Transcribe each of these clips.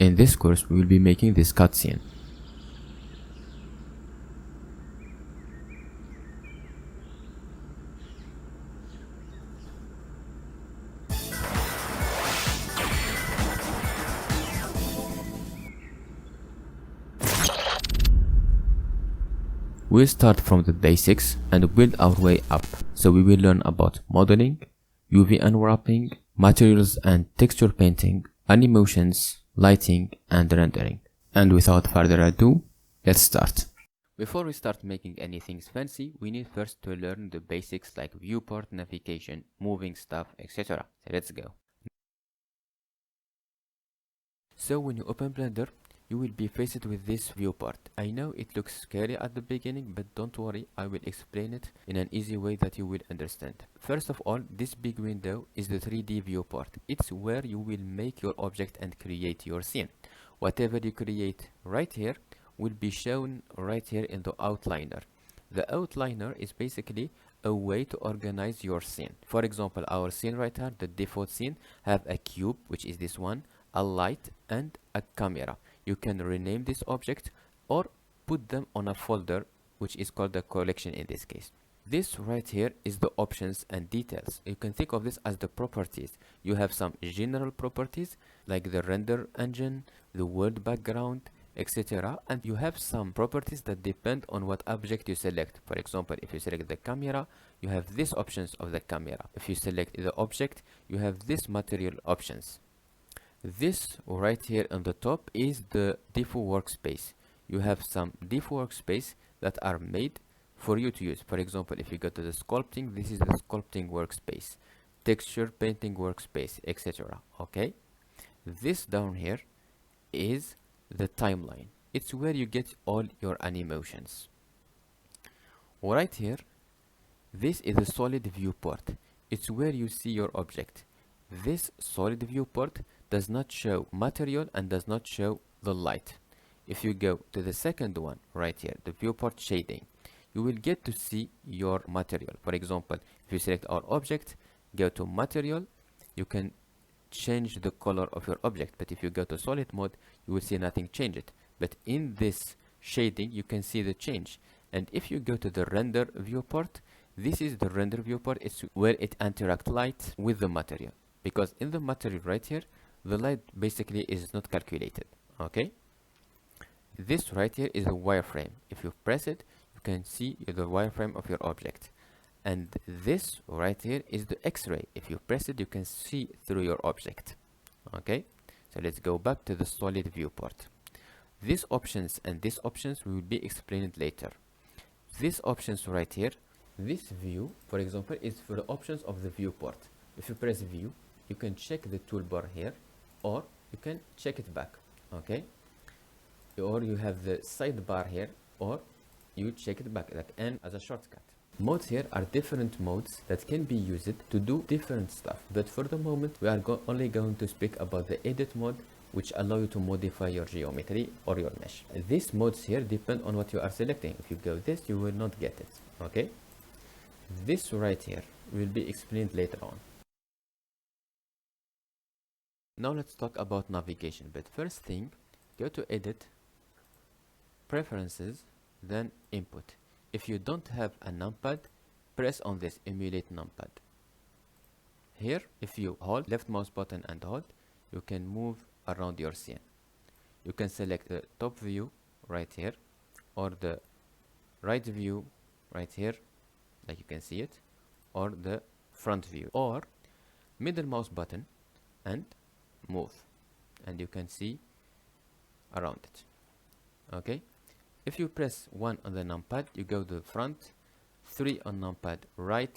In this course, we will be making this cutscene. We'll start from the basics and build our way up. So we will learn about modeling, UV unwrapping, materials and texture painting, animations, lighting and rendering. And without further ado, let's start. Before we start making anything fancy, we need first to learn the basics like viewport navigation, moving stuff, etc. So let's go. So when you open Blender, you will be faced with this viewport. I know it looks scary at the beginning, but don't worry, I will explain it in an easy way that you will understand. First of all, this big window is the 3D viewport. It's where you will make your object and create your scene. Whatever you create right here will be shown right here in the outliner. The outliner is basically a way to organize your scene. For example, our scene right here, the default scene, have a cube, which is this one, a light and a camera. You can rename this object or put them on a folder, which is called a collection in this case. This right here is the options and details. You can think of this as the properties. You have some general properties like the render engine, the world background, etc. And you have some properties that depend on what object you select. For example, if you select the camera, you have these options of the camera. If you select the object, you have this material options. This right here on the top is the default workspace. You have some default workspace that are made for you to use. For example, if you go to the sculpting, this is the sculpting workspace, texture painting workspace, etc. Okay, this down here is the timeline. It's where you get all your animations. Right here, this is a solid viewport. It's where you see your object. This solid viewport does not show material and does not show the light. If you go to the second one right here, the viewport shading, you will get to see your material. For example, if you select our object, go to material, you can change the color of your object, but if you go to solid mode, you will see nothing changed. But in this shading, you can see the change. And if you go to the render viewport, this is the render viewport. It's where it interacts light with the material, because in the material right here, the light basically is not calculated. Okay, this right here is a wireframe. If you press it, you can see the wireframe of your object. And this right here is the X-ray. If you press it, you can see through your object. Okay, so let's go back to the solid viewport. These options and these options will be explained later. These options right here, this view, for example, is for the options of the viewport. If you press view, you can check the toolbar here, or you can check it back. Okay, or you have the sidebar here, or you check it back, like N as a shortcut. Modes here are different modes that can be used to do different stuff, but for the moment we are only going to speak about the edit mode, which allow you to modify your geometry or your mesh. These modes here depend on what you are selecting. If you go this, you will not get it. Okay, this right here will be explained later on. Now let's talk about navigation, but first thing, go to edit, preferences, then input. If you don't have a numpad, press on this emulate numpad. Here, if you hold left mouse button and hold, you can move around your scene. You can select the top view right here, or the right view right here, like you can see it, or the front view, or middle mouse button and move, and you can see around it. Okay, if you press 1 on the numpad, you go to the front, 3 on numpad right,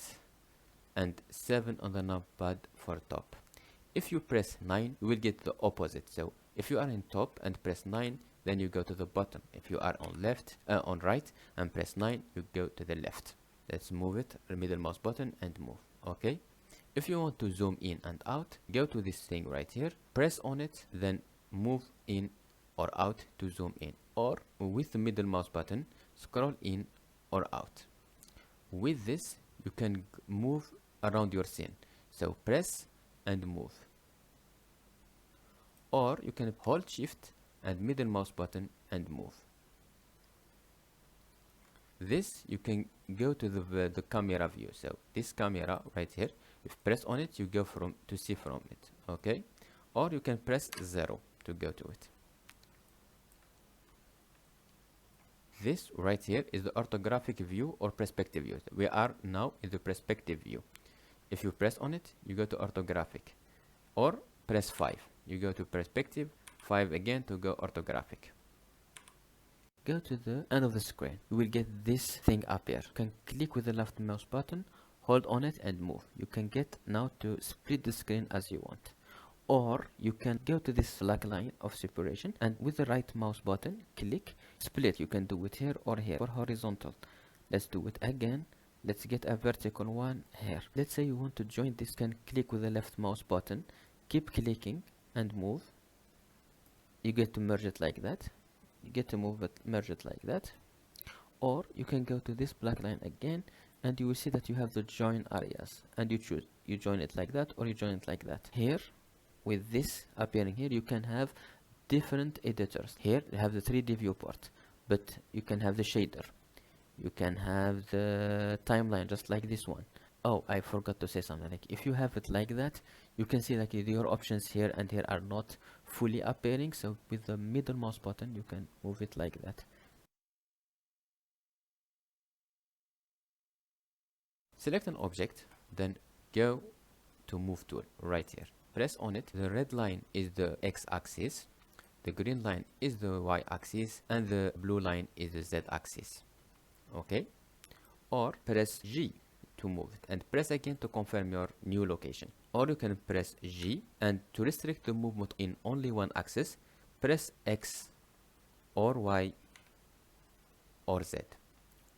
and 7 on the numpad for top. If you press 9, you will get the opposite. So if you are in top and press 9, then you go to the bottom. If you are on right and press 9, you go to the left. Let's move it, the middle mouse button and move. Okay, if you want to zoom in and out, go to this thing right here, press on it, then move in or out to zoom in, or with the middle mouse button, scroll in or out. With this, you can move around your scene. So press and move. or you can hold shift and middle mouse button and move. This you can go to the camera view. So this camera right here, if you press on it, you go from to see from it. Okay, or you can press 0 to go to it. This right here is the orthographic view or perspective view. We are now in the perspective view. If you press on it, you go to orthographic, or press 5. You go to perspective, 5 again to go orthographic. Go to the end of the screen. You will get this thing up here. You can click with the left mouse button, hold on it and move. You can get now to split the screen as you want. Or you can go to this black line of separation and with the right mouse button click split. You can do it here or horizontal. Let's do it again. Let's get a vertical one here. Let's say you want to join this. You can click with the left mouse button, keep clicking and move. You get to merge it like that. You get to move it, merge it like that. Or you can go to this black line again and you will see that you have the join areas and you choose. You join it like that or you join it like that. Here with this appearing here, you can have different editors. Here you have the 3D viewport, but you can have the shader. You can have the timeline just like this one. Oh, I forgot to say something. Like if you have it like that, you can see like your options here and here are not fully appearing. So with the middle mouse button, you can move it like that. Select an object, then go to move tool right here. Press on it. The red line is the x-axis, the green line is the y-axis, and the blue line is the z-axis. Okay? Or press G to move it, and press again to confirm your new location. Or you can press G, and to restrict the movement in only one axis, press X or Y or Z.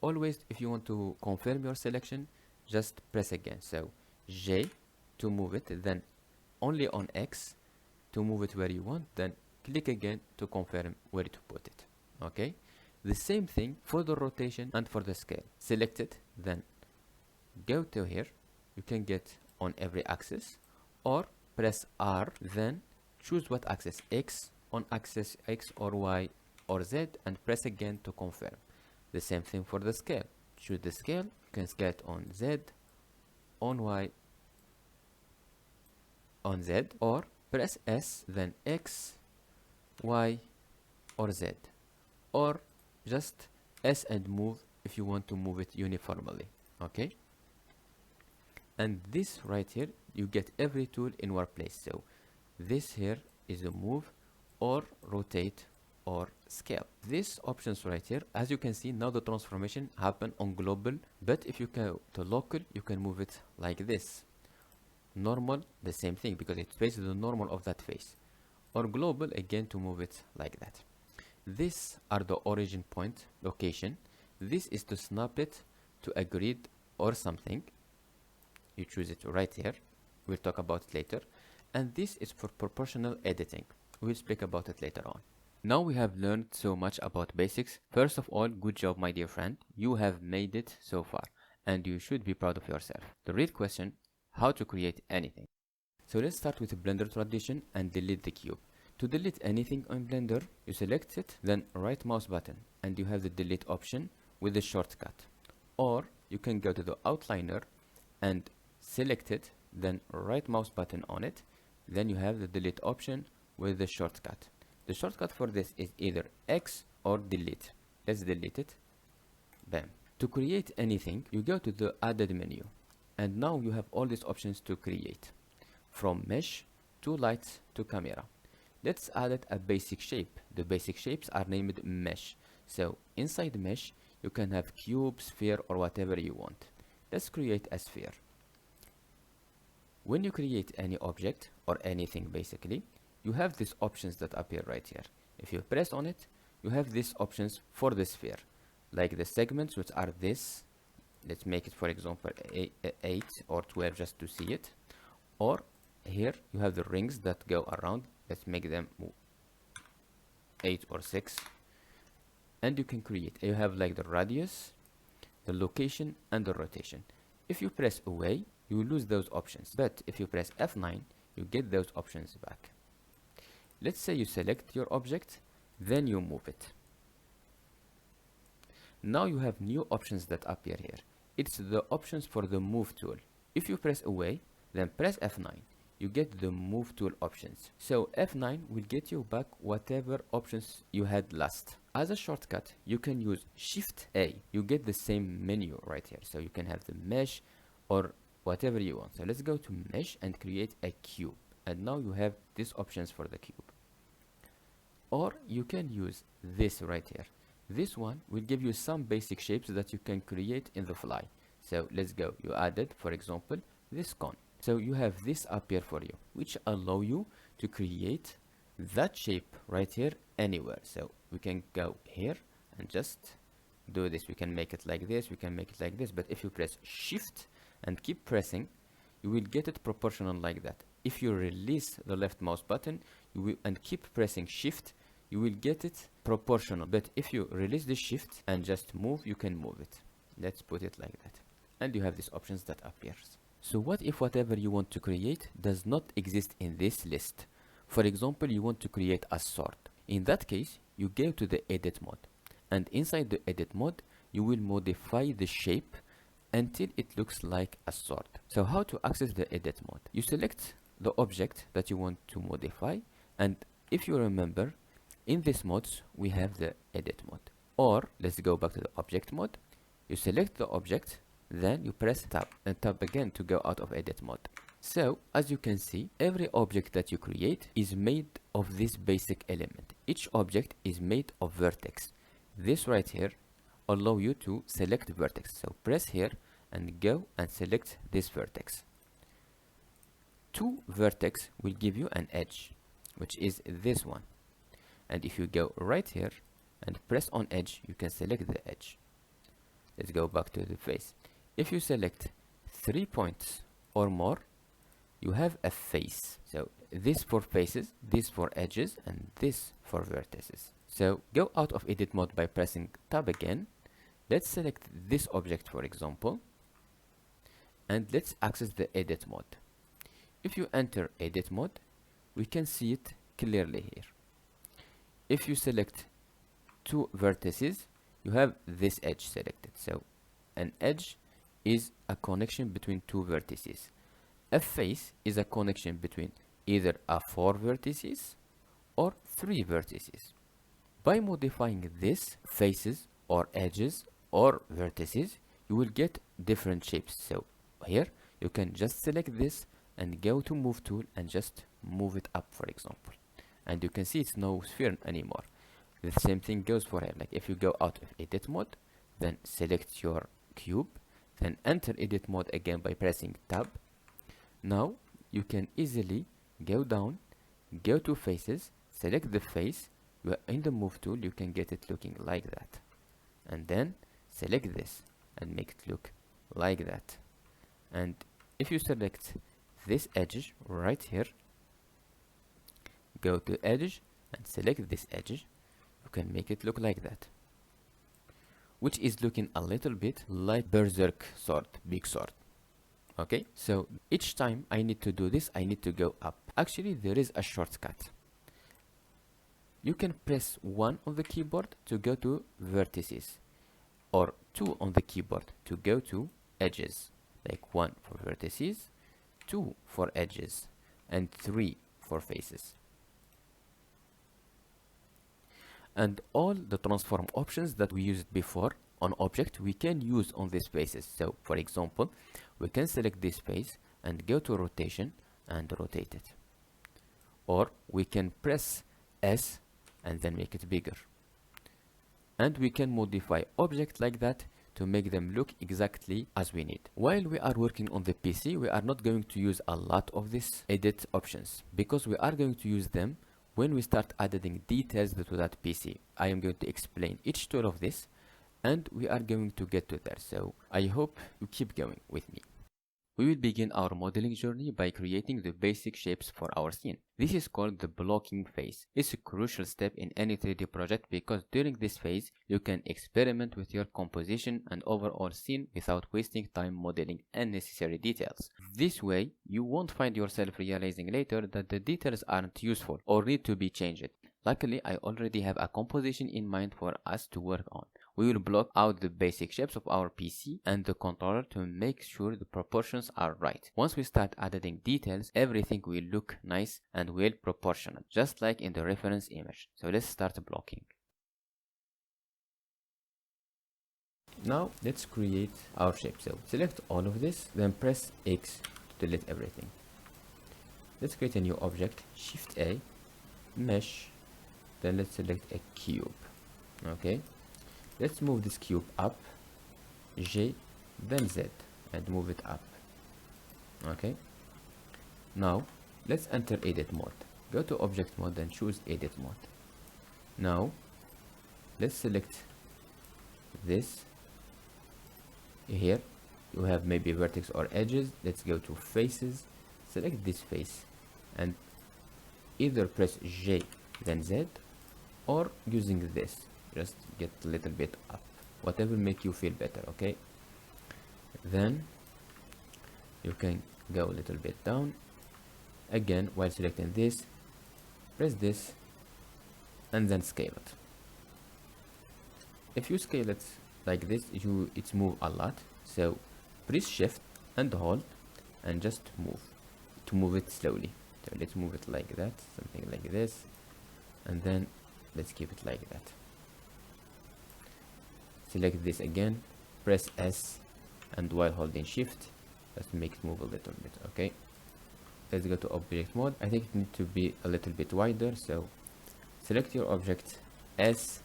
Always, if you want to confirm your selection, just press again. So J to move it, then only on X to move it where you want, then click again to confirm where to put it. Okay, the same thing for the rotation and for the scale. Select it, then go to here. You can get on every axis, or press R, then choose what axis, X on axis X or Y or Z, and press again to confirm. The same thing for the scale. Choose the scale. You can scale it on Z, on Y, on Z, or press S, then X, Y or Z, or just S and move if you want to move it uniformly. Okay, and this right here, you get every tool in one place. So this here is a move or rotate or scale. These options right here, as you can see, now the transformation happen on global, but if you go to local, you can move it like this. Normal, the same thing, because it faces the normal of that face, or global again to move it like that. These are the origin point location. This is to snap it to a grid or something. You choose it right here. We'll talk about it later. And this is for proportional editing. We'll speak about it later on. Now we have learned so much about basics. First of all, good job, my dear friend. You have made it so far, and you should be proud of yourself. The real question, how to create anything. So let's start with Blender tradition and delete the cube. To delete anything on Blender, you select it, then right mouse button, and you have the delete option with the shortcut. Or you can go to the outliner and select it, then right mouse button on it, then you have the delete option with the shortcut. The shortcut for this is either X or delete. Let's delete it. Bam. To create anything, you go to the added menu, and now you have all these options to create, from mesh to lights to camera. Let's add it a basic shape. The basic shapes are named mesh. So inside mesh, you can have cube, sphere, or whatever you want. Let's create a sphere. When you create any object or anything, basically, you have these options that appear right here. If you press on it, you have these options for the sphere, like the segments, which are this. Let's make it, for example, 8 or 12 just to see it. Or here you have the rings that go around. Let's make them 8 or 6. And you can create. You have like the radius, the location, and the rotation. If you press away, you lose those options. But if you press F9, you get those options back. Let's say you select your object, then you move it. Now you have new options that appear here. It's the options for the move tool. If you press away, then press F9. You get the move tool options. So F9 will get you back whatever options you had last. As a shortcut, you can use Shift A. You get the same menu right here. So you can have the mesh or whatever you want. So let's go to mesh and create a cube. And now you have these options for the cube. Or you can use this right here. This one will give you some basic shapes that you can create in the fly. So let's go. You added, for example, this cone. So you have this up here for you, which allow you to create that shape right here anywhere. So we can go here and just do this. We can make it like this, we can make it like this, but if you press Shift and keep pressing, you will get it proportional like that. If you release the left mouse button and keep pressing Shift, you will get it proportional. But if you release the Shift and just move, you can move it. Let's put it like that. And you have these options that appears. So what if whatever you want to create does not exist in this list? For example, you want to create a sword. In that case, you go to the edit mode. And inside the edit mode, you will modify the shape until it looks like a sword. So how to access the edit mode? You select the object that you want to modify. And if you remember, in this modes, we have the edit mode. Or let's go back to the object mode. You select the object, then you press tab and tab again to go out of edit mode. So as you can see, every object that you create is made of this basic element. Each object is made of vertex. This right here allow you to select vertex. So press here and go and select this vertex. Two vertex will give you an edge, which is this one. And if you go right here and press on edge, you can select the edge. Let's go back to the face. If you select 3 points or more, you have a face. So this for faces, this for edges, and this for vertices. So go out of edit mode by pressing tab again. Let's select this object, for example, and let's access the edit mode. If you enter edit mode, we can see it clearly here. If you select two vertices, you have this edge selected. So an edge is a connection between two vertices. A face is a connection between either a 4 vertices or 3 vertices. By modifying this faces or edges or vertices, you will get different shapes. So here you can just select this and go to move tool and just move it up, for example. And you can see it's no sphere anymore. The same thing goes for here. Like if you go out of edit mode, then select your cube, then enter edit mode again by pressing tab. Now you can easily go down, go to faces, select the face. You are in the move tool, you can get it looking like that. And then select this and make it look like that. And if you select this edge right here, go to edge and select this edge, you can make it look like that, which is looking a little bit like berserk sword, big sword. Okay, so each time I need to do this, I need to go up. Actually, there is a shortcut. You can press 1 on the keyboard to go to vertices, or 2 on the keyboard to go to edges. Like 1 for vertices, 2 for edges, and 3 for faces. And all the transform options that we used before on object, we can use on these faces. So for example, we can select this face and go to rotation and rotate it. Or we can press S and then make it bigger. And we can modify objects like that to make them look exactly as we need. While we are working on the PC, we are not going to use a lot of these edit options because we are going to use them when we start adding details to that PC. I am going to explain each tool of this and we are going to get to there. So I hope you keep going with me. We will begin our modeling journey by creating the basic shapes for our scene. This is called the blocking phase. It's a crucial step in any 3D project because during this phase, you can experiment with your composition and overall scene without wasting time modeling unnecessary details. This way, you won't find yourself realizing later that the details aren't useful or need to be changed. Luckily, I already have a composition in mind for us to work on. We will block out the basic shapes of our PC and the controller to make sure the proportions are right. Once we start adding details, everything will look nice and well proportionate, just like in the reference image. So let's start blocking. Now let's create our shape. So select all of this, then press X to delete everything. Let's create a new object, Shift A, Mesh, then let's select a cube. Okay. Let's move this cube up, J, then Z, and move it up. Okay. Now, let's enter edit mode. Go to object mode and choose edit mode. Now, let's select this. Here, you have maybe vertex or edges. Let's go to faces, select this face, and either press J, then Z, or using this. Just get a little bit up, whatever make you feel better. Okay, then you can go a little bit down again. While selecting this, press this and then scale it. If you scale it like this, it's move a lot, so press shift and hold and just move to move it slowly. So let's move it like that, something like this, and then let's keep it like that. Select this again, press S, and while holding shift, let's make it move a little bit. Okay, let's go to object mode. I think it needs to be a little bit wider, so select your object S,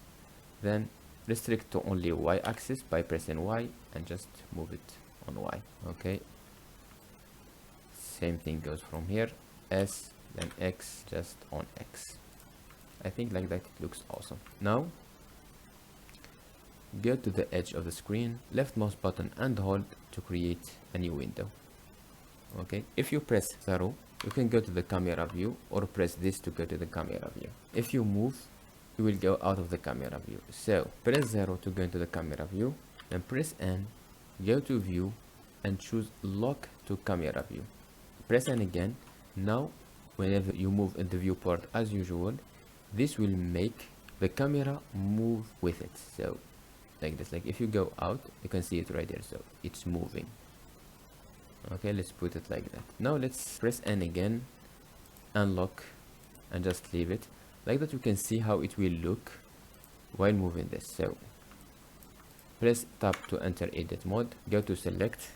then restrict to only Y axis by pressing Y and just move it on Y. Okay, same thing goes from here, S, then X, just on X. I think like that it looks awesome. Now go to the edge of the screen, left mouse button and hold to create a new window. Okay, if you press 0, you can go to the camera view, or press this to go to the camera view. If you move, you will go out of the camera view. So press 0 to go into the camera view, then press N, go to view and choose lock to camera view. Press N again. Now whenever you move in the viewport as usual, this will make the camera move with it. So like this, like if you go out, you can see it right there, so it's moving. Okay, let's put it like that. Now let's press N again, unlock, and just leave it like that. You can see how it will look while moving this. So press tab to enter edit mode, go to select.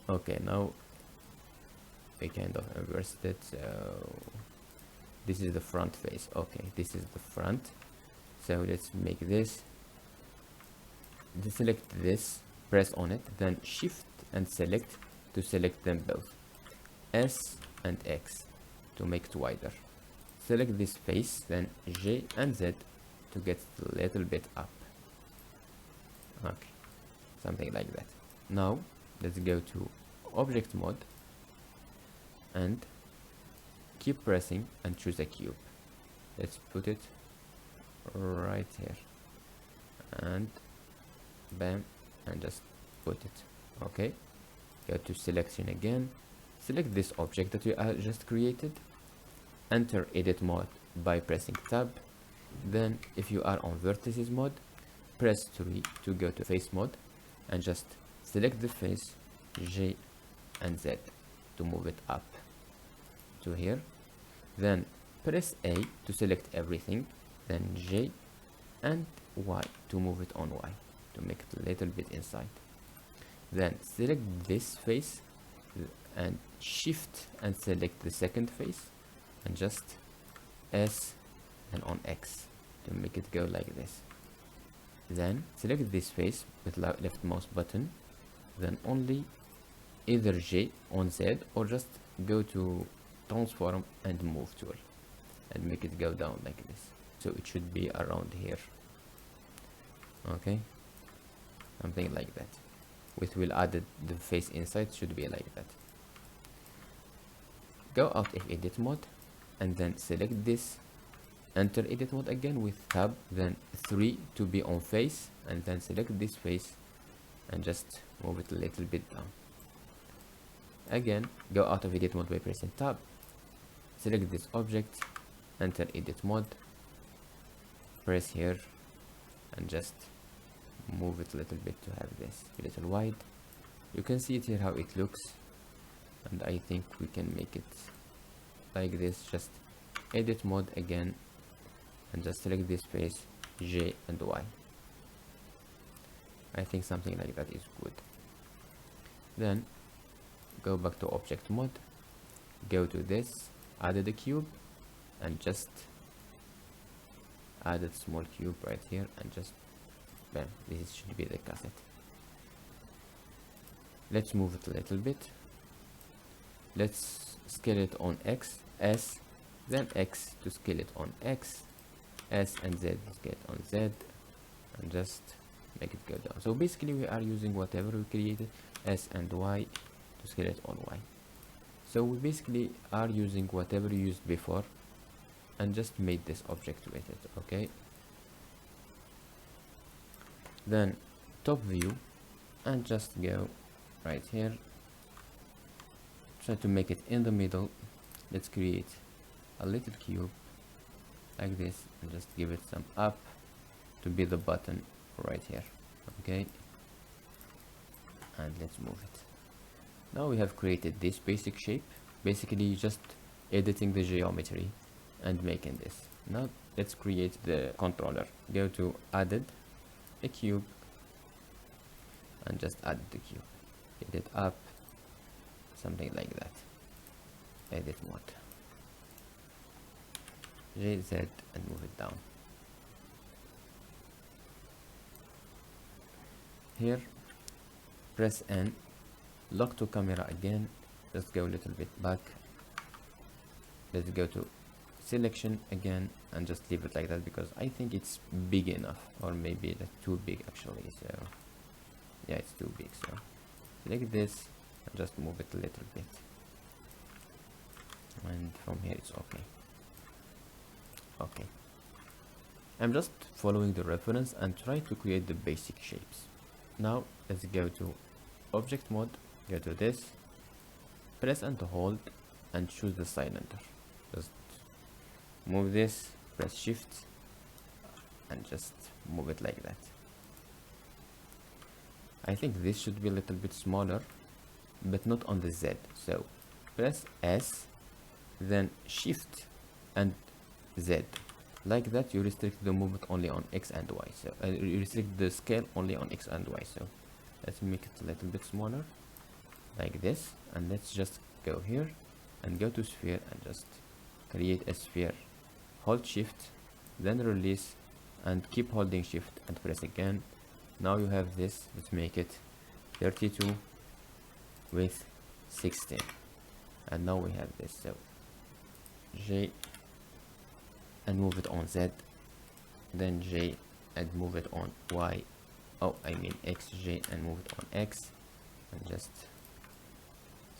Okay, now we kind of inversed it, so this is the front face. Okay, this is the front. So let's make this, select this, press on it, then shift and select to select them both, S and X to make it wider. Select this face, then J and Z to get a little bit up. Okay, something like that. Now let's go to object mode and keep pressing and choose a cube. Let's put it right here and bam, and just put it. Okay, go to selection again, select this object that you just created, enter edit mode by pressing tab, then if you are on vertices mode, press 3 to go to face mode and just select the face, J and Z to move it up to here, then press A to select everything, then J and Y to move it on Y to make it a little bit inside. Then select this face and shift and select the second face and just S and on X to make it go like this. Then select this face with left mouse button, then only either J on Z or just go to transform and move tool and make it go down like this. So it should be around here. Okay, something like that. which will add the face inside, should be like that. Go out of edit mode and then select this, enter edit mode again with tab, then 3 to be on face, and then select this face and just move it a little bit down. Again, go out of edit mode by pressing tab, select this object, enter edit mode, press here and just move it a little bit to have this a little wide. You can see it here how it looks, and I think we can make it like this. Just edit mode again and just select this face, J and Y. I think something like that is good. Then go back to object mode, go to this, add the cube, and just add a small cube right here, and just bam, this should be the cassette. Let's move it a little bit. Let's scale it on X, S, then X to scale it on X, S and Z to scale it on Z, and just make it go down. So basically we are using whatever we created, S and Y, to scale it on Y. So we basically are using whatever you used before and just made this object with it. Okay, then top view and just go right here, try to make it in the middle. Let's create a little cube like this and just give it some up to be the button right here. Okay, and let's move it. Now we have created this basic shape, basically just editing the geometry and making this. Now let's create the controller. Go to added a cube and just add the cube, edit up, something like that, edit mode, JZ, and move it down. Here press N, lock to camera again, just go a little bit back, let's go to selection again and just leave it like that because I think it's big enough, or maybe that's too big actually. So yeah, it's too big, so select this and just move it a little bit, and from here it's okay. Okay, I'm just following the reference and try to create the basic shapes. Now let's go to object mode, go to this, press and hold and choose the cylinder. Just move this, press shift and just move it like that. I think this should be a little bit smaller, but not on the Z. So press S, then shift and Z. Like that you restrict the movement only on X and Y. So you restrict the scale only on X and Y. So let's make it a little bit smaller like this, and let's just go here and go to sphere and just create a sphere. Hold shift, then release and keep holding shift and press again. Now you have this. Let's make it 32 with 16, and now we have this. So J and move it on Z, then J and move it on Y, oh I mean X, J and move it on X, and just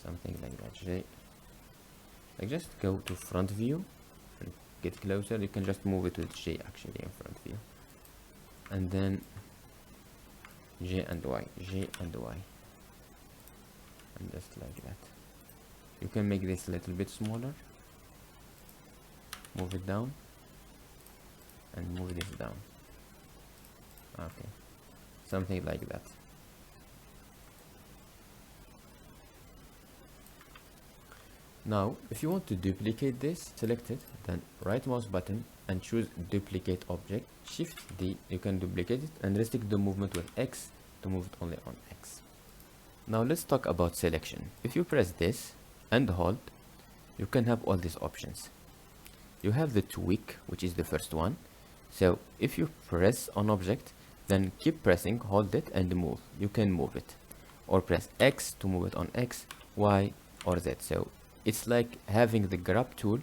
something like that. J, like just go to front view and get closer. You can just move it with J actually in front view, and then J and Y, J and Y, and just like that. You can make this a little bit smaller, move it down and move this down. Okay, something like that. Now if you want to duplicate this, select it, then right mouse button and choose duplicate object, shift D. You can duplicate it and restrict the movement with X to move it only on X. Now let's talk about selection. If you press this and hold, you can have all these options. You have the tweak, which is the first one. So if you press on object, then keep pressing, hold it and move. You can move it, or press X to move it on X, Y or Z. So it's like having the grab tool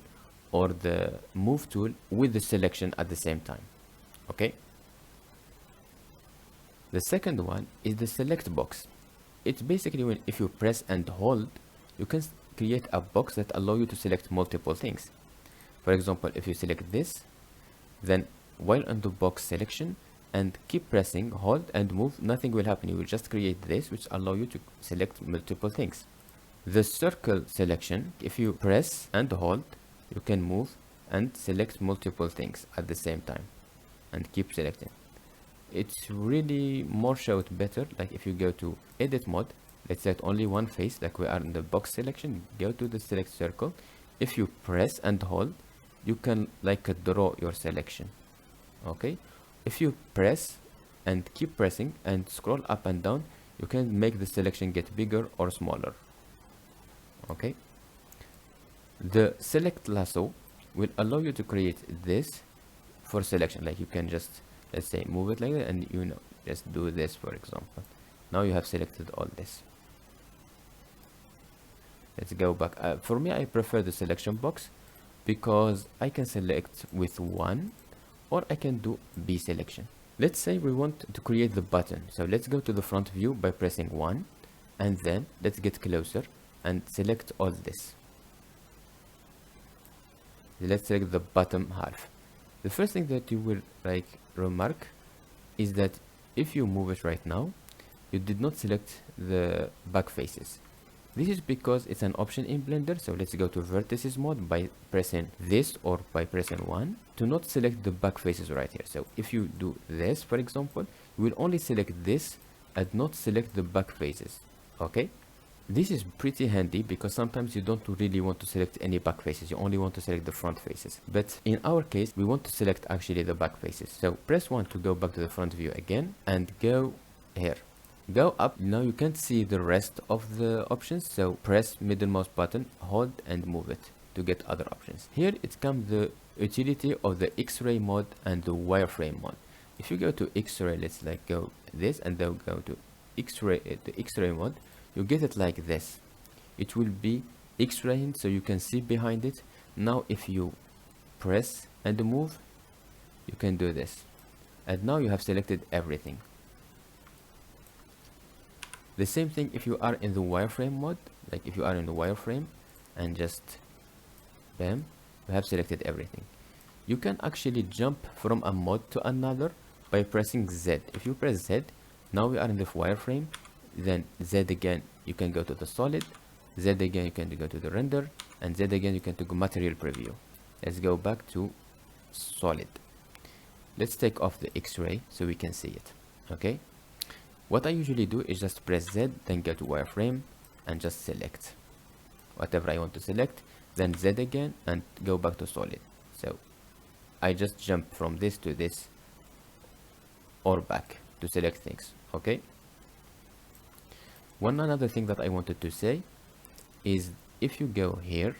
or the move tool with the selection at the same time. Okay, the second one is the select box. It's basically when if you press and hold, you can create a box that allow you to select multiple things. For example, if you select this, then while on the box selection and keep pressing, hold and move, nothing will happen. You will just create this, which allow you to select multiple things. The circle selection, if you press and hold, you can move and select multiple things at the same time and keep selecting. It's really more showed better. Like if you go to edit mode, let's select only one face, like we are in the box selection, go to the select circle. If you press and hold, you can like draw your selection. Okay, if you press and keep pressing and scroll up and down, you can make the selection get bigger or smaller. Okay, the select lasso will allow you to create this for selection. Like you can just, let's say, move it like that, and you know, just do this, for example. Now you have selected all this. Let's go back. For me, I prefer the selection box because I can select with one, or I can do B selection. Let's say we want to create the button. So let's go to the front view by pressing 1, and then let's get closer and select all this. Let's select the bottom half. The first thing that you will like remark is that if you move it right now, you did not select the back faces. This is because it's an option in Blender. So let's go to vertices mode by pressing this or by pressing 1 to not select the back faces right here. So if you do this, for example, you will only select this and not select the back faces. Okay, this is pretty handy because sometimes you don't really want to select any back faces, you only want to select the front faces. But in our case, we want to select actually the back faces. So press 1 to go back to the front view again and go here. Go up. Now you can't see the rest of the options, so press middle mouse button, hold and move it to get other options. Here it comes the utility of the X-ray mode and the wireframe mode. If you go to X-ray, let's like go this and then go to X-ray, the X-ray mode, you get it like this. It will be X-raying, so you can see behind it. Now if you press and move, you can do this, and now you have selected everything. The same thing if you are in the wireframe mode, like if you are in the wireframe and just bam, you have selected everything. You can actually jump from a mode to another by pressing Z. If you press Z, now we are in the wireframe, then Z again, you can go to the solid, Z again, you can go to the render, and Z again, you can go to material preview. Let's go back to solid. Let's take off the X-ray so we can see it. Okay. What I usually do is just press Z, then go to wireframe and just select whatever I want to select, then Z again and go back to solid. So I just jump from this to this or back to select things. Okay. One another thing that I wanted to say is if you go here,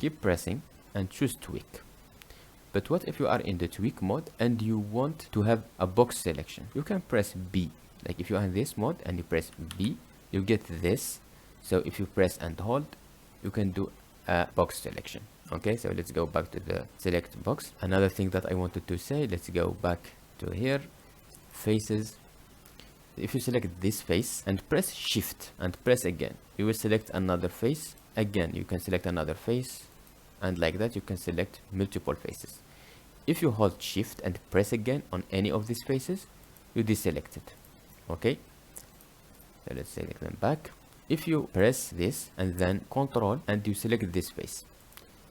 keep pressing and choose tweak. But what if you are in the tweak mode and you want to have a box selection? You can press B. Like if you are in this mode and you press B, you get this. So if you press and hold, you can do a box selection. Okay, so let's go back to the select box. Another thing that I wanted to say, let's go back to here, faces. If you select this face and press shift and press again, you will select another face. Again, you can select another face, and like that you can select multiple faces. If you hold shift and press again on any of these faces, you deselect it. Okay, so let's select them back. If you press this and then control and you select this face,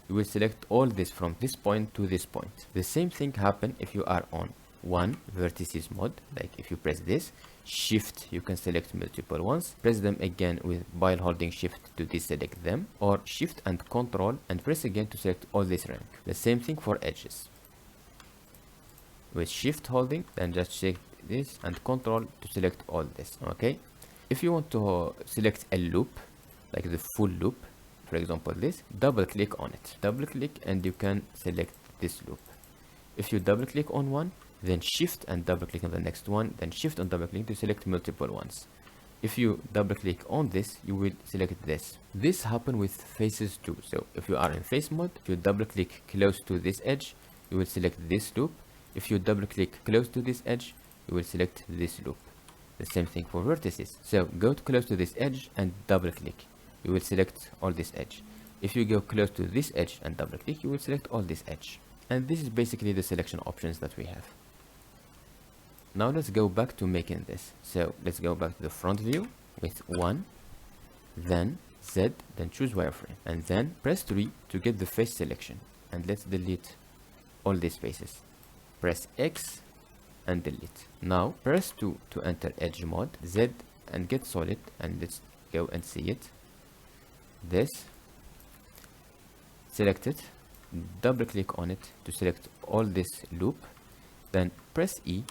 you will select all this from this point to this point. The same thing happen if you are on one vertices mode. Like if you press this shift, you can select multiple ones, press them again with while holding shift to deselect them, or shift and control and press again to select all this rank. The same thing for edges, with shift holding, then just check this and control to select all this. Okay, if you want to select a loop, like the full loop, for example this, double click on it, double click and you can select this loop. If you double click on one, then shift and double click on the next one, then shift and double click to select multiple ones. If you double click on this, you will select this. This happen with faces too. So if you are in face mode, if you double click close to this edge, you will select this loop. If you double click close to this edge, you will select this loop. The same thing for vertices. So go close to this edge and double click. You will select all this edge. If you go close to this edge and double click, you will select all this edge. And this is basically the selection options that we have. Now let's go back to making this. So let's go back to the front view with 1, then Z, then choose wireframe, and then press 3 to get the face selection. And let's delete all these faces. Press X and delete. Now press 2 to enter edge mode, Z and get solid, and let's go and see it. This, select it, double click on it to select all this loop, then press E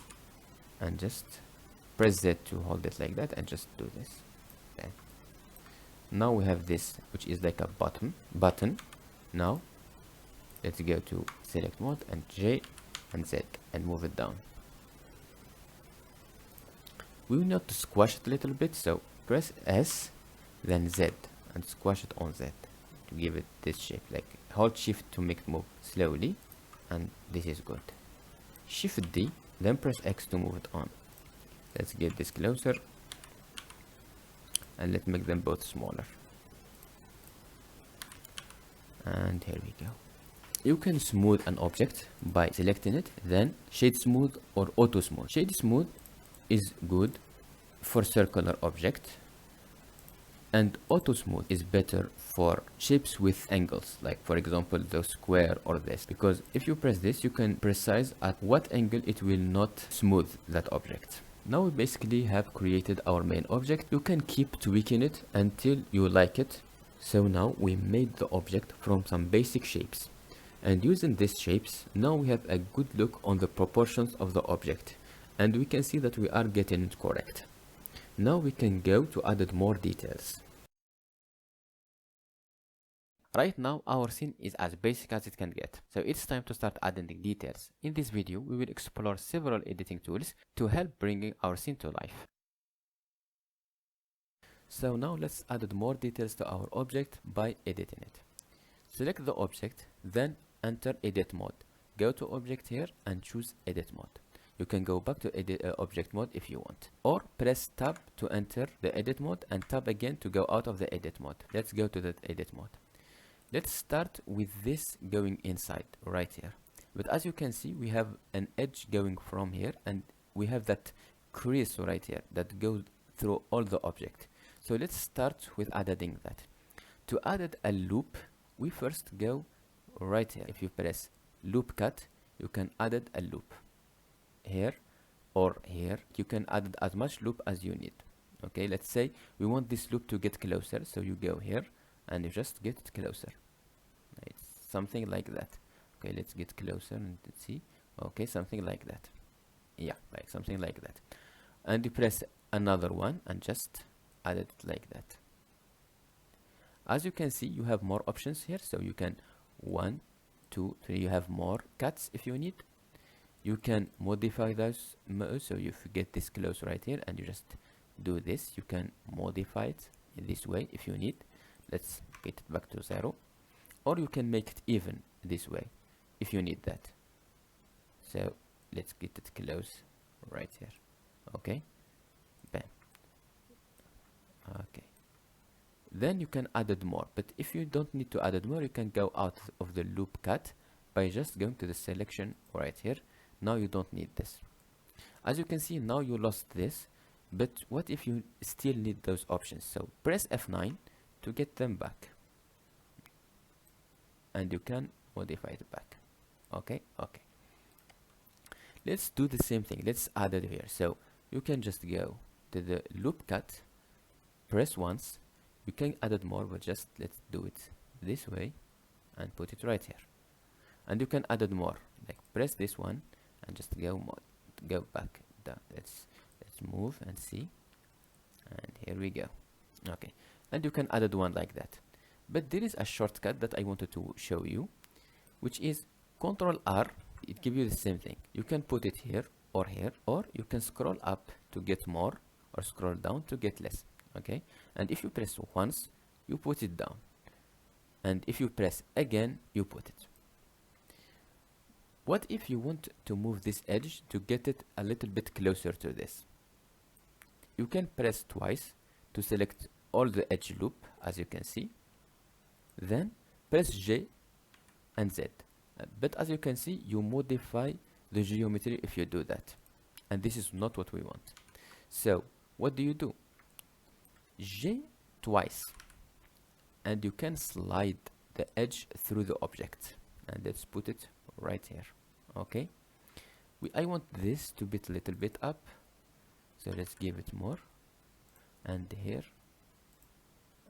and just press Z to hold it like that and just do this. Okay. Now we have this, which is like a button. Now let's go to select mode and J and Z and move it down. We will need to squash it a little bit, so press S then Z and squash it on Z to give it this shape. Like hold shift to make it move slowly, and this is good. Shift D, then press X to move it on. Let's get this closer and let's make them both smaller. And here we go. You can smooth an object by selecting it, then shade smooth or auto smooth. Shade smooth is good for circular object, and auto smooth is better for shapes with angles, like for example the square or this, because if you press this you can precise at what angle it will not smooth that object. Now we basically have created our main object. You can keep tweaking it until you like it. So now we made the object from some basic shapes, and using these shapes now we have a good look on the proportions of the object, and we can see that we are getting it correct. Now we can go to add more details. Right now our scene is as basic as it can get, so it's time to start adding the details. In this video we will explore several editing tools to help bringing our scene to life. So now let's add more details to our object by editing it. Select the object, then enter edit mode. Go to object here and choose edit mode. You can go back to edit object mode if you want, or press tab to enter the edit mode and tab again to go out of the edit mode. Let's go to the edit mode. Let's start with this going inside right here, but as you can see we have an edge going from here, and we have that crease right here that goes through all the object. So let's start with adding that. To add a loop, we first go right here. If you press loop cut, you can add a loop here or here. You can add as much loop as you need. Okay, let's say we want this loop to get closer, so you go here and you just get it closer. It's something like that. Okay, let's get closer and see. Okay, something like that. Yeah, like something like that. And you press another one and just add it like that. As you can see, you have more options here, so you can 1, 2, 3. You have more cuts if you need. You can modify those, so if you get this close right here and you just do this, you can modify it in this way if you need. Let's get it back to 0, or you can make it even this way if you need that. So let's get it close right here. Okay, bam. Okay, then you can add more, but if you don't need to add more, you can go out of the loop cut by just going to the selection right here. Now you don't need this. As you can see, now you lost this, but what if you still need those options? So press F9 to get them back, and you can modify it back. Okay, let's do the same thing. Let's add it here. So you can just go to the loop cut, press once. You can add more, but just let's do it this way and put it right here. And you can add more, like press this one and just go back down. Let's move and see, and here we go. Okay, and you can add one like that, but there is a shortcut that I wanted to show you, which is Ctrl R. It gives you the same thing. You can put it here or here, or you can scroll up to get more or scroll down to get less. Okay, and if you press once, you put it down, and if you press again, you put it. What if you want to move this edge to get it a little bit closer to this? You can press twice to select all the edge loop, as you can see. Then press J and Z. But as you can see, you modify the geometry if you do that. And this is not what we want. So what do? J twice. And you can slide the edge through the object. And let's put it right here. Okay. I want this to be a little bit up. So let's give it more. And here.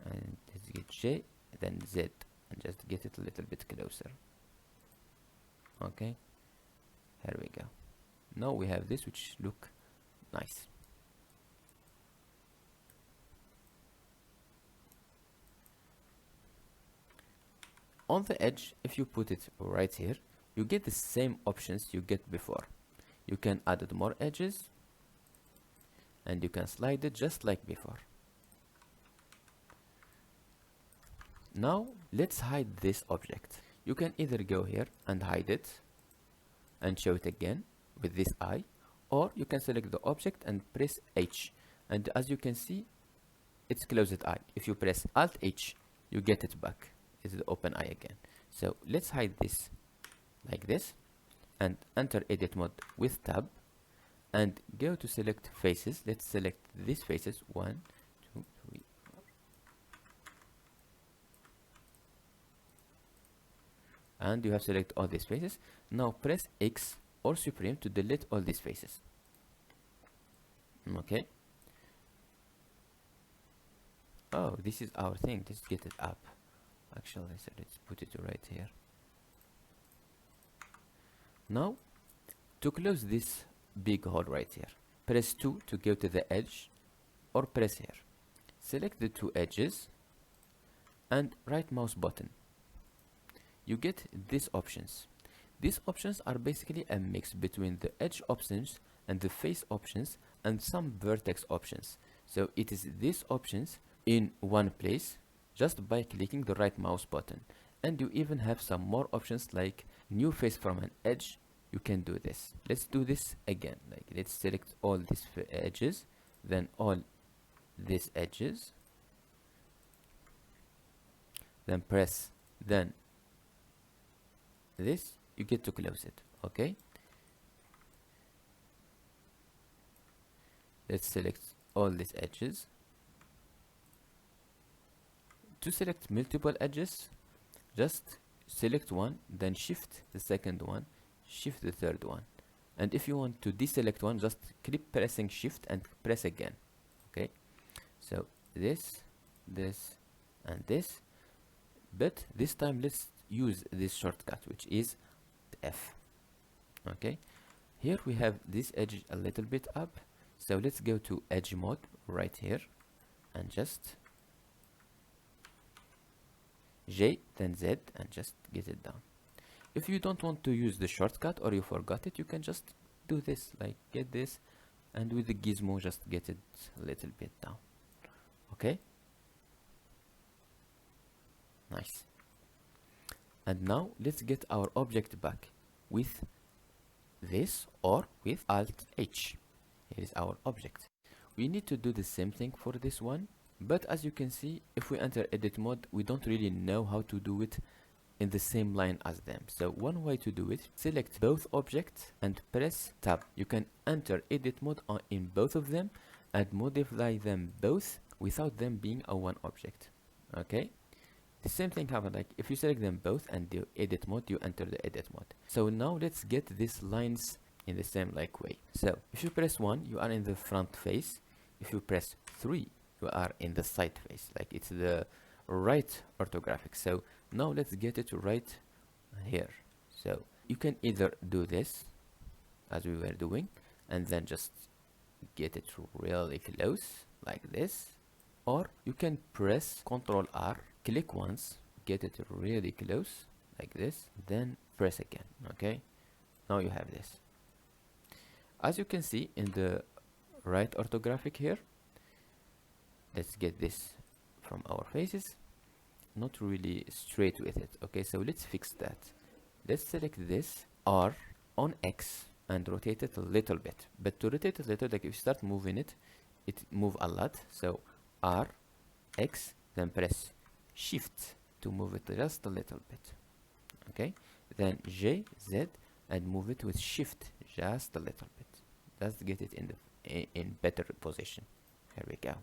And let's get J, then Z. And just get it a little bit closer. Okay. Here we go. Now we have this, which look nice. On the edge, if you put it right here, you get the same options you get before. You can add more edges, and you can slide it just like before. Now let's hide this object. You can either go here and hide it and show it again with this eye, or you can select the object and press H, and as you can see, it's closed eye. If you press Alt H, you get it back. It's the open eye again. So let's hide this like this and enter edit mode with tab and go to select faces. Let's select these faces, 1, 2, 3, 4. And you have selected all these faces. Now press X or Supreme to delete all these faces. Okay. Oh, this is our thing. Let's get it up. Actually, let's put it right here. Now, to close this big hole right here, press 2 to go to the edge, or press here. Select the two edges and right mouse button. You get these options. These options are basically a mix between the edge options and the face options and some vertex options. So it is these options in one place just by clicking the right mouse button. And you even have some more options like new face from an edge. You can do this. Let's do this again. Like, let's select all these edges, then all these edges, then press, then this, you get to close it. Okay, let's select all these edges. To select multiple edges, just select one, then shift the second one, shift the third one, and if you want to deselect one, just keep pressing shift and press again. Okay, so this, and this, but this time let's use this shortcut, which is F. Okay, here we have this edge a little bit up, so let's go to edge mode right here and just J then Z and just get it down. If you don't want to use the shortcut or you forgot it, you can just do this, like get this, and with the gizmo just get it a little bit down. Okay, nice. And now let's get our object back with this or with Alt H. Here is our object. We need to do the same thing for this one, but as you can see, if we enter edit mode, we don't really know how to do it in the same line as them. So one way to do it, select both objects and press tab. You can enter edit mode in both of them and modify them both without them being a one object. Okay, the same thing happens, like if you select them both and do edit mode, you enter the edit mode. So now let's get these lines in the same like way. So if you press 1, you are in the front face. If you press 3, you are in the side face, like it's the right orthographic. So now let's get it right here. So you can either do this as we were doing and then just get it really close like this, or you can press Ctrl R, click once, get it really close like this, then press again. Okay, now you have this. As you can see in the right orthographic here, let's get this from our faces, not really straight with it. Okay, so let's fix that. Let's select this R on X and rotate it a little bit. But to rotate it a little, like if you start moving it, it move a lot, so R, X, then press Shift to move it just a little bit. Okay, then J, Z, and move it with Shift just a little bit. Just get it in the in better position. Here we go.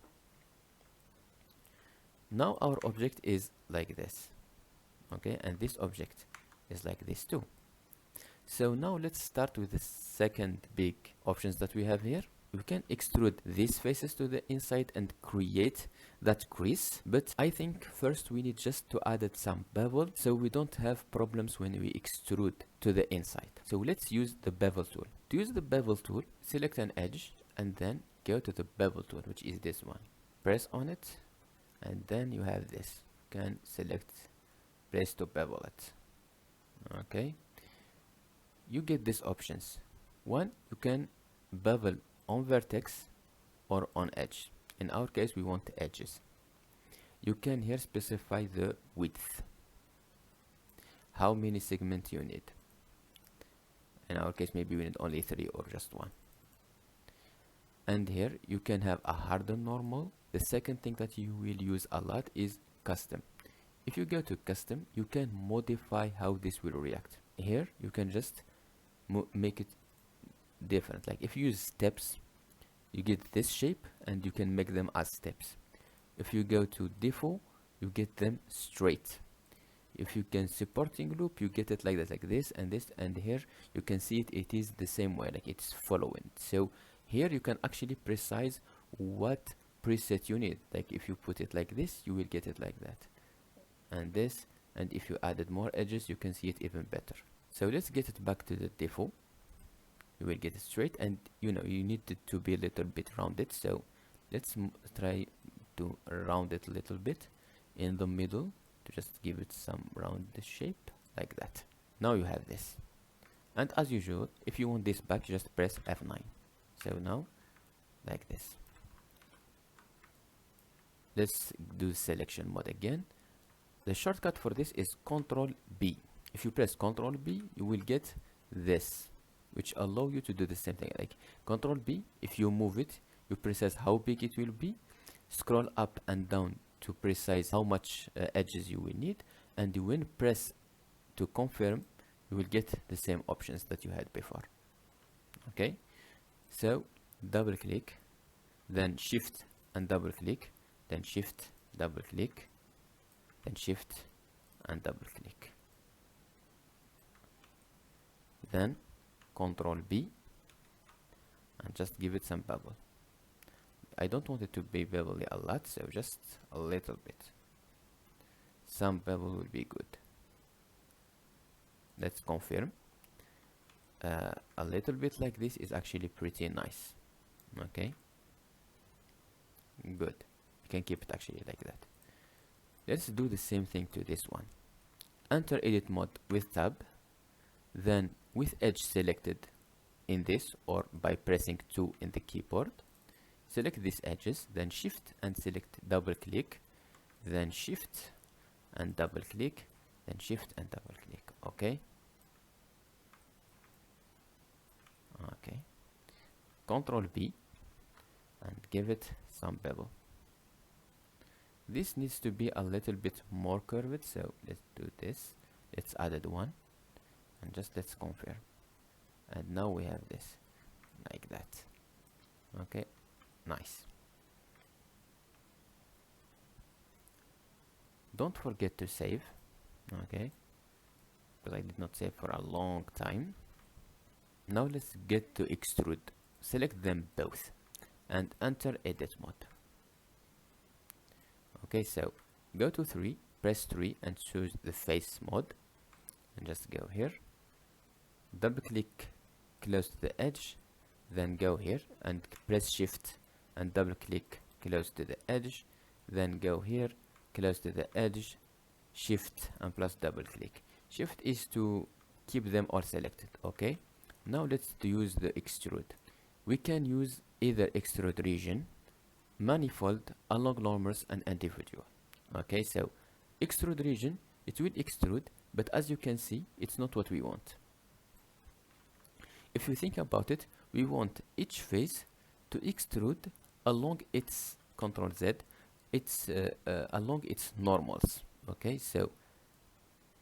Now our object is like this. Okay, and this object is like this too. So now let's start with the second big options that we have here. We can extrude these faces to the inside and create that crease, but I think first we need just to add some bevel so we don't have problems when we extrude to the inside. So let's use the bevel tool. To use the bevel tool, select an edge and then go to the bevel tool, which is this one. Press on it and then you have this. You can select, press to bevel it. Okay, you get these options. One, you can bevel on vertex or on edge. In our case we want edges. You can here specify the width, how many segments you need. In our case maybe we need only 3 or just 1. And here you can have a harden normal. The second thing that you will use a lot is custom. If you go to custom, you can modify how this will react. Here you can just make it different. Like if you use steps, you get this shape and you can make them as steps. If you go to default, you get them straight. If you can supporting loop, you get it like that, like this and this, and here you can see it is the same way, like it's following. So here you can actually precise what preset you need. Like if you put it like this, you will get it like that, and this, and if you added more edges, you can see it even better. So let's get it back to the default. You will get it straight, and you know you need it to be a little bit rounded, so let's try to round it a little bit in the middle to just give it some round shape like that. Now you have this, and as usual, if you want this back, just press F9. So now like this. Let's do selection mode again. The shortcut for this is Ctrl B. If you press Ctrl B, you will get this, which allow you to do the same thing. Like Ctrl B, if you move it, you precise how big it will be. Scroll up and down to precise how much edges you will need, and when press to confirm, you will get the same options that you had before. Okay, so double click, then shift and double click, then shift, double click, then shift and double click, then Ctrl B and just give it some bevel. I don't want it to be bevelly a lot, so just a little bit. Some bevel will be good. Let's confirm. A little bit like this is actually pretty nice. Okay, good. You can keep it actually like that. Let's do the same thing to this one. Enter edit mode with tab, then with edge selected in this, or by pressing 2 in the keyboard, select these edges, then shift and select double click, then shift and double click, then shift and double click. Okay, okay, Ctrl B and give it some bevel. This needs to be a little bit more curved, so let's do this. Let's add one and just let's confirm, and now we have this like that. Okay, nice. Don't forget to save. Okay, because I did not save for a long time. Now let's get to extrude. Select them both and enter edit mode. Okay, so go to 3, press 3 and choose the face mode, and just go here, double click close to the edge, then go here and press shift and double click close to the edge, then go here close to the edge, shift and plus double click. Shift is to keep them all selected. Okay, now let's use the extrude. We can use either extrude region, manifold, along normals, and individual. Okay, so extrude region, it will extrude, but as you can see, it's not what we want. If you think about it, we want each face to extrude along its Control Z, it's along its normals. Okay, so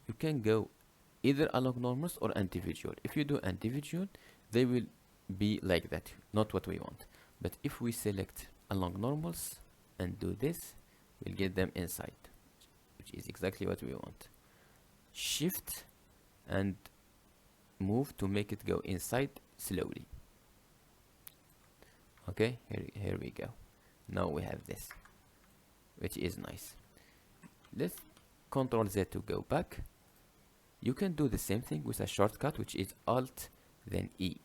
you can go either along normals or individual. If you do individual, they will be like that, not what we want. But if we select along normals and do this, we'll get them inside, which is exactly what we want. Shift and move to make it go inside slowly. Okay, here we go. Now we have this, which is nice. Let's Control Z to go back. You can do the same thing with a shortcut, which is Alt then E,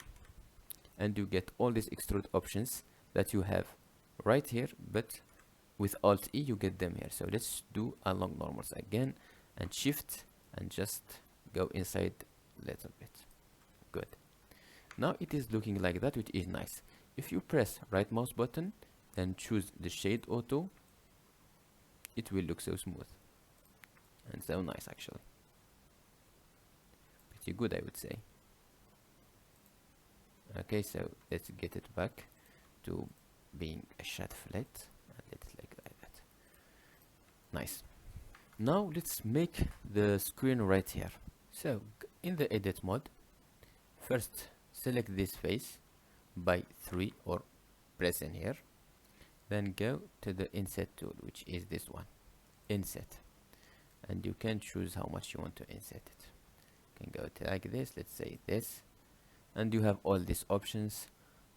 and you get all these extrude options that you have right here, but with Alt E you get them here. So let's do along normals again and shift and just go inside a little bit. Good. Now it is looking like that, which is nice. If you press right mouse button then choose the shade auto, it will look so smooth and so nice, actually pretty good, I would say. Okay, so let's get it back to being a shot flat and let it like that. Nice. Now let's make the screen right here. So in the edit mode, first select this face by 3 or press in here, then go to the inset tool, which is this one, inset, and you can choose how much you want to inset it. You can go to like this, let's say this, and you have all these options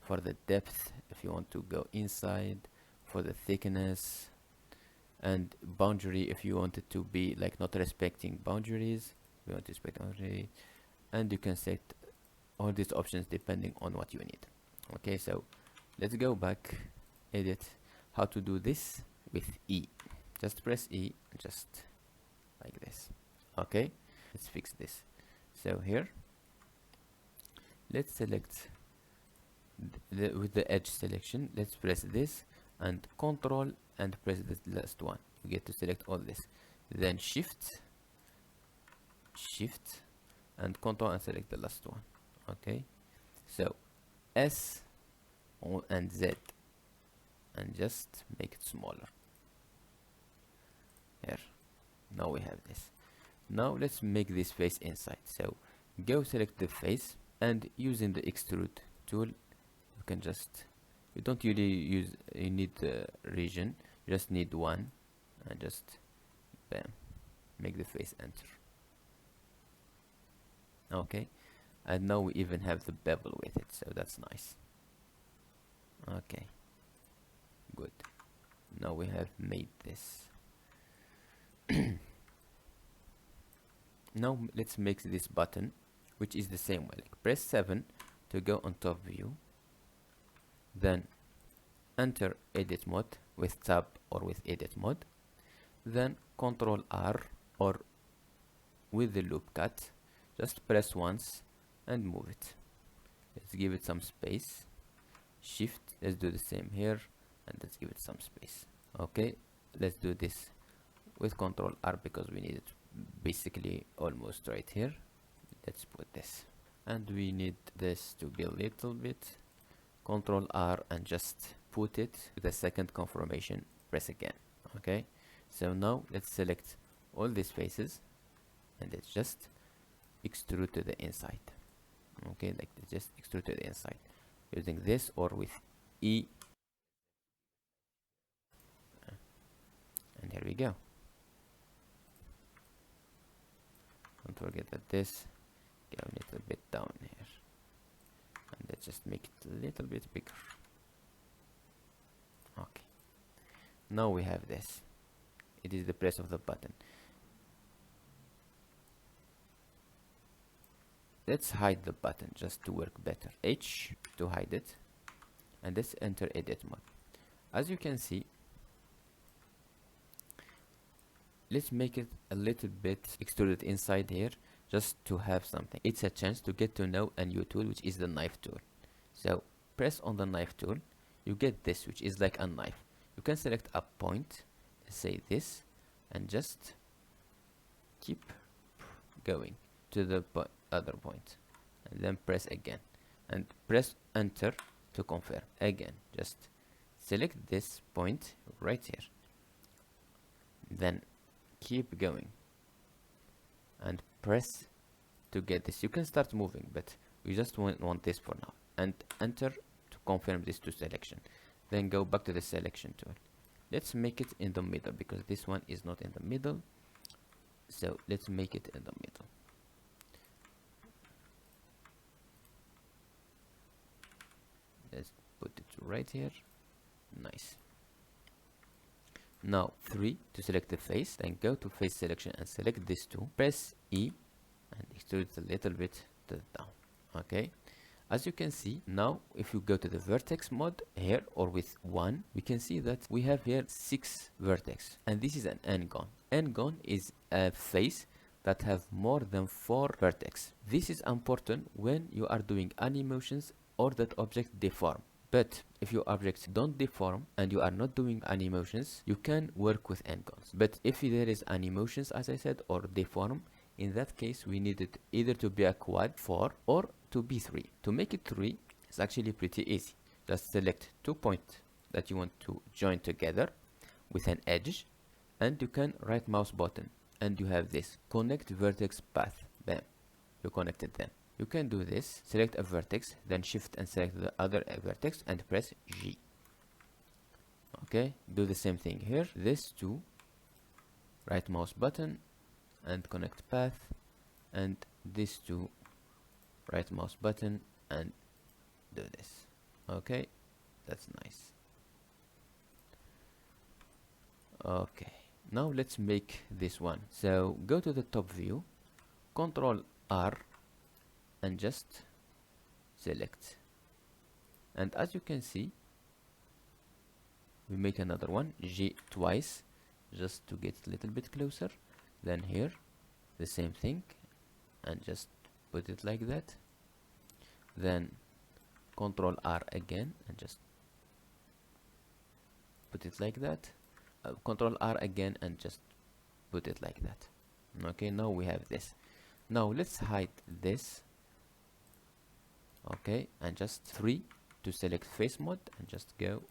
for the depth if you want to go inside, for the thickness, and boundary if you want it to be like not respecting boundaries, we want to respect boundary, and you can set all these options depending on what you need. Okay, so let's go back, edit. How to do this? With E. Just press E, just like this. Okay, let's fix this. So here, let's select with the edge selection, let's press this and Control and press the last one. You get to select all this, then shift and Control and select the last one. Okay, so S and Z and just make it smaller. Here, now we have this. Now let's make this face inside. So go select the face and using the extrude tool, you can just, you don't really need the region, you just need one and just bam, make the face enter. Okay, and now we even have the bevel with it, so that's nice. Okay, good. Now we have made this. Now let's make this button, which is the same way. Like press 7 to go on top view, then enter edit mode with tab or with edit mode, then Control R or with the loop cut, just press once and move it. Let's give it some space. Shift, let's do the same here and let's give it some space. Okay, let's do this with Control R because we need it basically almost right here. Let's put this, and we need this to be a little bit. Control R and just put it with a second confirmation, press again. Okay, so now let's select all these faces and let's just extrude to the inside. Okay, like just extrude to the inside using this or with E, and here we go. Don't forget that this go a little bit down here, and let's just make it a little bit bigger. Okay, now we have this. It is the press of the button. Let's hide the button just to work better. H to hide it, and let's enter edit mode. As you can see, let's make it a little bit extruded inside here just to have something. It's a chance to get to know a new tool, which is the knife tool. So press on the knife tool, you get this, which is like a knife. You can select a point, let's say this, and just keep going to the other point, and then press again and press enter to confirm again. Just select this point right here, then keep going and press to get this. You can start moving, but we just want this for now, and enter to confirm this to selection. Then go back to the selection tool. Let's make it in the middle because this one is not in the middle, so let's make it in the middle. Let's put it right here. Nice. Now 3 to select the face, then go to face selection and select this two. Press E and extrude it a little bit to down. Okay. As you can see, now if you go to the vertex mode here or with 1, we can see that we have here 6 vertex, and this is an n-gon. N-gon is a face that have more than 4 vertex. This is important when you are doing animations or that object deform. But if your objects don't deform and you are not doing animations, you can work with n-gons. But if there is animations, as I said, or deform, in that case we need it either to be a quad 4 or to be 3. To make it 3, it's actually pretty easy. Just select 2 points that you want to join together with an edge, and you can right mouse button and you have this connect vertex path. Bam, you connected them. You can do this, select a vertex, then shift and select the other vertex and press G. Okay, do the same thing here. This two, right mouse button and connect path, and this two, right mouse button and do this. Okay, that's nice. Okay, now let's make this one. So go to the top view, Control R, and just select. And as you can see, we make another one, G twice, just to get a little bit closer. Then here, the same thing, and just put it like that. Then Control R again, and just put it like that. Control R again, and just put it like that. Okay, now we have this. Now let's hide this. Okay, and just 3 to select face mode, and just go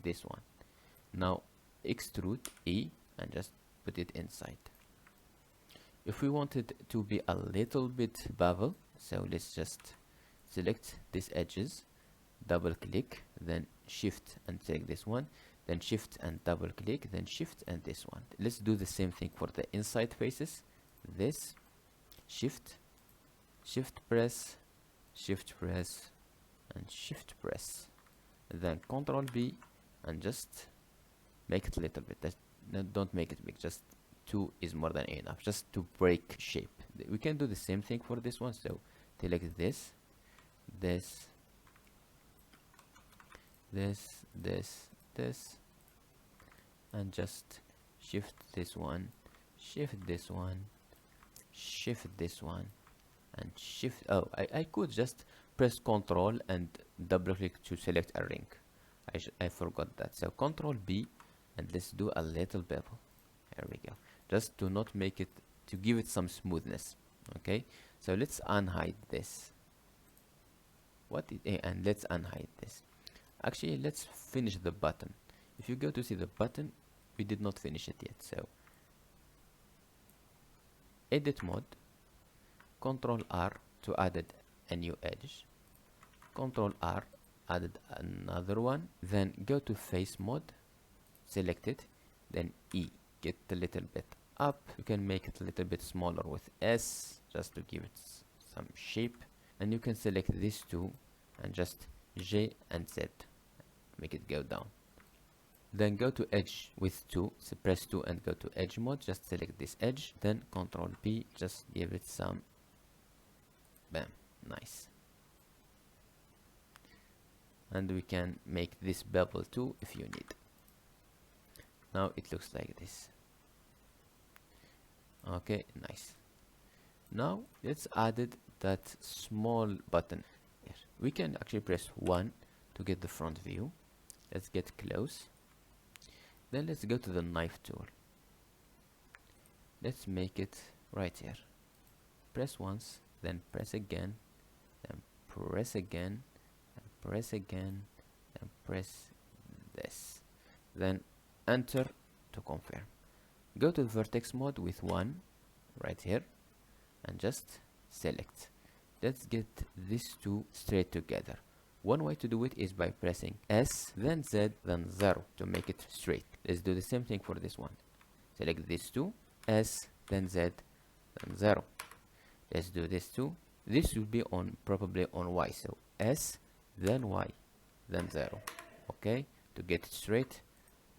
this one. Now extrude E and just put it inside. If we want it to be a little bit bevel, so let's just select these edges, double click, then shift and select this one, then shift and double click, then shift and this one. Let's do the same thing for the inside faces. This, shift, shift press, and shift press, then Control B and just make it a little bit. No, don't make it big, just 2 is more than enough, just to break shape. We can do the same thing for this one, so select this, this, and just shift this one, shift this one, shift this one, and shift. Oh, I could just press Control and double click to select a ring. I forgot that. So Control B, and let's do a little bevel. There we go. Just to not make it, to give it some smoothness. Okay, so let's unhide this. And let's unhide this. Actually, let's finish the button. If you go to see the button, we did not finish it yet. So edit mode, Control R to add a new edge, Control R, added another one, then go to face mode, select it, then E, get a little bit up. You can make it a little bit smaller with S, just to give it some shape, and you can select these two and just J and Z, make it go down. Then go to edge with 2, so press 2 and go to edge mode, just select this edge, then Control P, just give it some, bam, nice. And we can make this bevel too if you need. Now it looks like this. Okay, nice. Now let's add that small button here. We can actually press 1 to get the front view. Let's get close. Then let's go to the knife tool. Let's make it right here. Press once, then press again, then press again, and press again, and press this. Then enter to confirm. Go to the vertex mode with 1 right here and just select. Let's get these two straight together. One way to do it is by pressing S, then Z, then 0 to make it straight. Let's do the same thing for this one. Select these two, S, then Z, then 0. Let's do this too. This will be on probably on Y, so S, then Y, then 0. Okay, to get it straight,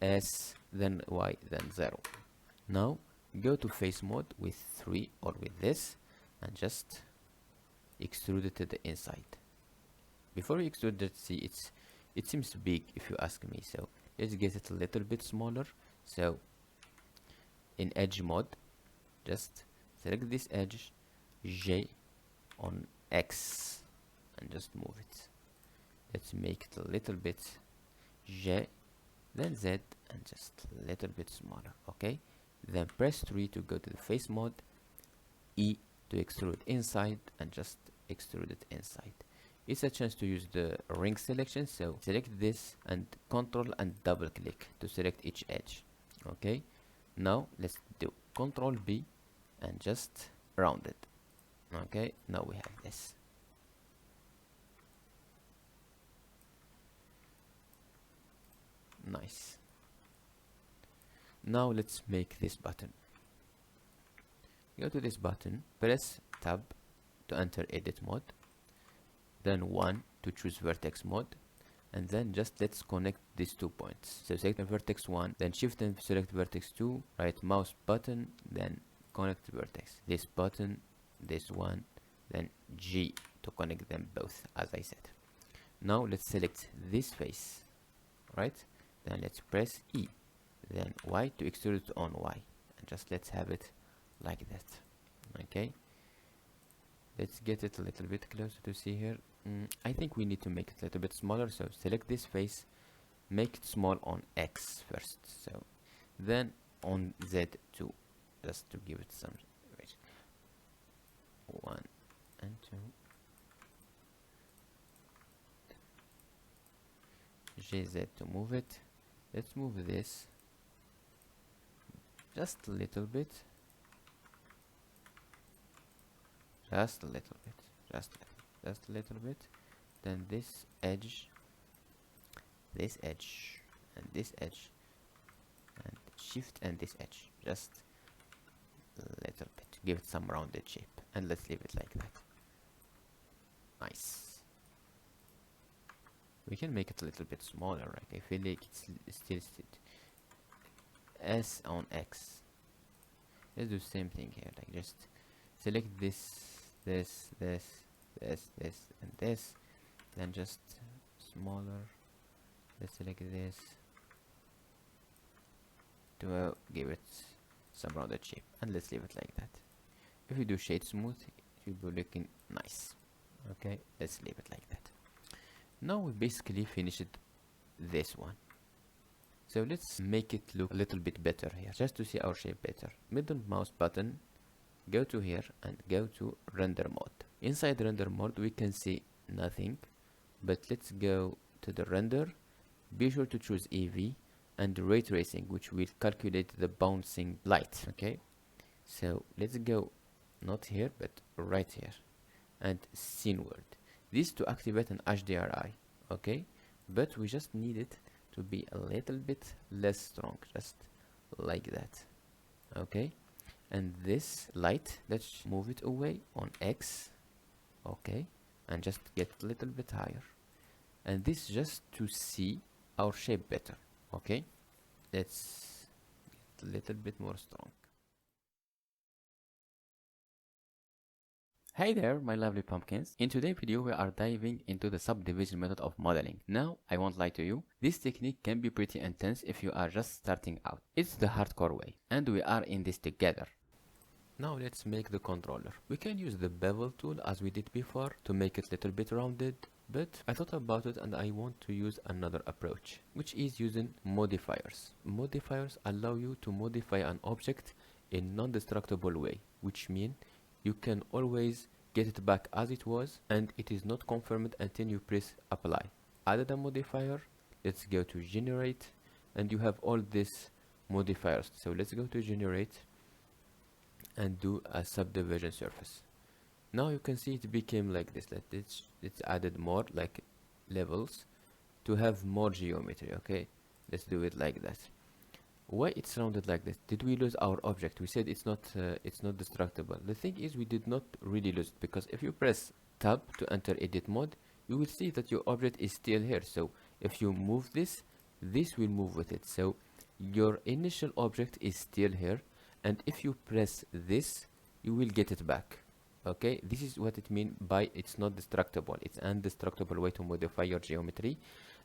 S, then Y, then 0. Now go to face mode with 3 or with this and just extrude it to the inside. Before we extrude it, see it seems big if you ask me, so let's get it a little bit smaller. So in edge mode, just select this edge, J on X, and just move it. Let's make it a little bit J, then Z, and just a little bit smaller. Okay, then press 3 to go to the face mode, E to extrude inside, and just extrude it inside. It's a chance to use the ring selection, so select this and control and double click to select each edge. Okay, now let's do control B and just round it. Okay, now we have this. Nice. Now let's make this button. Go to this button, press tab to enter edit mode, then 1 to choose vertex mode, and then just let's connect these 2 points. So select vertex 1, then shift and select vertex 2, right mouse button, then connect vertex. This button, this one, then G to connect them both, as I said. Now let's select this face, right? Then let's press E, then Y to extrude it on Y, and just let's have it like that. Okay, let's get it a little bit closer to see here. I think we need to make it a little bit smaller, so select this face, make it small on X first, so then on Z2, just to give it some weight. 1 and 2, GZ to move it. Let's move this just a little bit, just a little bit, just a little bit. Then this edge, and this edge, and shift and this edge, just a little bit, give it some rounded shape, and let's leave it like that. Nice. We can make it a little bit smaller, right? I feel like it's still S on X. Let's do the same thing here, like just select this, and this, then just smaller. Let's select this to give it some rounded shape, and let's leave it like that. If you do shade smooth, it will be looking nice. Okay, let's leave it like that. Now we basically finished this one, so let's make it look a little bit better here, just to see our shape better. Middle mouse button, go to here and go to render mode. Inside render mode we can see nothing, but let's go to the render. Be sure to choose EV and ray tracing, which will calculate the bouncing light. Okay, so let's go not here but right here and scene world. This to activate an HDRI. Okay, but we just need it to be a little bit less strong, just like that. Okay, and this light, let's move it away on X. Okay, and just get a little bit higher, and this just to see our shape better. Okay, let's get a little bit more strong. Hey there, my lovely pumpkins. In today's video, we are diving into the subdivision method of modeling. Now, I won't lie to you, this technique can be pretty intense if you are just starting out. It's the hardcore way, and we are in this together. Now let's make the controller. We can use the bevel tool as we did before to make it a little bit rounded, but I thought about it and I want to use another approach, which is using modifiers. Modifiers allow you to modify an object in non-destructible way, which means you can always get it back as it was and it is not confirmed until you press apply. Added a modifier. let's go to generate, and you have all these modifiers. So let's go to generate and do a subdivision surface. Now you can see it became like this. Let's added more like levels to have more geometry. Okay, let's do it like that. Why it's rounded like this? Did we lose our object? We said it's not destructible. The thing is, we did not really lose it, because if you press tab to enter edit mode, you will see that your object is still here. So if you move this, this will move with it. So your initial object is still here, and if you press this, you will get it back. Okay, this is what it means by it's not destructible. It's an indestructible way to modify your geometry,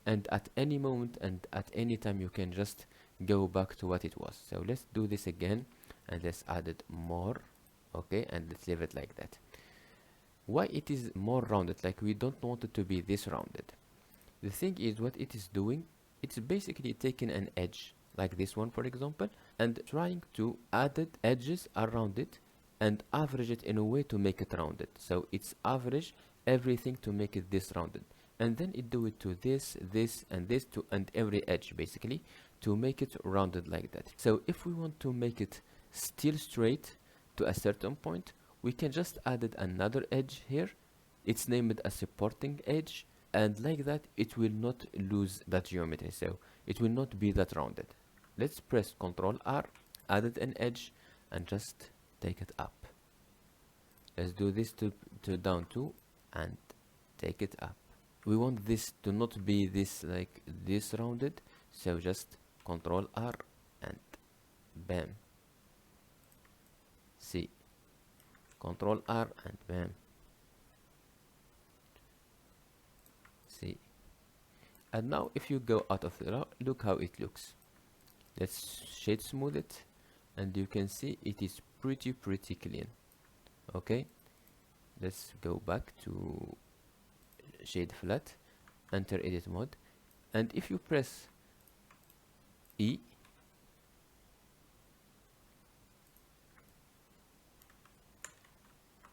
and at any moment and at any time you can just go back to what it was. So let's do this again, and let's add it more. Okay, and let's leave it like that. Why it is more rounded? Like, we don't want it to be this rounded. The thing is, what it is doing, it's basically taking an edge like this one, for example, and trying to add edges around it and average it in a way to make it rounded. So it's average everything to make it this rounded, and then it do it to this, this, and this, to and every edge basically to make it rounded like that. So if we want to make it still straight to a certain point, we can just add another edge here. It's named a supporting edge, and like that it will not lose that geometry, so it will not be that rounded. Let's press Ctrl R, added an edge, and just take it up. Let's do this to down 2 and take it up. We want this to not be this like this rounded, so just Ctrl R and bam. See, Ctrl R and bam. See, and now if you go out of the look how it looks. Let's shade smooth it, and you can see it is pretty clean. Okay, let's go back to shade flat, enter edit mode, and if you press E,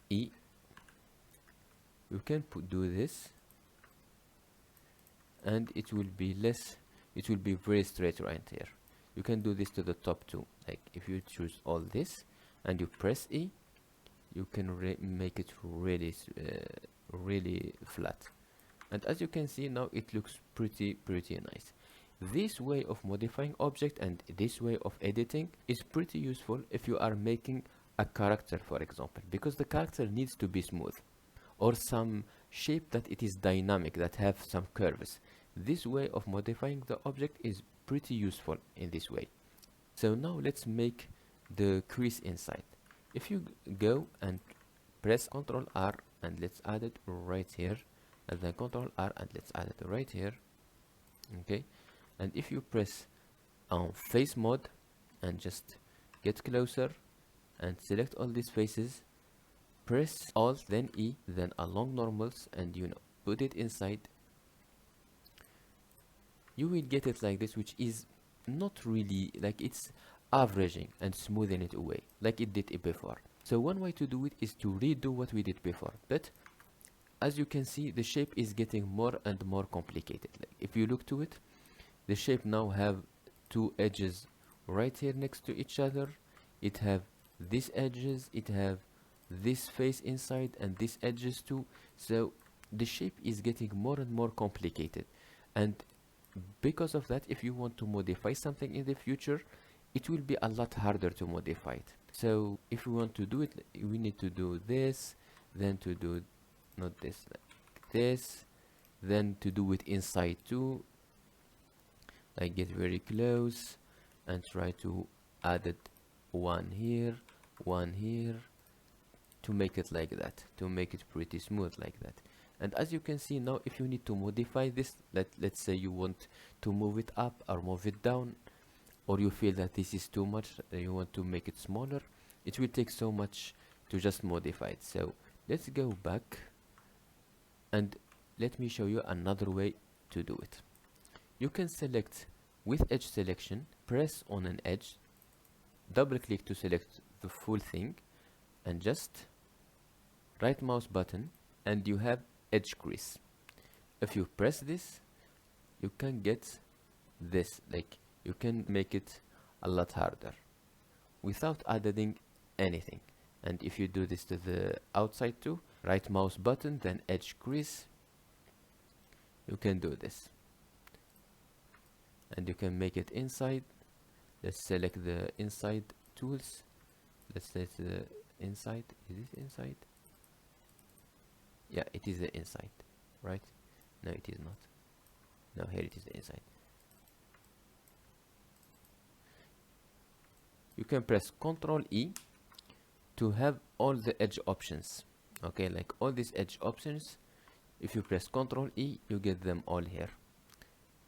you can do this, and it will be less, it will be very straight right here. You can do this to the top too. Like if you choose all this and you press E, you can make it really flat. And as you can see now, it looks pretty nice. This way of modifying object and this way of editing is pretty useful if you are making a character, for example, because the character needs to be smooth, or some shape that it is dynamic, that have some curves. This way of modifying the object is pretty useful in this way. So now let's make the crease inside. If you go and press Ctrl R and let's add it right here, and then Ctrl R and let's add it right here. Okay, and if you press on face mode and just get closer and select all these faces, press Alt then E, then along normals, and put it inside, you will get it like this, which is not really like, it's averaging and smoothing it away like it did it before. So one way to do it is to redo what we did before, but as you can see, the shape is getting more and more complicated. Like if you look to it, the shape now have two edges right here next to each other. It have these edges, it have this face inside, and these edges too. So the shape is getting more and more complicated, and because of that, if you want to modify something in the future, it will be a lot harder to modify it. So if we want to do it, we need to do this, then to do not this, like this, then to do it inside too. Like get very close and try to add it one here, to make it like that, to make it pretty smooth like that. And as you can see now, if you need to modify this, let's say you want to move it up or move it down, or you feel that this is too much, you want to make it smaller, it will take so much to just modify it. So let's go back and let me show you another way to do it. You can select with edge selection, press on an edge, double click to select the full thing, and just right mouse button, and you have edge crease. If you press this, you can get this, like you can make it a lot harder without adding anything. And if you do this to the outside too, right mouse button, then edge crease, you can do this. And you can make it inside. Let's select the inside tools. Let's select the inside. Is it inside? Yeah, it is the inside, right? No, it is not. No, here it is the inside. You can press Ctrl E to have all the edge options. Okay, like all these edge options, if you press Ctrl E, you get them all here.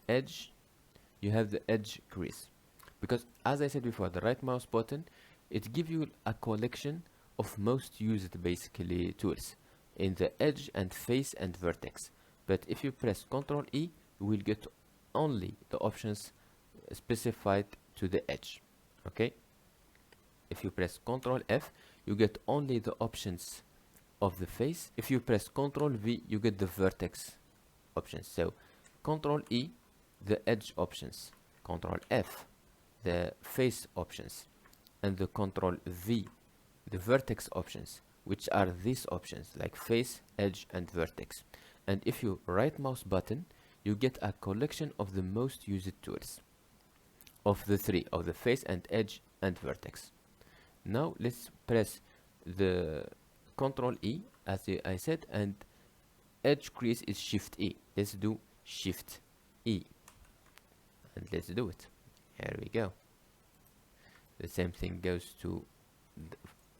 Edge, you have the edge crease. Because as I said before, the right mouse button, it gives you a collection of most used basically tools in the edge and face and vertex. But if you press Ctrl E, you will get only the options specified to the edge. Okay, if you press Ctrl F, you get only the options of the face. If you press Ctrl V, you get the vertex options. So Ctrl E, the edge options, Ctrl F, the face options, and the Ctrl V, the vertex options, which are these options like face, edge, and vertex. And if you right mouse button, you get a collection of the most used tools of the three, of the face and edge and vertex. Now let's press the Ctrl E as I said, and edge crease is Shift E. Let's do Shift E and let's do it. Here we go. The same thing goes to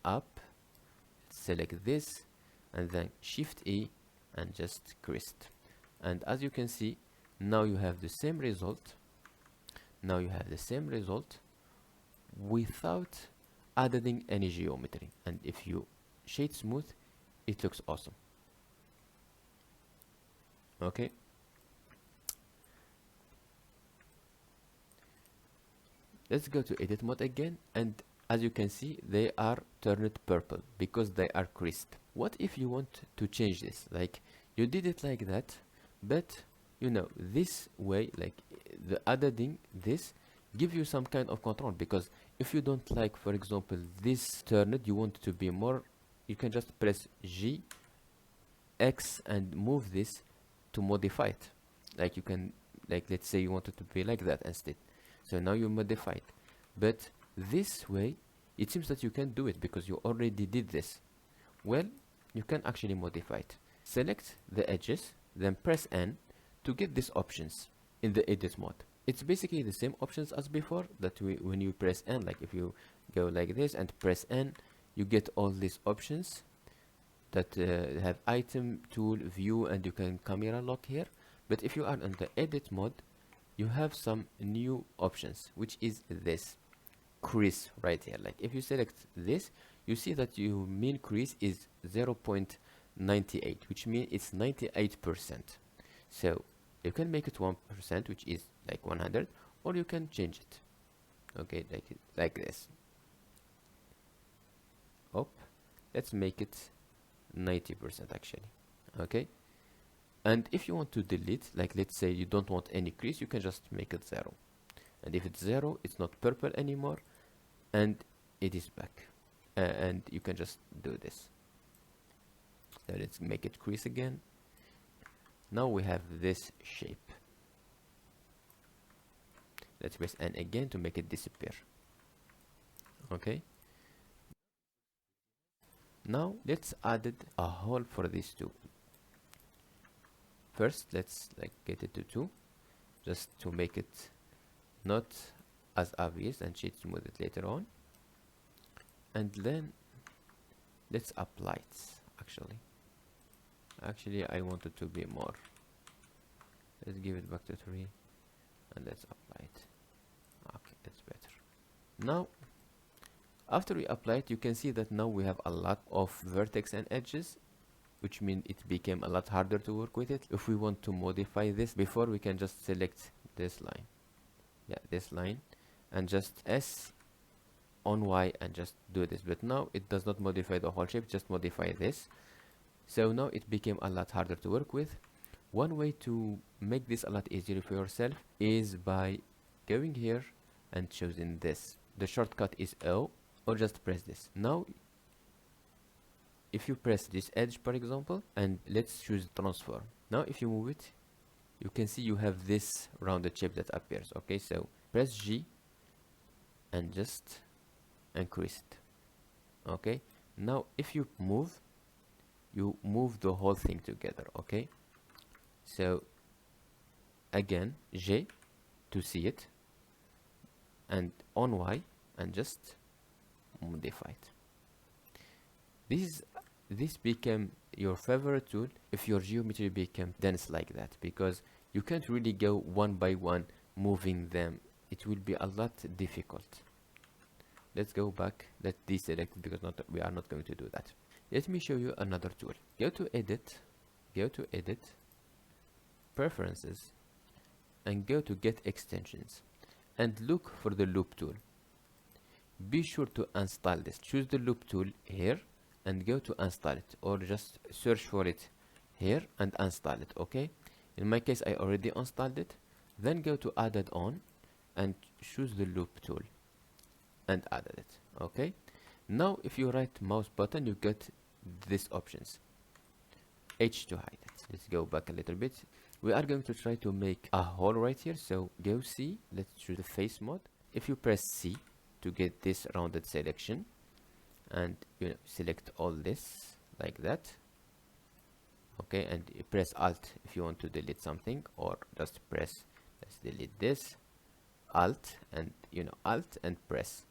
up. Select this and then Shift E and just crease. And as you can see, now you have the same result. Now you have the same result without adding any geometry. And if you shade smooth, it looks awesome. Okay. Let's go to edit mode again, and as you can see, they are turned purple because they are creased. What if you want to change this? Like you did it like that, but you know, this way, like the adding this give you some kind of control, because if you don't like, for example, this turned, you want it to be more, you can just press G, X and move this to modify it. Like you can, like let's say you want it to be like that instead. So now you modify it. But this way, it seems that you can't do it because you already did this. Well, you can actually modify it. Select the edges, then press N to get these options in the edit mode. It's basically the same options as before, that when you press N, like if you go like this and press N, you get all these options that have item, tool, view, and you can camera lock here. But if you are in the edit mode, you have some new options, which is this crease right here. Like if you select this, you see that your mean crease is 0.98, which means it's 98%. So you can make it 1%, which is like 100, or you can change it. Okay, like this. Oh, let's make it 90% actually. Okay. And if you want to delete, like let's say you don't want any crease, you can just make it 0. And if it's 0, it's not purple anymore, and it is back. And you can just do this. So let's make it crease again. Now we have this shape. Let's press N again to make it disappear. Okay. Now let's add a hole for these two. First, let's like get it to 2, just to make it not as obvious, and shade smooth it later on. And then let's apply it. Actually I want it to be more. Let's give it back to 3 and let's apply it. Okay, that's better. Now after we apply it, you can see that now we have a lot of vertex and edges, which means it became a lot harder to work with it. If we want to modify this, before we can just select this line, this line, and just S on Y and just do this. But now it does not modify the whole shape, just modify this. So now it became a lot harder to work with. One way to make this a lot easier for yourself is by going here and choosing this. The shortcut is O, or just press this. Now if you press this edge, for example, and let's choose transform. Now if you move it, you can see you have this rounded shape that appears. Okay, so press G and just increase it. Okay, now if you move the whole thing together. Okay, so again J to see it, and on Y, and just modify it. This became your favorite tool if your geometry became dense like that, because you can't really go one by one moving them. It will be a lot difficult. Let's go back. Let's deselect, because we are not going to do that. Let me show you another tool. Go to edit, preferences, and go to get extensions, and look for the loop tool. Be sure to install this. Choose the loop tool here and go to install it, or just search for it here and install it. Okay, in my case I already installed it. Then go to added on and choose the loop tool and added it. Okay, now if you right mouse button, you get these options. H to hide it. Let's go back a little bit. We are going to try to make a hole right here, so go C. Let's choose the face mode. If you press C to get this rounded selection, and select all this like that. Okay, and you press Alt if you want to delete something, or just press, let's delete this, Alt, and Alt and press.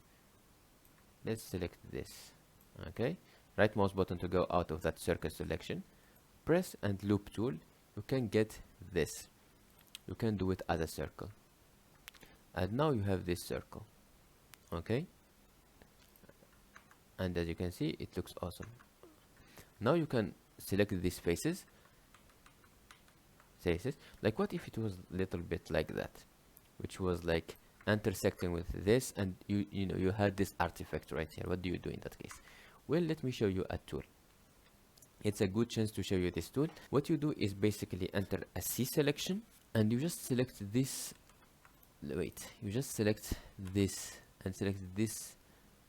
Let's select this. Okay, right mouse button to go out of that circle selection, press and loop tool. You can get this, you can do it as a circle, and now you have this circle. Okay, and as you can see, it looks awesome. Now you can select these faces. Like, what if it was a little bit like that, which was like intersecting with this, and you had this artifact right here? What do you do in that case? Well, let me show you a tool. It's a good chance to show you this tool. What you do is basically enter a C selection, and you just select this. You just select this and select this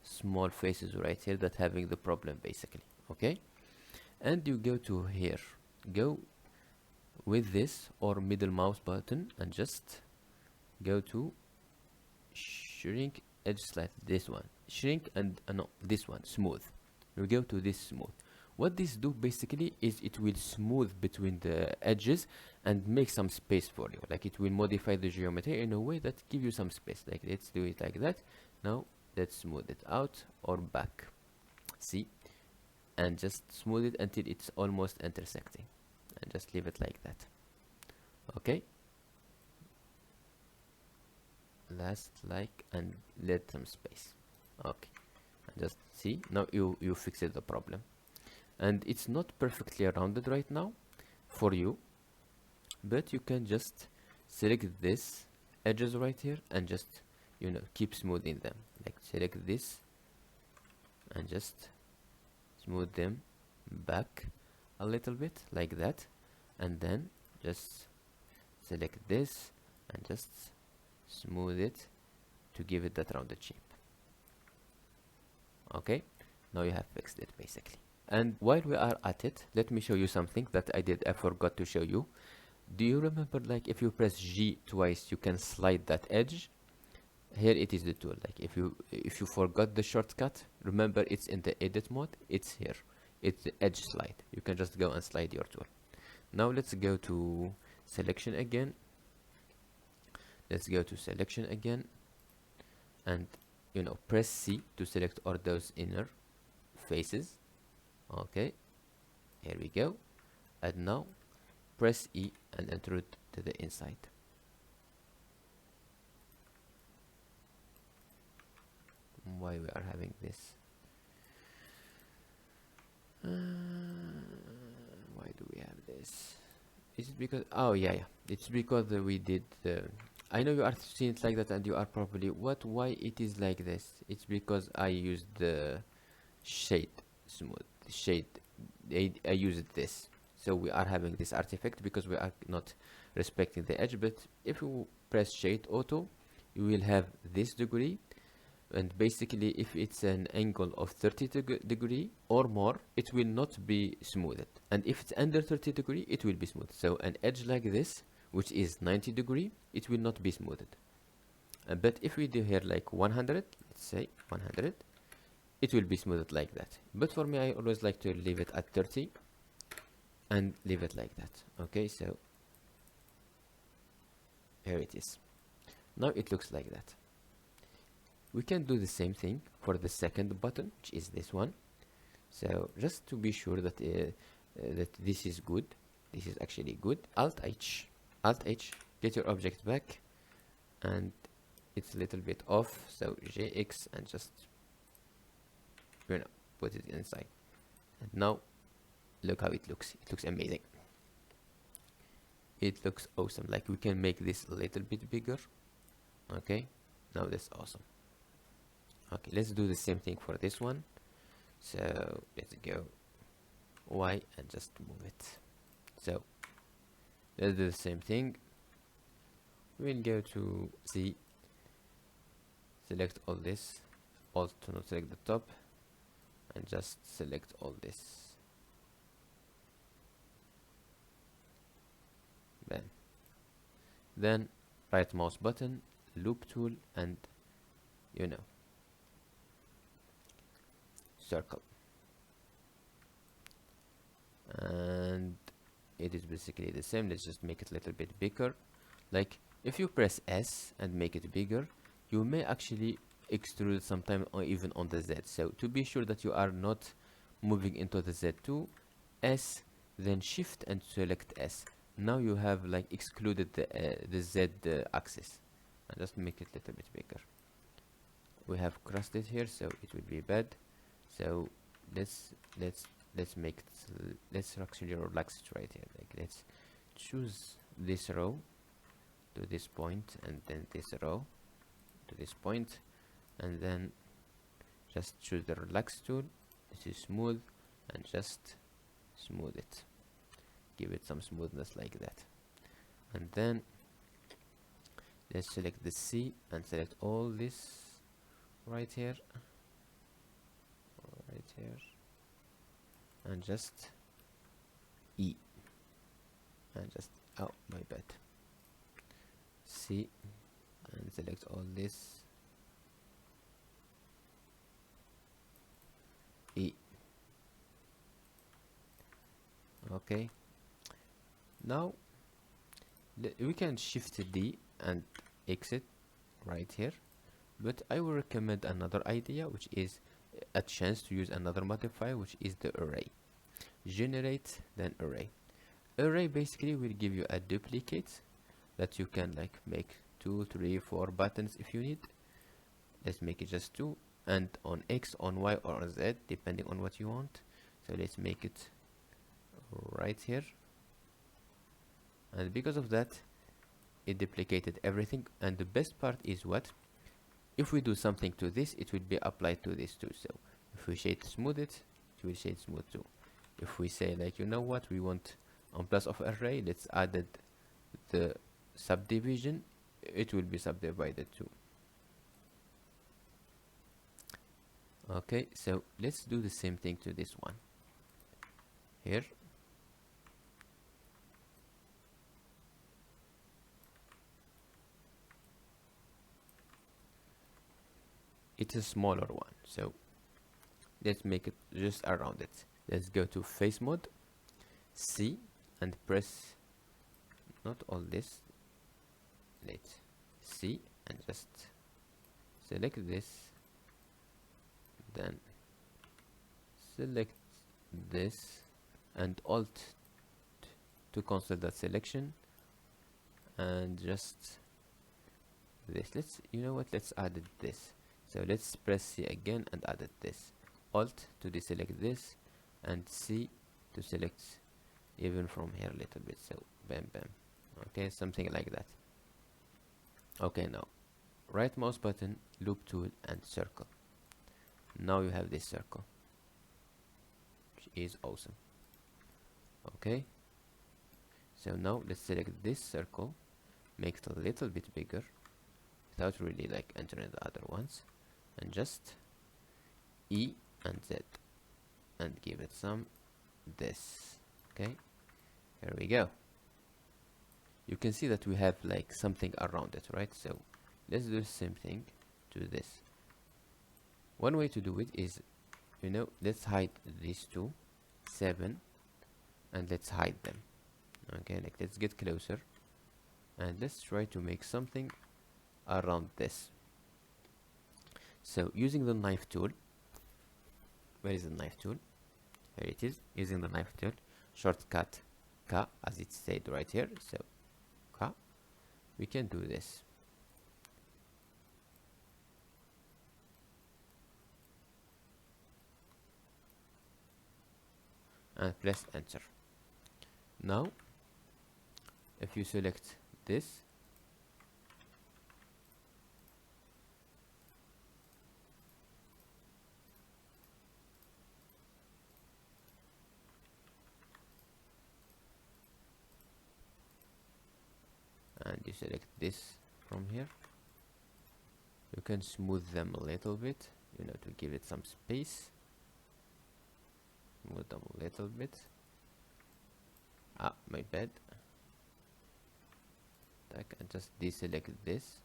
small faces right here that having the problem basically. Okay, and you go to here, go with this or middle mouse button and just go to shrink edge slide, this one, shrink, and no, this one, smooth. You go to this smooth. What this do basically is it will smooth between the edges and make some space for you. Like, it will modify the geometry in a way that give you some space. Like, let's do it like that. Now let's smooth it out or back, see, and just smooth it until it's almost intersecting, and just leave it like that. Okay, last like, and let some space. Okay, and just see, now you fixed the problem. And it's not perfectly rounded right now for you, but you can just select this edges right here and just keep smoothing them. Like, select this and just smooth them back a little bit like that, and then just select this and just smooth it to give it that rounded shape. Okay, now you have fixed it basically. And while we are at it, let me show you something that I forgot to show you. Do you remember, like, if you press G twice, you can slide that edge? Here it is the tool. Like, if you forgot the shortcut, remember it's in the edit mode. It's here. It's the edge slide. You can just go and slide your tool. Now let's go to selection again. Let's go to selection again, and press C to select all those inner faces. Okay, here we go. And now press E and enter it to the inside. Why we are having this? Why do we have this? Is it because, oh yeah, it's because we did the, I know you are seeing it like that, and you are probably, why it is like this? It's because I used the shade smooth shade. I used this, So we are having this artifact because we are not respecting the edge. But if you press shade auto, you will have this degree, and basically if it's an angle of 30 degree or more, it will not be smoothed, and if it's under 30 degree, it will be smooth. So an edge like this, which is 90 degree, it will not be smoothed. But if we do here like 100, let's say 100, it will be smoothed like that. But for me, I always like to leave it at 30 and leave it like that. Okay, so here it is. Now it looks like that. We can do the same thing for the second button, which is this one. So just to be sure that that this is good, this is actually good. Alt H, get your object back, and it's a little bit off. So JX and just put it inside. And now look how it looks. It looks amazing. It looks awesome. Like we can make this a little bit bigger. Okay, now that's awesome. Okay, let's do the same thing for this one. So let's go Y and just move it. So let's do the same thing. We'll go to C, select all this, Alt to not select the top, and just select all this. Bam. Then right mouse button, loop tool, and circle, and it is basically the same. Let's just make it a little bit bigger. Like if you press S and make it bigger, you may actually extrude sometime or even on the Z. So to be sure that you are not moving into the Z2, S, then shift and select S. Now you have like excluded the Z axis, and just make it a little bit bigger. We have crossed it here, so it will be bad. So let's make it, let's actually relax it right here. Like let's choose this row to this point, and then this row to this point, and then just choose the relax tool. This is smooth, and just smooth it. Give it some smoothness like that. And then let's select the C and select all this right here, and just E, and just, oh my bad, C, and select all this, E. Okay, now we can shift D and exit right here, but I will recommend another idea, which is a chance to use another modifier, which is the array. Generate, then array. Array basically will give you a duplicate that you can like make 2, 3, 4 buttons if you need. Let's make it just 2, and on X, on Y, or on Z, depending on what you want. So let's make it right here, and because of that, it duplicated everything. And the best part is what? If we do something to this, it will be applied to this too. So if we shade smooth it, it will shade smooth too. If we say like, you know what, we want on plus of array, let's add the subdivision, it will be subdivided too. Okay, so let's do the same thing to this one here. It's a smaller one, so let's make it just around it. Let's go to face mode, C, and press not all this, let's C, and just select this, then select this, and Alt to cancel that selection, and just this. Let's, you know what, let's add this. So let's press C again and add this. Alt to deselect this, and C to select even from here a little bit. So bam bam. Okay, something like that. Okay, now right mouse button, loop tool, and circle. Now you have this circle, which is awesome. Okay, So now let's select this circle, make it a little bit bigger without really like entering the other ones, and just E and Z and give it some this. Okay, here we go. You can see that we have like something around it, right? So let's do the same thing to this. One way to do it is, you know, let's hide these two, 7, and let's hide them. Okay, like let's get closer and let's try to make something around this. So using the knife tool, where is the knife tool? Here it is. Using the knife tool, shortcut K, as it said right here. So K, we can do this. And press enter. Now if you select this, and you select this from here, you can smooth them a little bit, you know, to give it some space. Smooth them a little bit. Ah, my bad. And just deselect this.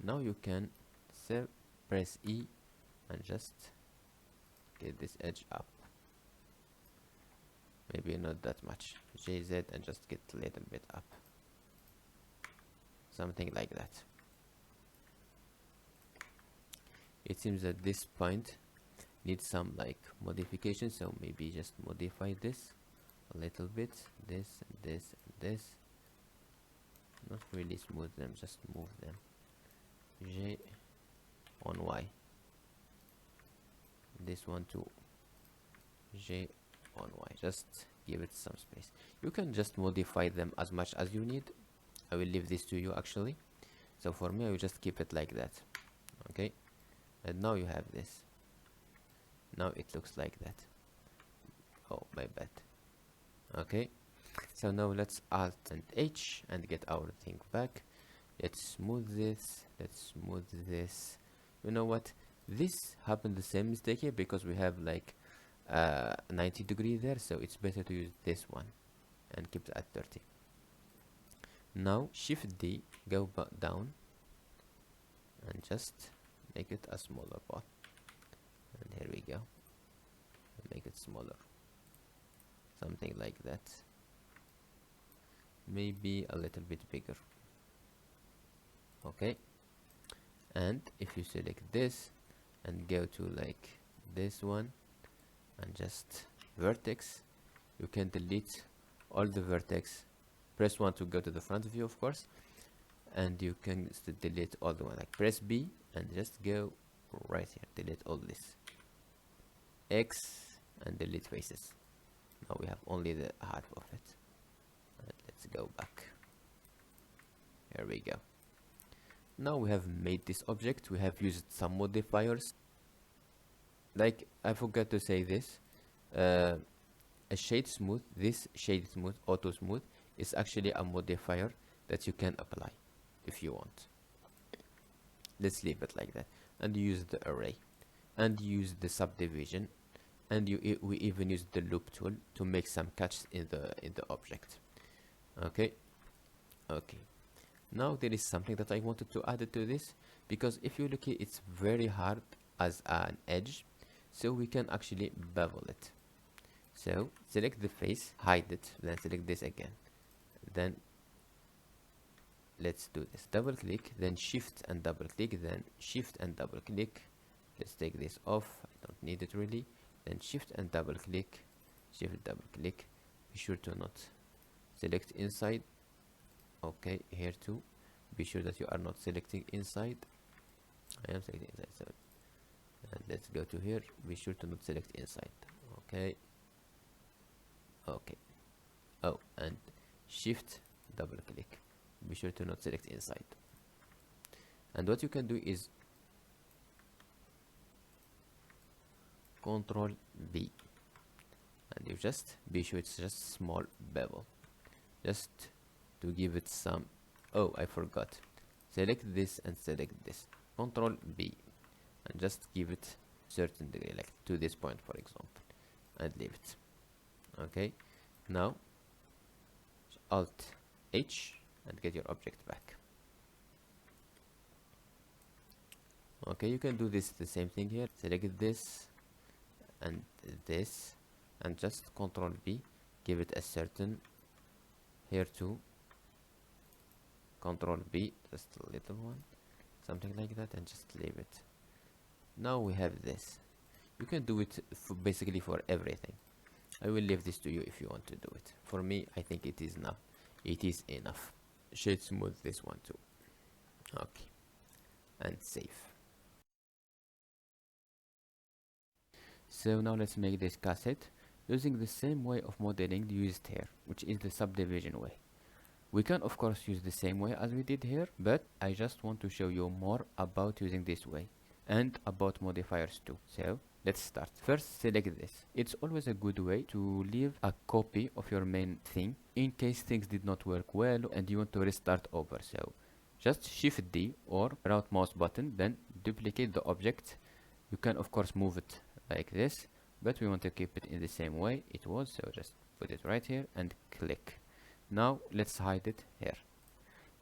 Now you can press E and just get this edge up. Maybe not that much. JZ and just get a little bit up. Something like that. It seems that this point needs some like modification, so maybe just modify this a little bit. This and this and this. Not really smooth them, just move them. J on Y. This one too. J on Y. Just give it some space. You can just modify them as much as you need. I will leave this to you actually. So for me, I will just keep it like that. Okay. And now you have this. Now it looks like that. Oh, my bad. Okay. So now let's Alt and H and get our thing back. Let's smooth this. Let's smooth this. You know what? This happened the same mistake here because we have like 90 degree there. So it's better to use this one and keep it at 30. Now Shift D, go down and just make it a smaller part. And here we go. Make it smaller. Something like that. Maybe a little bit bigger. Okay. And if you select this and go to like this one and just vertex, you can delete all the vertex. Press 1 to go to the front view, of course, and you can delete all the one. Like press B and just go right here. Delete all this. X and delete faces. Now we have only the half of it. And let's go back. Here we go. Now we have made this object. We have used some modifiers. Like I forgot to say this. A shade smooth. This shade smooth, auto smooth, is actually a modifier that you can apply if you want. Let's leave it like that. And use the array. And use the subdivision. And we even use the loop tool to make some cuts in the object. Okay. Okay. Now there is something that I wanted to add to this, because if you look at it, it's very hard as an edge, so we can actually bevel it. So select the face, hide it, then select this again. Then let's do this. Double click, then shift and double click, then shift and double click. Let's take this off. I don't need it really. Then shift and double click, shift double click. Be sure to not select inside. Okay, here too. Be sure that you are not selecting inside. I am selecting inside. So, and let's go to here. Be sure to not select inside. Okay. Okay. Oh, and shift double click. Be sure to not select inside. And what you can do is Control V, and you just be sure it's just small bevel. just to give it some. Oh, I forgot. Select this and select this. Control B and just give it certain degree, like to this point for example, and leave it. Okay, now Alt H and get your object back. Okay, you can do this the same thing here. Select this and this and just Control B, give it a certain here too. Control B, just a little one, something like that, and just leave it. Now we have this. You can do it basically for everything. I will leave this to you if you want to do it. For me, I think it is enough. It is enough. Shade smooth this one too. Okay, and save. So now let's make this cassette using the same way of modeling used here, which is the subdivision way. We can of course use the same way as we did here, but I just want to show you more about using this way and about modifiers too. So let's start. First, select this. It's always a good way to leave a copy of your main thing in case things did not work well and you want to restart over. So just Shift D or right mouse button, then duplicate the object. You can of course move it like this, but we want to keep it in the same way it was, so just put it right here and click. Now let's hide it here.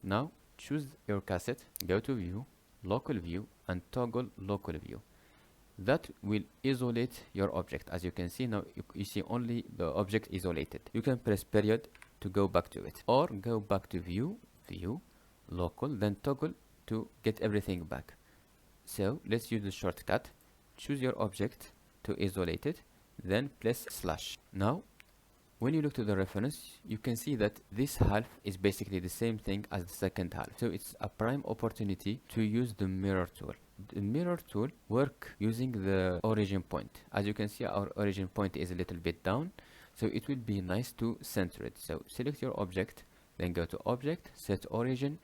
Now choose your cassette, go to view, local view, and toggle local view. That will isolate your object. As you can see now, you see only the object isolated. You can press period to go back to it, or go back to view, local, then toggle to get everything back. So let's use the shortcut. Choose your object to isolate it, then press slash. Now when you look to the reference, you can see that this half is basically the same thing as the second half. So it's a prime opportunity to use the mirror tool. The mirror tool work using the origin point. As you can see, our origin point is a little bit down, so it will be nice to center it. So select your object, then go to object, set origin,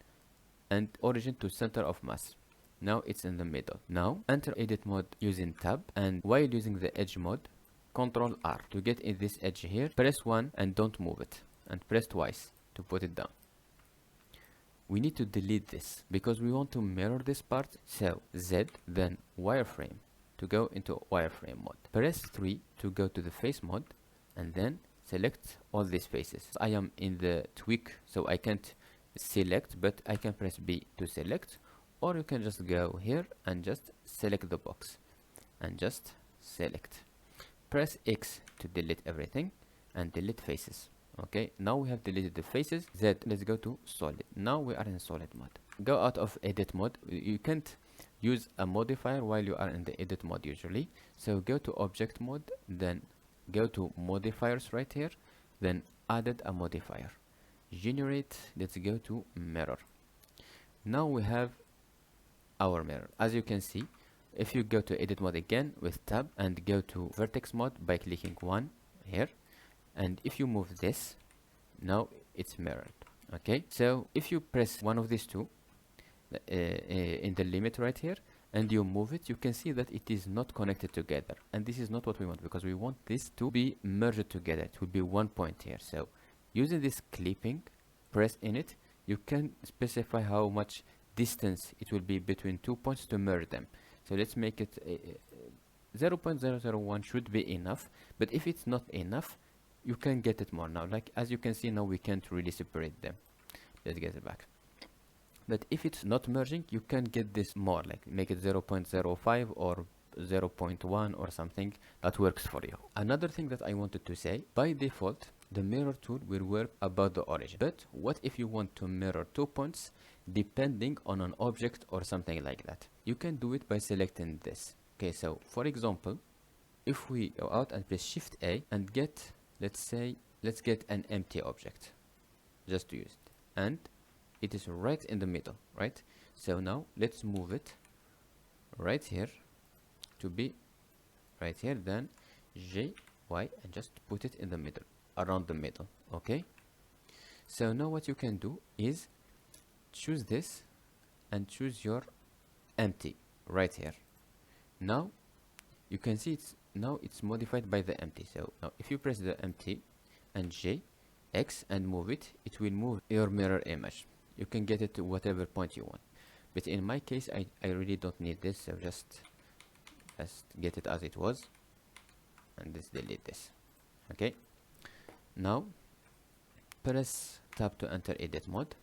and origin to center of mass. Now it's in the middle. Now enter edit mode using tab, and while using the edge mode, Control R to get in this edge here. Press 1 and don't move it, and press twice to put it down. We need to delete this because we want to mirror this part. So Z, then wireframe to go into wireframe mode. Press 3 to go to the face mode, and then select all these faces. I am in the tweak, so I can't select, but I can press B to select, or you can just go here and just select the box and just select. Press X to delete everything and delete faces. Okay, now we have deleted the faces. Z, let's go to solid. Now we are in solid mode. Go out of edit mode. You can't use a modifier while you are in the edit mode usually. So go to object mode, then go to modifiers right here, then added a modifier. Generate, let's go to mirror. Now we have our mirror. As you can see, if you go to edit mode again with tab and go to vertex mode by clicking 1 here, and if you move this, now it's mirrored. Okay, so if you press one of these two in the limit right here and you move it, you can see that it is not connected together, and this is not what we want because we want this to be merged together. It will be one point here. So using this clipping, press in it, you can specify how much distance it will be between 2 points to merge them. So let's make it 0.001 should be enough, but if it's not enough, you can get it more. Now, like as you can see, now we can't really separate them. Let's get it back. But if it's not merging, you can get this more, like make it 0.05 or 0.1 or something that works for you. Another thing that I wanted to say, by default, the mirror tool will work about the origin. But what if you want to mirror 2 points depending on an object or something like that? You can do it by selecting this. Okay, so for example, if we go out and press Shift A and get, let's get an empty object just to use it, and it is right in the middle, right? So now let's move it right here to be right here, then J, Y, and just put it in the middle, around the middle. Okay, so now what you can do is choose this and choose your empty right here. Now you can see it's modified by the empty. So now if you press the empty and J, X and move it, it will move your mirror image. You can get it to whatever point you want, but in my case I really don't need this, so just get it as it was and just delete this. Okay, now press tab to enter edit mode,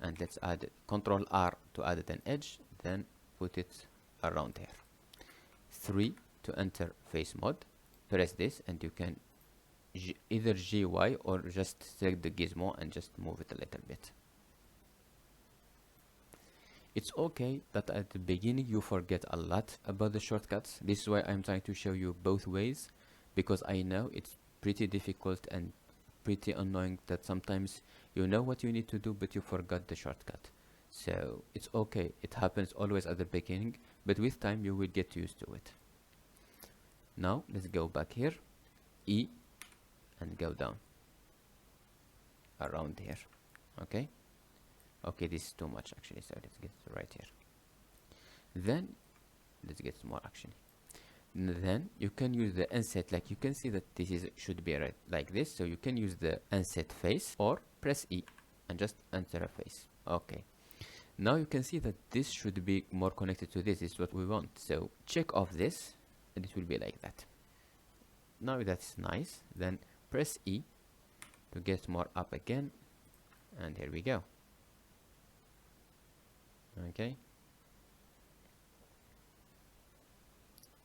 and let's add Control R to add an edge, then put it around here. 3 to enter face mode, press this and you can either GY or just select the gizmo and just move it a little bit. It's okay that at the beginning you forget a lot about the shortcuts. This is why I'm trying to show you both ways, because I know it's pretty difficult and pretty annoying that sometimes you know what you need to do but you forgot the shortcut. So it's okay, it happens always at the beginning, but with time you will get used to it. Now let's go back here, E, and go down around here. Okay, this is too much actually, so let's get it right here. Then let's get more action. Then you can use the unset, like you can see that this should be right like this, so you can use the unset face or press E and just enter a face. Okay, now you can see that this should be more connected to this is what we want, so check off this and it will be like that. Now that's nice, then press E to get more up again, and here we go. Okay,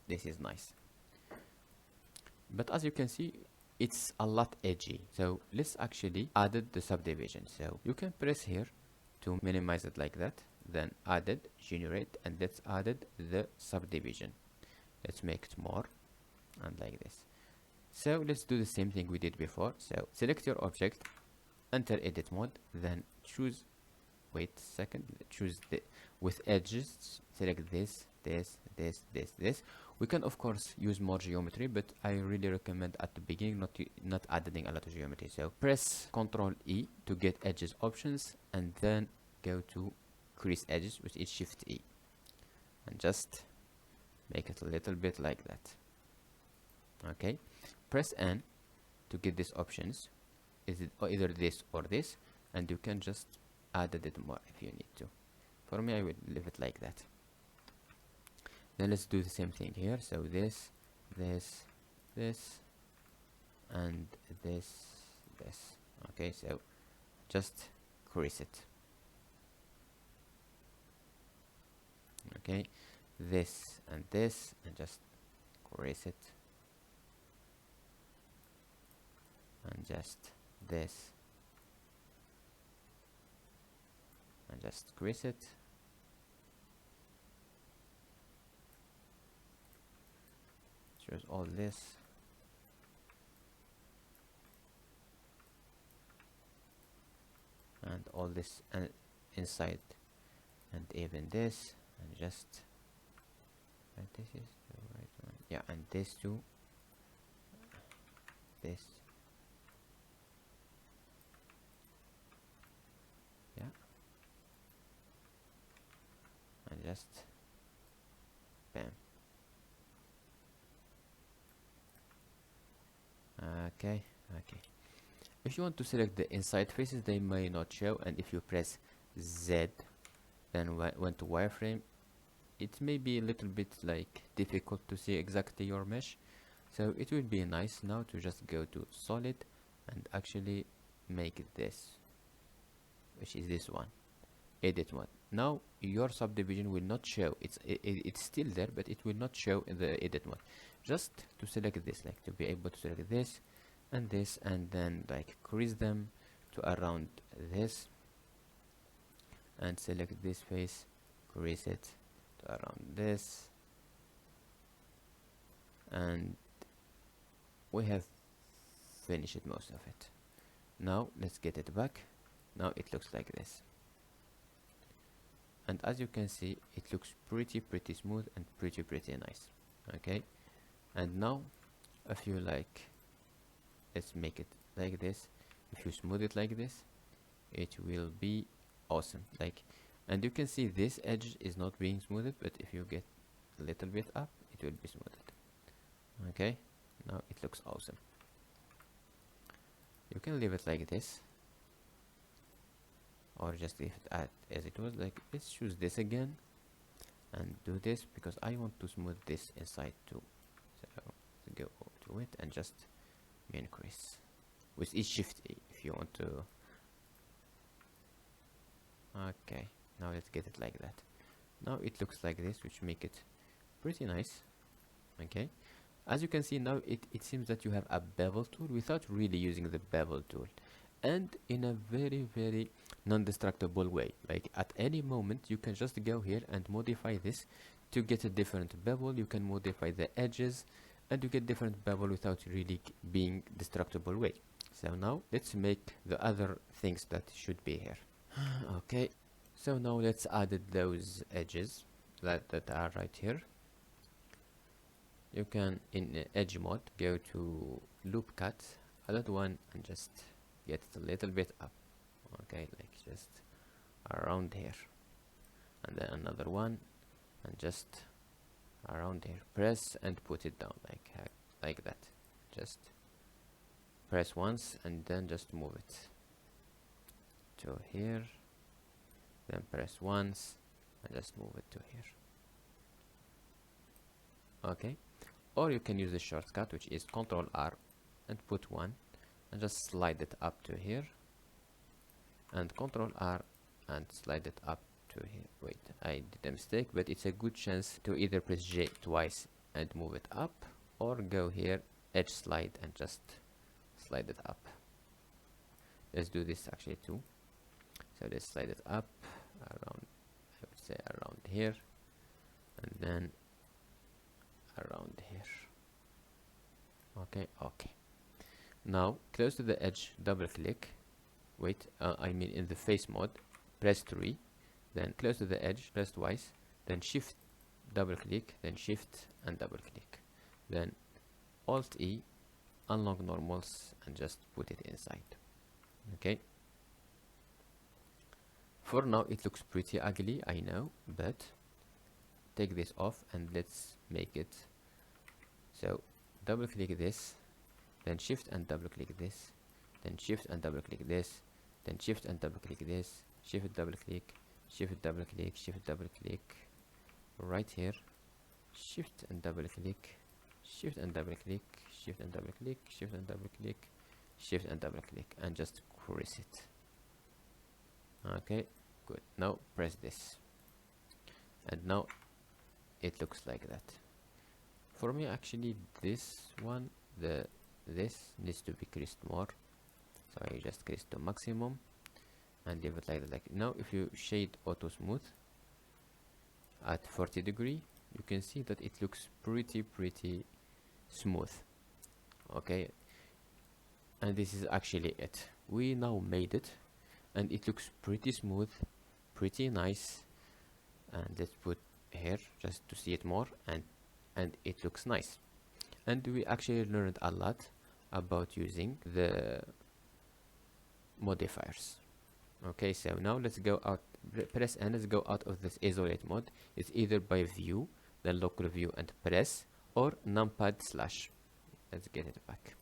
this is nice, but as you can see it's a lot edgy, so let's actually add the subdivision. So you can press here to minimize it like that, then added, generate, and let's add the subdivision. Let's make it more and like this. So let's do the same thing we did before. So select your object, enter edit mode, then choose, wait a second, choose the with edges, select this. We can of course use more geometry, but I really recommend at the beginning not adding a lot of geometry. So press Ctrl E to get edges options, and then go to crease edges, which is Shift E, and just make it a little bit like that. Okay, press N to get these options, is it either this or this, and you can just add a bit more if you need to. For me, I will leave it like that. Then let's do the same thing here. So this, and this. Okay, so just crease it. Okay, this, and just crease it, and just this, and just crease it. Choose all this, and all this, and inside, and even this, and just, and this is the right one, yeah, and this too, this, yeah, and just bam. Okay, if you want to select the inside faces, they may not show, and if you press Z then went to wireframe, it may be a little bit like difficult to see exactly your mesh. So it would be nice now to just go to solid and actually make this, which is this one, edit one. Now your subdivision will not show, it's still there, but it will not show in the edit mode. Just to select this, like to be able to select this, and then like crease them to around this, and select this face, crease it to around this, and we have finished most of it. Now let's get it back. Now it looks like this, and as you can see it looks pretty smooth and pretty nice. Okay, and now if you like, let's make it like this. If you smooth it like this, it will be awesome. Like, and you can see this edge is not being smoothed, but if you get a little bit up, it will be smoothed. Okay, now it looks awesome. You can leave it like this, or just leave it as it was. Like, let's choose this again and do this because I want to smooth this inside too. So let's go to it and just increase with each shift if you want to. Okay, now let's get it like that. Now it looks like this, which make it pretty nice. Okay, as you can see now, it seems that you have a bevel tool without really using the bevel tool, and in a very non-destructible way. Like, at any moment you can just go here and modify this to get a different bevel. You can modify the edges and you get different bevel without really being destructible way. So now let's make the other things that should be here. Okay, so now let's add those edges that are right here. You can, in edge mode, go to loop cut, add one, and just get it a little bit up. Okay, like just around here, and then another one, and just around here. Press and put it down like that. Just press once and then just move it to here, then press once and just move it to here. Okay, or you can use the shortcut, which is Ctrl R and put one and just slide it up to here, and Ctrl R and slide it up to here. Wait, I did a mistake, but it's a good chance to either press J twice and move it up, or go here, edge slide, and just slide it up. Let's do this actually too. So let's slide it up around, I would say around here, and then around here. Okay, okay. Now close to the edge, double click. Wait, I mean in the face mode, press 3, then close to the edge, press twice, then shift, double click, then shift and double click, then Alt E, unlock normals, and just put it inside. Okay, for now it looks pretty ugly, I know, but take this off and let's make it. So double click this, then shift and double click this, then shift and double click this, then shift and double click this, shift double click, shift double click, shift double click right here, shift and double click, shift and double click, shift and double click, shift and double click, shift and double click, and just crease it. Okay, good. Now press this, and now it looks like that. For me, actually, this one, this needs to be creased more, so I just crease to maximum and leave it like that. Like now, if you shade auto smooth at 40 degree, you can see that it looks pretty smooth. Okay, and this is actually it. We now made it, and it looks pretty smooth, pretty nice. And let's put here just to see it more, and it looks nice. And we actually learned a lot about using the modifiers. Okay, so now let's go out, press N, let's go out of this isolate mode. It's either by view, then local view and press, or numpad slash. Let's get it back.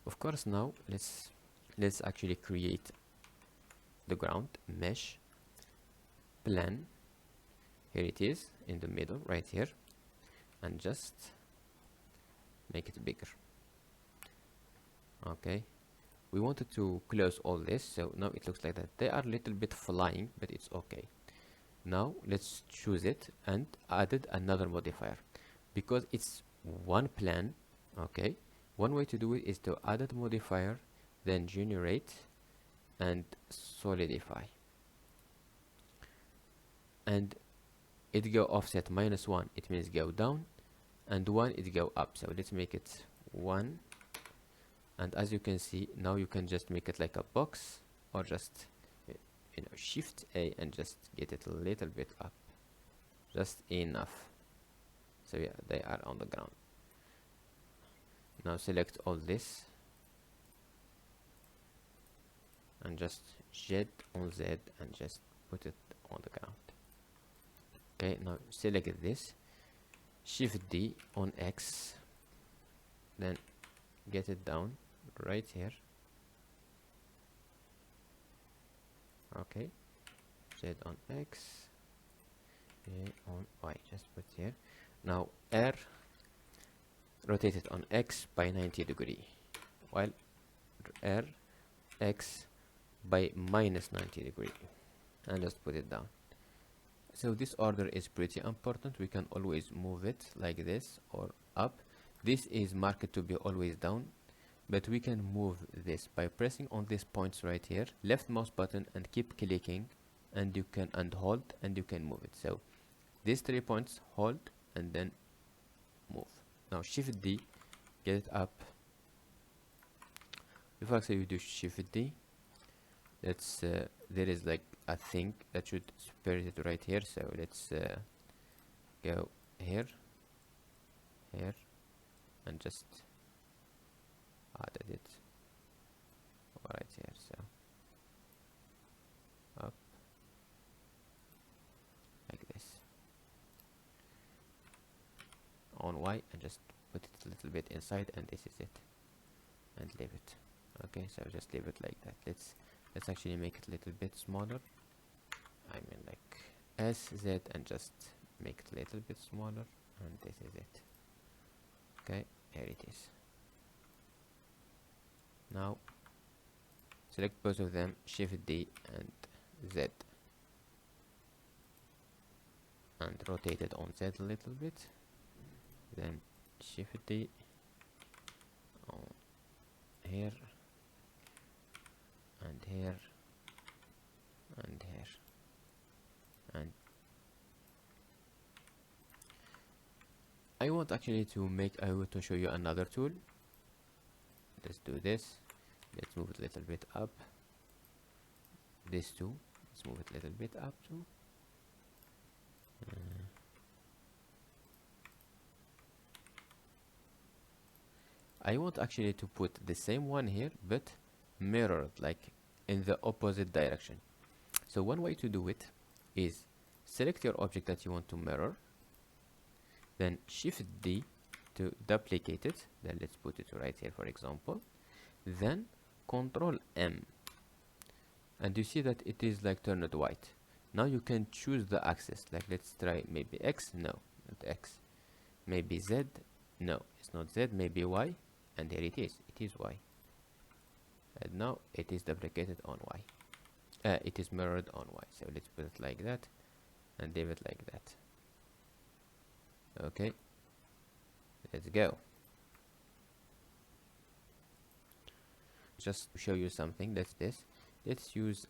Of course, now let's actually create the ground mesh plan. Here it is in the middle right here, and just make it bigger. Okay, we wanted to close all this, so now it looks like that. They are a little bit flying, but it's okay. Now let's choose it and added another modifier because it's one plan. Okay, one way to do it is to add a modifier, then generate and solidify, and it go offset -1, it means go down, and 1 it go up. So let's make it 1, and as you can see now you can just make it like a box, or just shift A and just get it a little bit up, just enough. So yeah, they are on the ground. Now select all this and just Z on Z and just put it on the ground. Okay, now select this, shift D on X, then get it down right here, Okay, Z on X, A on Y. Just put here. Now R, rotate it on X by 90 degrees, while R X by minus 90 degrees, and just put it down. So this order is pretty important. We can always move it like this or up. This is marked to be always down, but we can move this by pressing on these points right here, left mouse button, and keep clicking, and you can hold, and you can move it. So these 3 points, hold and then move. Now Shift D, get it up. Before actually you do Shift D, let's there is like a thing that should spirit it right here. So let's go here, and just added it right here. So up like this on Y, and just put it a little bit inside, and this is it, and leave it. Okay, so just leave it like that. Let's actually make it a little bit smaller. I mean like SZ, and just make it a little bit smaller, and this is it. Okay, here it is. Now select both of them, Shift D and Z, and rotate it on Z a little bit, then Shift D on here and here and here, and I want actually to show you another tool. Let's do this. Let's move it a little bit up. This too, let's move it a little bit up too. I want actually to put the same one here, but mirrored, like in the opposite direction. So one way to do it is select your object that you want to mirror, then Shift D to duplicate it, then let's put it right here for example, then Control M, and you see that it is like turned white. Now you can choose the axis, like let's try maybe X, no, not X, maybe Z, no, it's not Z, maybe Y, and here it is Y, and now it is duplicated on Y, it is mirrored on Y. So let's put it like that and leave it like that. Okay, let's go. Just to show you something, that's this. Let's use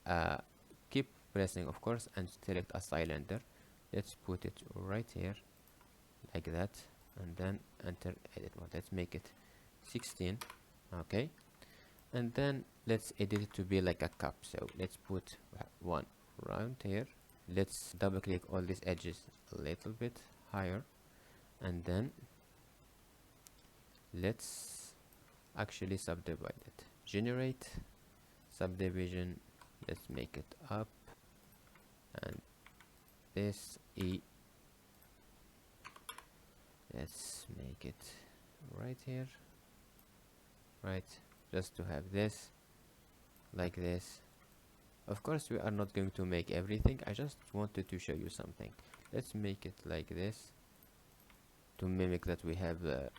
keep pressing of course, and select a cylinder. Let's put it right here like that, and then enter edit mode. Let's make it 16. Okay, and then let's edit it to be like a cup. So let's put one round here. Let's double click all these edges a little bit higher, and then let's actually subdivide it. Generate subdivision. Let's make it up, and this E, let's make it right here, right, just to have this like this. Of course we are not going to make everything, I just wanted to show you something. Let's make it like this to mimic that we have a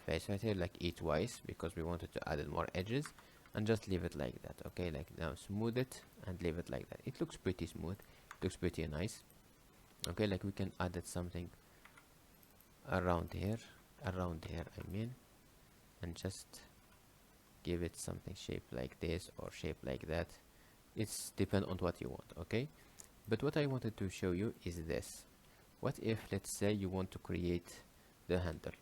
face right here, like E twice, because we wanted to add more edges, and just leave it like that. Okay, like now smooth it and leave it like that. It looks pretty smooth, it looks pretty nice. Okay, like we can add something around here I mean, and just give it something shaped like this or shaped like that. It's depend on what you want. Okay, but what I wanted to show you is this. What if, let's say, you want to create the handle?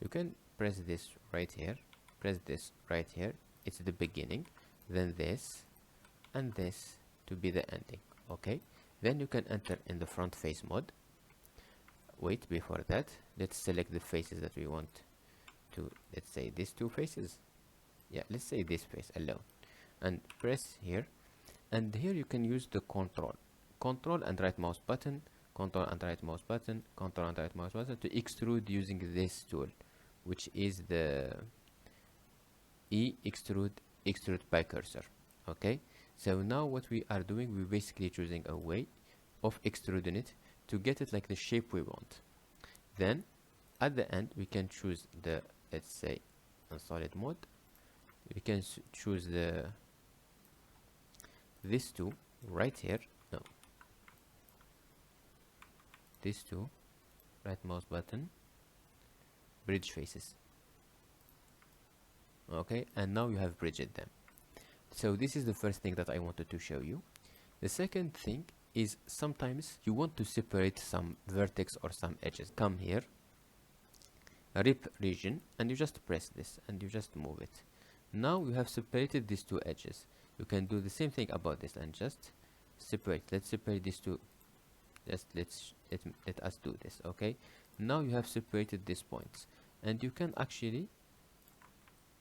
You can press this right here, press this right here, it's the beginning, then this and this to be the ending. Okay, then you can enter in the front face mode. Wait, before that, let's select the faces that we want to, let's say these two faces, yeah, let's say this face alone, and press here, and here you can use the control and right mouse button, control and right mouse button, control and right mouse button to extrude using this tool, which is the E extrude by cursor. Okay, so now what we are doing, we're basically choosing a way of extruding it to get it like the shape we want. Then at the end we can choose the, let's say on solid mode, we can choose the these two right here, no, these two, right mouse button, bridge faces. Okay, and now you have bridged them. So this is the first thing that I wanted to show you. The second thing is sometimes you want to separate some vertex or some edges. Come here, rip region, and you just press this and you just move it. Now you have separated these two edges. You can do the same thing about this and just separate. Let's separate these two. Just let us do this. Okay, now you have separated these points, and you can actually,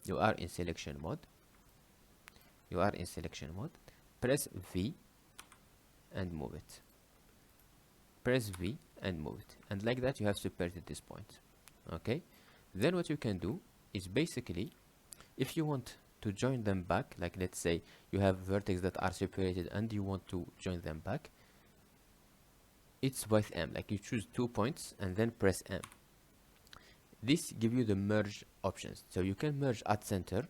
you are in selection mode, press V and move it, press V and move it, and like that you have separated this point. Okay, then what you can do is basically, if you want to join them back, like let's say you have vertex that are separated and you want to join them back, it's with M, like you choose 2 points and then press M. This gives you the merge options, so you can merge at center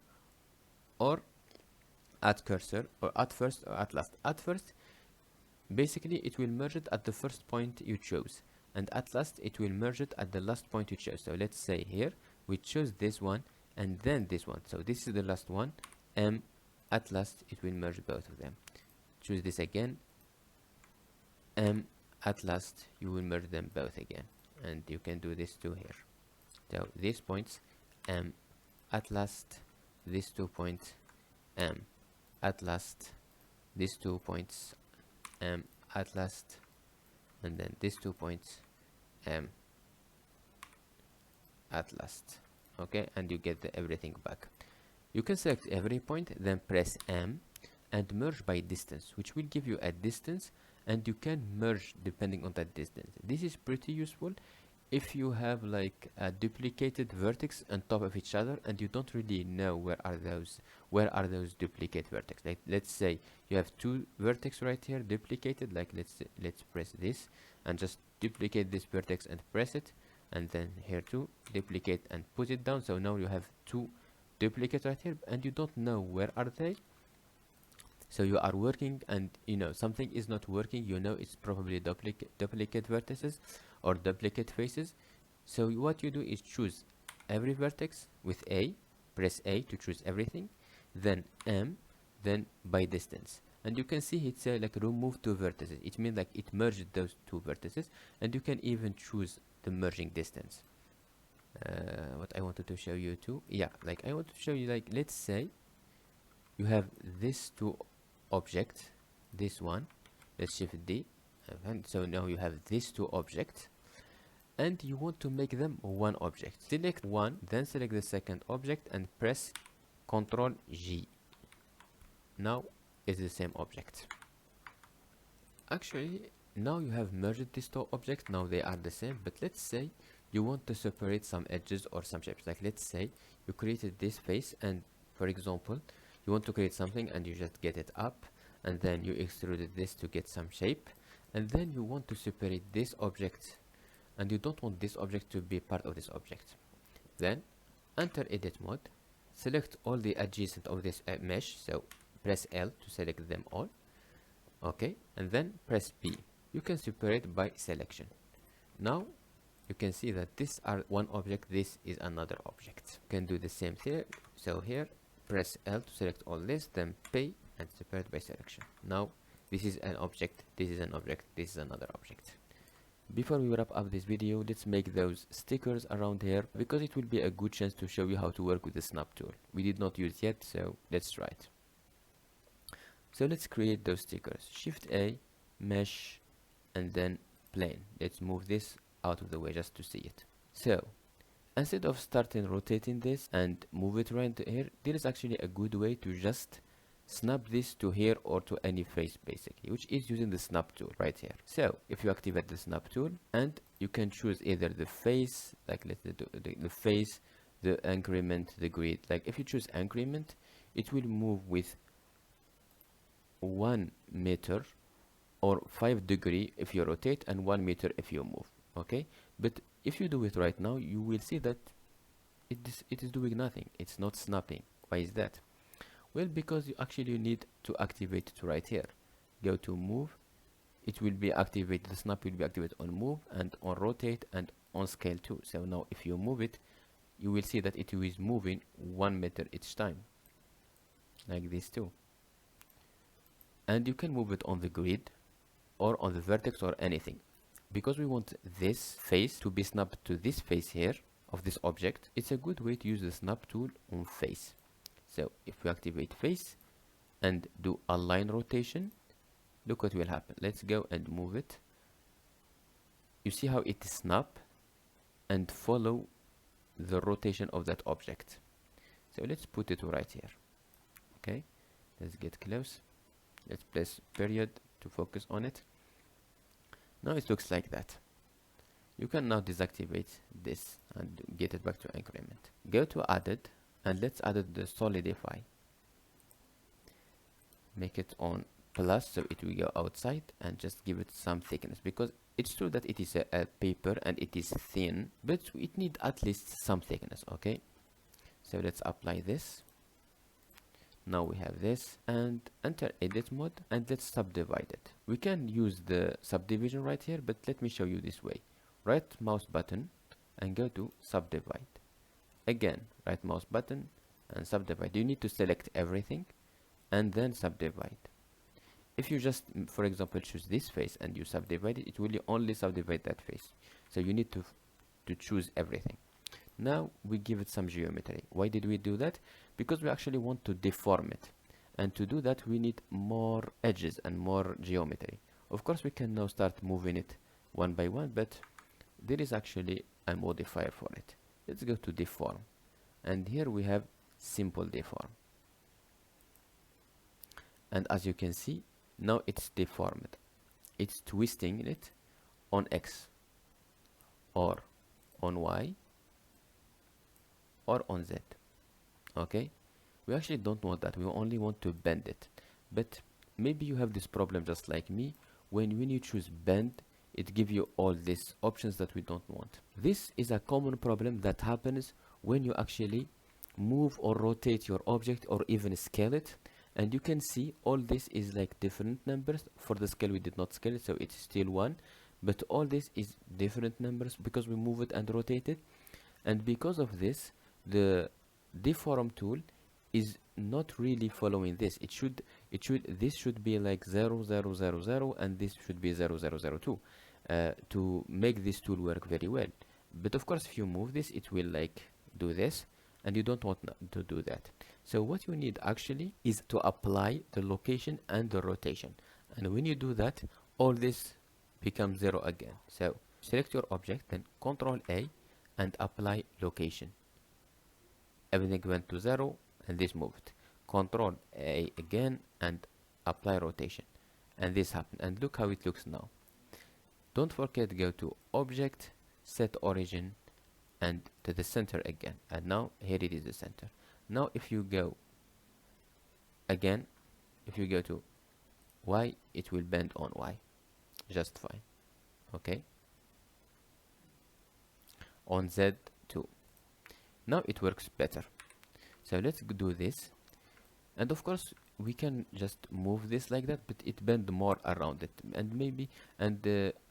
or at cursor or at first or at last. At first, basically it will merge it at the first point you chose, and at last it will merge it at the last point you chose. So let's say here we choose this one and then this one, so this is the last one, M, at last it will merge both of them. Choose this again, M, at last you will merge them both again, and you can do this too here. So these points, M, at last, these 2 points, M, at last, these 2 points, M, at last, and then these 2 points, M, at last. Okay, and you get everything back. You can select every point, then press M and merge by distance, which will give you a distance, and you can merge depending on that distance. This is pretty useful if you have like a duplicated vertex on top of each other and you don't really know where are those duplicate vertex. Like let's say you have 2 vertex right here duplicated, like let's press this and just duplicate this vertex and press it, and then here too duplicate and put it down. So now you have 2 duplicates right here and you don't know where are they. So you are working and you know something is not working, you know it's probably duplicate vertices or duplicate faces. So what you do is choose every vertex with A, press A to choose everything, then M, then by distance, and you can see it's like remove 2 vertices. It means like it merged those 2 vertices, and you can even choose the merging distance. What I wanted to show you too, yeah, like I want to show you, like let's say you have these 2 objects, this one, let's shift D, and so now you have these 2 objects and you want to make them one object. Select one, then select the second object and press Ctrl G. Now it's the same object. Actually now you have merged these 2 objects, now they are the same, but let's say you want to separate some edges or some shapes. Like let's say you created this face and for example you want to create something and you just get it up and then you extruded this to get some shape, and then you want to separate this object and you don't want this object to be part of this object. Then enter edit mode, select all the adjacent of this mesh, so press L to select them all. Okay, and then press P. You can separate by selection. Now you can see that these are one object, this is another object. You can do the same here. So here press L to select all this, then P and separate by selection. Now this is an object, this is an object, this is another object. Before we wrap up this video, let's make those stickers around here, because it will be a good chance to show you how to work with the snap tool. We did not use yet, so let's try it. So let's create those stickers. Shift A, mesh, and then plane. Let's move this out of the way just to see it. So instead of starting rotating this and move it right here, there is actually a good way to just snap this to here or to any face basically, which is using the snap tool right here. So if you activate the snap tool, and you can choose either the face, like let's do the face, the increment, the grid. Like if you choose increment, it will move with 1 meter or 5 degree if you rotate, and 1 meter if you move. Okay, but if you do it right now, you will see that it is doing nothing. It's not snapping. Why is that? Well, because you actually need to activate it right here. Go to move, it will be activated, the snap will be activated on move and on rotate and on scale too. So now if you move it, you will see that it is moving 1 meter each time, like this too. And you can move it on the grid or on the vertex or anything. Because we want this face to be snapped to this face here of this object, it's a good way to use the snap tool on face. So if we activate face and do align rotation, look what will happen. Let's go and move it. You see how it snap and follow the rotation of that object. So let's put it right here. Okay, let's get close. Let's place period to focus on it. Now it looks like that. You can now deactivate this and get it back to increment. Go to added and let's add the solidify. Make it on plus so it will go outside, and just give it some thickness, because it's true that it is a paper and it is thin, but it needs at least some thickness. Okay, so let's apply this. Now we have this, and enter edit mode and let's subdivide it. We can use the subdivision right here, but let me show you this way. Right mouse button and go to subdivide. Again, right mouse button and subdivide. You need to select everything and then subdivide. If you just, for example, choose this face and you subdivide it, it will only subdivide that face. So you need to choose everything. Now we give it some geometry. Why did we do that? Because we actually want to deform it, and to do that we need more edges and more geometry. Of course we can now start moving it one by one, but there is actually a modifier for it. Let's go to deform, and here we have simple deform, and as you can see, now it's deformed. It's twisting it on X or on Y or on Z. Okay, we actually don't want that. We only want to bend it. But maybe you have this problem just like me. When you choose bend, it gives you all these options that we don't want. This is a common problem that happens when you actually move or rotate your object or even scale it. And you can see all this is like different numbers. For the scale we did not scale it, so it's still 1, but all this is different numbers because we move it and rotate it. And because of this, the deform tool is not really following this. This should be like 0 0 0 0 and this should be 0 0 0 2 to make this tool work very well. But of course if you move this, it will like do this, and you don't want to do that. So what you need actually is to apply the location and the rotation, and when you do that, all this becomes 0 again. So select your object, then Ctrl A and apply location. Everything went to 0 and this moved. Ctrl A again and apply rotation, and this happened, and look how it looks now. Don't forget, go to object, set origin, and to the center again, and now here it is the center. Now if you go again, if you go to Y, it will bend on Y just fine. Okay, on Z too. Now it works better. So let's do this, and of course we can just move this like that, but it bend more around it, and maybe, and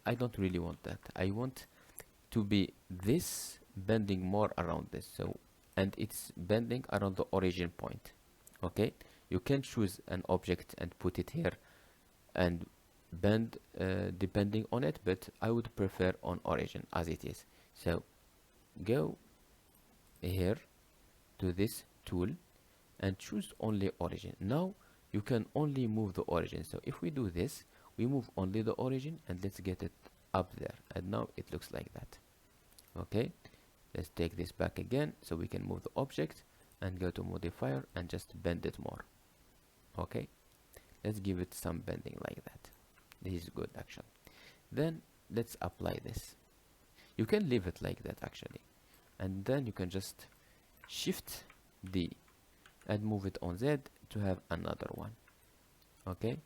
I don't really want that. I want to be this bending more around this, so, and it's bending around the origin point. Okay, you can choose an object and put it here and bend depending on it, but I would prefer on origin as it is. So go here to this tool and choose only origin. Now you can only move the origin. So if we do this, we move only the origin, and let's get it up there, and now it looks like that. Okay, let's take this back again so we can move the object and go to modifier and just bend it more. Okay, let's give it some bending like that. This is good actually. Then let's apply this. You can leave it like that actually, and then you can just Shift D and move it on Z to have another one. Okay,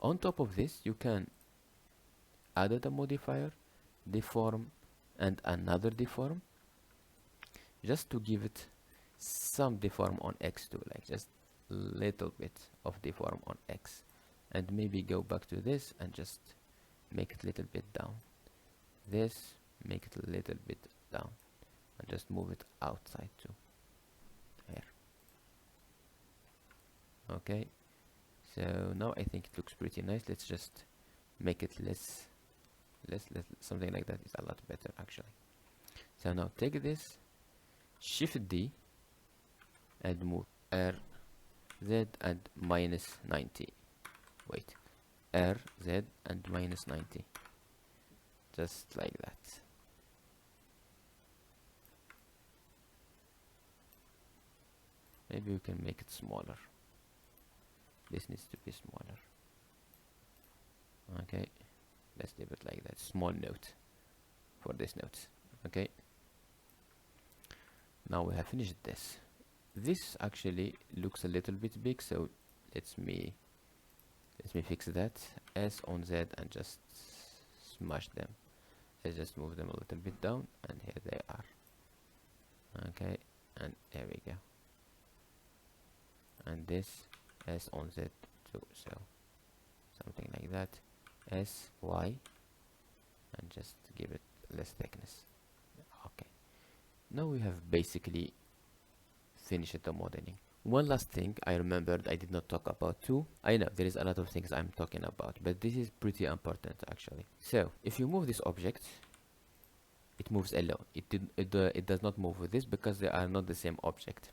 on top of this you can add a modifier, deform, and another deform, just to give it some deform on X too, like just little bit of deform on X, and maybe go back to this and just make it a little bit down. This, make it a little bit down, and just move it outside too. Here. Okay, so now I think it looks pretty nice. Let's just make it less, something like that is a lot better actually. So now take this, Shift D, and move R, Z, and minus 90. Wait, R, Z, and minus 90. Just like that. Maybe we can make it smaller. This needs to be smaller. Okay, let's leave it like that. Small note for this note. Okay, now we have finished this. This actually looks a little bit big, so let me fix that. S on Z and just smash them. Let's just move them a little bit down, and here they are. Okay, and there we go. And this S on Z too, so something like that. S, Y, and just give it less thickness. Okay, now we have basically finished the modeling. One last thing I remembered I did not talk about too. I know there is a lot of things I'm talking about, but this is pretty important actually. So if you move this object, it moves alone. It does not move with this because they are not the same object.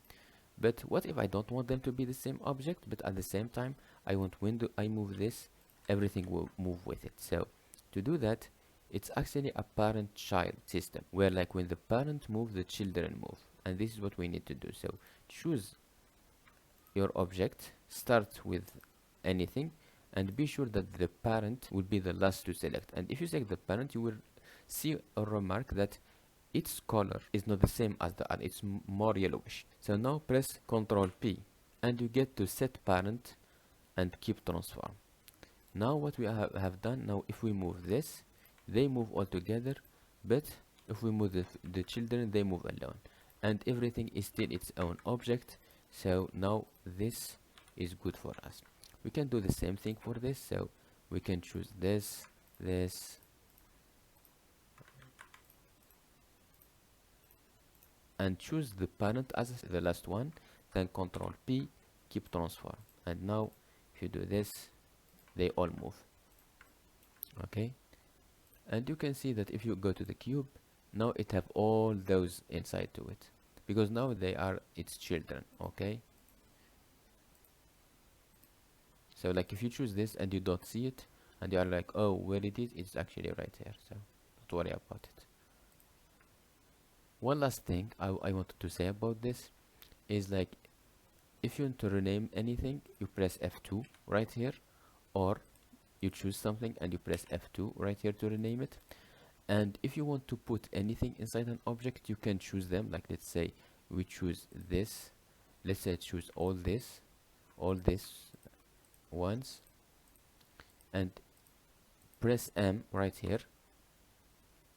But what if I don't want them to be the same object, but at the same time I want when I move this, everything will move with it. So to do that, it's actually a parent-child system, where like when the parent moves, the children move, and this is what we need to do. So choose your object, start with anything, and be sure that the parent will be the last to select. And if you select the parent, you will see a remark that its color is not the same as the other, it's more yellowish. So now press Ctrl P and you get to set parent and keep transform. Now what we have done, now if we move this, they move all together, but if we move the children, they move alone, and everything is still its own object. So now this is good for us. We can do the same thing for this, so we can choose this, and choose the parent as the last one, then Ctrl P, keep transform, and now if you do this, they all move. Okay, and you can see that if you go to the cube, now it have all those inside to it, because now they are its children. Okay, so like if you choose this and you don't see it, and you are like, oh, where it is, it's actually right here, so don't worry about it. One last thing I wanted to say about this is, like, if you want to rename anything, you press F2 right here, or you choose something and you press F2 right here to rename it. And if you want to put anything inside an object, you can choose them. Like, let's say we choose this, let's say choose all this once, and press M right here,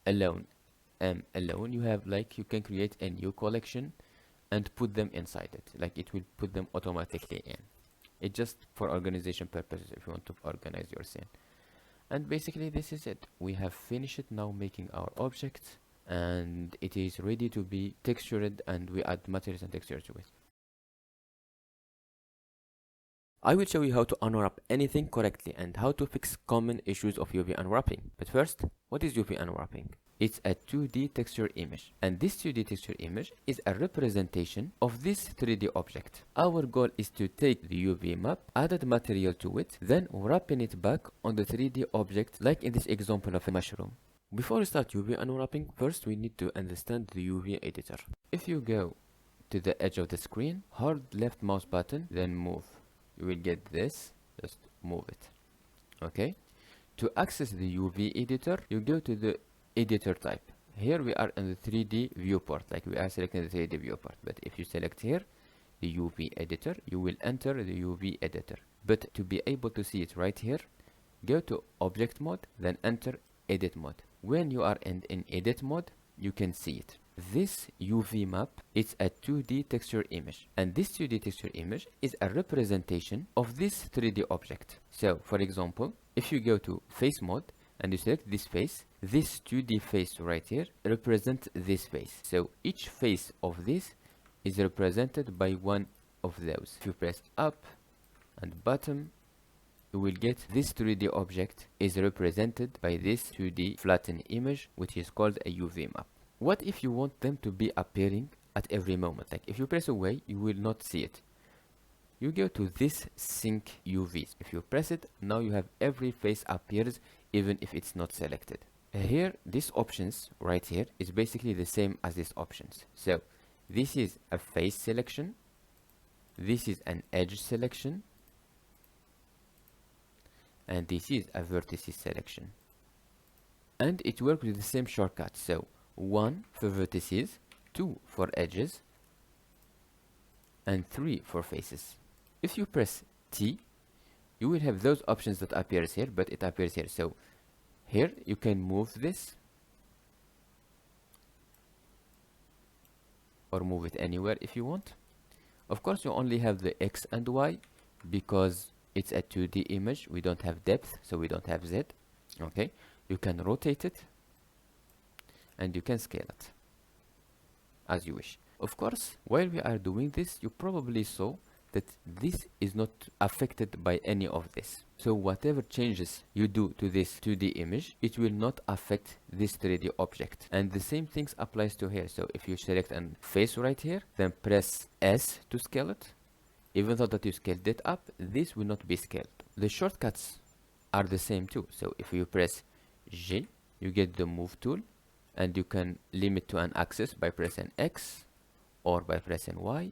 alone, M alone. You have, like, you can create a new collection and put them inside it, like it will put them automatically in. It's just for organization purposes if you want to organize your scene. And basically this is it. We have finished now making our object, and it is ready to be textured, and we add materials and textures to it. I will show you how to unwrap anything correctly and how to fix common issues of UV unwrapping. But first, what is UV unwrapping? It's a 2D texture image, and this 2D texture image is a representation of this 3D object. Our goal is to take the UV map, add material to it, then wrapping it back on the 3D object, like in this example of a mushroom. Before we start UV unwrapping, first we need to understand the UV editor. If you go to the edge of the screen, hold left mouse button, then move. You will get this, just move it. Okay? To access the UV editor, you go to the editor type here we are in the 3D viewport, like we are selecting the 3D viewport. But if you select here the UV editor, you will enter the UV editor. But to be able to see it right here, go to object mode, then enter edit mode. When you are in edit mode, you can see it. This UV map is a 2D texture image, and this 2D texture image is a representation of this 3D object. So for example, if you go to face mode and you select this face, this 2D face right here represents this face. So each face of this is represented by one of those. If you press up and bottom, you will get this 3D object is represented by this 2D flattened image, which is called a UV map. What if you want them to be appearing at every moment? Like if you press away, you will not see it. You go to this sync UVs. If you press it, now you have every face appears even if it's not selected. Here, these options right here is basically the same as these options. So this is a face selection. This is an edge selection. And this is a vertices selection. And it works with the same shortcut. So 1 for vertices, 2 for edges, and 3 for faces. If you press T, you will have those options that appears here, but it appears here. So here you can move this or move it anywhere if you want. Of course, you only have the X and Y because it's a 2D image. We don't have depth, so we don't have Z. Okay, you can rotate it and you can scale it as you wish. Of course, while we are doing this, you probably saw that this is not affected by any of this. So whatever changes you do to this 2D image, it will not affect this 3D object. And the same things applies to here. So if you select a face right here, then press S to scale it. Even though that you scaled it up, this will not be scaled. The shortcuts are the same too. So if you press G, you get the move tool, and you can limit to an axis by pressing X or by pressing Y.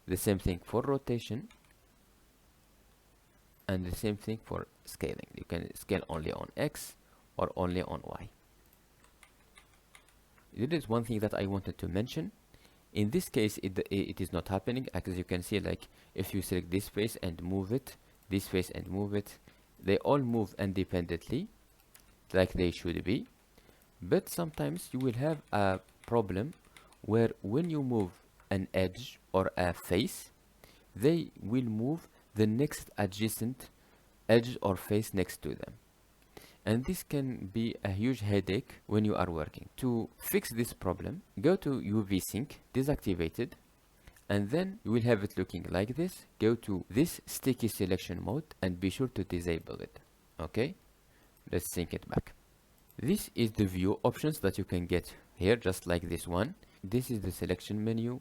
The same thing for rotation, and the same thing for scaling. You can scale only on X or only on Y. There is one thing that I wanted to mention. In this case, it is not happening. As you can see, like if you select this face and move it, this face and move it, they all move independently like they should be. But sometimes you will have a problem where when you move an edge or a face, they will move the next adjacent edge or face next to them. And this can be a huge headache when you are working. To fix this problem, go to UV sync, deactivate it, and then you will have it looking like this. Go to this sticky selection mode and be sure to disable it. Okay, let's sync it back. This is the view options that you can get here, just like this one. This is the selection menu.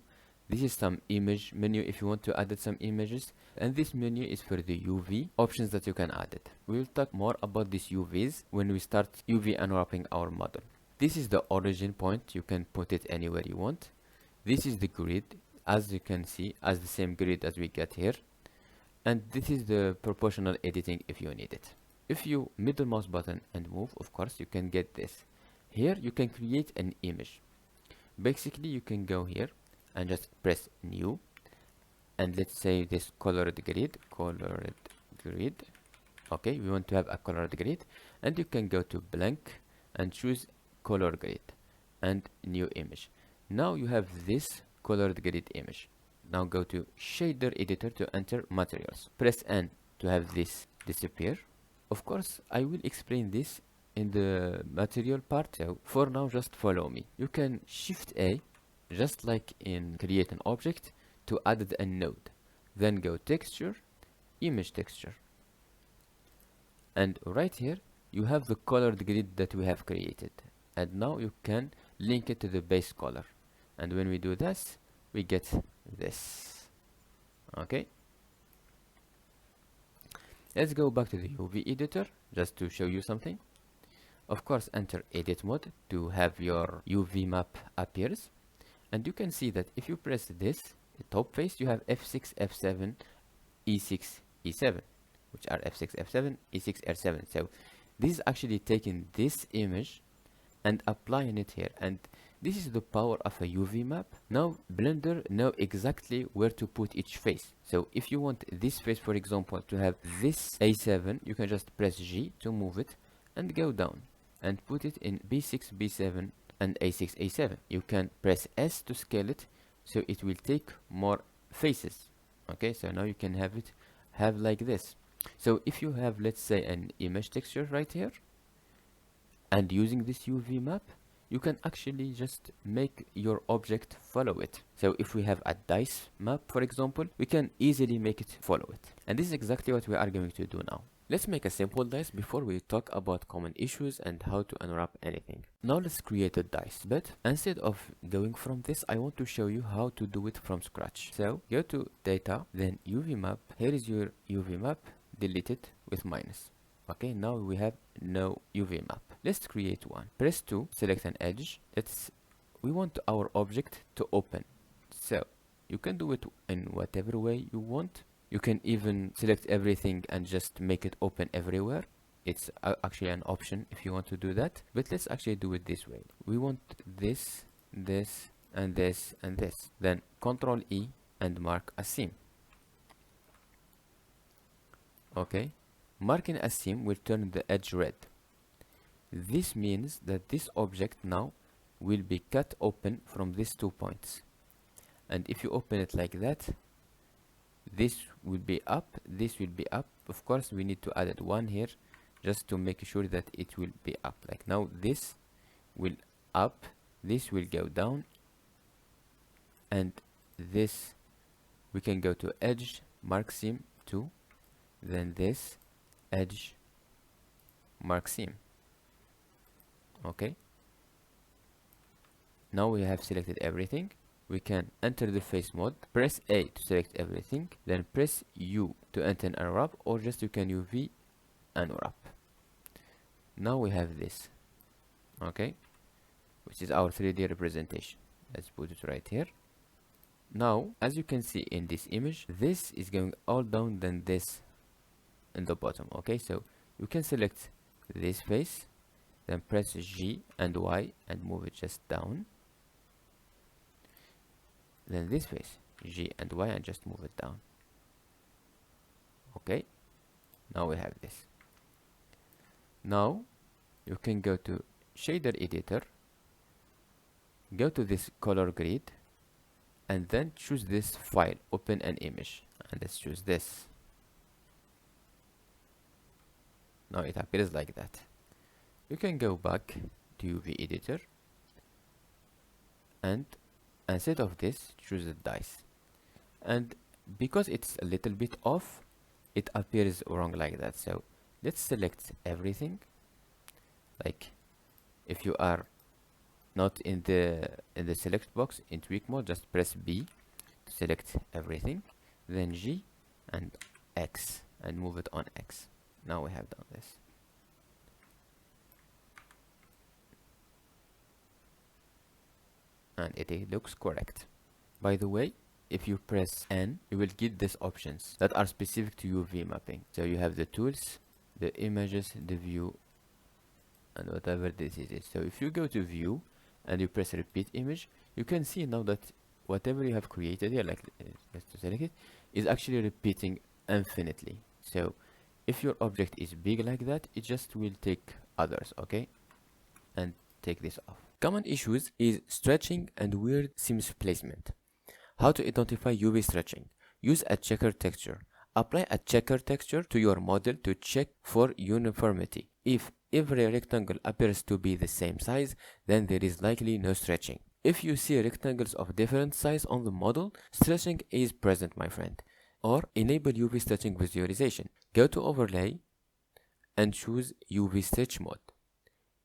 This is some image menu if you want to add some images, and this menu is for the UV options that you can add it. We will talk more about these UVs when we start UV unwrapping our model. This is the origin point. You can put it anywhere you want. This is the grid, as you can see, as the same grid as we get here. And this is the proportional editing if you need it. If you middle mouse button and move, of course, you can get this. Here you can create an image. Basically, you can go here and just press new, and let's say this colored grid. Okay, we want to have a colored grid, and you can go to blank and choose color grid and new image. Now you have this colored grid image. Now go to shader editor to enter materials. Press N to have this disappear. Of course, I will explain this in the material part, so for now just follow me. You can shift A, just like in create an object, to add a node. Then go texture, image texture. And right here, you have the colored grid that we have created. And now you can link it to the base color. And when we do this, we get this. Okay. Let's go back to the UV editor, just to show you something. Of course, enter edit mode to have your UV map appears. And you can see that if you press this, the top face, you have F6, F7, E6, E7, which are F6, F7, E6, R7. So this is actually taking this image and applying it here. And this is the power of a UV map. Now Blender know exactly where to put each face. So if you want this face, for example, to have this A7, you can just press G to move it and go down and put it in B6, B7 and A6, A7. You can press S to scale it, so it will take more faces. Okay, so now you can have like this. So if you have, let's say, an image texture right here, and using this UV map, you can actually just make your object follow it. So if we have a dice map, for example, we can easily make it follow it. And this is exactly what we are going to do now. Let's make a simple dice before we talk about common issues and how to unwrap anything. Now let's create a dice, but instead of going from this, I want to show you how to do it from scratch. So go to data, then UV map. Here is your UV map, delete it with minus. Okay, now we have no UV map. Let's create one. Press 2, select an edge. We want our object to open. So you can do it in whatever way you want. You can even select everything and just make it open everywhere. It's actually an option if you want to do that. But let's actually do it this way. We want this, this, and this, and this. Then Ctrl E and mark a seam. Okay. Marking a seam will turn the edge red. This means that this object now will be cut open from these 2 points. And if you open it like that, this will be up, this will be up. Of course, we need to add one here just to make sure that it will be up. Like now, this will up, this will go down, and this we can go to edge, mark seam 2, then this edge, mark seam. Okay, now we have selected everything. We can enter the face mode, press A to select everything, then press U to enter and unwrap, or just you can UV unwrap. Now we have this, okay, which is our 3D representation. Let's put it right here. Now, as you can see in this image, this is going all down, then this in the bottom. Okay, so you can select this face, then press G and Y and move it just down. Then this face, G and Y, and just move it down. Okay, now we have this. Now you can go to shader editor, go to this color grid, and then choose this file, open an image, and let's choose this. Now it appears like that. You can go back to UV editor, and instead of this, choose the dice. And because it's a little bit off, it appears wrong like that. So let's select everything. Like if you are not in the select box in tweak mode, just press B to select everything, then G and X and move it on X. Now we have done this. And it looks correct. By the way, if you press N, you will get these options that are specific to UV mapping. So you have the tools, the images, the view, and whatever this is. So if you go to view and you press repeat image, you can see now that whatever you have created here, like let's select it, is actually repeating infinitely. So if your object is big like that, it just will take others, okay? And take this off. Common issues is stretching and weird seams placement. How to identify UV stretching? Use a checker texture. Apply a checker texture to your model to check for uniformity. If every rectangle appears to be the same size, then there is likely no stretching. If you see rectangles of different size on the model, stretching is present, my friend. Or enable UV stretching visualization. Go to overlay and choose UV stretch mode.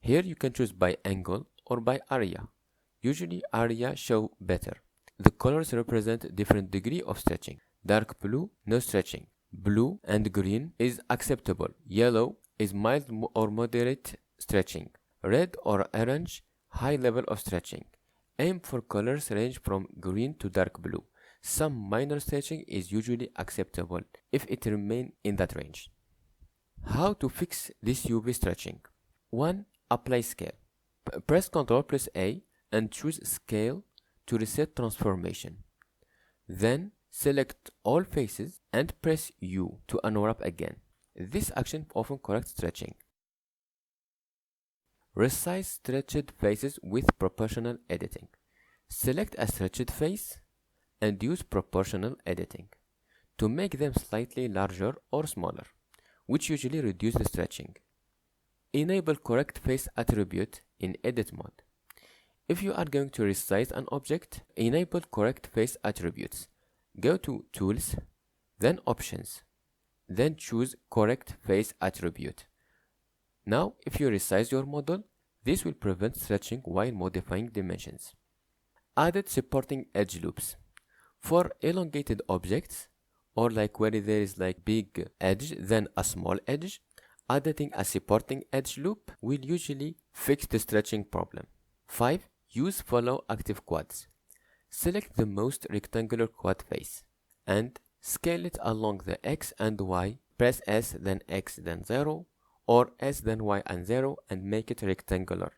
Here you can choose by angle or by area. Usually area show better. The colors represent different degree of stretching. Dark blue, no stretching. Blue and green is acceptable. Yellow is mild or moderate stretching. Red or orange, high level of stretching. Aim for colors range from green to dark blue. Some minor stretching is usually acceptable if it remains in that range. How to fix this UV stretching? 1. Apply scale. Press Ctrl plus A and choose Scale to reset transformation. Then select all faces and press U to unwrap again. This action often corrects stretching. Resize stretched faces with proportional editing. Select a stretched face and use proportional editing to make them slightly larger or smaller, which usually reduce the stretching. Enable correct face attribute in edit mode. If you are going to resize an object, enable correct face attributes. Go to Tools, then Options, then choose Correct Face Attribute. Now, if you resize your model, this will prevent stretching while modifying dimensions. Added supporting edge loops. For elongated objects, or like where there is like big edge then a small edge, adding a supporting edge loop will usually fix the stretching problem. 5. Use follow active quads. Select the most rectangular quad face and scale it along the X and Y. Press S then X then 0 or S then Y and 0 and make it rectangular.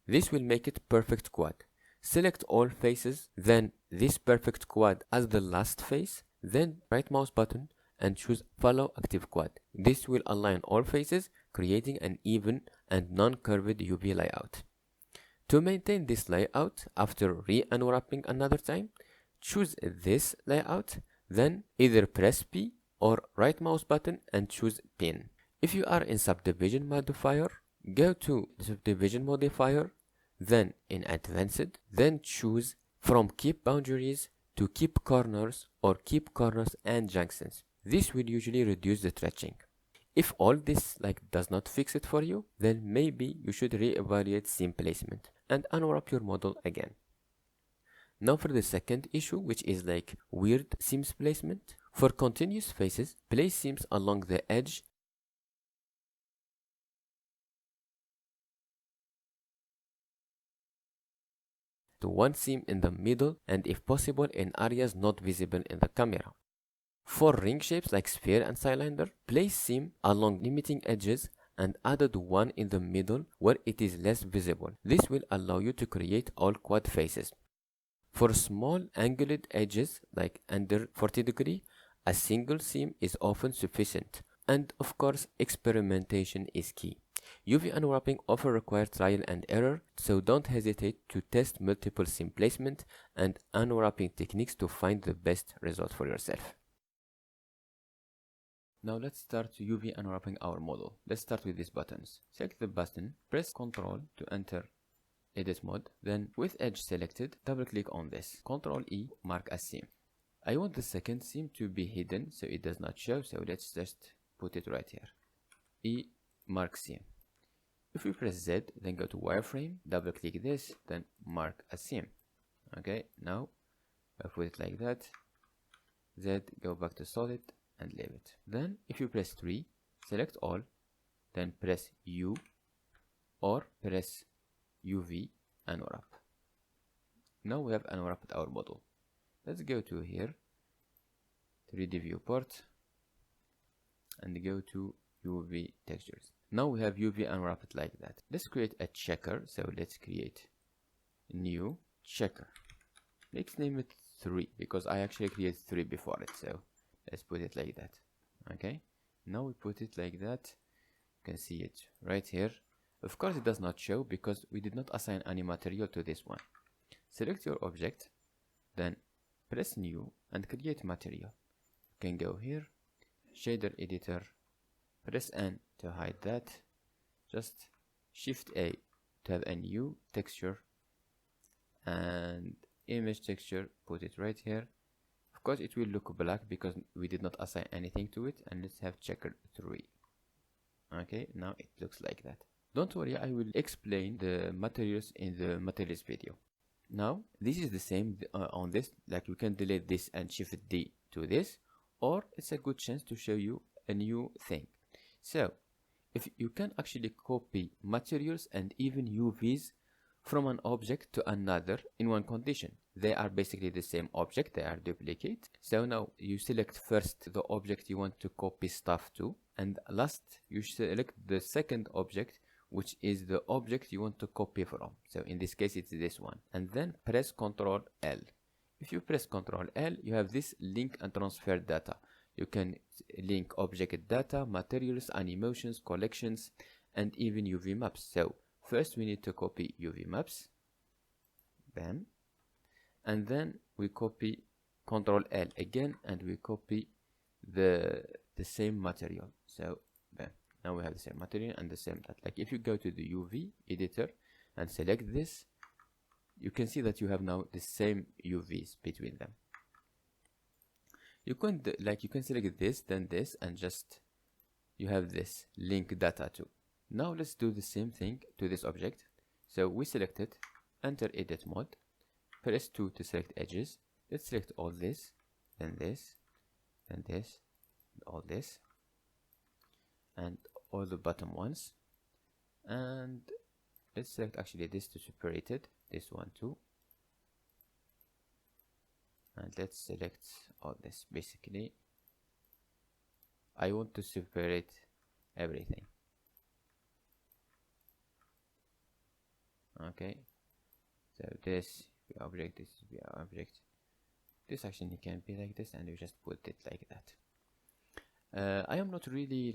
This will make it perfect quad. Select all faces, then this perfect quad as the last face, then right mouse button and choose follow active quad. This will align all faces, creating an even and non-curved UV layout. To maintain this layout after re-unwrapping another time, choose this layout, then either press P or right mouse button and choose Pin. If you are in subdivision modifier, go to subdivision modifier, then in advanced, then choose from keep boundaries to keep corners or keep corners and junctions. This will usually reduce the stretching. If all this does not fix it for you, then maybe you should re-evaluate seam placement and unwrap your model again. Now for the second issue, which is weird seams placement. For continuous faces, place seams along the edge to one seam in the middle and if possible in areas not visible in the camera. For ring shapes like sphere and cylinder, place seam along limiting edges and added one in the middle where it is less visible. This will allow you to create all quad faces. For small angled edges like under 40 degree, a single seam is often sufficient. And of course, experimentation is key. UV unwrapping often requires trial and error, so don't hesitate to test multiple seam placement and unwrapping techniques to find the best result for yourself. Now let's start UV unwrapping our model. Let's start with these buttons. Select the button, press Ctrl to enter edit mode, then with edge selected, double click on this. Ctrl E, mark a seam. I want the second seam to be hidden so it does not show, so let's just put it right here. E, mark seam. If we press Z, then go to wireframe, double click this, then mark a seam. Okay, now I put it like that. Z, go back to solid and leave it. Then if you press 3, select all, then press U or press UV unwrap. Now we have unwrapped our model. Let's go to here, 3D viewport, and go to UV textures. Now we have UV unwrapped like that. Let's create a checker. So let's create new checker. Let's name it 3 because I actually created 3 before it. So let's put it like that. Okay. Now we put it like that. You can see it right here. Of course it does not show because we did not assign any material to this one. Select your object, then press new and create material. You can go here, shader editor, press N to hide that, just shift A to have a new texture and image texture, put it right here. Of course it will look black because we did not assign anything to it, and let's have checker 3. Okay, now it looks like that. Don't worry, I will explain the materials in the materials video. Now this is the same on this, you can delete this and shift D to this, or it's a good chance to show you a new thing. So if you can actually copy materials and even UVs from an object to another in one condition. They are basically the same object, they are duplicate. So now you select first the object you want to copy stuff to, and last you select the second object which is the object you want to copy from. So in this case it's this one, and then press Ctrl L. If you press Ctrl L, you have this link and transfer data. You can link object data, materials, animations, collections, and even UV maps. So first we need to copy UV maps, bam, and then we copy Ctrl L again, and we copy the same material. So bam, now we have the same material and the same that. Like if you go to the UV editor and select this, you can see that you have now the same UVs between them. You can select this, then this, and just you have this link data too. Now let's do the same thing to this object. So we select it, enter edit mode, press 2 to select edges. Let's select all this, then this, then this, all this, and all the bottom ones. And let's select actually this to separate it, this one too. And let's select all this. Basically, I want to separate everything. Okay, so this object, this is the object. This actually can be like this, and you just put it like that. I am not really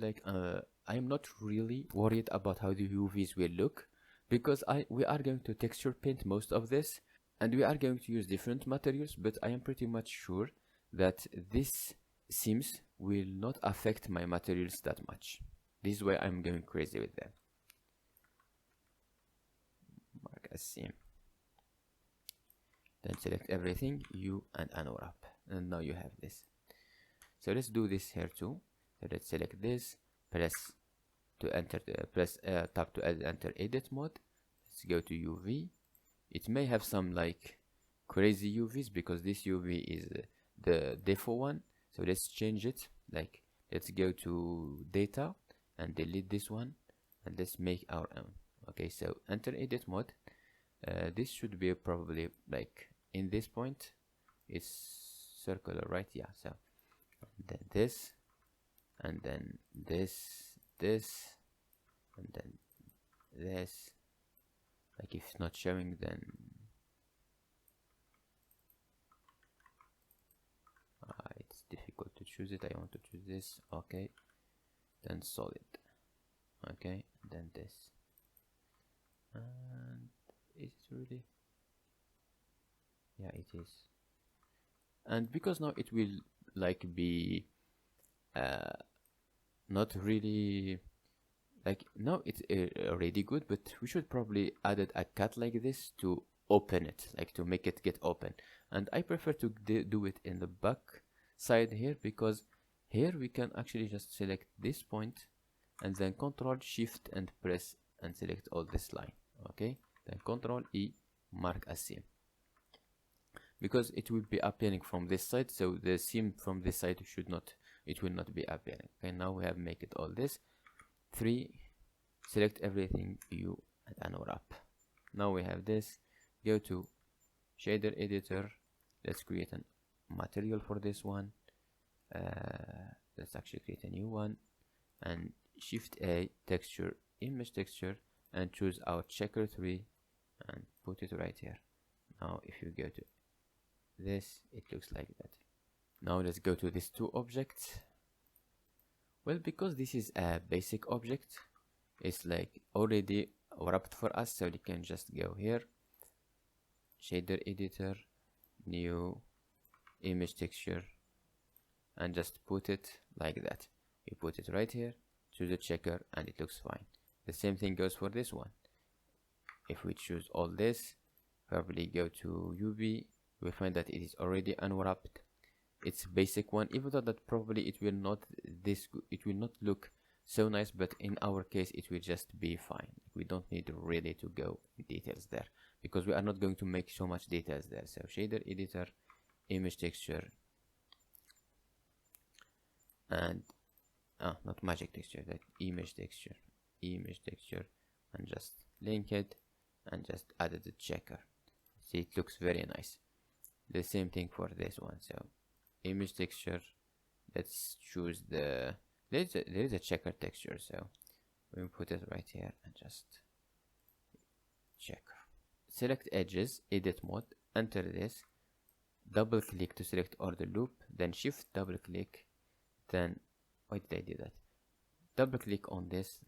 worried about how the UVs will look, because we are going to texture paint most of this, and we are going to use different materials, but I am pretty much sure that this seams will not affect my materials that much. This is why I'm going crazy with them. Mark as seam. Then select everything, and unwrap, and now you have this. So let's do this here too. So let's select this, press tab to enter edit mode. Let's go to UV. It may have some like crazy UVs because this UV is the default one. So let's change it. Like let's go to data and delete this one, and let's make our own. Okay, so enter edit mode. This should be probably like in this point. It's circular, right? Yeah. So then this, and then this, and then this. Like if it's not showing, then it's difficult to choose it. I want to choose this. Okay, then solid. Okay, then this. And is it really? Yeah, it is. And because now it will like be not really like, now it's already good, but we should probably add a cut like this to open it, like to make it get open. And I prefer to do it in the back side here, because here we can actually just select this point and then Control Shift and press and select all this line. Okay, then Control E, mark as seam, because it will be appearing from this side, so the seam from this side it will not be appearing. Okay, now we have make it all this 3, select everything, and unwrap. Now we have this. Go to shader editor. Let's create a material for this one. Let's actually create a new one, and Shift A, texture, image texture, and choose our checker 3 and put it right here. Now if you go to this, it looks like that. Now let's go to these two objects. Well, because this is a basic object, it's like already wrapped for us, so we can just go here, shader editor, new image texture, and just put it like that. You put it right here, choose the checker, and it looks fine. The same thing goes for this one. If we choose all this, probably go to UV, we find that it is already unwrapped. It's basic one, even though that probably it will not look so nice, but in our case it will just be fine. We don't need really to go in details there, because we are not going to make so much details there. So shader editor, image texture, and not magic texture, that image texture, and just link it and just added the checker. See, it looks very nice. The same thing for this one. So image texture, let's choose there is a checker texture, so We put it right here and just check. Select edges, edit mode, enter this, double click to select all the loop, then shift double click, then why did I do that? Double click on this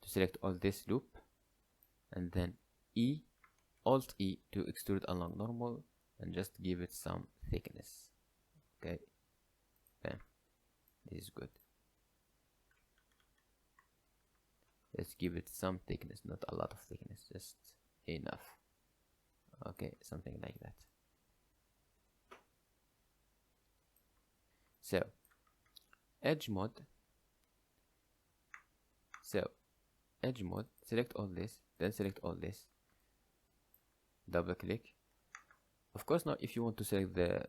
to select all this loop, and then E, Alt E to extrude along normal, and just give it some thickness. Okay, bam, this is good. Let's give it some thickness, not a lot of thickness, just enough. Okay, something like that. So edge mode, select all this, then select all this, double click. Of course, now if you want to select the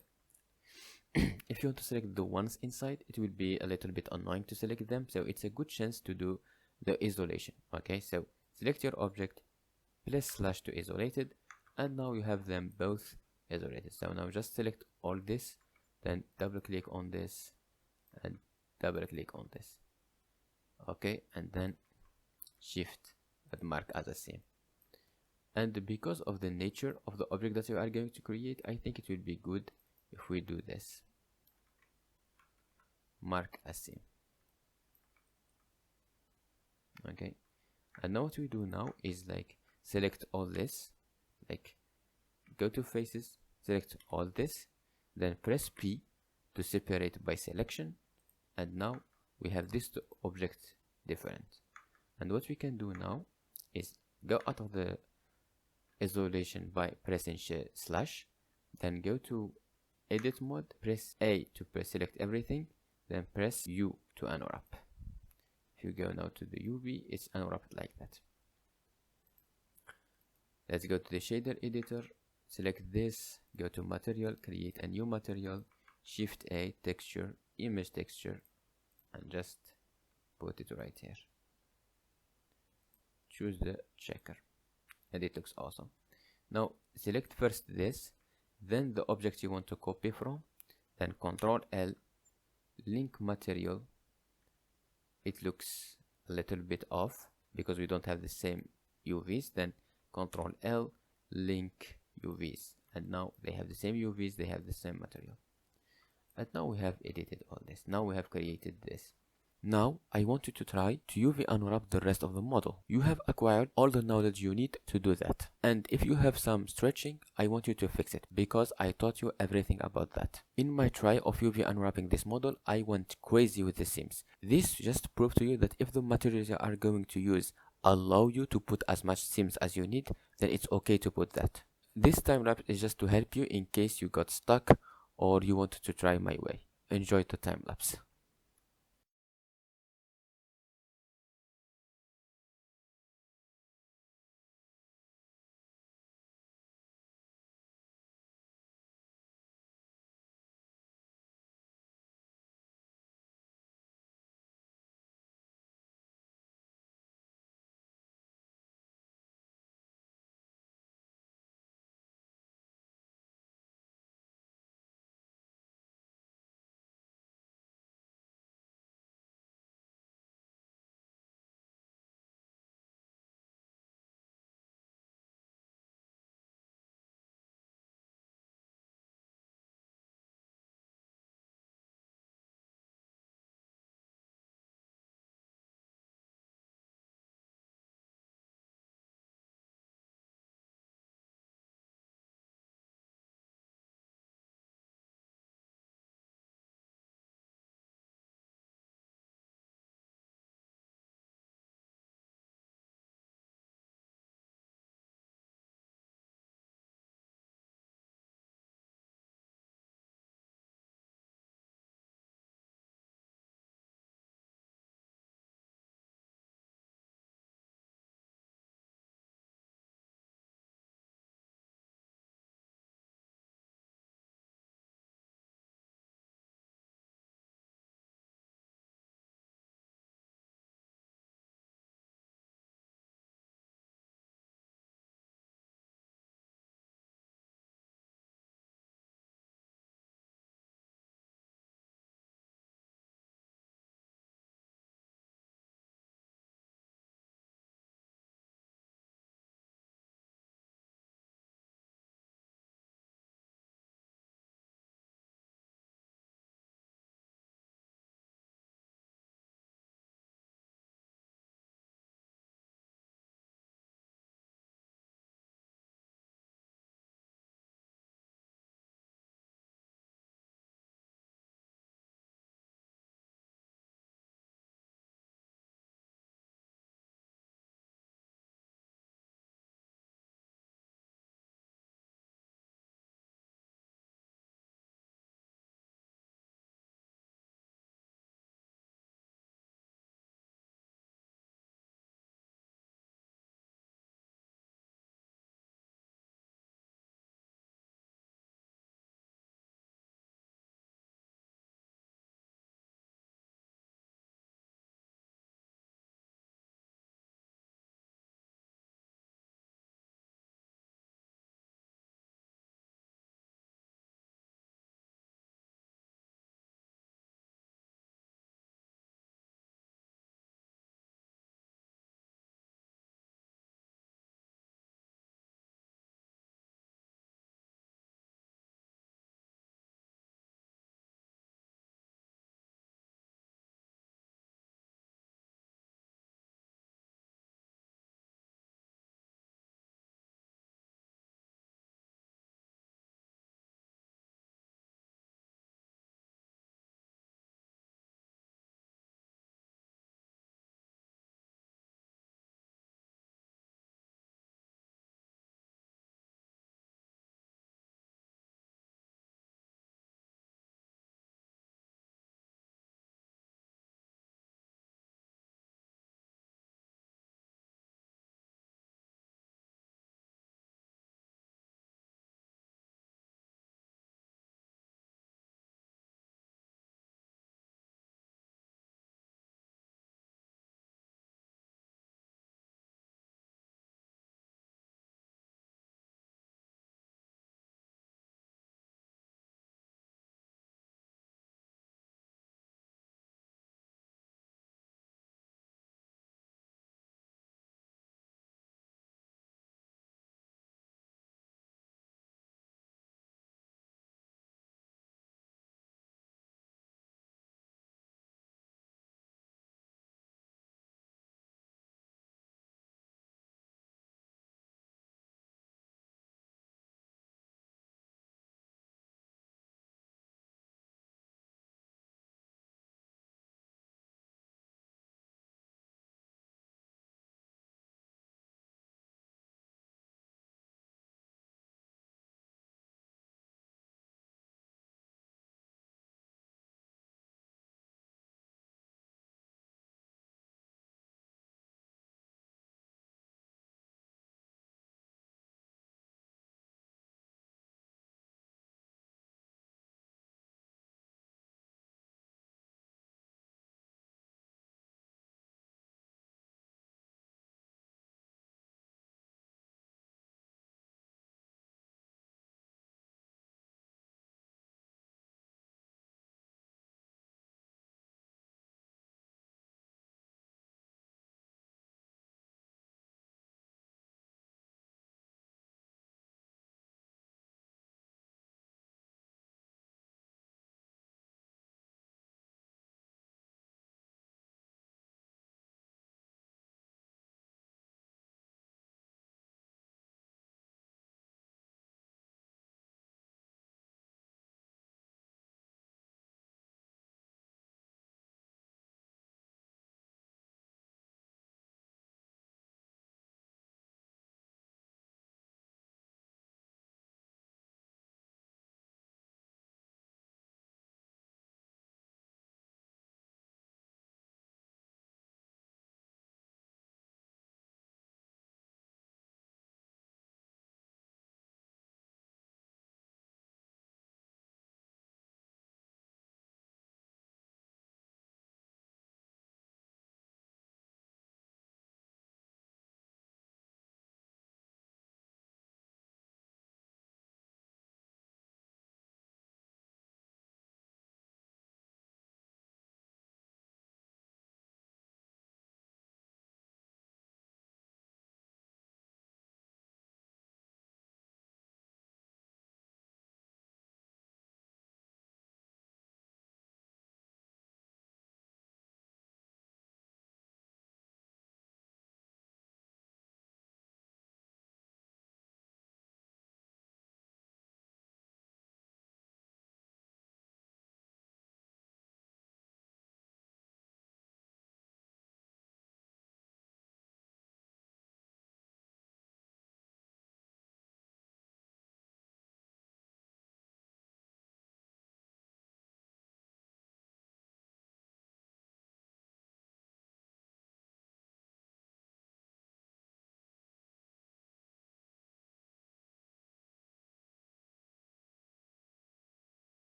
if you want to select the ones inside, it will be a little bit annoying to select them, so it's a good chance to do the isolation. Okay, so select your object, press slash to isolate it, and now you have them both isolated. So now just select all this, then double click on this and double click on this. Okay, and then shift and mark as a seam. And because of the nature of the object that you are going to create, I think it will be good if we do this. Mark a seam. Okay, and now what we do now is like select all this, like go to faces, select all this, then press P to separate by selection, and now we have this object different. And what we can do now is go out of the isolation by pressing slash, then go to edit mode, press A to select everything, then press U to unwrap. If you go now to the UV, it's unwrapped like that. Let's go to the shader editor, select this, go to material, create a new material, shift A, texture, image texture, and just put it right here. Choose the checker, and it looks awesome. Now select first this, then the object you want to copy from, then Ctrl L, link material. It looks a little bit off because we don't have the same UVs, then Ctrl L, link UVs, and now they have the same UVs, they have the same material. And now we have edited all this, now we have created this. Now I want you to try to UV unwrap the rest of the model. You have acquired all the knowledge you need to do that. And if you have some stretching, I want you to fix it because I taught you everything about that. In my try of UV unwrapping this model, I went crazy with the seams. This just proves to you that if the materials you are going to use allow you to put as much seams as you need, then it's okay to put that. This time lapse is just to help you in case you got stuck or you wanted to try my way. Enjoy the time lapse.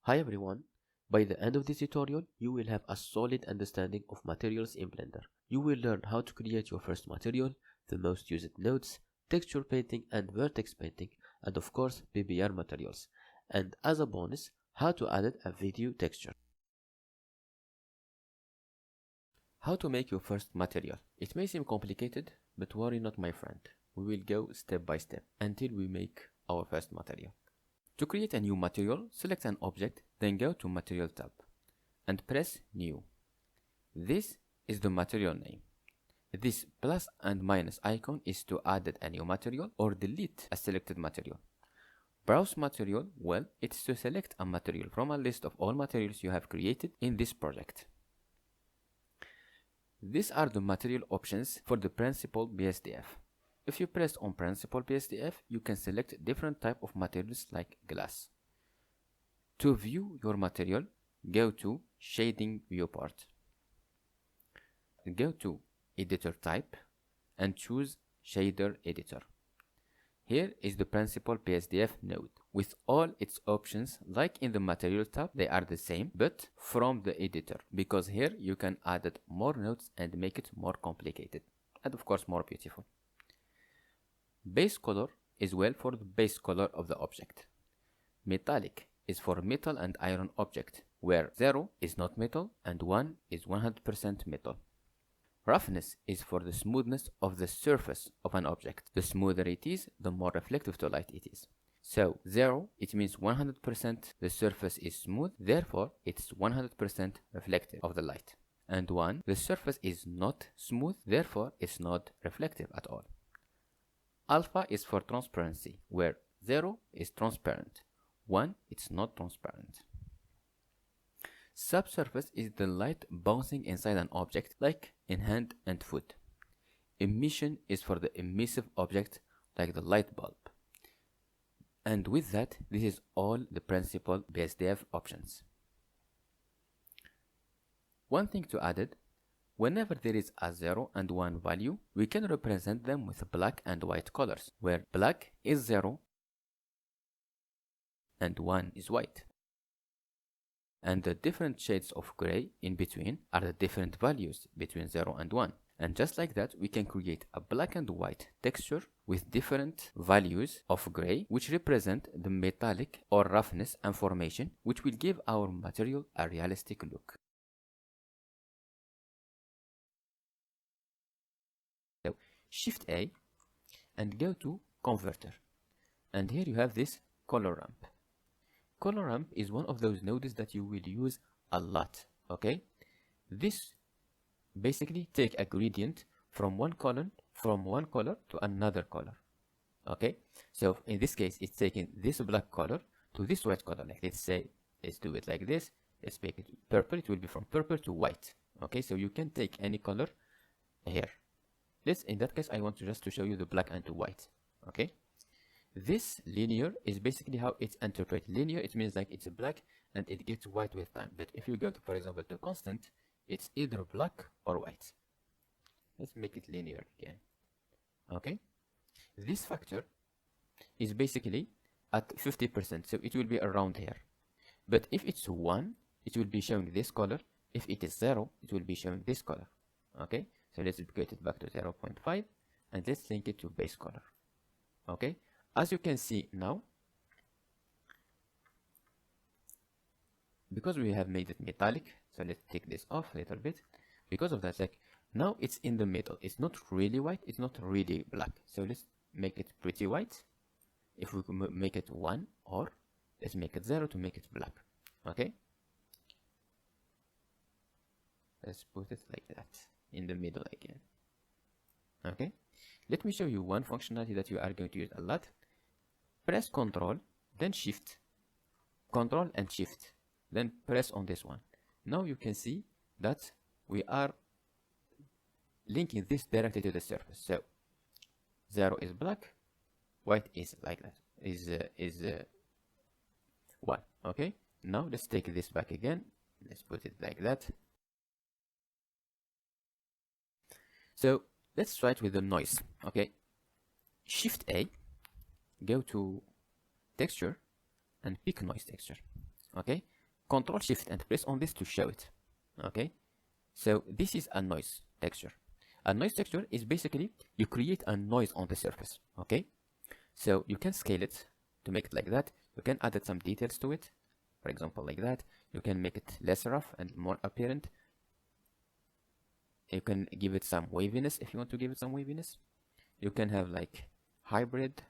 Hi everyone! By the end of this tutorial, you will have a solid understanding of materials in Blender. You will learn how to create your first material, the most used nodes, texture painting and vertex painting, and of course PBR materials. And as a bonus, how to add a video texture. How to make your first material. It may seem complicated, but worry not my friend. We will go step by step until we make our first material. To create a new material, select an object, then go to Material tab and press New. This is the material name. This plus and minus icon is to add a new material or delete a selected material. Browse material, well, it's to select a material from a list of all materials you have created in this project. These are the material options for the principal BSDF. If you press on principal BSDF, you can select different type of materials like glass. To view your material, go to Shading Viewport. Go to Editor Type and choose Shader Editor. Here is the principal BSDF node with all its options. Like in the Material tab, they are the same, but from the editor, because here you can add more nodes and make it more complicated and of course more beautiful. Base color is well for the base color of the object. Metallic is for metal and iron object, where 0 is not metal and 1 is 100% metal. Roughness is for the smoothness of the surface of an object. The smoother it is, the more reflective to light it is. So 0, it means 100% the surface is smooth, therefore it's 100% reflective of the light. And 1, the surface is not smooth, therefore it's not reflective at all. Alpha is for transparency, where 0 is transparent, 1 it's not transparent. Subsurface is the light bouncing inside an object, like in hand and foot. Emission is for the emissive object, like the light bulb. And with that, this is all the principal BSDF options. One thing to add, whenever there is a 0 and 1 value, we can represent them with black and white colors, where black is 0 and 1 is white. And the different shades of gray in between are the different values between 0 and 1. And just like that, we can create a black and white texture with different values of gray, which represent the metallic or roughness and formation, which will give our material a realistic look. So Shift A and go to Converter. And here you have this color ramp. Color ramp is one of those nodes that you will use a lot, okay? This basically take a gradient from one color to another color, okay? So in this case, it's taking this black color to this white color. Like let's say, let's do it like this. Let's make it purple. It will be from purple to white, okay? So you can take any color here. In that case, I want just to show you the black and the white, okay? This linear is basically how it's interpreted. Linear, it means like it's black and it gets white with time. But if you go to, for example, to constant, it's either black or white. Let's make it linear again. Okay? This factor is basically at 50%, so it will be around here. But if it's 1, it will be showing this color. If it is 0, it will be showing this color. Okay? So let's get it back to 0.5 and let's link it to base color. Okay? As you can see now, because we have made it metallic, so let's take this off a little bit. Because of that, like now it's in the middle. It's not really white, it's not really black. So let's make it pretty white. If we make it 1, or let's make it 0 to make it black. Okay? Let's put it like that, in the middle again. Okay? Let me show you one functionality that you are going to use a lot. Press Ctrl, then Shift, Ctrl and Shift, then press on this one. Now you can see that we are linking this directly to the surface. So 0 is black, white is like that, is 1. Okay, now let's take this back again. Let's put it like that. So let's try it with the noise. Okay, Shift A, go to texture and pick noise texture. Okay, Control Shift and press on this to show it. Okay, so this is a noise texture. A noise texture is basically you create a noise on the surface. Okay, so you can scale it to make it like that. You can add some details to it, for example like that. You can make it less rough and more apparent. You can give it some waviness if you want to give it some waviness. You can have like hybrid,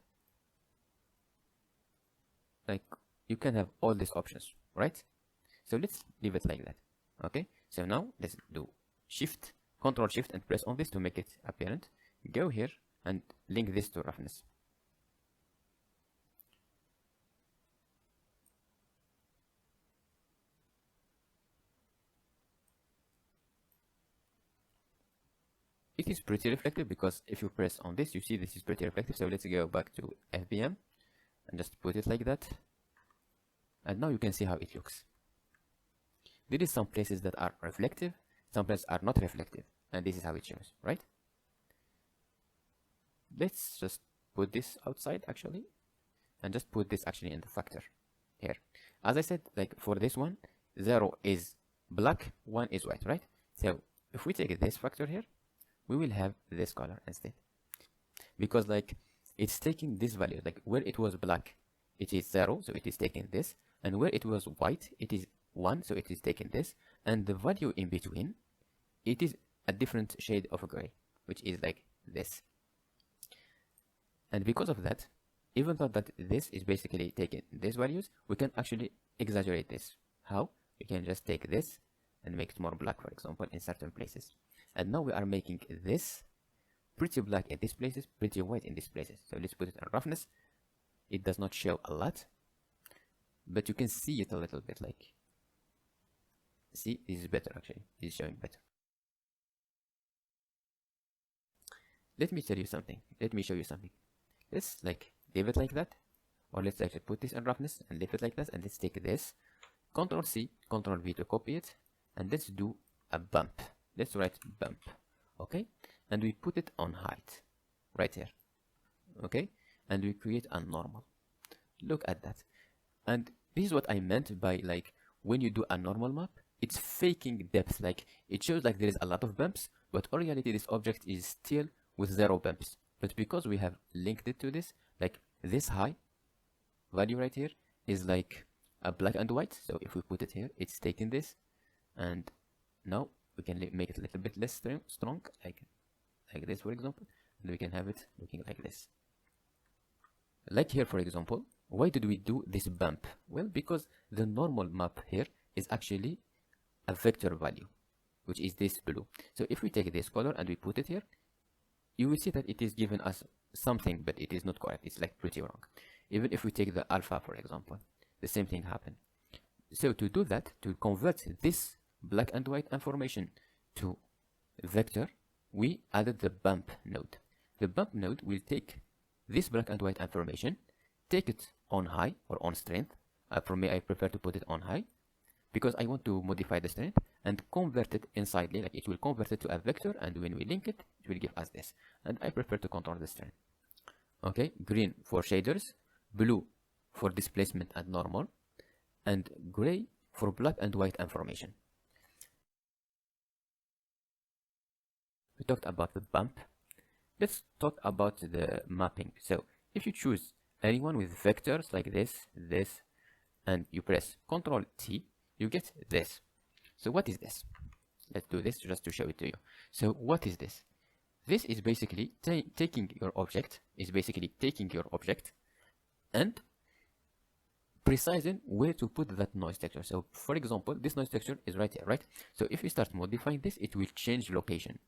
like you can have all these options, right? So let's leave it like that. Okay, so now let's do Control Shift and press on this to make it apparent. Go here and link this to roughness. It is pretty reflective because if you press on this, you see this is pretty reflective. So let's go back to FBM and just put it like that. And now you can see how it looks. There is some places that are reflective, some places are not reflective, and this is how it shows, right? Let's just put this outside actually, and just put this actually in the factor here. As I said, like for this one, 0 is black, 1 is white, right? So if we take this factor here, we will have this color instead, because like it's taking this value, like where it was black it is 0, so it is taking this, and where it was white it is 1, so it is taking this, and the value in between it is a different shade of gray, which is like this. And because of that, even though that this is basically taking these values, we can actually exaggerate this. How? We can just take this and make it more black, for example, in certain places. And now we are making this pretty black in these places, pretty white in these places. So let's put it on roughness. It does not show a lot, but you can see it a little bit. Like, see, this is better actually. This is showing better. Let me tell you something. Let me show you something. Let's like leave it like that, or let's actually put this in roughness and leave it like that. And let's take this, Control C, Control V to copy it, and let's do a bump. Let's write bump, okay? And we put it on height, right here, okay? And we create a normal. Look at that. And this is what I meant by like when you do a normal map, it's faking depth. Like it shows like there is a lot of bumps, but in reality this object is still with 0 bumps. But because we have linked it to this, like this high value right here is like a black and white. So if we put it here, it's taking this, and now we can make it a little bit less strong, like this, for example, and we can have it looking like this. Like here, for example, why did we do this bump? Well, because the normal map here is actually a vector value, which is this blue. So if we take this color and we put it here, you will see that it is giving us something, but it is not correct. It's like pretty wrong. Even if we take the alpha, for example, the same thing happened. So to do that, to convert this black and white information to vector, we added the bump node. The bump node will take this black and white information, take it on high or on strength. For me, I prefer to put it on high because I want to modify the strength, and convert it insidely, like it will convert it to a vector, and when we link it, it will give us this. And I prefer to control the strength. Okay, green for shaders, blue for displacement and normal, and gray for black and white information. We talked about the bump. Let's talk about the mapping. So if you choose anyone with vectors like this, and you press Ctrl T, you get this. So what is this? Let's do this just to show it to you. So what is this? This is basically taking your object, and precising where to put that noise texture. So for example, this noise texture is right here, right? So if we start modifying this, it will change location.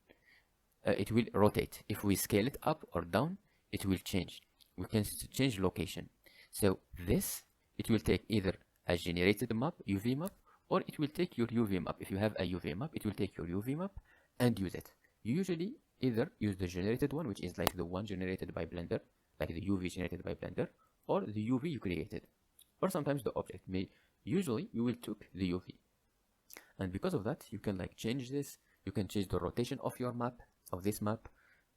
It will rotate. If we scale it up or down, it will change. We can change location. So this, it will take either a generated map, UV map, or it will take your UV map. If you have a UV map, it will take your UV map and use it. You usually either use the generated one, which is like the one generated by Blender, like the UV generated by Blender, or the UV you created, or sometimes the object. Usually you will take the UV, and because of that, you can like change this. You can change the rotation of your map, of this map,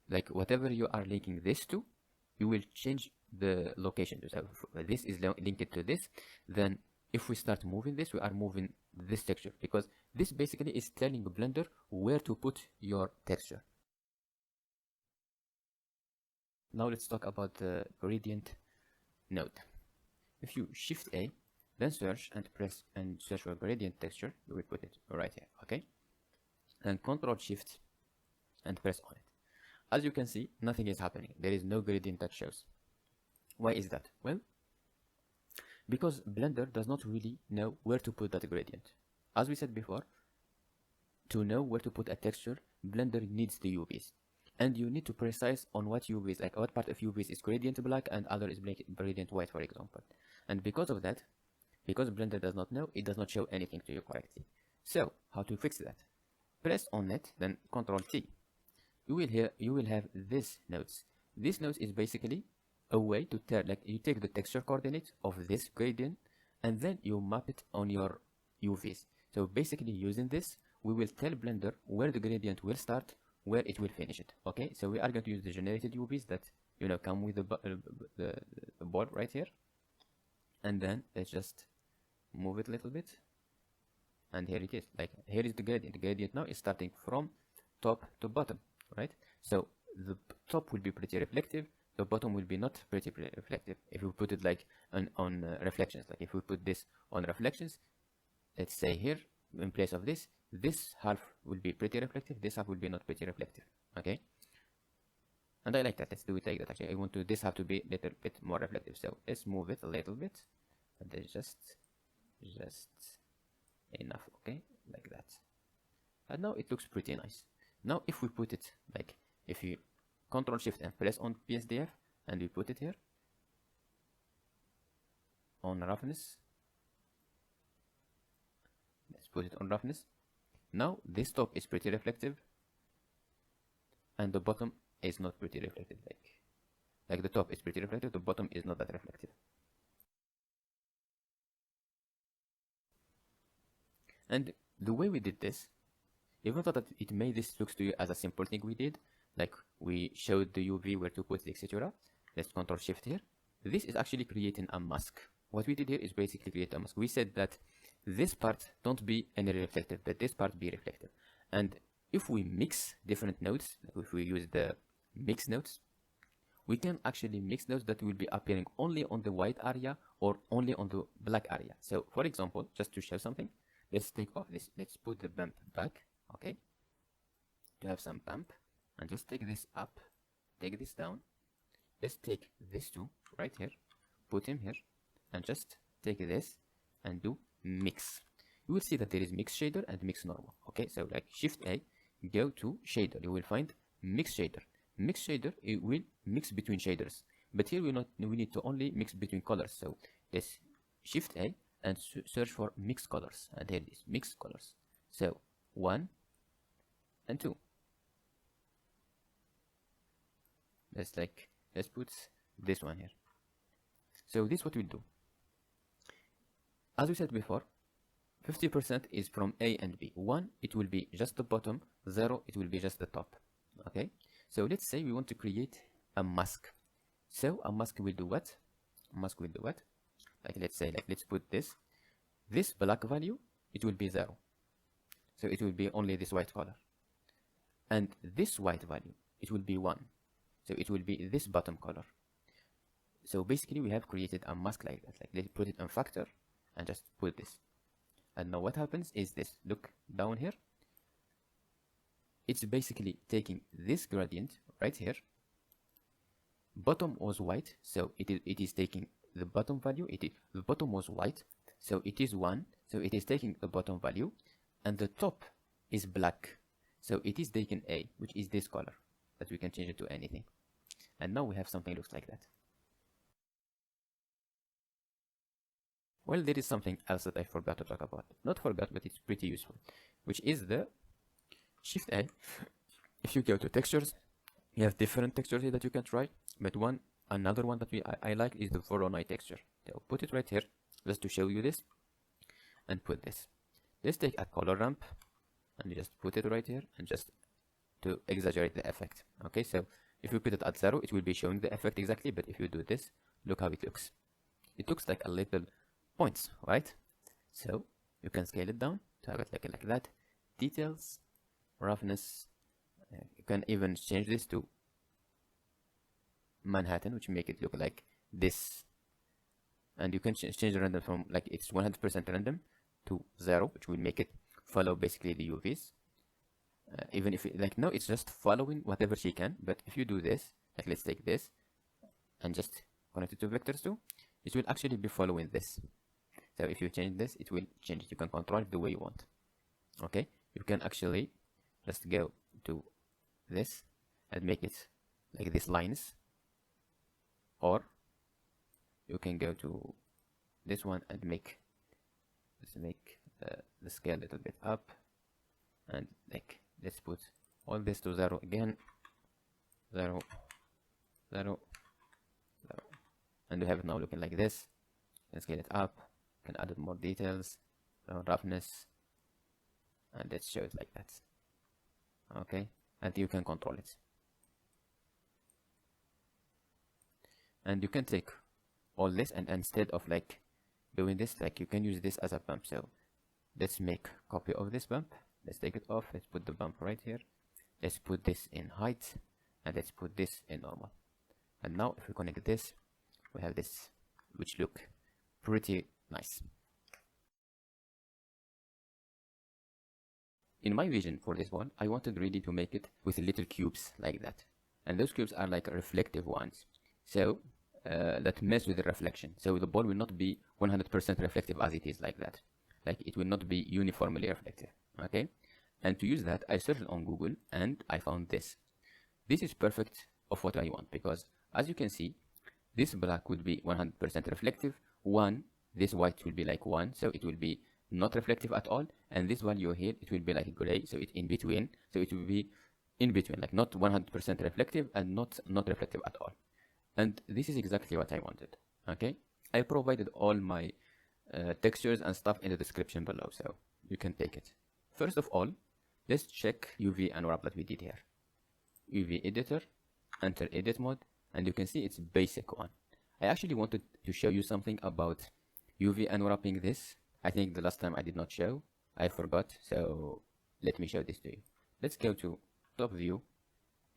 like whatever you are linking this to, you will change the location. So this is linked to this, then if we start moving this, we are moving this texture, because this basically is telling Blender where to put your texture. Now let's talk about the gradient node. If you Shift A, then search and press and search for gradient texture, you will put it right here, okay? And Control Shift and press on it. As you can see, nothing is happening. There is no gradient that shows. Why is that? Well, because Blender does not really know where to put that gradient. As we said before, to know where to put a texture, Blender needs the UVs. And you need to precise on what UVs, like what part of UVs is gradient black and other is gradient white, for example. And because of that, because Blender does not know, it does not show anything to you correctly. So, how to fix that? Press on it, then Control T. You will have this nodes. This nodes is basically a way to tell, like you take the texture coordinate of this gradient and then you map it on your UVs. So basically using this, we will tell Blender where the gradient will start, where it will finish it. Okay, so we are going to use the generated UVs that come with the board right here, and then let's just move it a little bit, and here it is. Like here is the gradient. The gradient now is starting from top to bottom, right? So the top will be pretty reflective, the bottom will be not pretty reflective. If we put it like on reflections, like if we put this on reflections, let's say here in place of this half will be pretty reflective, this half will be not pretty reflective. Okay, and I like that. Let's do it like that. Actually, I want this half to be a little bit more reflective, so let's move it a little bit, and there's just enough. Okay, like that, and now it looks pretty nice. Now if we put it like, if you Control Shift and press on PSDF and we put it here on roughness, let's put it on roughness. Now this top is pretty reflective and the bottom is not pretty reflective. Like the top is pretty reflective, the bottom is not that reflective. And the way we did this, even though that it made this looks to you as a simple thing we did, like we showed the UV where to put it, etc. Let's Control Shift here. This is actually creating a mask. What we did here is basically create a mask. We said that this part don't be any reflective, but this part be reflective. And if we mix different nodes, like if we use the mix nodes, we can actually mix nodes that will be appearing only on the white area or only on the black area. So for example, just to show something, let's take off this, let's put the bump back, okay, to have some bump, and just take this up, take this down, let's take this two right here, put him here, and just take this and do mix. You will see that there is mix shader and mix normal. Okay, so like Shift A, go to shader, you will find mix shader. Mix shader, it will mix between shaders, but here we need to only mix between colors. So let's Shift A and search for mix colors, and here it is, mix colors. So 1 and 2. Let's put this one here. So this what we'll do. As we said before, 50% is from A and B. 1, it will be just the bottom. 0, it will be just the top. Okay, so let's say we want to create a mask. So a mask will do what? A mask will do what? Like let's say, like let's put this black value, it will be 0. So it will be only this white color. And this white value, it will be 1. So it will be this bottom color. So basically we have created a mask like that. Like let's put it on factor and just put this. And now what happens is this. Look down here. It's basically taking this gradient right here. Bottom was white, so it is taking the bottom value. The bottom was white, so it is 1. So it is taking the bottom value, and the top is black, so it is taking A, which is this color that we can change it to anything. And now we have something looks like that. Well, there is something else that I forgot to talk about. Not forgot, but it's pretty useful, which is the Shift A. If you go to textures, you have different textures here that you can try, but another one that I like is the Voronoi texture. So put it right here, just to show you this, and put this. Let's take a color ramp, and just put it right here, and just to exaggerate the effect. Okay, so if you put it at 0, it will be showing the effect exactly, but if you do this, look how it looks. It looks like a little points, right? So you can scale it down to have it like that. Details, roughness, you can even change this to Manhattan, which make it look like this. And you can change the random from like it's 100% random to 0, which will make it follow basically the UVs. Even if it, like no, it's just following whatever she can. But if you do this, like let's take this and just connect it to vectors too, it will actually be following this. So if you change this, it will change it. You can control it the way you want. Okay, you can actually just go to this and make it like these lines, or you can go to this one and let's make the scale a little bit up, and like let's put all this to 0 again, 0, 0, 0, and we have it now looking like this. Let's scale it up, can add more details, roughness, and let's show it like that. Okay, and you can control it, and you can take all this, and instead of like doing this, like you can use this as a bump. So let's make copy of this bump. Let's take it off. Let's put the bump right here. Let's put this in height, and let's put this in normal. And now if we connect this, we have this, which look pretty nice. In my vision for this one, I wanted really to make it with little cubes like that, and those cubes are like reflective ones, so that mess with the reflection. So the ball will not be 100% reflective as it is like that. Like it will not be uniformly reflective. Okay, and to use that, I searched on Google and I found this. This is perfect of what I want, because as you can see, this black would be 100% reflective. This white will be like 1, so it will be not reflective at all, and this value here, it will be like gray, so it's in between. So it will be in between, like not 100% reflective and not reflective at all. And this is exactly what I wanted. Okay, I provided all my textures and stuff in the description below, so you can take it. First of all, let's check UV Unwrap that we did here. UV editor, enter edit mode, and you can see it's basic one. I actually wanted to show you something about UV Unwrapping this. I think the last time I did not show, I forgot, so let me show this to you. Let's go to top view,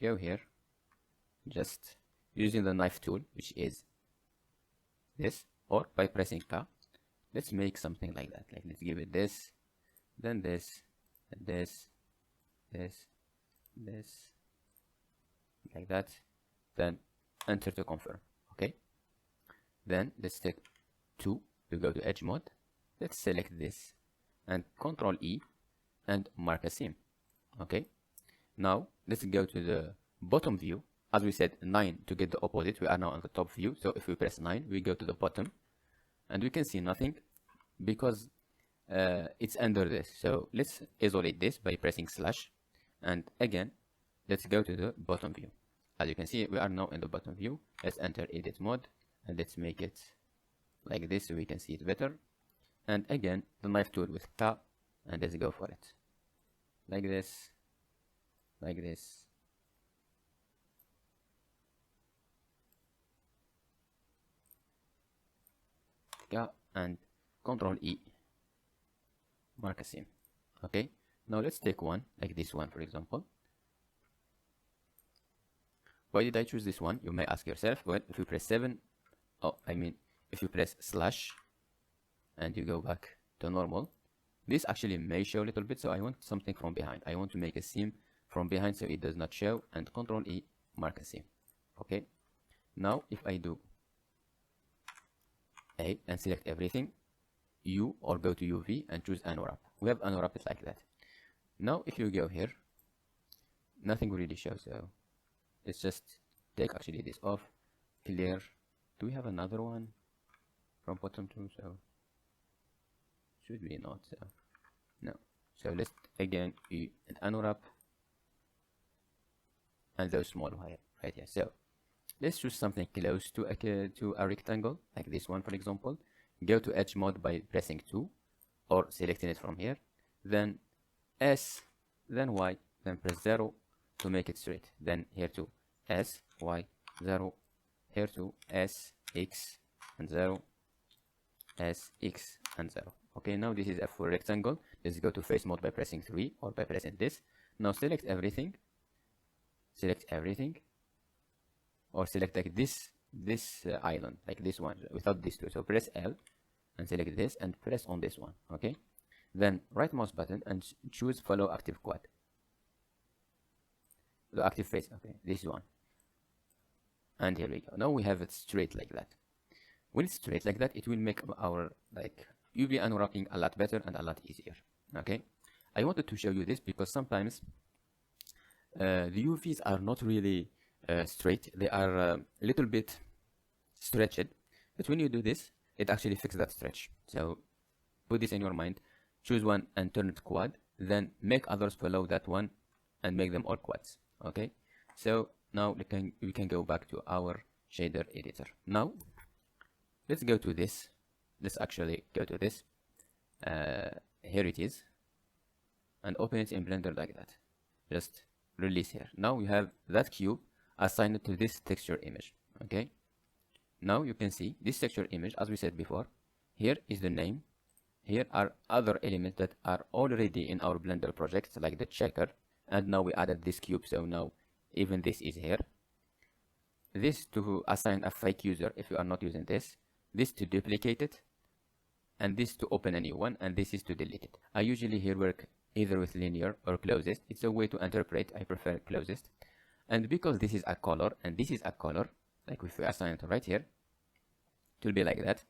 go here, just using the knife tool, which is this, or by pressing K. Let's make something like that. Like let's give it this, then this, and this, like that. Then enter to confirm. Okay. Then let's take 2 to go to edge mode. Let's select this and Control E and mark a seam. Okay. Now let's go to the bottom view. As we said, 9 to get the opposite. We are now on the top view. So if we press 9, we go to the bottom, and we can see nothing because it's under this. So let's isolate this by pressing slash, and again let's go to the bottom view. As you can see, we are now in the bottom view. Let's enter edit mode, and let's make it like this so we can see it better. And again, the knife tool with K, and let's go for it. Like this, like this. K and Control E, mark a seam. Okay, now let's take one, like this one for example. Why did I choose this one? You may ask yourself. Well, if you press 7, if you press slash and you go back to normal, this actually may show a little bit, so I want something from behind. I want to make a seam from behind so it does not show, and Control E, mark a seam. Okay, now if I do A and select everything, U, or go to UV and choose Unwrap. We have Unwrap it like that. Now if you go here, nothing really shows, so let's just take actually this off, clear. Do we have another one from bottom too? So should we not? So no. So let's again Unwrap and those small wire right here. So let's choose something close to a rectangle, like this one for example. Go to edge mode by pressing 2 or selecting it from here, then S, then Y, then press 0 to make it straight, then here to S, Y, 0, here to S, X, and 0, S, X, and 0. Okay, now this is a full rectangle. Let's go to face mode by pressing 3 or by pressing this. Now select everything, or select like this island, like this one without these two. So press L and select this and press on this one. Okay, then right mouse button and choose follow active quad, the active face. Okay, this one, and here we go. Now we have it straight like that. When it's straight like that, it will make our like UV unwrapping a lot better and a lot easier. Okay, I wanted to show you this because sometimes the UVs are not really straight. They are a little bit stretched, but when you do this, it actually fixes that stretch. So put this in your mind, choose one and turn it quad, then make others follow that one and make them all quads. Okay, so now we can go back to our shader editor. Now let's go to this. Let's actually go to this. Here it is, and open it in Blender like that. Just release here. Now we have that cube assigned to this texture image. Okay, now you can see this texture image, as we said before. Here is the name. Here are other elements that are already in our Blender project, like the checker, and now we added this cube, so now even this is here. This to assign a fake user if you are not using this to duplicate it, and this to open a new one, and this is to delete it. I usually here work either with linear or closest. It's a way to interpret. I prefer closest. And because this is a color and this is a color, like if we assign it right here, it will be like that.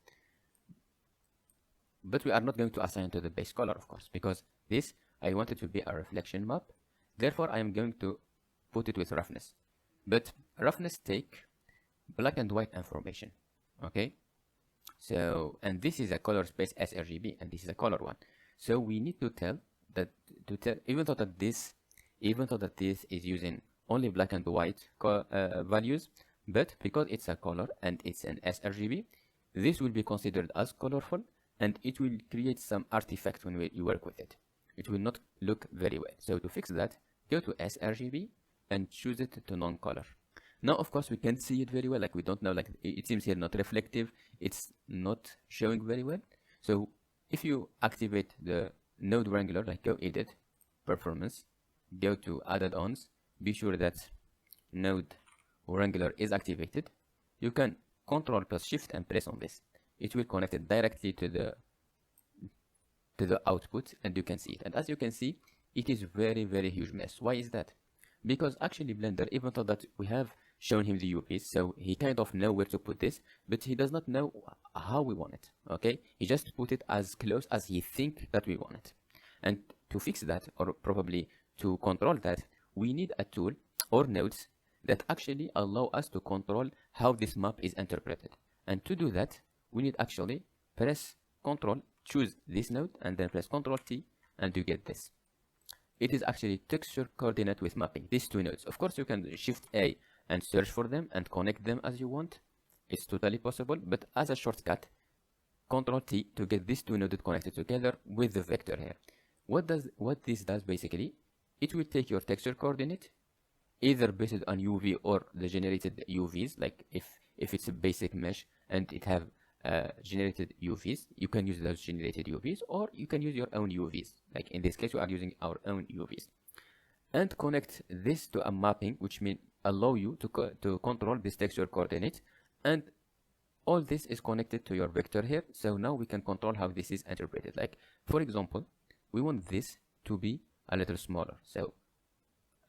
But we are not going to assign to the base color, of course, because this I want it to be a reflection map. Therefore, I am going to put it with roughness. But roughness take black and white information. Okay. So, and this is a color space sRGB, and this is a color one. So we need to tell that even though that this is using only black and white values, but because it's a color and it's an sRGB, this will be considered as colorful, and it will create some artifact when you work with it. It will not look very well. So to fix that, go to sRGB and choose it to non-color. Now, of course, we can't see it very well. Like we don't know, like it seems here not reflective. It's not showing very well. So if you activate the node wrangler, like go edit, performance, go to add-ons, be sure that node wrangler is activated. You can Control plus Shift and press on this. It will connect it directly to the output, and you can see it. And as you can see, it is very, very huge mess. Why is that? Because actually Blender, even though that we have shown him the UVs, so he kind of know where to put this, but he does not know how we want it. Okay, he just put it as close as he think that we want it. And to fix that, or probably to control that, we need a tool or nodes that actually allow us to control how this map is interpreted. And to do that, we need actually press Control, choose this node, and then press Control T, and you get this. It is actually texture coordinate with mapping, these two nodes. Of course, you can Shift A and search for them and connect them as you want. It's totally possible, but as a shortcut, Control T to get these two nodes connected together with the vector here. What this does basically, it will take your texture coordinate, either based on UV or the generated UVs. Like if it's a basic mesh and it have generated UVs, you can use those generated UVs, or you can use your own UVs. Like in this case, we are using our own UVs, and connect this to a mapping, which means allow you to control this texture coordinate, and all this is connected to your vector here. So now we can control how this is interpreted. Like for example, we want this to be a little smaller. So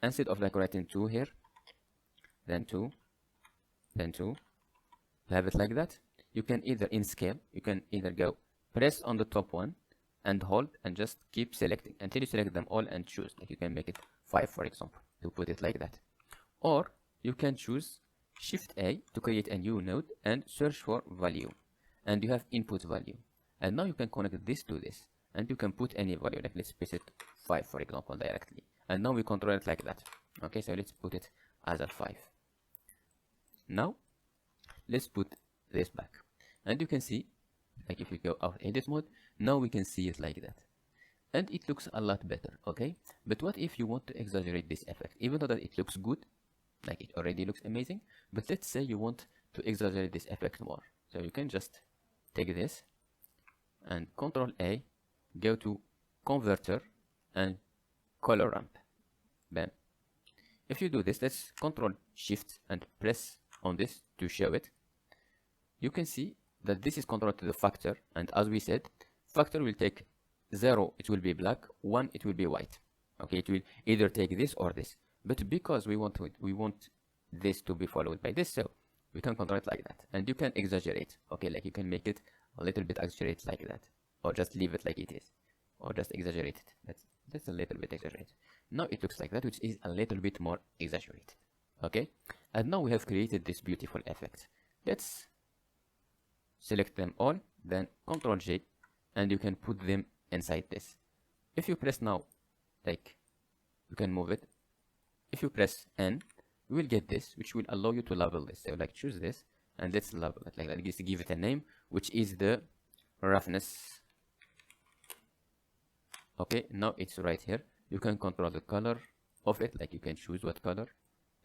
instead of like writing 2 here, then 2, then 2, have it like that. You can either in scale, you can either go press on the top one and hold and just keep selecting until you select them all and choose. Like you can make it 5, for example, to put it like that. Or you can choose Shift A to create a new node and search for value, and you have input value. And now you can connect this to this, and you can put any value. Like let's place it 5, for example, directly. And now we control it like that. Okay, so let's put it as a 5. Now let's put this back, and you can see, like if we go out edit mode, now we can see it like that, and it looks a lot better. Okay, but what if you want to exaggerate this effect, even though that it looks good, like it already looks amazing, but let's say you want to exaggerate this effect more. So you can just take this and Control A, go to converter and color ramp. Bam. If you do this, let's Control Shift and press on this to show it. You can see that this is controlled to the factor, and as we said, factor will take 0, it will be black, 1, it will be white. Okay, it will either take this or this. But because we want this to be followed by this, so we can control it like that. And you can exaggerate. Okay, like you can make it a little bit exaggerate like that, or just leave it like it is, or just exaggerate it. That's a little bit exaggerated. Now it looks like that, which is a little bit more exaggerated. Okay, and now we have created this beautiful effect. Let's select them all, then Ctrl J, and you can put them inside this. If you press now, like, you can move it. If you press N, you will get this, which will allow you to label this. So like choose this, and let's label it like that. Just give it a name, which is the roughness. Okay, now it's right here. You can control the color of it, like you can choose what color.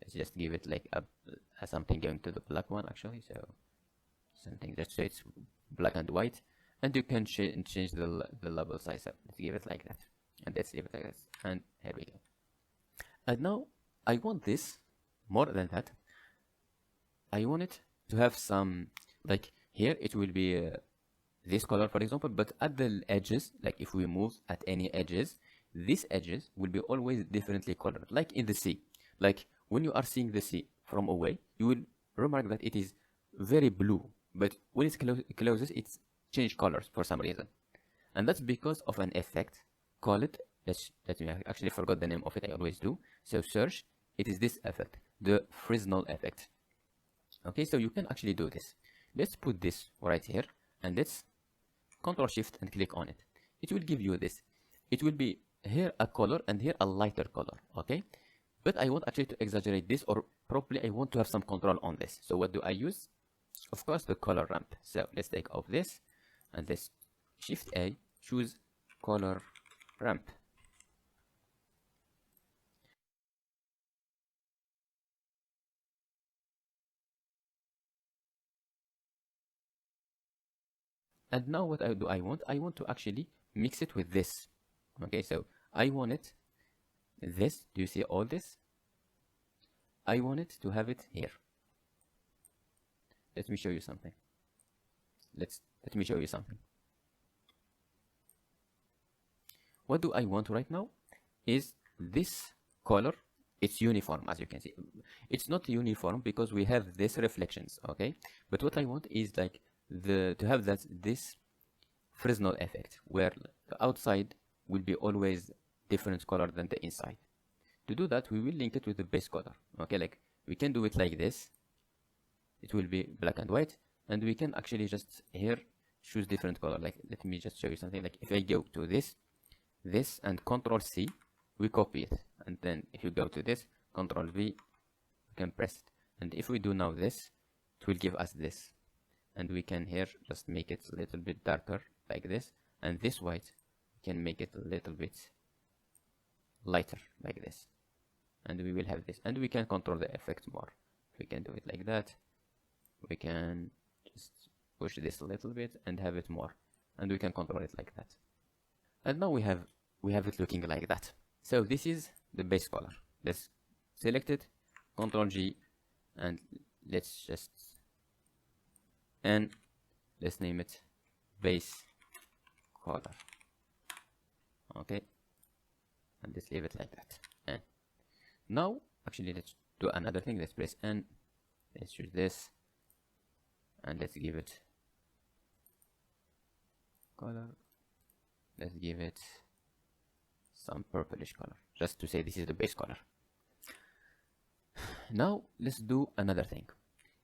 Let's just give it like a something going to the black one actually. So something that shades black and white, and you can change the label size up. Let's give it like that, and let's leave it like this, and here we go. And now I want this more than that. I want it to have some, like here it will be this color for example, but at the edges, like if we move at any edges, these edges will be always differently colored, like in the sea. Like when you are seeing the sea from away, you will remark that it is very blue, but when it's closes, it's changed colors for some reason, and that's because of an effect. Call it, let me actually forgot the name of it, I always do. So search, it is this effect, the Fresnel effect. Okay, so you can actually do this. Let's put this right here, and let's Control Shift and click on it. It will give you this. It will be here a color and here a lighter color. Okay, but I want actually to exaggerate this, or probably I want to have some control on this. So what do I use? Of course, the color ramp. So let's take off this, and let's Shift A, choose color ramp. And now what I want to actually mix it with this. Okay, so I want it this. Do you see all this? I want it to have it here. Let me show you something. Let me show you something. What do I want right now is this color. It's uniform, as you can see. It's not uniform because we have this reflections, okay? But what I want is like to have this Fresnel effect, where the outside will be always different color than the inside. To do that, we will link it with the base color. Okay, like we can do it like this. It will be black and white, and we can actually just here choose different color. Like let me just show you something. Like if I go to this and Control C, we copy it, and then if you go to this, Control V, we can press it, and if we do now this, it will give us this, and we can here just make it a little bit darker like this, and this white we can make it a little bit lighter like this, and we will have this, and we can control the effect more. We can do it like that. We can just push this a little bit and have it more, and we can control it like that. And now we have it looking like that. So this is the base color. Let's select it, Ctrl G, and let's just, and let's name it base color. Okay, and let's leave it like that. And now actually let's do another thing. Let's press N, let's choose this, and let's give it color. Let's give it some purplish color, just to say this is the base color. Now let's do another thing.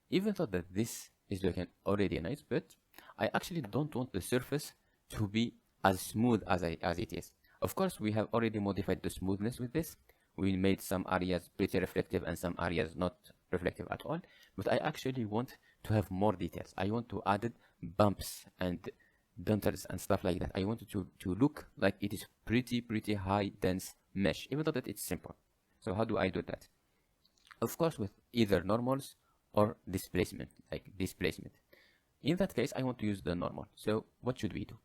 Even though that this is looking already nice, but I actually don't want the surface to be as smooth as it is. Of course, we have already modified the smoothness with this. We made some areas pretty reflective and some areas not reflective at all, but I actually want to have more details. I want to add bumps and dentures and stuff like that. I want it to look like it is pretty high dense mesh, even though that it's simple. So how do I do that? Of course, with either normals or displacement, like displacement. In that case, I want to use the normal. So what should we do?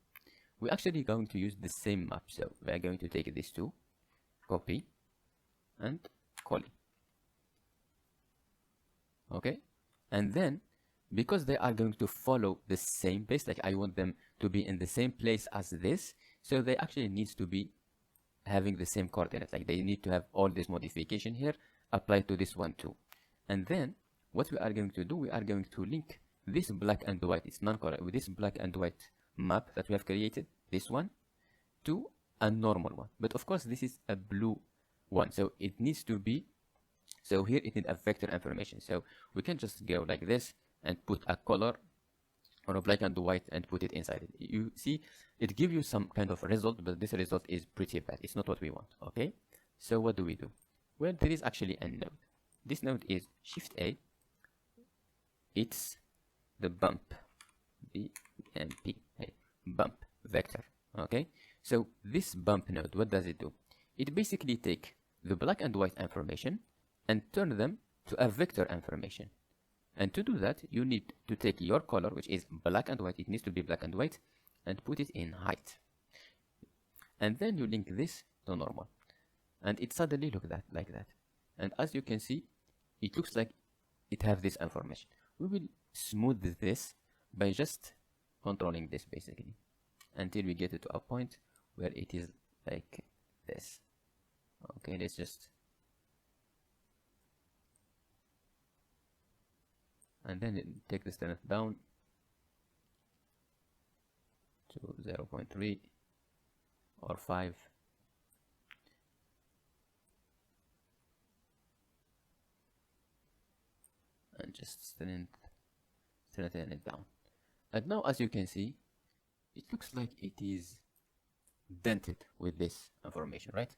we're actually going to use the same map. So we are going to take these two, copy and copy. Okay, and then because they are going to follow the same place, like I want them to be in the same place as this, so they actually needs to be having the same coordinate, like they need to have all this modification here applied to this one too. And then what we are going to do, we are going to link this black and white, it's non-color, with this black and white map that we have created, this one, to a normal one. But of course this is a blue one, so it needs to be, so here it needs a vector information. So we can just go like this and put a color or a black and white and put it inside it. You see, it gives you some kind of result, but this result is pretty bad. It's not what we want, okay? So what do we do? Well, there is actually a node. This node is Shift A. It's the bump, BMP, bump vector, okay? So this bump node, what does it do? It basically take the black and white information and turn them to a vector information. And to do that, you need to take your color, which is black and white, it needs to be black and white, and put it in height. And then you link this to normal. And it suddenly looks like that. And as you can see, it looks like it has this information. We will smooth this by just controlling this basically, until we get it to a point where it is like this. Okay, let's just, and then take the strength down to 0.3 or 5. And just strengthen it down. And now as you can see, it looks like it is dented with this information, right?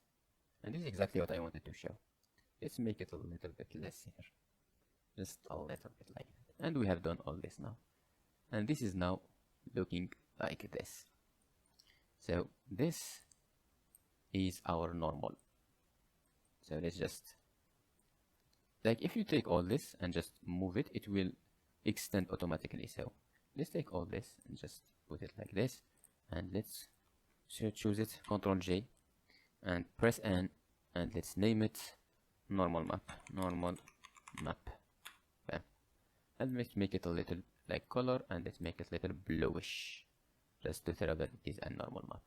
And this is exactly what I wanted to show. Let's make it a little bit less here. Just a little bit like that. And we have done all this now. And this is now looking like this. So this is our normal. So let's just, like if you take all this and just move it, it will extend automatically. So let's take all this and just put it like this. And let's choose it, Ctrl J, and press N, and let's name it normal map. Bam. And let's make it a little like color, and let's make it a little bluish, just to show that it is a normal map.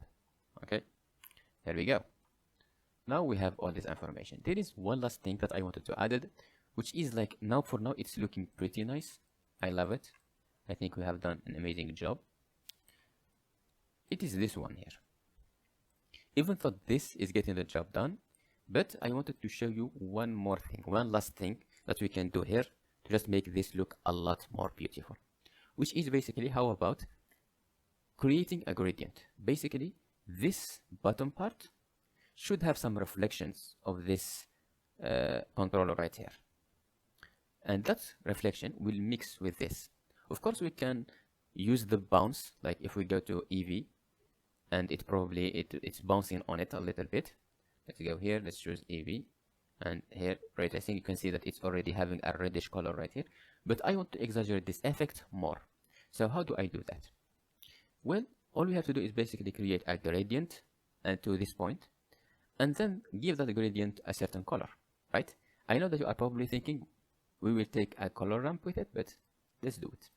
Okay, here we go. Now we have all this information. There is one last thing that I wanted to add, which is like now for now it's looking pretty nice. I love it. I think we have done an amazing job. It is this one here. Even though this is getting the job done, but I wanted to show you one more thing, one last thing that we can do here to just make this look a lot more beautiful, which is basically, how about creating a gradient? Basically, this bottom part should have some reflections of this controller right here, and that reflection will mix with this. Of course, we can use the bounce, like if we go to EV, and it's bouncing on it a little bit. Let's go here, let's choose EV, and here, right, I think you can see that it's already having a reddish color right here, but I want to exaggerate this effect more. So how do I do that? Well, all we have to do is basically create a gradient to this point, and then give that gradient a certain color, right? I know that you are probably thinking we will take a color ramp with it, but let's do it.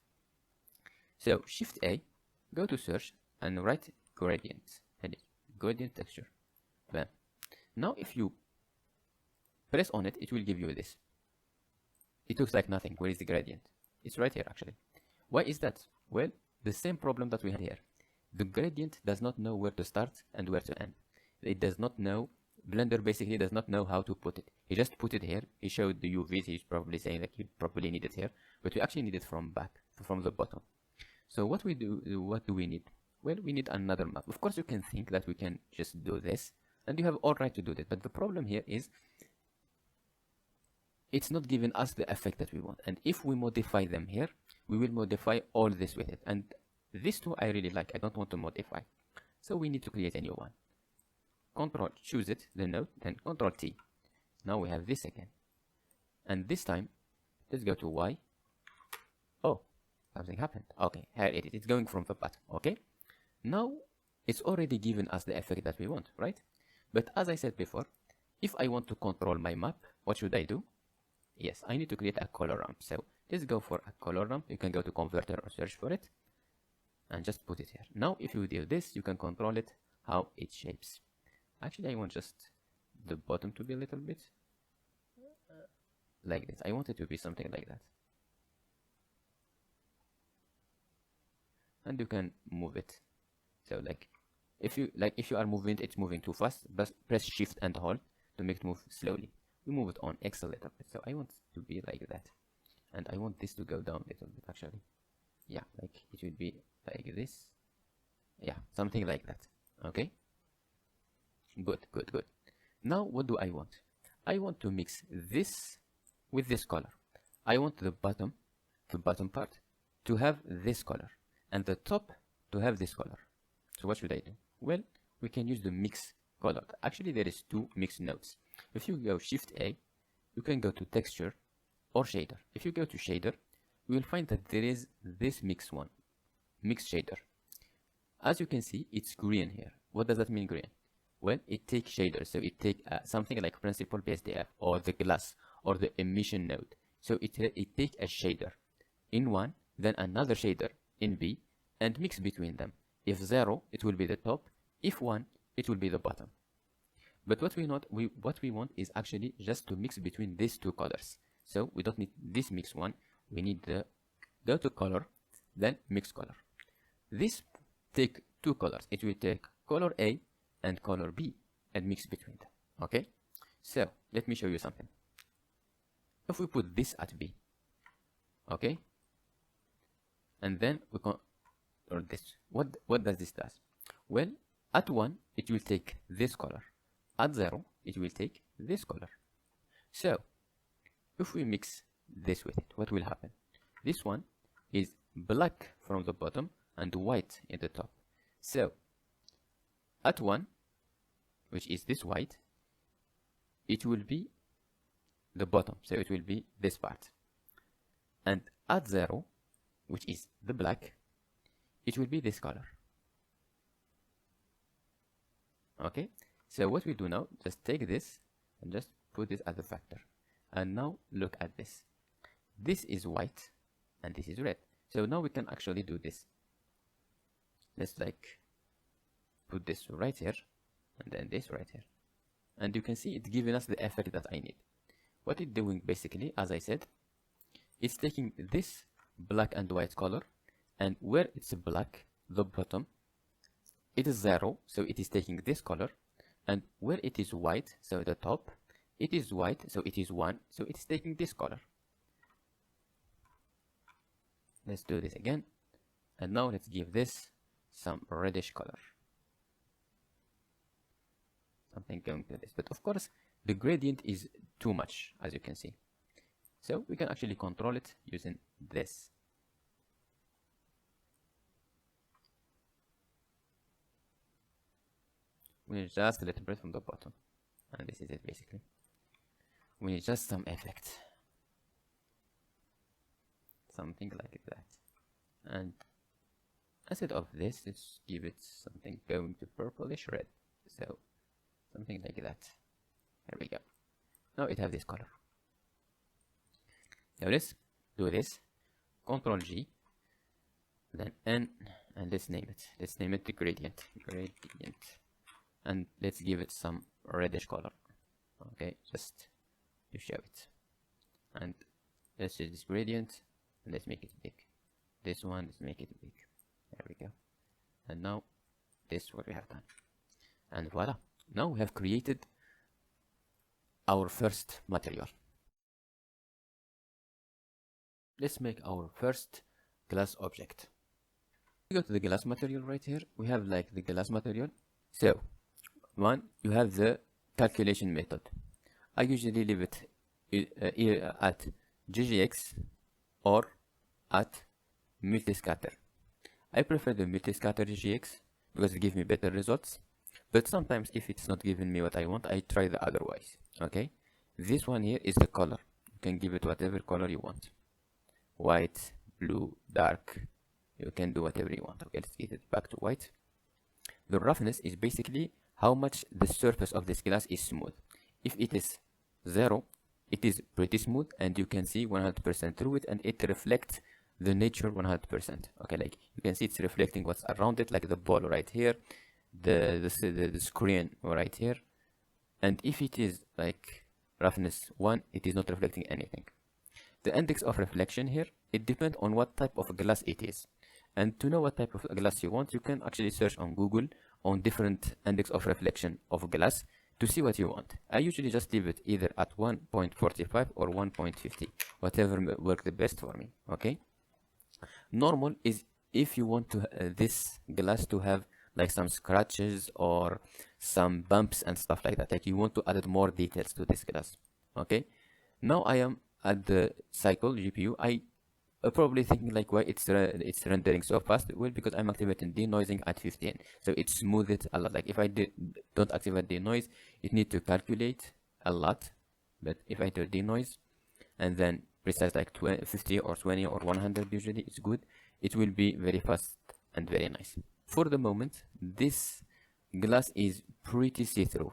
So Shift A, go to search and write gradient, gradient texture. Bam. Now if you press on it, it will give you this. It looks like nothing. Where is the gradient? It's right here actually. Why is that? Well, the same problem that we had here. The gradient does not know where to start and where to end. It does not know, Blender basically does not know how to put it. He just put it here. He showed the UVs. He's probably saying that you probably need it here, but we actually need it from back, from the bottom. So what do we need? Well, we need another map. Of course, you can think that we can just do this, and you have all right to do this. But the problem here is it's not giving us the effect that we want. And if we modify them here, we will modify all this with it. And this two I really like. I don't want to modify. So we need to create a new one. Control, choose it, the node, then Control T. Now we have this again. And this time, let's go to Y. Oh, something happened. Okay, here it is. It's going from the bottom. Okay. Now it's already given us the effect that we want, right? But as I said before, if I want to control my map, what should I do? Yes, I need to create a color ramp. So let's go for a color ramp. You can go to converter or search for it and just put it here. Now if you do this, you can control it how it shapes. Actually, I want just the bottom to be a little bit like this. I want it to be something like that. And you can move it. So if you are moving it's moving too fast, but press shift and hold to make it move slowly. We move it on X a little bit. So I want it to be like that. And I want this to go down a little bit actually. Yeah, like it would be like this. Yeah, something like that. Okay. Good. Now what do I want? I want to mix this with this color. I want the bottom part to have this color and the top to have this color. So what should I do? Well, we can use the mix color. Actually, there is two mix nodes. If you go Shift A, you can go to texture or shader. If you go to shader, you will find that there is this mix shader. As you can see, it's green here. What does that mean, green? Well, it takes shaders. So it takes something like principal BSDF or the glass or the emission node. So it takes a shader in one, then another shader in B, and mix between them. If 0, it will be the top. If 1, it will be the bottom. But what we want is actually just to mix between these two colors. So we don't need this mix one. We need the go to color, then mix color. This take two colors. It will take color A and color B and mix between them. Okay. So let me show you something. If we put this at B, okay, and then we can or this. What does this does? Well, at 1 it will take this color. At 0 it will take this color. So if we mix this with it, what will happen? This one is black from the bottom and white in the top. So at 1, which is this white, it will be the bottom, so it will be this part. And at 0, which is the black, it will be this color. Okay, so what we do now, just take this and just put this as a factor. And now look at this. This is white and this is red. So now we can actually do this. Let's put this right here and then this right here. And you can see it's giving us the effect that I need. What it's doing basically, as I said, it's taking this black and white color, and where it's black, the bottom, it is 0, so it is taking this color, and where it is white, so the top, it is white, so it is 1, so it's taking this color. Let's do this again, and now let's give this some reddish color. Something going to this, but of course the gradient is too much, as you can see. So we can actually control it using this. We need just a little bit from the bottom, and this is it basically. We need just some effect, something like that. And instead of this, let's give it something going to purplish red, so something like that. There we go. Now it has this color. Now let's do this. Control G, then N, and let's name it. Let's name it the gradient. And let's give it some reddish color. Okay, just to show it. And let's use this gradient and let's make it big. This one, let's make it big. There we go. And now this is what we have done. And voila. Now we have created our first material. Let's make our first glass object. We go to the glass material right here. We have the glass material. So one, you have the calculation method. I usually leave it at GGX or at multiscatter. I prefer the multiscatter GGX because it gives me better results. But sometimes if it's not giving me what I want, I try the otherwise. Okay, this one here is the color. You can give it whatever color you want. White, blue, dark. You can do whatever you want. Okay, let's get it back to white. The roughness is basically how much the surface of this glass is smooth. If it is 0, it is pretty smooth and you can see 100% through it, and it reflects the nature 100%. Okay, like you can see it's reflecting what's around it, like the ball right here, the screen right here. And if it is like roughness 1, it is not reflecting anything. The index of reflection here, it depends on what type of glass it is. And to know what type of glass you want, you can actually search on Google on different index of reflection of glass to see what you want. I usually just leave it either at 1.45 or 1.50, whatever works the best for me, okay? Normal is if you want to this glass to have like some scratches or some bumps and stuff like that, like you want to add more details to this glass, okay? Now I am at the cycle GPU. I probably thinking like why it's rendering so fast. Well, because I'm activating denoising at 15, so it smooths it a lot. Like if I don't activate denoise, it need to calculate a lot. But if I do denoise and then precise like 50 or 20 or 100, usually it's good, it will be very fast and very nice. For the moment, this glass is pretty see-through.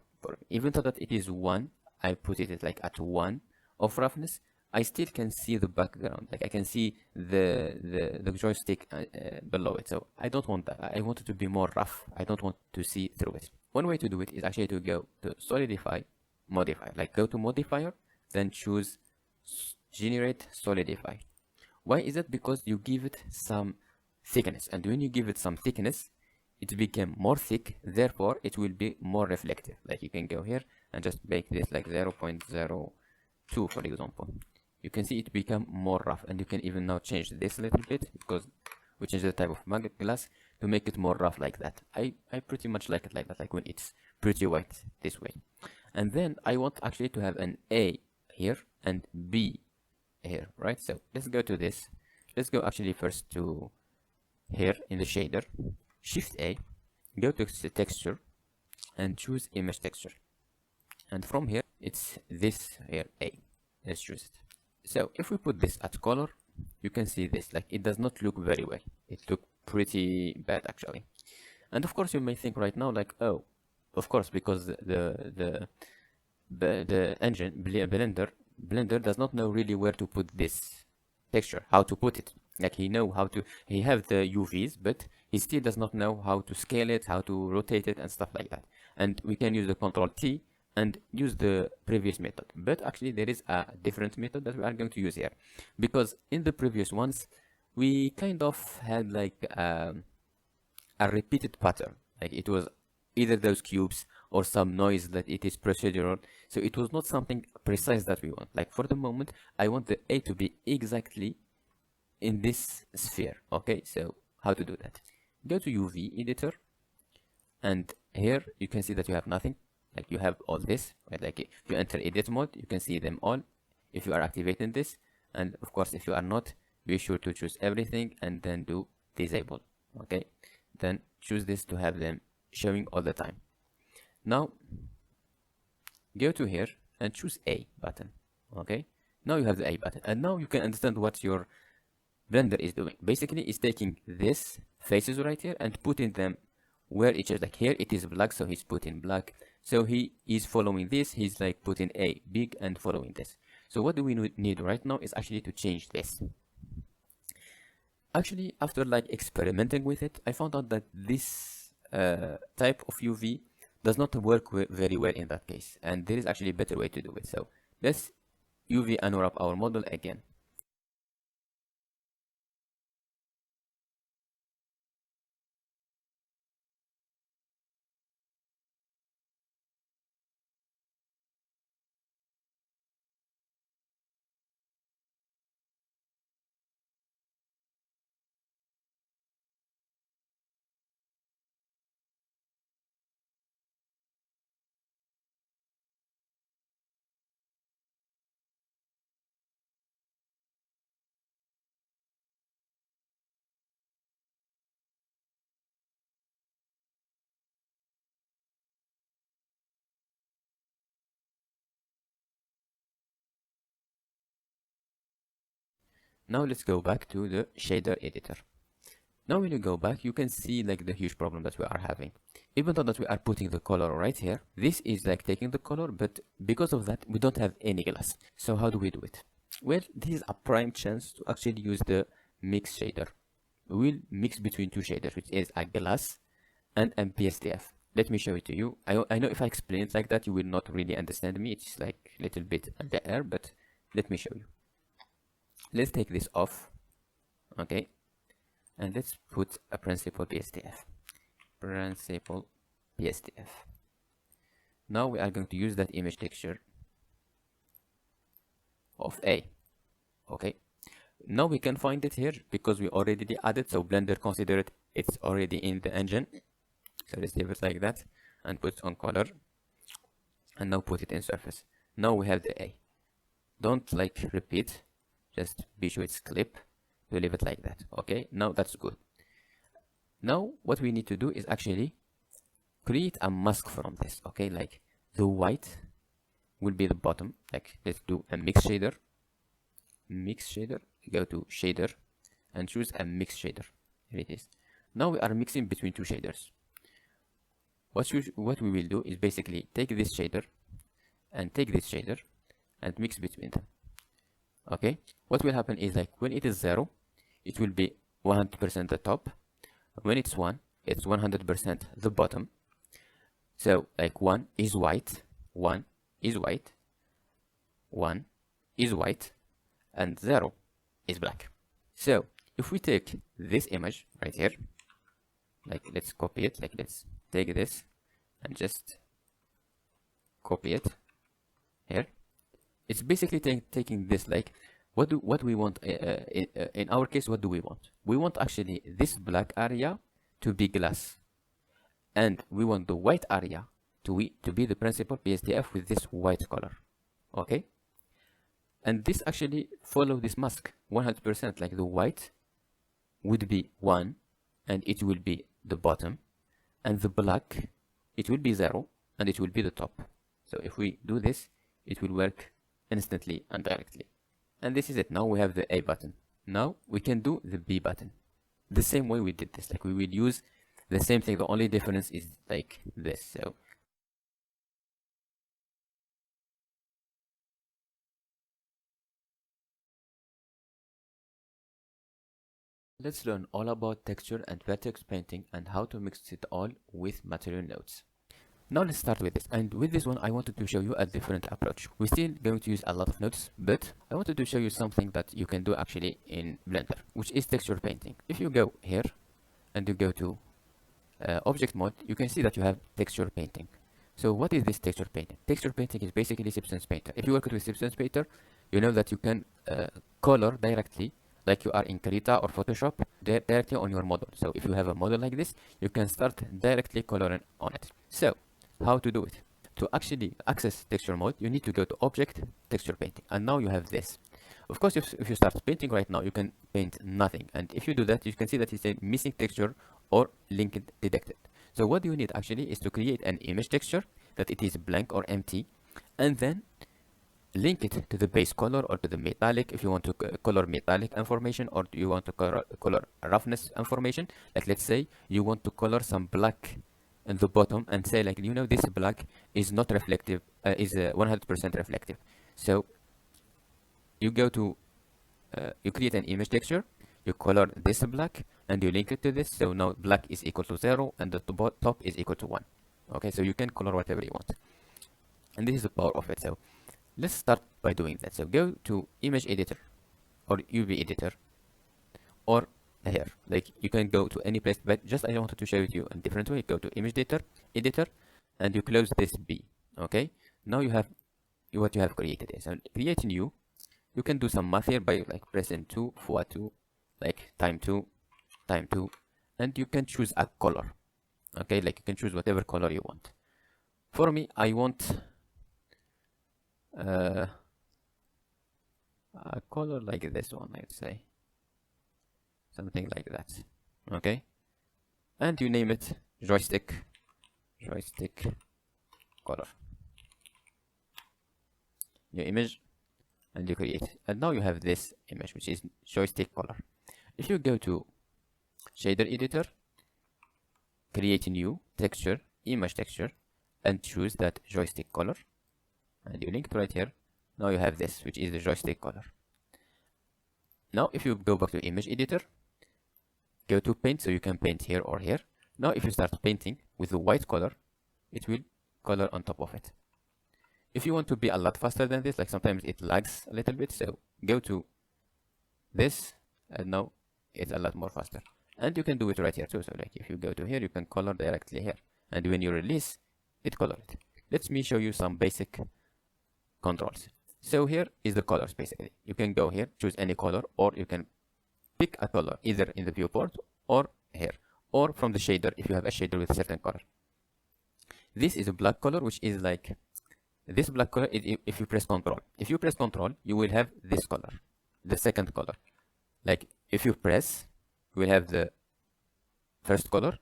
Even though that it is 1, I put it like at 1 of roughness, I still can see the background. Like I can see the joystick below it. So I don't want that. I want it to be more rough. I don't want to see through it. One way to do it is actually to go to solidify, modify. Like go to modifier, then choose generate solidify. Why is that? Because you give it some thickness, and when you give it some thickness, it became more thick, therefore it will be more reflective. Like you can go here and just make this like 0.02 for example. You can see it become more rough, and you can even now change this a little bit because we change the type of magnet glass to make it more rough like that. I pretty much like it like that, like when it's pretty white this way. And then I want actually to have an A here and B here, right? So let's go to this. Let's go actually first to here in the shader, Shift A, go to the texture and choose image texture. And from here, it's this here, A. Let's choose it. So if we put this at color, you can see this, like it does not look very well. It look pretty bad actually. And of course you may think right now like, oh, of course, because the engine Blender does not know really where to put this texture, how to put it. Like he have the UVs, but he still does not know how to scale it, how to rotate it and stuff like that. And we can use the Control T and use the previous method, but actually there is a different method that we are going to use here, because in the previous ones we kind of had like a repeated pattern, like it was either those cubes or some noise that it is procedural, so it was not something precise that we want. Like for the moment I want the A to be exactly in this sphere. Okay, so how to do that? Go to UV editor, and here you can see that you have nothing. Like you have all this, right? Like if you enter edit mode, you can see them all if you are activating this. And of course, if you are not, be sure to choose everything and then do disable. Okay, then choose this to have them showing all the time. Now go to here and choose A button. Okay, now you have the A button, and now you can understand what your Blender is doing. Basically, it's taking this faces right here and putting them where it is. Like here it is black, so he's putting black. So he is following this, he's like putting A big and following this. So what do we need right now is actually to change this. Actually, after like experimenting with it, I found out that this type of UV does not work very well in that case, and there is actually a better way to do it. So let's UV unwrap our model again. Now let's go back to the shader editor. Now when you go back, you can see like the huge problem that we are having. Even though that we are putting the color right here, this is like taking the color, but because of that, we don't have any glass. So how do we do it? Well, this is a prime chance to actually use the mix shader. We will mix between two shaders, which is a glass and a BSDF. Let me show it to you. I know if I explain it like that, you will not really understand me. It's like a little bit in the air, but let me show you. Let's take this off, okay? And let's put a principal BSDF. Principal BSDF. Now we are going to use that image texture of A, okay? Now we can find it here because we already added, so Blender consider it's already in the engine. So let's leave it like that and put on color, and now put it in surface. Now we have the A. Don't like repeat, just be sure it's clip to leave it like that. Okay, now that's good. Now what we need to do is actually create a mask from this. Okay, like the white will be the bottom. Like let's do a mix shader. Mix shader, go to shader and choose a mix shader. Here it is. Now we are mixing between two shaders. What we will do is basically take this shader and take this shader and mix between them. Okay, what will happen is like when it is 0, it will be 100% the top. When it's 1, it's 100% the bottom. So like 1 is white, 1 is white, 1 is white, and 0 is black. So if we take this image right here, like let's copy it, like let's take this and just copy it here. It's basically taking this, like what we want in our case. What do we want? We want actually this black area to be glass, and we want the white area to be the principal BSDF with this white color. Okay, and this actually follow this mask 100%. Like the white would be 1 and it will be the bottom, and the black it will be 0 and it will be the top. So if we do this, it will work instantly and directly. And this is it. Now we have the A button. Now we can do the B button the same way we did this. Like we will use the same thing. The only difference is like this. So let's learn all about texture and vertex painting and how to mix it all with material nodes. Now let's start with this, and with this one I wanted to show you a different approach. We're still going to use a lot of nodes, but I wanted to show you something that you can do actually in Blender, which is texture painting. If you go here and you go to object mode, you can see that you have texture painting. So what is this texture painting? Texture painting is basically Substance Painter. If you work with Substance Painter, you know that you can color directly, like you are in Krita or Photoshop, directly on your model. So if you have a model like this, you can start directly coloring on it. So how to do it? To actually access texture mode, you need to go to object, texture painting, and now you have this. Of course, if you start painting right now, you can paint nothing, and if you do that, you can see that it's a missing texture or link detected. So what you need actually is to create an image texture that it is blank or empty, and then link it to the base color or to the metallic if you want to color metallic information, or you want to color roughness information. Like let's say you want to color some black in the bottom and say like, you know, this black is not reflective, is 100% reflective. So you go to you create an image texture, you color this black and you link it to this. So now black is equal to 0 and the top is equal to 1. Okay, so you can color whatever you want, and this is the power of it. So let's start by doing that. So go to image editor or UV editor, or here, like you can go to any place, but just I wanted to show it to you in a different way. Go to image editor, and you close this B. Okay, now you have what you have created is, and create new. You can do some math here by like pressing 2 fois 2, like time 2 time 2, and you can choose a color. Okay, like you can choose whatever color you want. For me, I want a color like this one, I'd say something like that. Okay, and you name it joystick color. New image, and you create, and now you have this image which is joystick color. If you go to shader editor, create a new texture, image texture, and choose that joystick color. And you link it right here. Now you have this, which is the joystick color. Now if you go back to image editor, go to paint, so you can paint here or here. Now if you start painting with the white color, it will color on top of it. If you want to be a lot faster than this, like sometimes it lags a little bit, so go to this, and now it's a lot more faster. And you can do it right here too, so like if you go to here, you can color directly here, and when you release, it colors it. Let me show you some basic controls. So here is the colors basically. You can go here, choose any color, or you can pick a color either in the viewport or here, or from the shader if you have a shader with a certain color. This is a black color, which is like this black color is if you press Control. If you press Control, you will have this color, the second color. Like if you press, you will have the first color,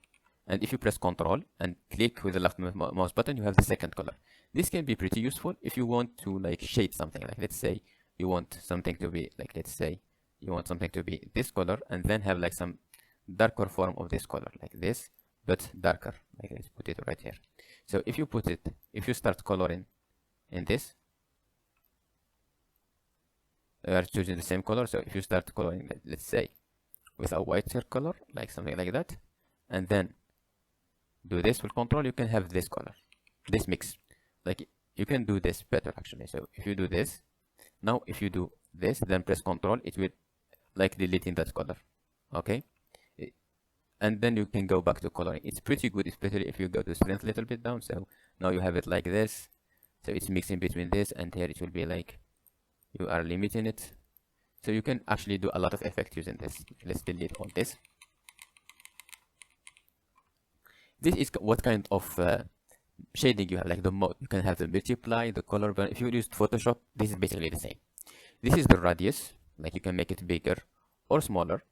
and if you press Control and click with the left mouse button, you have the second color. This can be pretty useful if you want to like shade something. Like let's say you want something to be like, let's say you want something to be this color and then have like some darker form of this color, like this, but darker. Like let's put it right here. So if you put it, if you start coloring in this, you are choosing the same color. So if you start coloring, let's say with a whiter color, like something like that, and then do this with Control, you can have this color, this mix. Like you can do this better actually. So if you do this, now if you do this, then press Control, it will like deleting that color. Okay, and then you can go back to coloring. It's pretty good, especially if you go to strength a little bit down. So now you have it like this. So it's mixing between this and here. It will be like you are limiting it. So you can actually do a lot of effect using this. Let's delete all this. This is what kind of shading you have, like the mode. You can have the multiply, the color burn. If you use Photoshop, this is basically the same. This is the radius, like you can make it bigger or smaller.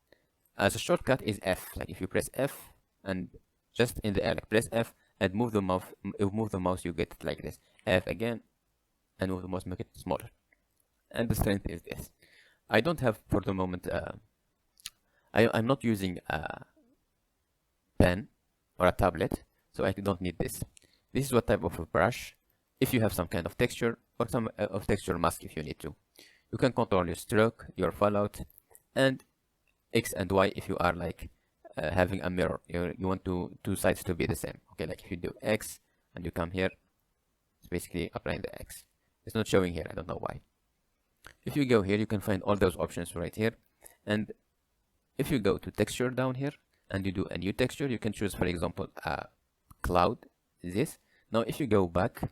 As a shortcut is F. Like if you press F and just in the air, like press F and move the mouse, you get it like this. F again, and move the mouse, make it smaller. And the strength is this. I don't have for the moment. I'm not using a pen or a tablet, so I don't need this. This is what type of a brush. If you have some kind of texture or some of texture mask, if you need to, you can control your stroke, your fallout, and X and Y if you are like having a mirror. You want two sides to be the same. Okay, like if you do X and you come here, it's basically applying the X. It's not showing here. I don't know why. If you go here, you can find all those options right here. And if you go to texture down here and you do a new texture, you can choose, for example, a cloud. This. Now, if you go back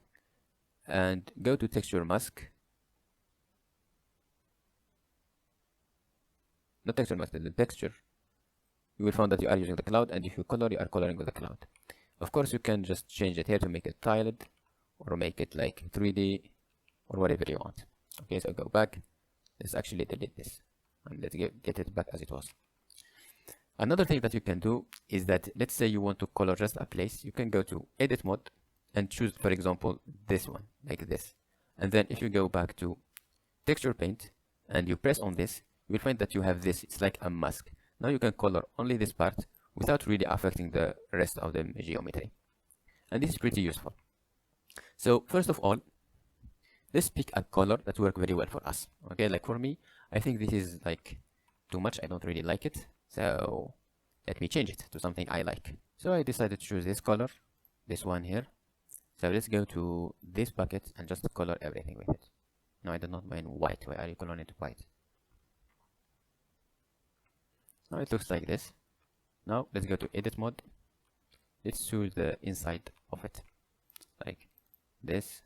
and go to texture mask, not texture mask, the texture, you will find that you are using the cloud, and if you color, you are coloring with the cloud. Of course, you can just change it here to make it tiled or make it like 3D or whatever you want. Okay, so go back. Let's actually delete this and let's get it back as it was. Another thing that you can do is that, let's say you want to color just a place, you can go to edit mode and choose, for example, this one, like this. And then if you go back to texture paint and you press on this, you will find that you have this. It's like a mask. Now you can color only this part without really affecting the rest of the geometry. And this is pretty useful. So first of all, let's pick a color that works very well for us. Okay, like for me, I think this is like too much. I don't really like it. So let me change it to something I like. So I decided to choose this color, this one here. So let's go to this bucket and just color everything with it. No, I do not mind white. Why are you coloring it white? Now it looks like this. Now let's go to edit mode. Let's choose the inside of it, like this.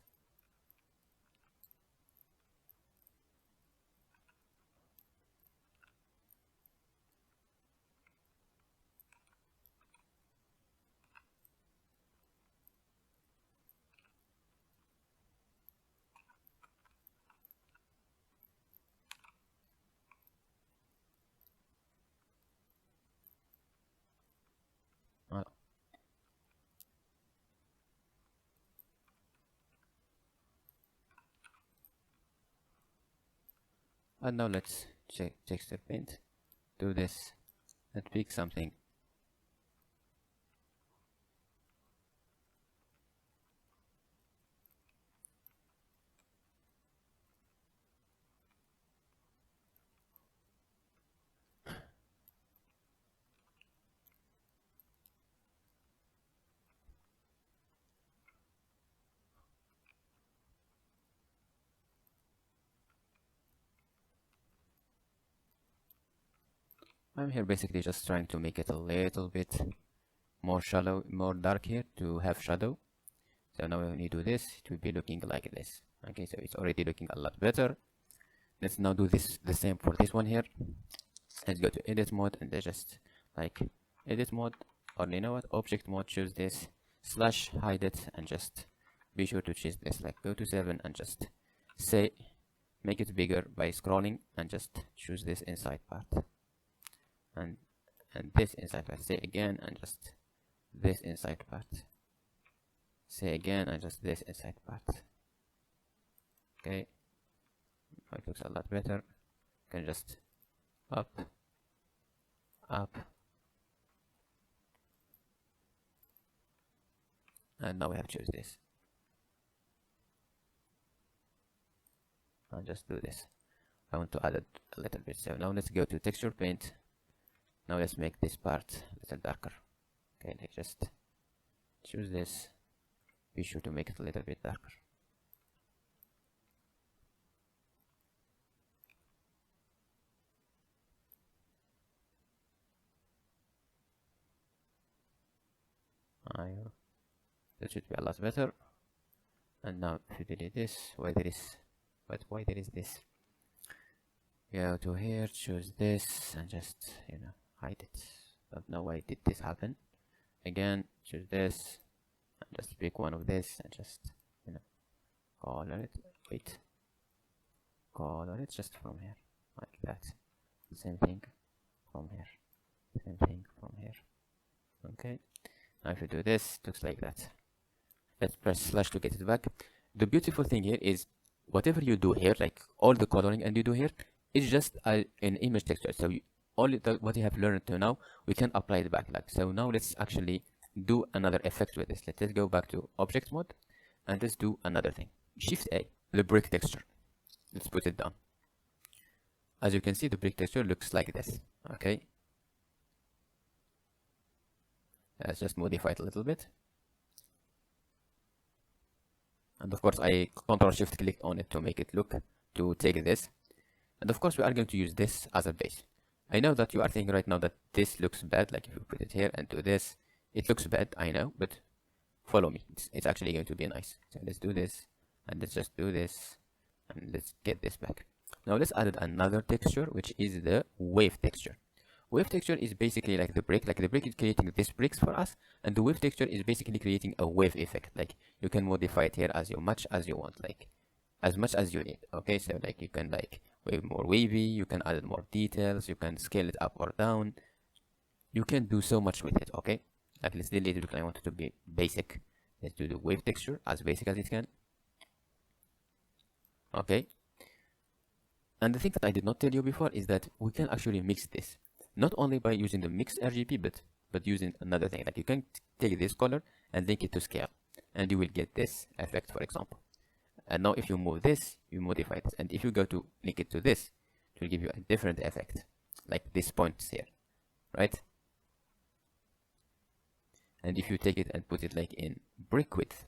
And now let's check texture paint. Do this and pick something. I'm here basically just trying to make it a little bit more shallow, more dark here to have shadow. So now when you do this, it will be looking like this. Okay, so it's already looking a lot better. Let's now do this the same for this one here. Let's go to edit mode and just like edit mode, or you know what, object mode, choose this, slash hide it, and just be sure to choose this, like go to 7 and just say, make it bigger by scrolling and just choose this inside part. And this inside part, say again, and just this inside part, say again, and just this inside part. Okay, now it looks a lot better. You can just up, and now we have choose this, and just do this. I want to add it a little bit, so now let's go to texture paint. Now let's make this part a little darker. Okay, let's just choose this, be sure to make it a little bit darker. That should be a lot better. And now if you delete this, why there is this? Go to here, choose this, and just hide it. Don't know why did this happen. Again, choose this, and just pick one of this, and just color it. Color it just from here, like that. Same thing from here. Same thing from here. Okay. Now if you do this, it looks like that. Let's press slash to get it back. The beautiful thing here is whatever you do here, like all the coloring and you do here, is just an image texture. So what you have learned to now, we can apply it back. Like so now let's actually do another effect with this. Let's go back to object mode and let's do another thing. Shift A, the brick texture. Let's put it down. As you can see, the brick texture looks like this. Okay. Let's just modify it a little bit. And of course, I Ctrl Shift clicked on it to make it look, to take this. And of course, we are going to use this as a base. I know that you are thinking right now that this looks bad, like if you put it here and do this, it looks bad, I know, but follow me. It's actually going to be nice. So let's do this, and let's just do this, and let's get this back. Now let's add another texture, which is the wave texture. Wave texture is basically like the brick is creating these bricks for us, and the wave texture is basically creating a wave effect. Like you can modify it here as much as you want, like as much as you need. Okay, so like you can like wave more wavy, you can add more details, you can scale it up or down, you can do so much with it. Okay, like let's delete it because I want it to be basic. Let's do the wave texture as basic as it can. Okay, and the thing that I did not tell you before is that we can actually mix this. Not only by using the mix RGB, but using another thing. Like you can take this color and link it to scale, and you will get this effect, for example. And now if you move this, you modify this, and if you go to link it to this, it will give you a different effect, like this points here, right? And if you take it and put it like in brick width,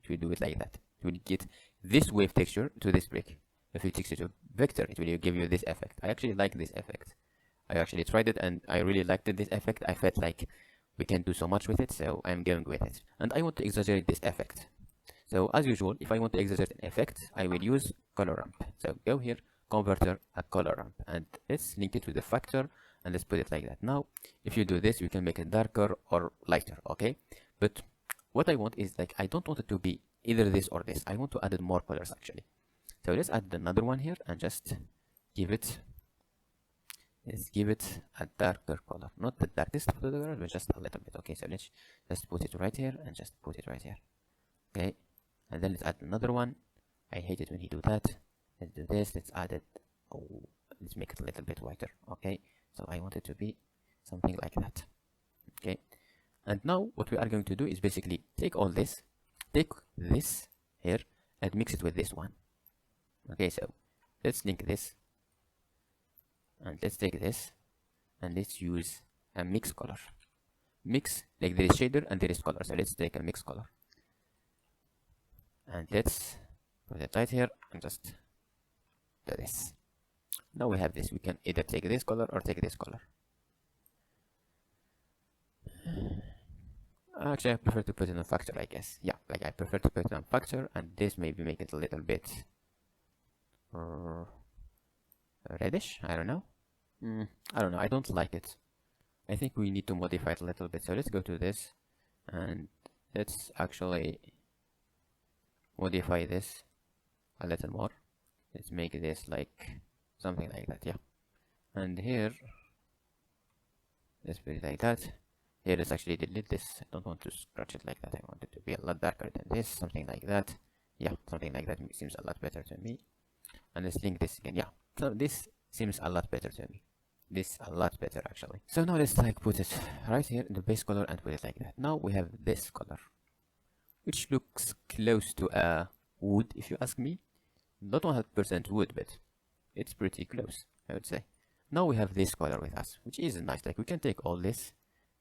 it will do it like that. It will get this wave texture to this brick. If you take it to vector, it will give you this effect. I actually like this effect. I actually tried it and I really liked this effect. I felt like we can do so much with it, so I'm going with it. And I want to exaggerate this effect. So as usual, if I want to exaggerate an effect, I will use color ramp. So go here, converter, a color ramp, and let's link it to the factor, and let's put it like that. Now, if you do this, you can make it darker or lighter, okay? But what I want is like, I don't want it to be either this or this. I want to add more colors actually. So let's add another one here and just give it, let's give it a darker color. Not the darkest of the color, but just a little bit. Okay, so let's just put it right here and just put it right here. Okay, and then let's add another one. I hate it when you do that. Let's do this, let's add it. Oh, let's make it a little bit whiter. Okay, so I want it to be something like that. Okay, and now what we are going to do is basically take all this, take this here and mix it with this one. Okay, so let's link this and let's take this and let's use a mix color. Mix, like there is shader and there is color, so let's take a mix color and let's put it right here and just do this. Now we have this. We can either take this color or take this color. Actually, I prefer to put it on factor, I guess. Yeah, like I prefer to put it on factor, and this maybe make it a little bit reddish. I don't know. I don't know. I don't like it. I think we need to modify it a little bit. So let's go to this and let's actually modify this a little more. Let's make this like something like that. Yeah, and here let's put it like that. Here, let's actually delete this. I don't want to scratch it like that. I want it to be a lot darker than this, something like that. Yeah, something like that seems a lot better to me. And let's link this again. Yeah, so this seems a lot better to me. This a lot better actually. So now let's like put it right here in the base color and put it like that. Now we have this color, which looks close to a wood, if you ask me. Not 100% wood, but it's pretty close, I would say. Now we have this color with us, which is nice. Like we can take all this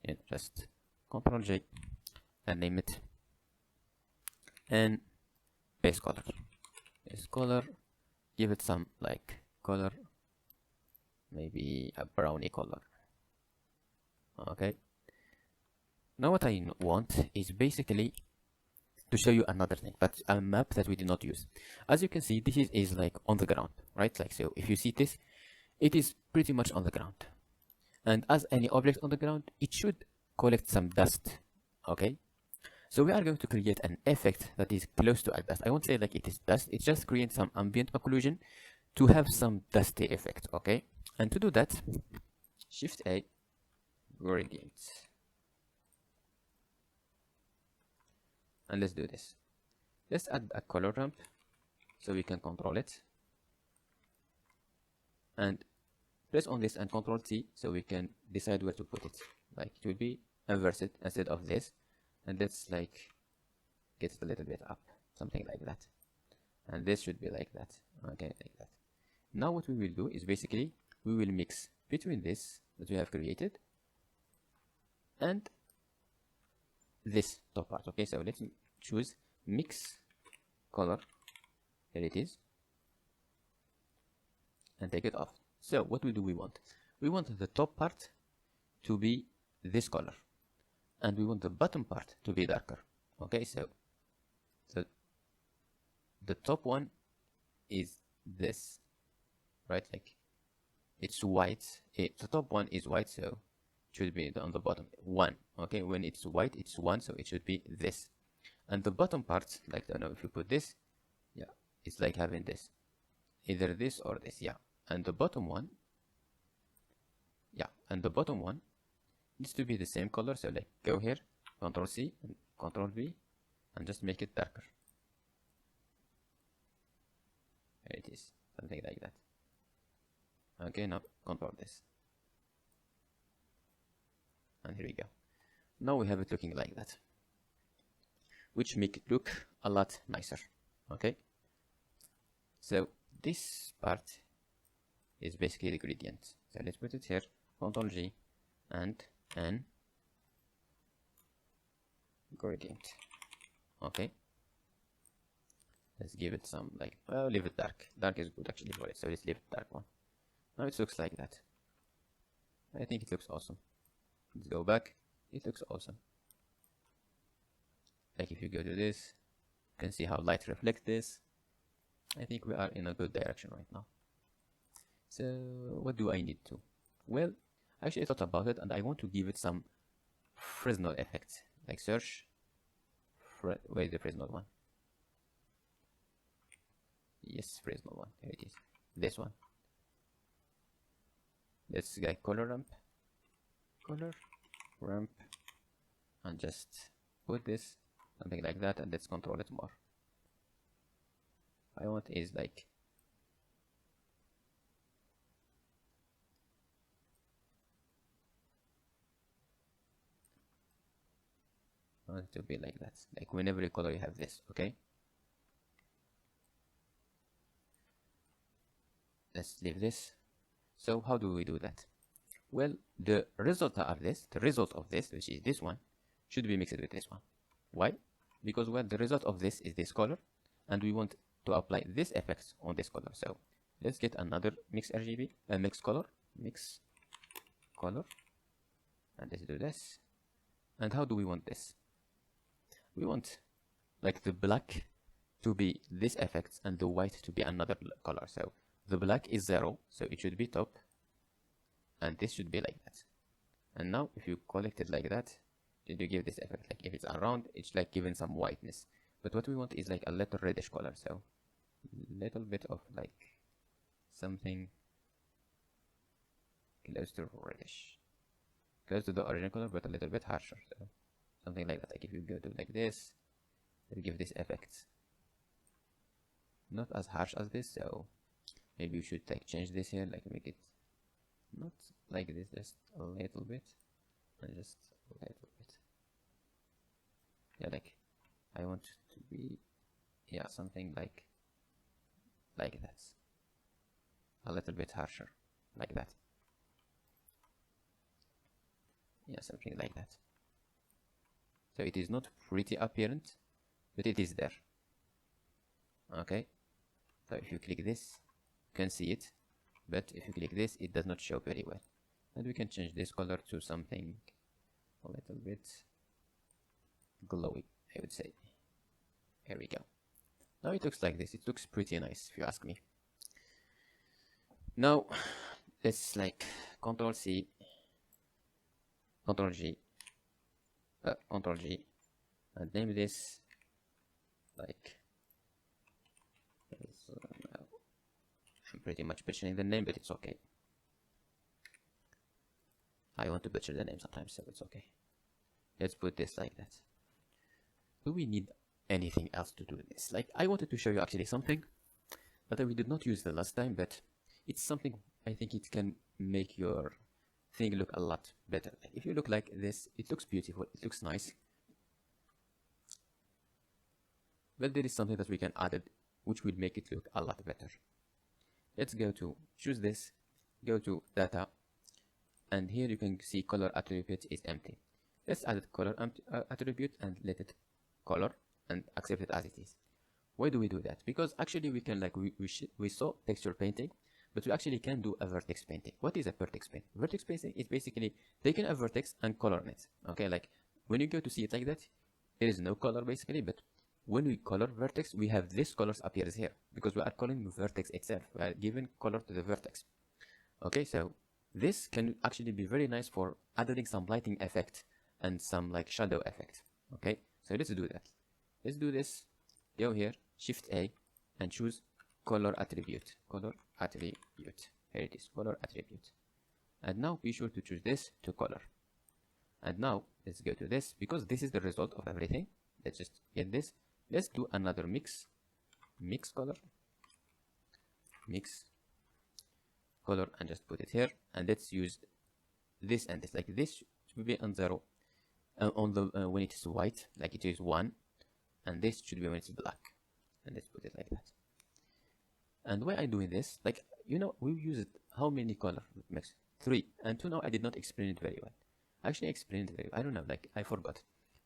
and just Ctrl J and name it and base color. Base color, give it some like color, maybe a browny color. Okay. Now what I want is basically to show you another thing, but a map that we did not use. As you can see, this is like on the ground, right? Like so, if you see this, it is pretty much on the ground. And as any object on the ground, it should collect some dust. Okay, so we are going to create an effect that is close to a dust. I won't say like it is dust, it just creates some ambient occlusion to have some dusty effect. Okay, and to do that, Shift A, gradient, and let's do this. Let's add a color ramp so we can control it, and press on this and Ctrl T so we can decide where to put it. Like it will be inverted instead of this, and let's like get it a little bit up, something like that, and this should be like that. Okay, like that. Now what we will do is basically we will mix between this that we have created and this top part. Okay, so let's choose mix color, here it is, and take it off. So what do we want? We want the top part to be this color, and we want the bottom part to be darker. Okay, so the top one is this, right? Like it's white. The top one is white, so it should be on the bottom one. Okay, when it's white, it's one, so it should be this. And the bottom part, like I don't know if you put this, yeah, it's like having this, either this or this, yeah. And the bottom one, yeah, and the bottom one needs to be the same color. So like go here, Ctrl C and Ctrl V, and just make it darker. There it is, something like that. Okay, now control this, and here we go. Now we have it looking like that, which make it look a lot nicer. Okay, so this part is basically the gradient. So let's put it here, Ctrl G and N, gradient. Okay, let's give it some like, well, leave it dark. Dark is good actually for it, so let's leave it dark one. Now it looks like that. I think it looks awesome. Let's go back. It looks awesome. Like if you go to this, you can see how light reflects this. I think we are in a good direction right now. So what do I need to? Well, actually I thought about it, and I want to give it some Fresnel effect. Like search, where is the Fresnel one? Yes, Fresnel one, here it is, this one. Let's get color ramp, and just put this, something like that, and let's control it more. I want is like, I want it to be like that, like whenever you color you have this. Okay, let's leave this. So how do we do that? Well, the result of this, which is this one, should be mixed with this one. Why? Because well, the result of this is this color, and we want to apply this effect on this color. So let's get another mix RGB, mix color, and let's do this. And how do we want this? We want like the black to be this effect and the white to be another color. So the black is 0, so it should be top, and this should be like that. And now if you collect it like that, then you give this effect. Like if it's around, it's like giving some whiteness. But what we want is like a little reddish color, so little bit of like something close to reddish, close to the original color, but a little bit harsher. So something like that. Like if you go to like this, it'll give this effect. Not as harsh as this, so maybe you should like change this here, like make it not like this, just a little bit, and just a little bit. Yeah, like I want to be, yeah, something like that, a little bit harsher, like that. Yeah, something like that. So it is not pretty apparent, but it is there. Okay, so if you click this, you can see it, but if you click this, it does not show very well. And we can change this color to something a little bit glowy, I would say. Here we go. Now it looks like this. It looks pretty nice, if you ask me. Now let's like Control C, Control G, Control G, and name this like. I'm pretty much butchering the name, but it's okay. I want to butcher the name sometimes, so it's okay. Let's put this like that. Do we need anything else to do this? Like, I wanted to show you actually something that we did not use the last time, but it's something I think it can make your thing look a lot better. Like, if you look like this, it looks beautiful, it looks nice. But there is something that we can add it, which will make it look a lot better. Let's go to choose this, go to data, and here you can see color attribute is empty. Let's add color attribute and let it color and accept it as it is. Why do we do that? Because actually we can like we saw texture painting, but we actually can do a vertex painting. What is a vertex painting? Vertex painting is basically taking a vertex and coloring it. Okay, like when you go to see it like that, there is no color basically, but when we color vertex, we have this colors appears here because we are coloring the vertex itself. We are giving color to the vertex. Okay, so this can actually be very nice for adding some lighting effect and some like shadow effect. Okay, so let's do that. Let's do this. Go here, Shift A, and choose color attribute. Color attribute. Here it is, color attribute. And now be sure to choose this to color. And now let's go to this because this is the result of everything. Let's just get this. Let's do another mix color, and just put it here. And let's use this and this. Like this should be on 0, on the when it is white, like it is 1, and this should be when it's black. And let's put it like that. And why I'm doing this, like you know, we used how many color mix? 3, and 2 now I did not explain it very well. Actually, I explained it very well. I don't know, like I forgot.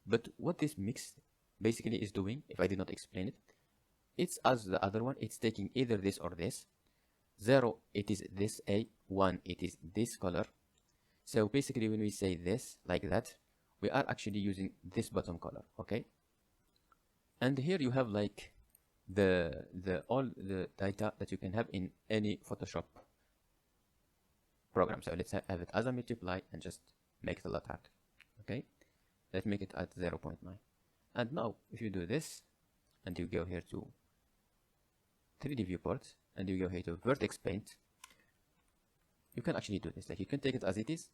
But what this mix basically is doing, if I did not explain it, it's as the other one, it's taking either this or this. 0, it is this A, 1, it is this color. So basically when we say this, like that, we are actually using this bottom color, okay? And here you have like all the data that you can have in any Photoshop program. So let's have it as a multiply and just make it a lot hard, okay? Let's make it at 0.9. And now if you do this and you go here to 3D viewport and you go here to vertex paint, you can actually do this. Like you can take it as it is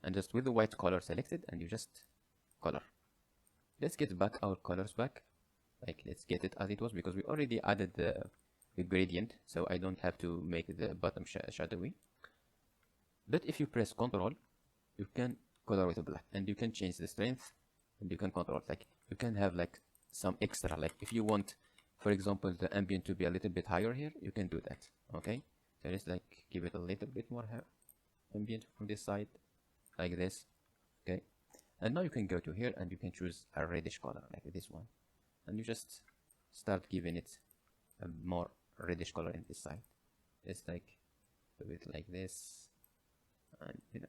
and just with the white color selected and you just color. Let's get back our colors back. Like let's get it as it was because we already added the gradient, so I don't have to make the bottom shadowy. But if you press Ctrl, you can color with black and you can change the strength and you can control. Like you can have like some extra, like if you want, for example, the ambient to be a little bit higher here, you can do that. Okay, so let's like give it a little bit more ambient from this side, like this. Okay, and now you can go to here and you can choose a reddish color like this one, and you just start giving it a more reddish color in this side. It's like do it like this, and you know,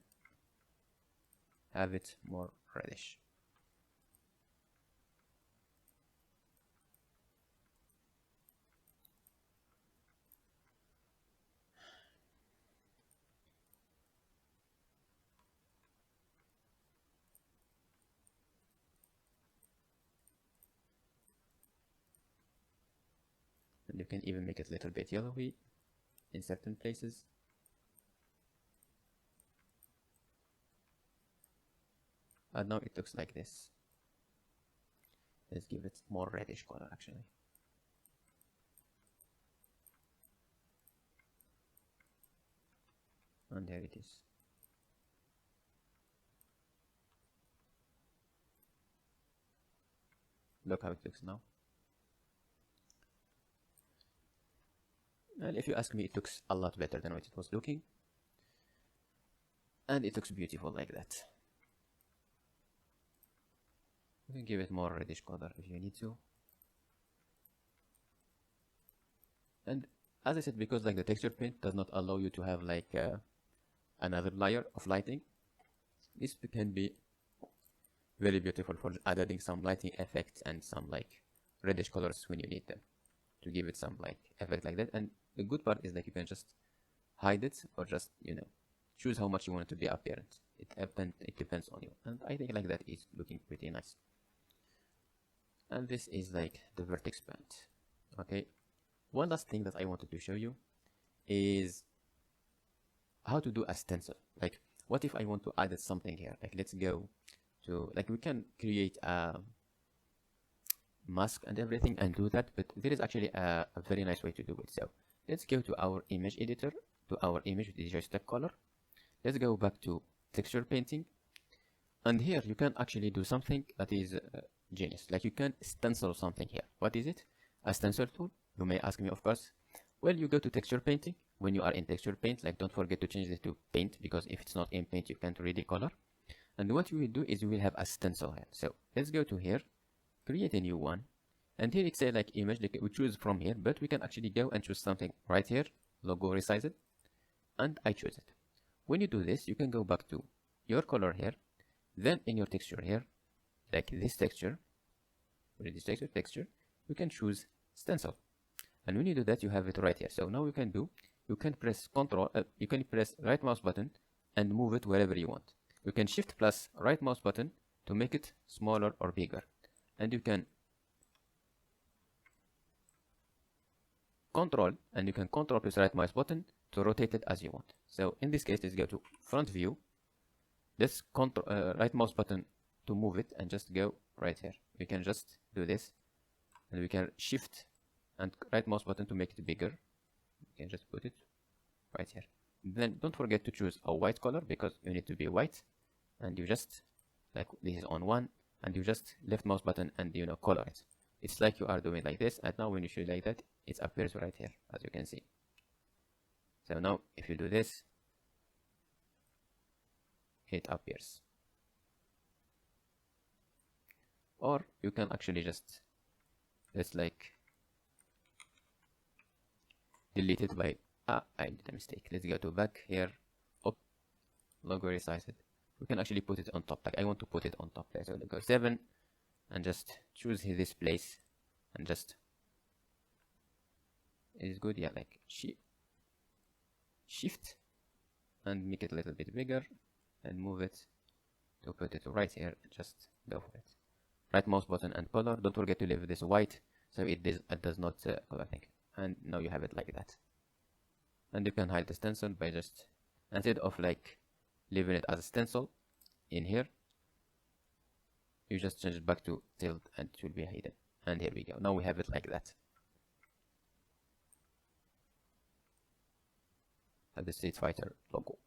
have it more reddish. And you can even make it a little bit yellowy in certain places. And now it looks like this. Let's give it more reddish color actually. And there it is. Look how it looks now. And if you ask me, it looks a lot better than what it was looking. And it looks beautiful like that. You can give it more reddish color if you need to. And as I said, because like the texture paint does not allow you to have like another layer of lighting, this can be very beautiful for adding some lighting effects and some like reddish colors when you need them to give it some like effect like that. And the good part is like you can just hide it or just, you know, choose how much you want it to be apparent. It depends on you, and I think like that is looking pretty nice. And this is like the vertex paint. Okay, one last thing that I wanted to show you is how to do a stencil. Like what if I want to add something here? Like let's go to, like we can create a mask and everything and do that, but there is actually a very nice way to do it. So let's go to our image editor, to our image with the stack color. Let's go back to texture painting, and here you can actually do something that is genius. Like you can stencil something here. What is it? A stencil tool? You may ask me, of course. Well, you go to texture painting. When you are in texture paint, like don't forget to change this to paint, because if it's not in paint, you can't really color. And what you will do is you will have a stencil here. So let's go to here, create a new one, and here it says like image, like we choose from here, but we can actually go and choose something right here, logo resize it, and I choose it. When you do this, you can go back to your color here, then in your texture here, like this texture, with this texture, you can choose stencil. And when you do that, you have it right here. So now you can press you can press right mouse button and move it wherever you want. You can shift plus right mouse button to make it smaller or bigger. And you can control plus right mouse button to rotate it as you want. So in this case, let's go to front view. Let's control right mouse button to move it and just go right here. We can just do this, and we can shift and right mouse button to make it bigger. You can just put it right here. Then don't forget to choose a white color, because you need to be white, and you just, like this is on one, and you just left mouse button and you know color it. It's like you are doing like this, and now when you shoot like that, it appears right here, as you can see. So now if you do this, it appears. Or you can actually just, let's like delete it by, I did a mistake. Let's go to back here, logo resize it. We can actually put it on top. Like I want to put it on top there. So go 7 and just choose this place and just, it is good. Yeah, like shift and make it a little bit bigger and move it to put it right here. Just go for it. Right mouse button and color. Don't forget to leave this white so it does not color thing. And now you have it like that. And you can hide the stencil by just, instead of like leaving it as a stencil in here, you just change it back to tilt and it will be hidden. And here we go. Now we have it like that. Have the Street Fighter logo.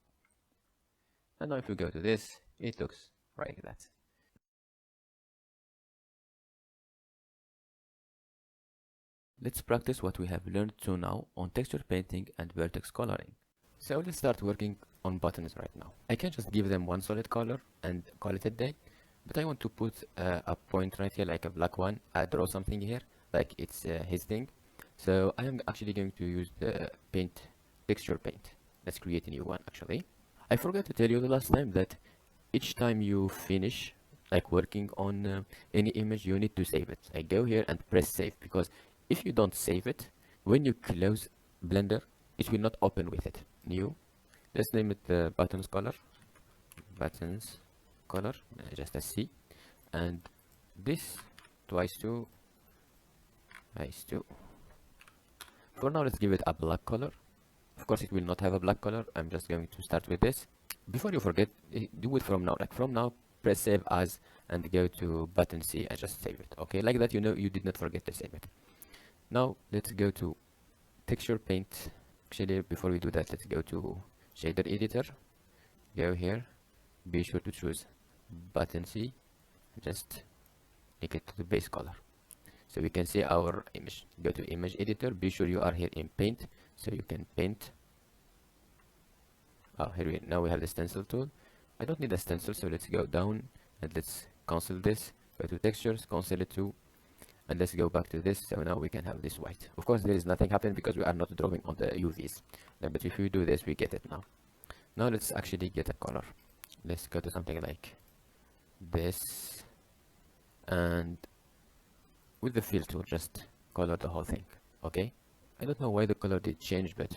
And now if we go to this, it looks like that. Let's practice what we have learned to now on texture painting and vertex coloring. So let's start working on buttons right now. I can just give them one solid color and call it a day, but I want to put a point right here, like a black one. I draw something here, like it's his thing. So I am actually going to use the paint, texture paint. Let's create a new one actually. I forgot to tell you the last time that each time you finish like working on any image, you need to save it. I go here and press save, because if you don't save it, when you close Blender, it will not open with it. New, let's name it the buttons color, just a C, and this twice 2 twice 2. For now, let's give it a black color. Of course, it will not have a black color. I'm just going to start with this. Before you forget, do it from now. Like from now, press save as and go to button C and just save it. Okay, like that, you know you did not forget to save it. Now let's go to texture paint. Actually, before we do that, let's go to shader editor. Go here. Be sure to choose button C. Just make it to the base color, so we can see our image. Go to image editor. Be sure you are here in paint, so you can paint. Oh, here now we have the stencil tool. I don't need a stencil, so let's go down and let's cancel this. Go to textures, cancel it too, and let's go back to this. So now we can have this white. Of course, there is nothing happening because we are not drawing on the UVs. But if we do this, we get it now. Now let's actually get a color. Let's go to something like this, and with the fill tool, just color the whole thing. Okay. I don't know why the color did change, but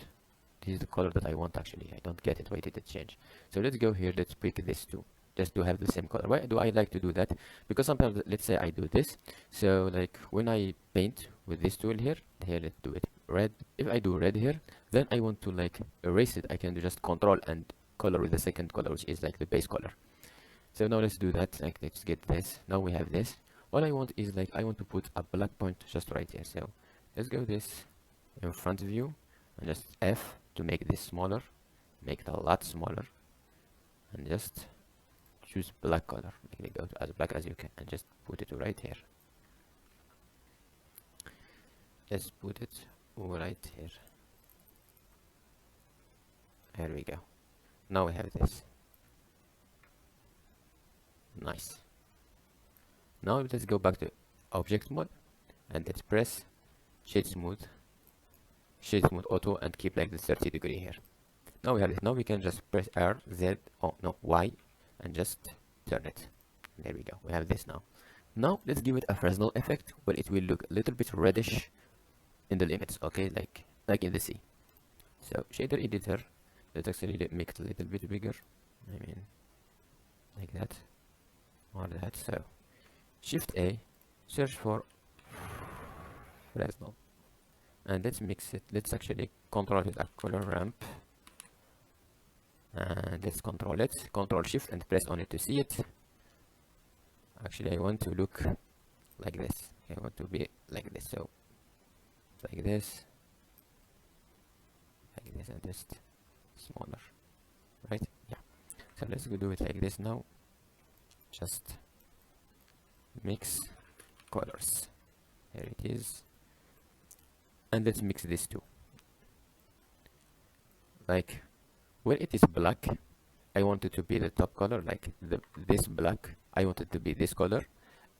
this is the color that I want actually. I don't get it. Why did it change? So let's go here. Let's pick this too, just to have the same color. Why do I like to do that? Because sometimes, let's say I do this. So like when I paint with this tool here, let's do it red. If I do red here, then I want to like erase it. I can just control and color with the second color, which is like the base color. So now let's do that. Like let's get this. Now we have this. All I want is like I want to put a black point just right here. So let's go this in front view and just F to make this smaller, make it a lot smaller, and just choose black color. Make it go to as black as you can, and just put it right here. Let's put it right here. There we go. Now we have this. Nice. Now let's go back to object mode and let's press shade smooth auto and keep like the 30 degree here. Now we have it. Now we can just press R, Z, oh no, Y, and just turn it. There we go. We have this now. Now let's give it a Fresnel effect where it will look a little bit reddish in the limits. Okay, like in the sea. So shader editor. Let's actually make it a little bit bigger. I mean, like that, or that. So Shift A, search for Fresnel, and let's mix it. Let's actually control it a color ramp, and let's control it. Control Shift and press on it to see it. Actually, I want to look like this. I want to be like this. So like this, and just smaller, right? Yeah. So let's go do it like this now. Just mix colors. Here it is, and let's mix this too. Like when it is black, I want it to be the top color. Like this black, I want it to be this color,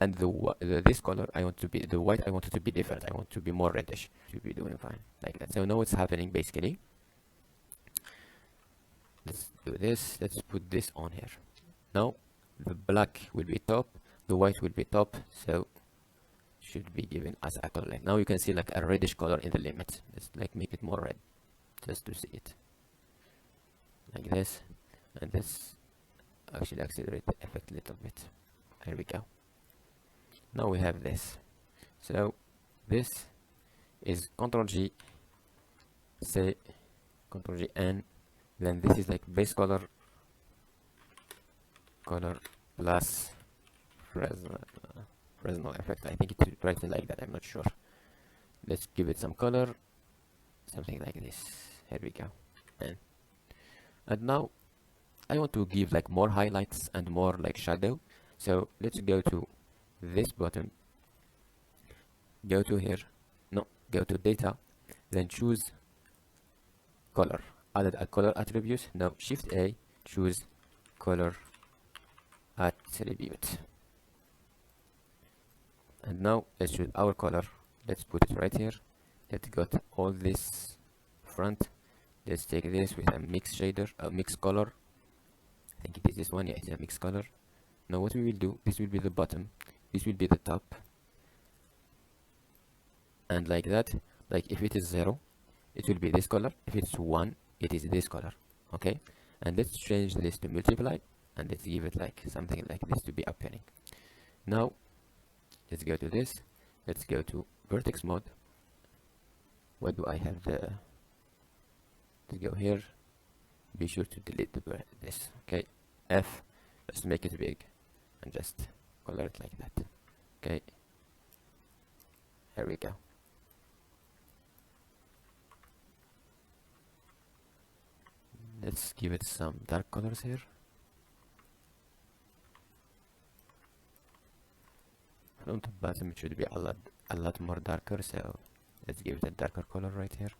and this color, I want to be the white. I want it to be different. I want to be more reddish. Should be doing fine like that. So now what's happening basically. Let's do this. Let's put this on here. Now the black will be top, the white will be top, so should be given as a color. Now you can see like a reddish color in the limit. Let's like make it more red just to see it like this, and let's actually accelerate the effect a little bit. There we go. Now we have this. So this is Ctrl G, say Ctrl G N. Then this is like base color plus Fresnel effect. I think it's written like that. I'm not sure. Let's give it some color, something like this. Here we go. And now I want to give like more highlights and more like shadow. So let's go to this button. Go to here. No, go to data, then choose color. Added a color attribute. Now shift A, choose color attribute. And now let's choose our color. Let's put it right here. Let's got all this front. Let's take this with a mix shader, a mix color. I think it is this one. Yeah, it's a mix color. Now what we will do, this will be the bottom, this will be the top, and like that. Like if it is 0, it will be this color. If it's 1, it is this color. Okay, and let's change this to multiply, and let's give it like something like this to be appearing. Now let's go to this, let's go to vertex mode. What do I have the, let's go here, be sure to delete this. Okay, F, let's make it big and just color it like that. Okay, here we go. Let's give it some dark colors here. From the bottom it should be a lot more darker, so let's give it a darker color right here.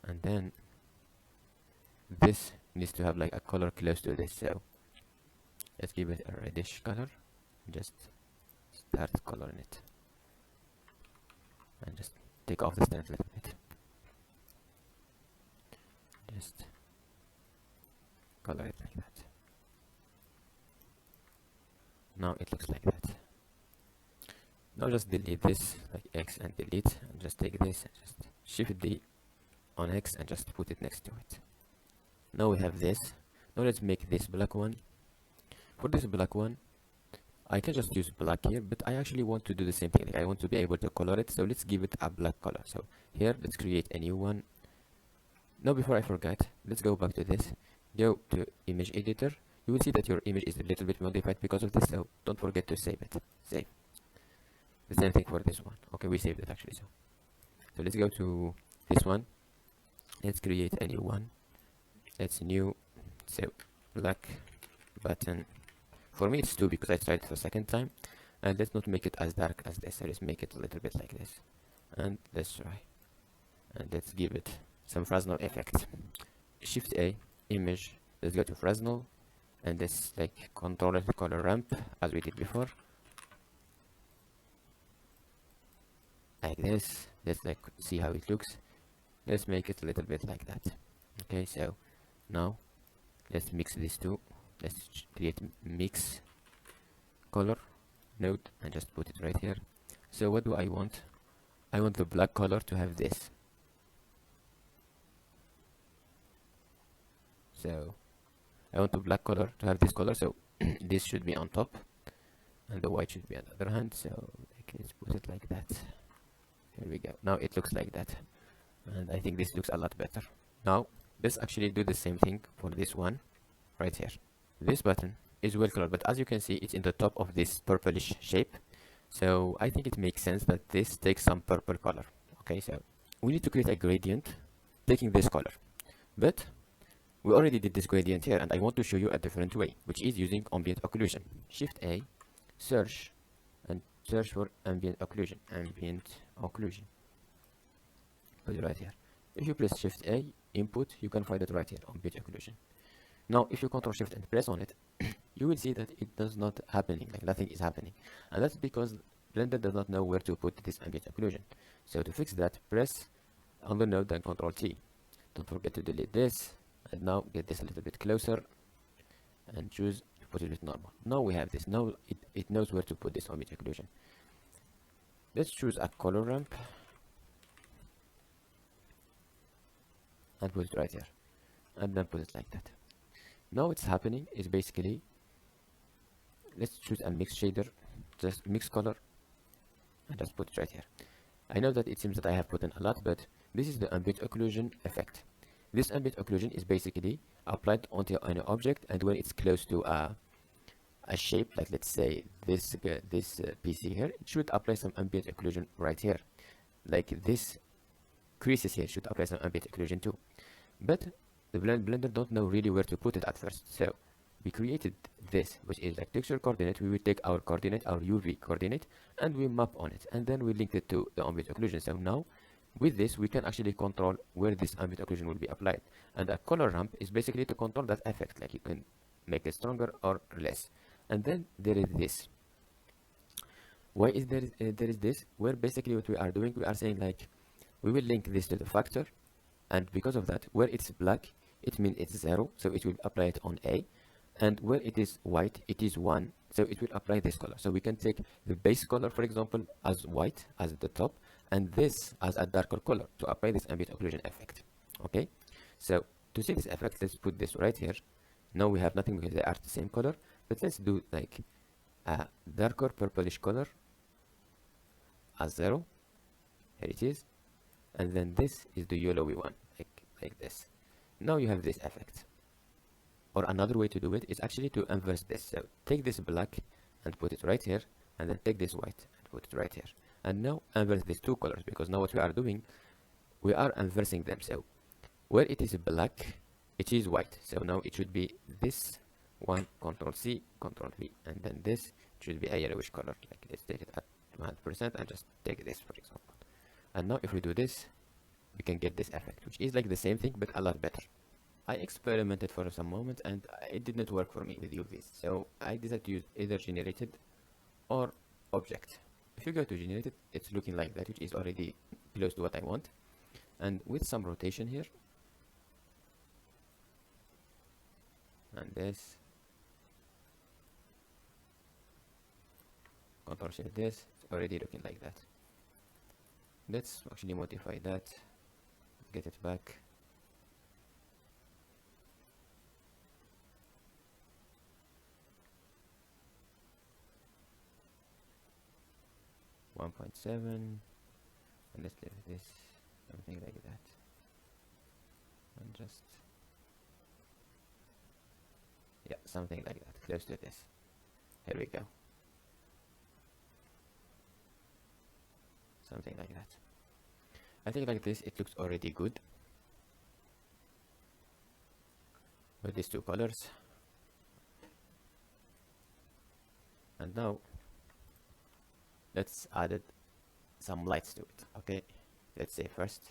And then this needs to have like a color close to this, so let's give it a reddish color. Just start coloring it and just take off the strength a little bit. Just color it like that. Now it looks like that. Now just delete this, like X and delete, and just take this and just shift D on X and just put it next to it. Now we have this. Now let's make this black one. For this black one, I can just use black here, but I actually want to do the same thing. Like I want to be able to color it, so let's give it a black color. So here, let's create a new one. Now before I forget, let's go back to this, go to image editor. You will see that your image is a little bit modified because of this, so don't forget to save it. Save. The same thing for this one. Okay, we saved it actually. So let's go to this one. Let's create a new one. Let's new, so black button. For me it's 2 because I tried it for the second time. And let's not make it as dark as this. So let's make it a little bit like this. And let's try. And let's give it some Fresnel effect. Shift A, image, let's go to Fresnel, and let's like control it, color ramp as we did before. Like this. Let's like see how it looks. Let's make it a little bit like that. Okay, so now let's mix these two. Let's create mix color node and just put it right here. So what do I want? I want the black color to have this. So I want the black color to have this color, so this should be on top and the white should be on the other hand. So let's put it like that. Here we go. Now it looks like that, and I think this looks a lot better. Now let's actually do the same thing for this one right here. This button is well colored, but as you can see, it's in the top of this purplish shape. So I think it makes sense that this takes some purple color. Okay, so we need to create a gradient taking this color, but we already did this gradient here, and I want to show you a different way, which is using ambient occlusion. Shift A, search, and search for ambient occlusion. Ambient occlusion. Put it right here. If you press Shift A, input, you can find it right here, ambient occlusion. Now, if you Control Shift and press on it, you will see that it does not happening, like nothing is happening, and that's because Blender does not know where to put this ambient occlusion. So to fix that, press on the node and Control T. Don't forget to delete this. And now get this a little bit closer and choose to put it with normal. Now we have this. Now it knows where to put this ambient occlusion. Let's choose a color ramp and put it right here, and then put it like that. Now what's happening is basically, let's choose a mix shader, just mix color, and just put it right here. I know that it seems that I have put in a lot, but this is the ambient occlusion effect. This ambient occlusion is basically applied onto an object, and when it's close to a shape, like let's say this PC here, it should apply some ambient occlusion right here. Like this creases here should apply some ambient occlusion too. But the Blender don't know really where to put it at first. So we created this, which is like texture coordinate. We will take our coordinate, our UV coordinate, and we map on it, and then we link it to the ambient occlusion. So now with this we can actually control where this ambient occlusion will be applied, and a color ramp is basically to control that effect, like you can make it stronger or less. And then there is this. Why is there is this? Where basically what we are doing, we are saying like we will link this to the factor, and because of that, where it's black, it means it's 0, so it will apply it on A, and where it is white, it is 1, so it will apply this color. So we can take the base color, for example, as white as the top, and this as a darker color to apply this ambient occlusion effect. Okay, so to see this effect, let's put this right here. Now we have nothing because they are the same color, but let's do like a darker purplish color as 0. Here it is, and then this is the yellowy one, like this. Now you have this effect. Or another way to do it is actually to inverse this. So take this black and put it right here, and then take this white and put it right here. And now inverse these two colors, because now what we are doing, we are inversing them. So where it is black, it is white. So now it should be this one, Control C, Control V, and then this should be a yellowish color. Like let's take it at 100% and just take this, for example. And now if we do this, we can get this effect, which is like the same thing but a lot better. I experimented for some moments and it did not work for me with UVs, so I decided to use either generated or object. If you go to generated, it's looking like that, which is already close to what I want. And with some rotation here, and this, Control Shift this, it's already looking like that. Let's actually modify that, get it back. .7, and let's leave this something like that, and just something like that, close to this. Here we go, something like that. I think like this it looks already good with these two colors. And now let's add some lights to it. Okay, let's say first,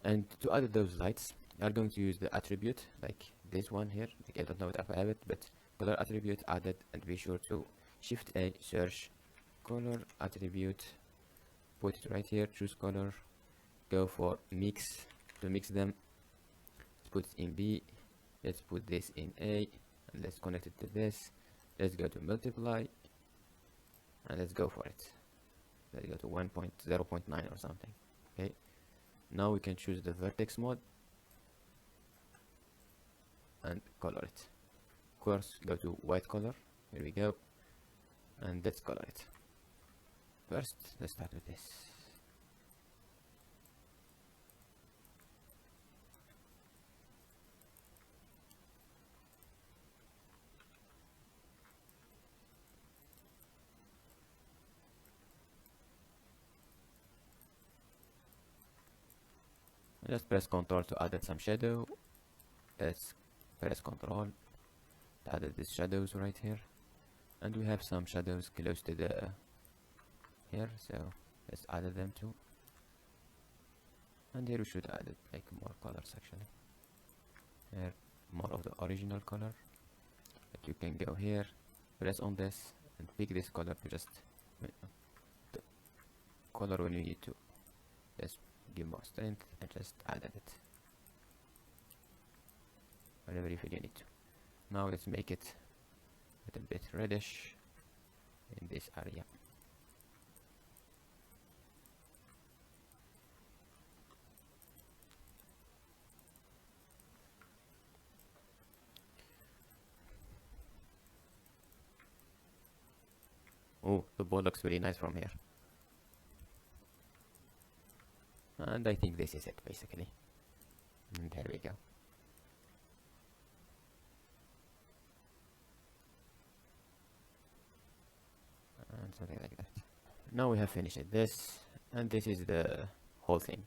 and to add those lights you are going to use the attribute like this one here. Like, I don't know if I have it, but color attribute added, and be sure to Shift A, search color attribute, put it right here, choose color, go for mix to mix them, let's put it in B, let's put this in A, and let's connect it to this. Let's go to multiply, and let's go for it. Let's go to 1.0.9 or something. Okay, now we can choose the vertex mode and color it. Of course, go to white color. Here we go, and let's color it. First, let's start with this. Just press Ctrl to add some shadow. Let's press Ctrl to add these shadows right here, and we have some shadows close to the here, so let's add them too. And here we should add like more colors actually. Here more of the original color. But you can go here, press on this, and pick this color to just the color when you need to. Just give more strength and just add it whenever you feel you need to. Now let's make it a little bit reddish in this area. Oh, the ball looks really nice from here. And I think this is it basically. And there we go. And something like that. Now we have finished this, and this is the whole thing.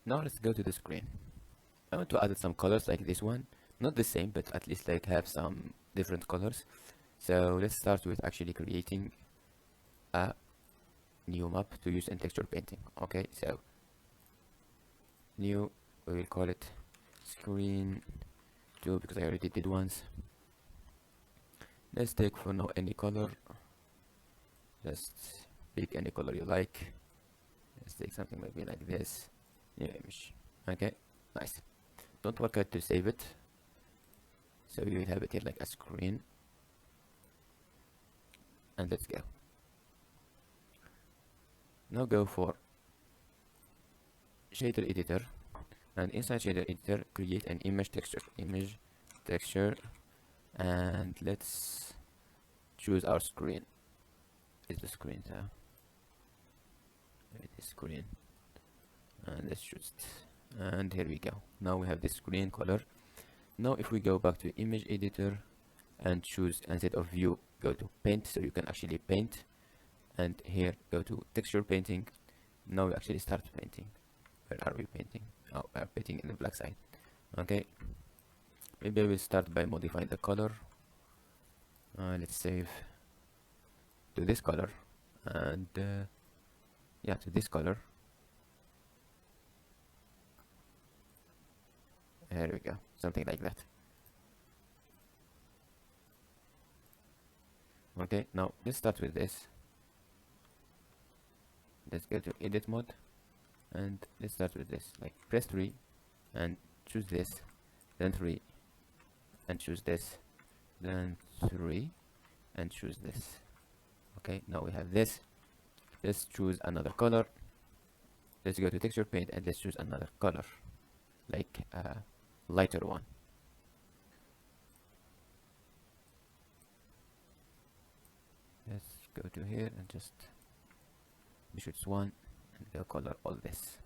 Now let's go to the screen. I want to add some colors like this one, not the same, but at least like have some different colors. So let's start with actually creating a new map to use in texture painting. Okay, so new, we will call it screen 2 because I already did once. Let's take for now any color, just pick any color you like. Let's take something maybe like this, new image. Okay, nice. Don't forget to save it, so you will have it here like a screen. And let's go. Now go for shader editor, and inside shader editor create an image texture, and let's choose our screen. Is the screen there? It is screen, and let's choose it. And here we go. Now we have this screen color. Now if we go back to image editor and choose, instead of view, go to paint, so you can actually paint, and here go to texture painting. Now we actually start painting. Where are we painting? Oh, we are painting in the black side. Okay, maybe we'll start by modifying the color. Let's save to this color, and yeah, to this color. There we go, something like that. Okay, now let's start with this. Let's go to edit mode, and let's start with this. Like press 3 and choose this, then 3 and choose this, then 3 and choose this. Okay, now we have this. Let's choose another color. Let's go to texture paint and let's choose another color, like a lighter one. Let's go to here and just choose one and go color all this.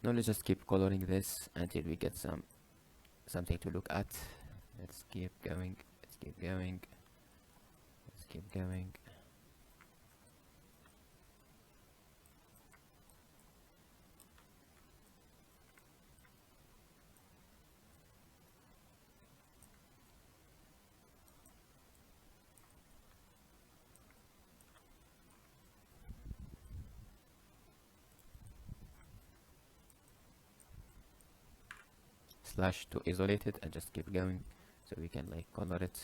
Now let's just keep coloring this until we get something to look at. Let's keep going, let's keep going, let's keep going. Slash to isolate it and just keep going, so we can like color it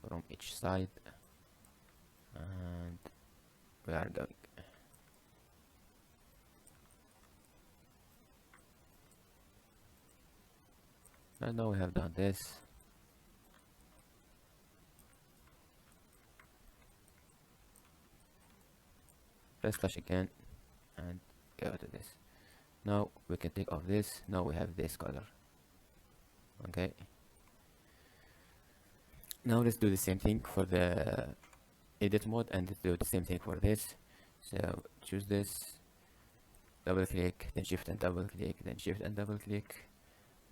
from each side, and we are going. And now we have done this. Press slash again and go to this. Now we can take off this. Now we have this color. Okay, now let's do the same thing for the edit mode, and let's do the same thing for this. So choose this, double click, then shift and double click, then shift and double click,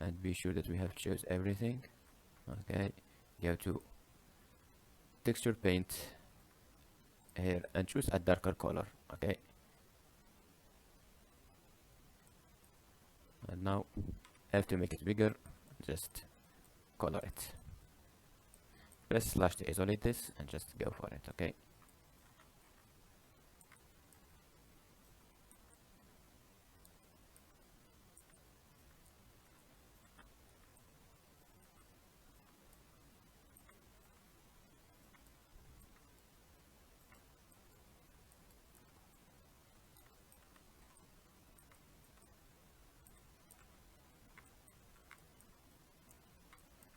and be sure that we have choose everything. Okay, go to texture paint here and choose a darker color. Okay, and now I have to make it bigger, just color it. Press slash to isolate this and just go for it. Okay,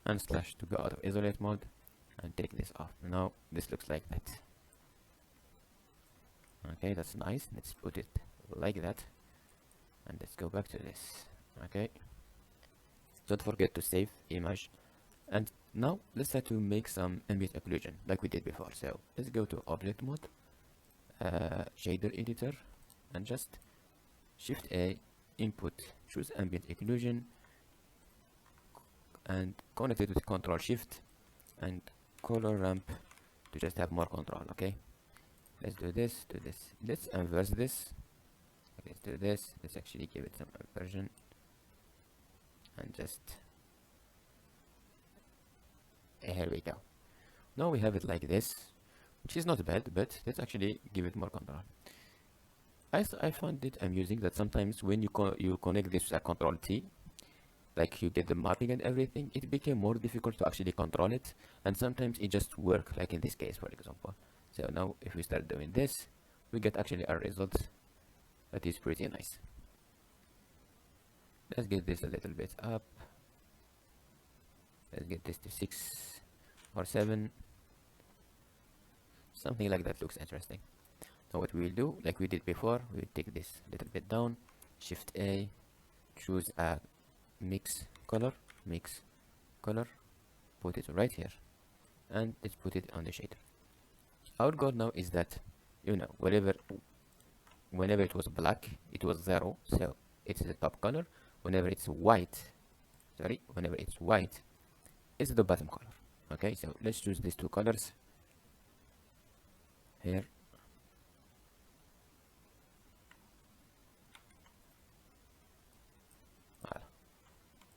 and slash to go out of isolate mode and take this off. Now this looks like that. Okay, that's nice. Let's put it like that, and let's go back to this. Okay, don't forget to save image, and now let's try to make some ambient occlusion like we did before. So let's go to object mode, shader editor, and just shift A, input, choose ambient occlusion, and connect it with Control Shift and color ramp to just have more control. Okay, let's do this, let's inverse this. Okay, let's do this, let's actually give it some inversion and just here we go. Now we have it like this, which is not bad, but let's actually give it more control. I found it amusing that sometimes when you connect this with a control T, like you get the mapping and everything, it became more difficult to actually control it, and sometimes it just work, like in this case for example. So now if we start doing this, we get actually a result that is pretty nice. Let's get this a little bit up. Let's get this to 6 or 7, something like that. Looks interesting. Now what we will do, like we did before, we will take this a little bit down, Shift A, choose a mix color, put it right here, and let's put it on the shader. Our goal now is that, you know, whenever it was black, it was 0, so it's the top color. Whenever it's white, it's the bottom color. Okay, so let's choose these two colors here.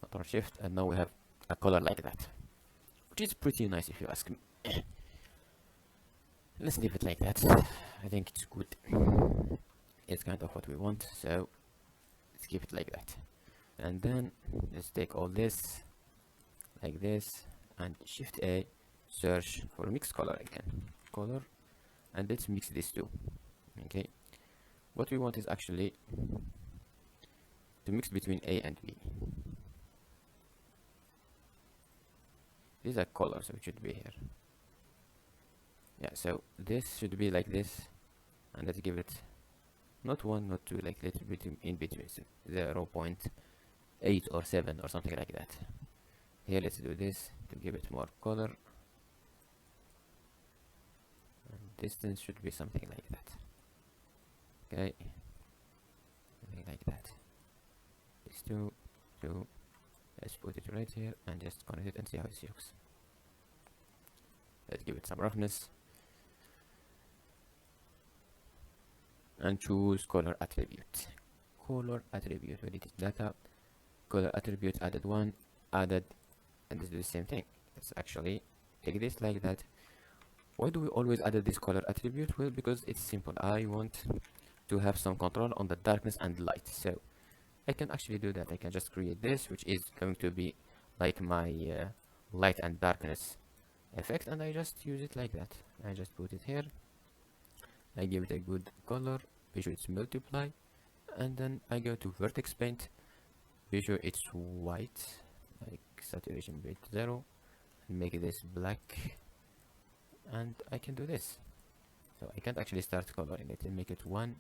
Control Shift, and now we have a color like that, which is pretty nice if you ask me. Let's leave it like that. I think it's good. It's kind of what we want, so let's keep it like that. And then let's take all this like this and Shift A, search for mix color again, color, and let's mix these two. Okay, what we want is actually to mix between A and B. These are colors, so it should be here. Yeah, so this should be like this, and let's give it not 1, not 2, like little bit in between, so 0.8 or 7 or something like that. Here let's do this to give it more color, and distance should be something like that. Okay, something like that. These two, let's put it right here and just connect it and see how it looks. Let's give it some roughness and choose color attribute. Color attribute, when it is data, color attribute added 1, added, and this is the same thing. Let's actually take this like that. Why do we always add this color attribute? Well, because it's simple. I want to have some control on the darkness and light, so I can actually do that. I can just create this, which is going to be like my light and darkness effect, and I just use it like that. I just put it here, I give it a good color, be sure it's multiply, and then I go to vertex paint, be sure it's white, like saturation bit 0, and make this black, and I can do this. So I can't actually start coloring it and make it 1,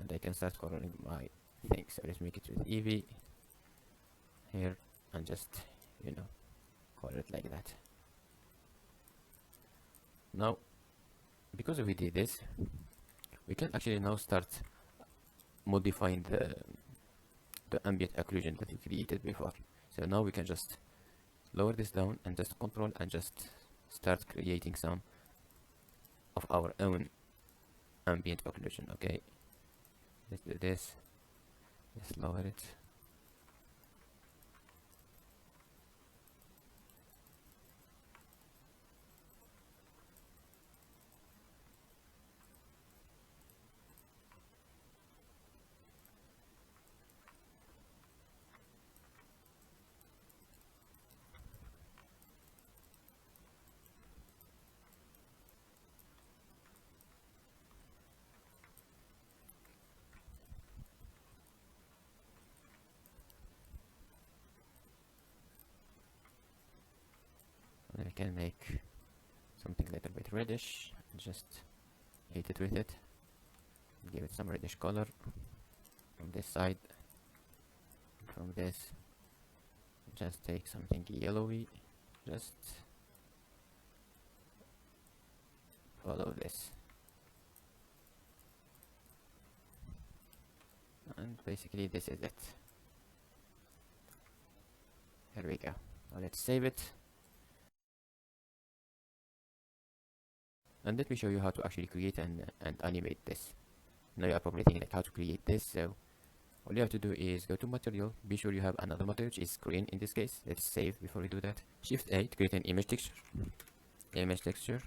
and I can start coloring my thing. So let's make it with EV here and just, you know, color it like that. Now because we did this, we can actually now start modifying the ambient occlusion that we created before. So now we can just lower this down and just control and just start creating some of our own ambient occlusion. Okay, let's do this, let's lower it. And we can make something a little bit reddish and just hit it with it, give it some reddish color from this side, from this just take something yellowy, just follow this, and basically this is it. Here we go. Now let's save it. And let me show you how to actually create and animate this. Now you are probably thinking like how to create this. So all you have to do is go to material, be sure you have another material which is screen in this case. Let's save before we do that. Shift A to create an image texture,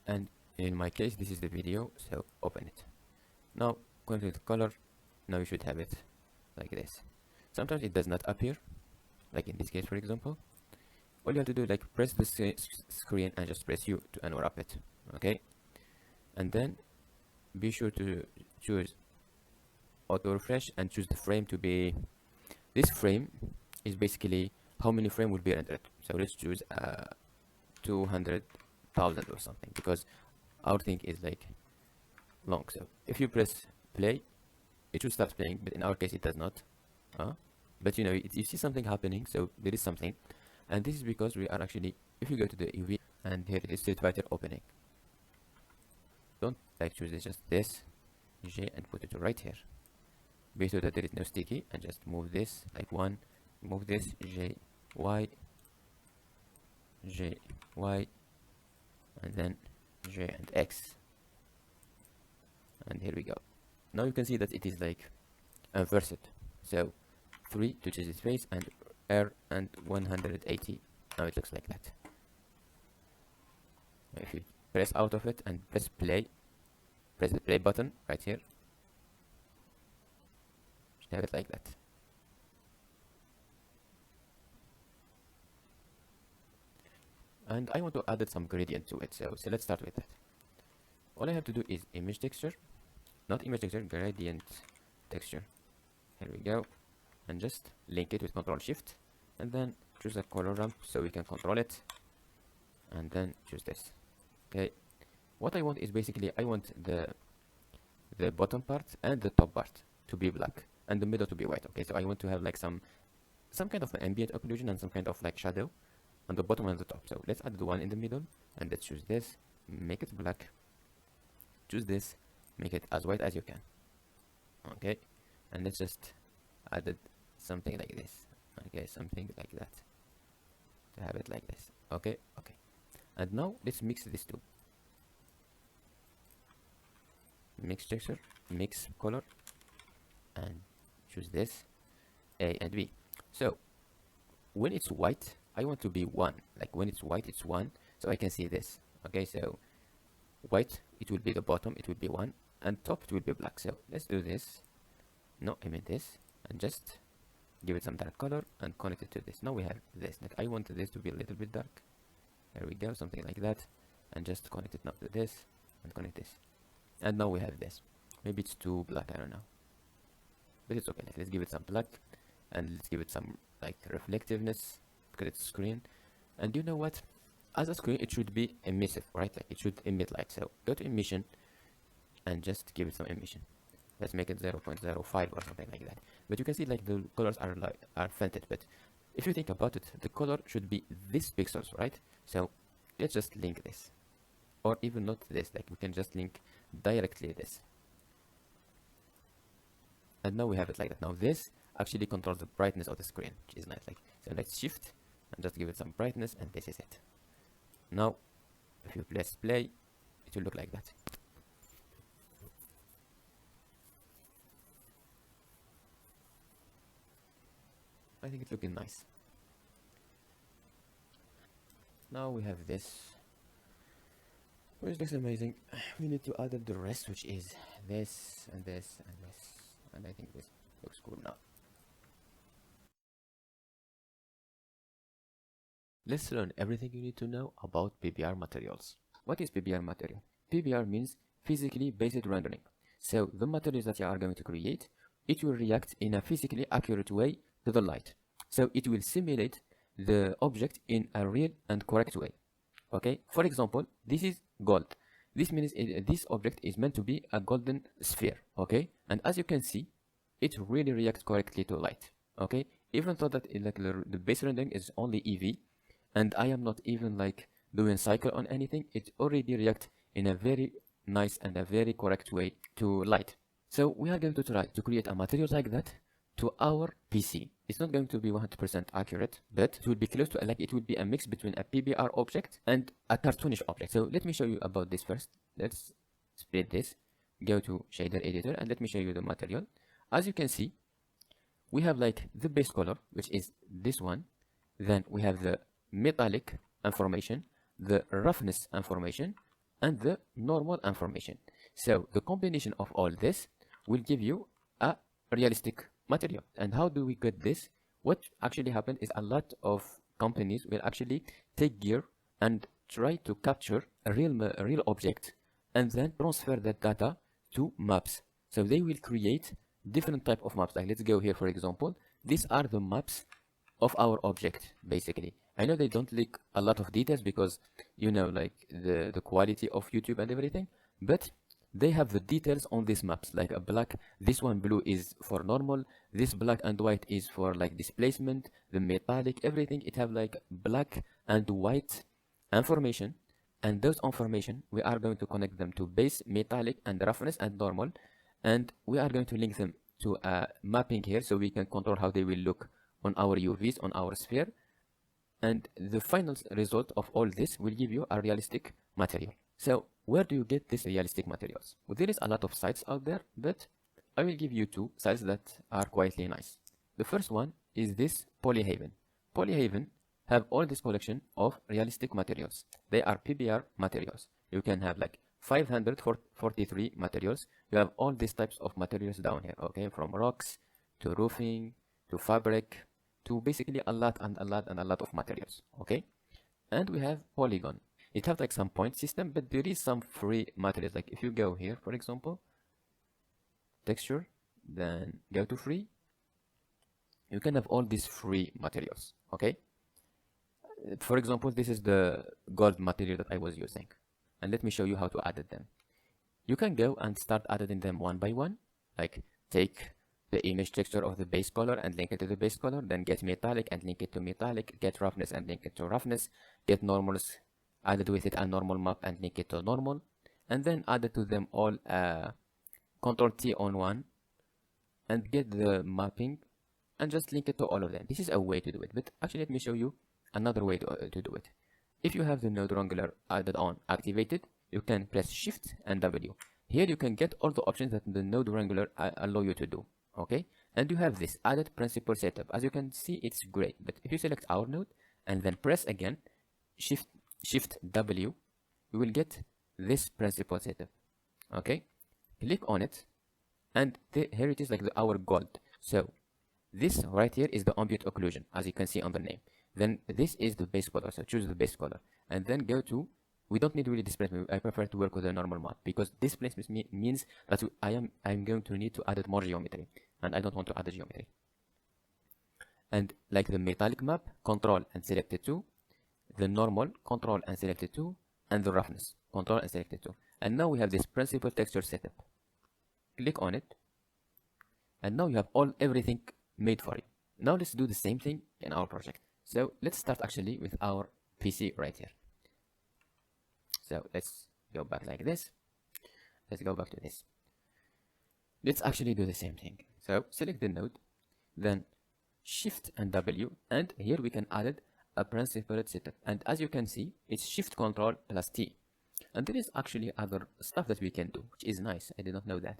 and in my case this is the video, so open it. Now go to the color. Now you should have it like this. Sometimes it does not appear, like in this case for example. All you have to do is like press the screen and just press U to unwrap it, okay? And then be sure to choose auto refresh and choose the frame to be, this frame is basically how many frames will be rendered. So let's choose 200,000 or something, because our thing is like long. So if you press play, it should start playing, but in our case it does not. But you know, you see something happening, so there is something. And this is because we are actually, if you go to the UV, and here it is Street Fighter opening. Don't like choose this, just this J and put it right here. Be sure that there is no sticky, and just move this like one, move this J, Y, J, Y, and then J and X. And here we go. Now you can see that it is like inverted. So 3 to change its face, and R and 180. Now it looks like that. If you press out of it and press play, press the play button right here, just have it like that. And I want to add some gradient to it, so let's start with that. All I have to do is image texture, not image texture, gradient texture. Here we go, and just link it with Control Shift, and then choose a color ramp so we can control it, and then choose this. Okay, what I want is basically I want the bottom part and the top part to be black and the middle to be white. Okay, so I want to have like some kind of an ambient occlusion and some kind of like shadow on the bottom and the top. So let's add the one in the middle, and let's choose this, make it black, choose this, make it as white as you can. Okay, and let's just add it something like this. Okay, something like that, to have it like this. Okay, and now let's mix these two. Mix texture, mix color, and choose this A and B. So when it's white, I want to be 1. Like when it's white, it's 1, so I can see this. Okay, so white, it will be the bottom, it will be 1, and top it will be black. So let's do this. No, I mean this, and just give it some dark color and connect it to this. Now we have this. Like I want this to be a little bit dark. There we go, something like that, and just connect it now to this and connect this. And now we have this. Maybe it's too black, I don't know, but it's okay. Let's give it some black, and let's give it some like reflectiveness because it's screen. And you know what? As a screen, it should be emissive, right? Like it should emit light. So go to emission and just give it some emission. Let's make it 0.05 or something like that. But you can see like the colors are fainted. But if you think about it, the color should be this pixels, right? So let's just link this, or even not this. Like we can just link directly this. And now we have it like that. Now this actually controls the brightness of the screen, which is nice. Like so, let's shift and just give it some brightness, and this is it. Now, if you press play, it will look like that. I think it's looking nice. Now we have this, which looks amazing. We need to add the rest, which is this and this and this, and I think this looks cool now. Let's learn everything you need to know about PBR materials. What is PBR material? PBR means physically based rendering. So the materials that you are going to create, it will react in a physically accurate way to the light. So it will simulate the object in a real and correct way. Okay, for example, this is gold. This means this object is meant to be a golden sphere. Okay, and as you can see, it really reacts correctly to light. Okay, even though that like the base rendering is only EV, and I am not even like doing cycle on anything, it already reacts in a very nice and a very correct way to light. So we are going to try to create a material like that to our PC. It's not going to be 100% accurate, but it will be close to, like, it will be a mix between a PBR object and a cartoonish object. So let me show you about this first. Let's split this, go to shader editor, and let me show you the material. As you can see, we have like the base color, which is this one. Then we have the metallic information, the roughness information, and the normal information. So the combination of all this will give you a realistic material. And how do we get this? What actually happened is a lot of companies will actually take gear and try to capture a real object and then transfer that data to maps. So they will create different type of maps. Like, let's go here, for example. These are the maps of our object, basically. I know they don't leak a lot of details because, you know, like the quality of YouTube and everything, but they have the details on these maps, like a black, this one blue is for normal, this black and white is for like displacement, the metallic, everything. It have like black and white information, and those information we are going to connect them to base, metallic, and roughness and normal, and we are going to link them to a mapping here so we can control how they will look on our UVs, on our sphere, and the final result of all this will give you a realistic material. So where do you get these realistic materials? Well, there is a lot of sites out there, but I will give you two sites that are quietly nice. The first one is this Polyhaven. Polyhaven have all this collection of realistic materials. They are PBR materials. You can have like 543 materials. You have all these types of materials down here, okay? From rocks to roofing to fabric to basically a lot of materials, okay? And we have Polygon. It has like some point system, but there is some free materials. Like if you go here, for example, texture, then go to free, you can have all these free materials, okay? For example, this is the gold material that I was using, and let me show you how to add them. You can go and start adding them one by one, like take the image texture of the base color and link it to the base color, then get metallic and link it to metallic, get roughness and link it to roughness, get normals, added with it a normal map and link it to normal, and then add to them all Control T on one and get the mapping and just link it to all of them. This is a way to do it, but actually let me show you another way to do it. If you have the node wrangler added on activated, you can press Shift and W. Here you can get all the options that the node wrangler allow you to do, okay? And you have this added principal setup. As you can see, it's great, but if you select our node and then press again Shift W, you will get this principal setup, okay? Click on it, and here it is, like our gold. So this right here is the ambient occlusion, as you can see on the name. Then this is the base color, so choose the base color, and then go to, we don't need really displacement. I prefer to work with a normal map because displacement means that I'm going to need to add more geometry, and I don't want to add the geometry. And like the metallic map, control and select it to, the normal, control and select it to, and the roughness, control and select it to. And now we have this principal texture setup. Click on it, and now you have everything made for you. Now let's do the same thing in our project. So let's start actually with our PC right here. So let's go back like this. Let's go back to this. Let's actually do the same thing. So select the node, then Shift and W, and here we can add a principal setup. And as you can see, it's Shift Control plus T. And there is actually other stuff that we can do, which is nice. I did not know that.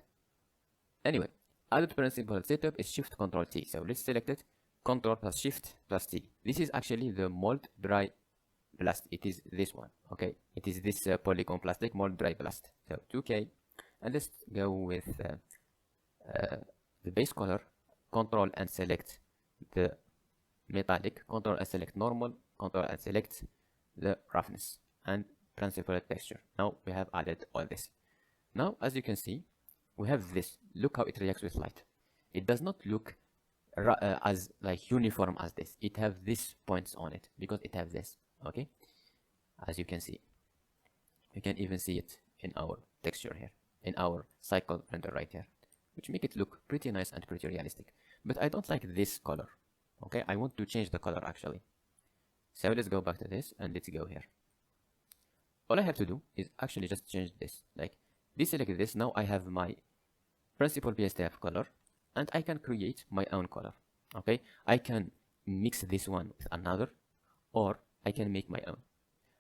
Anyway, added principal setup is Shift Control T. So let's select it, Control plus Shift plus T. This is actually the mold dry blast. It is this one, okay? It is this polygon plastic mold dry blast. So 2K, and let's go with the base color, Control and select the metallic, Control and select normal, Control and select the roughness and principal texture. Now we have added all this. Now as you can see, we have this. Look how it reacts with light. It does not look as like uniform as this. It have these points on it because it have this, okay? As you can see, you can even see it in our texture here, in our cycle render right here, which make it look pretty nice and pretty realistic. But I don't like this color, okay? I want to change the color actually. So let's go back to this and let's go here. All I have to do is actually just change this, like deselect this. Now I have my principal BSTF color, and I can create my own color. Okay, I can mix this one with another, or I can make my own.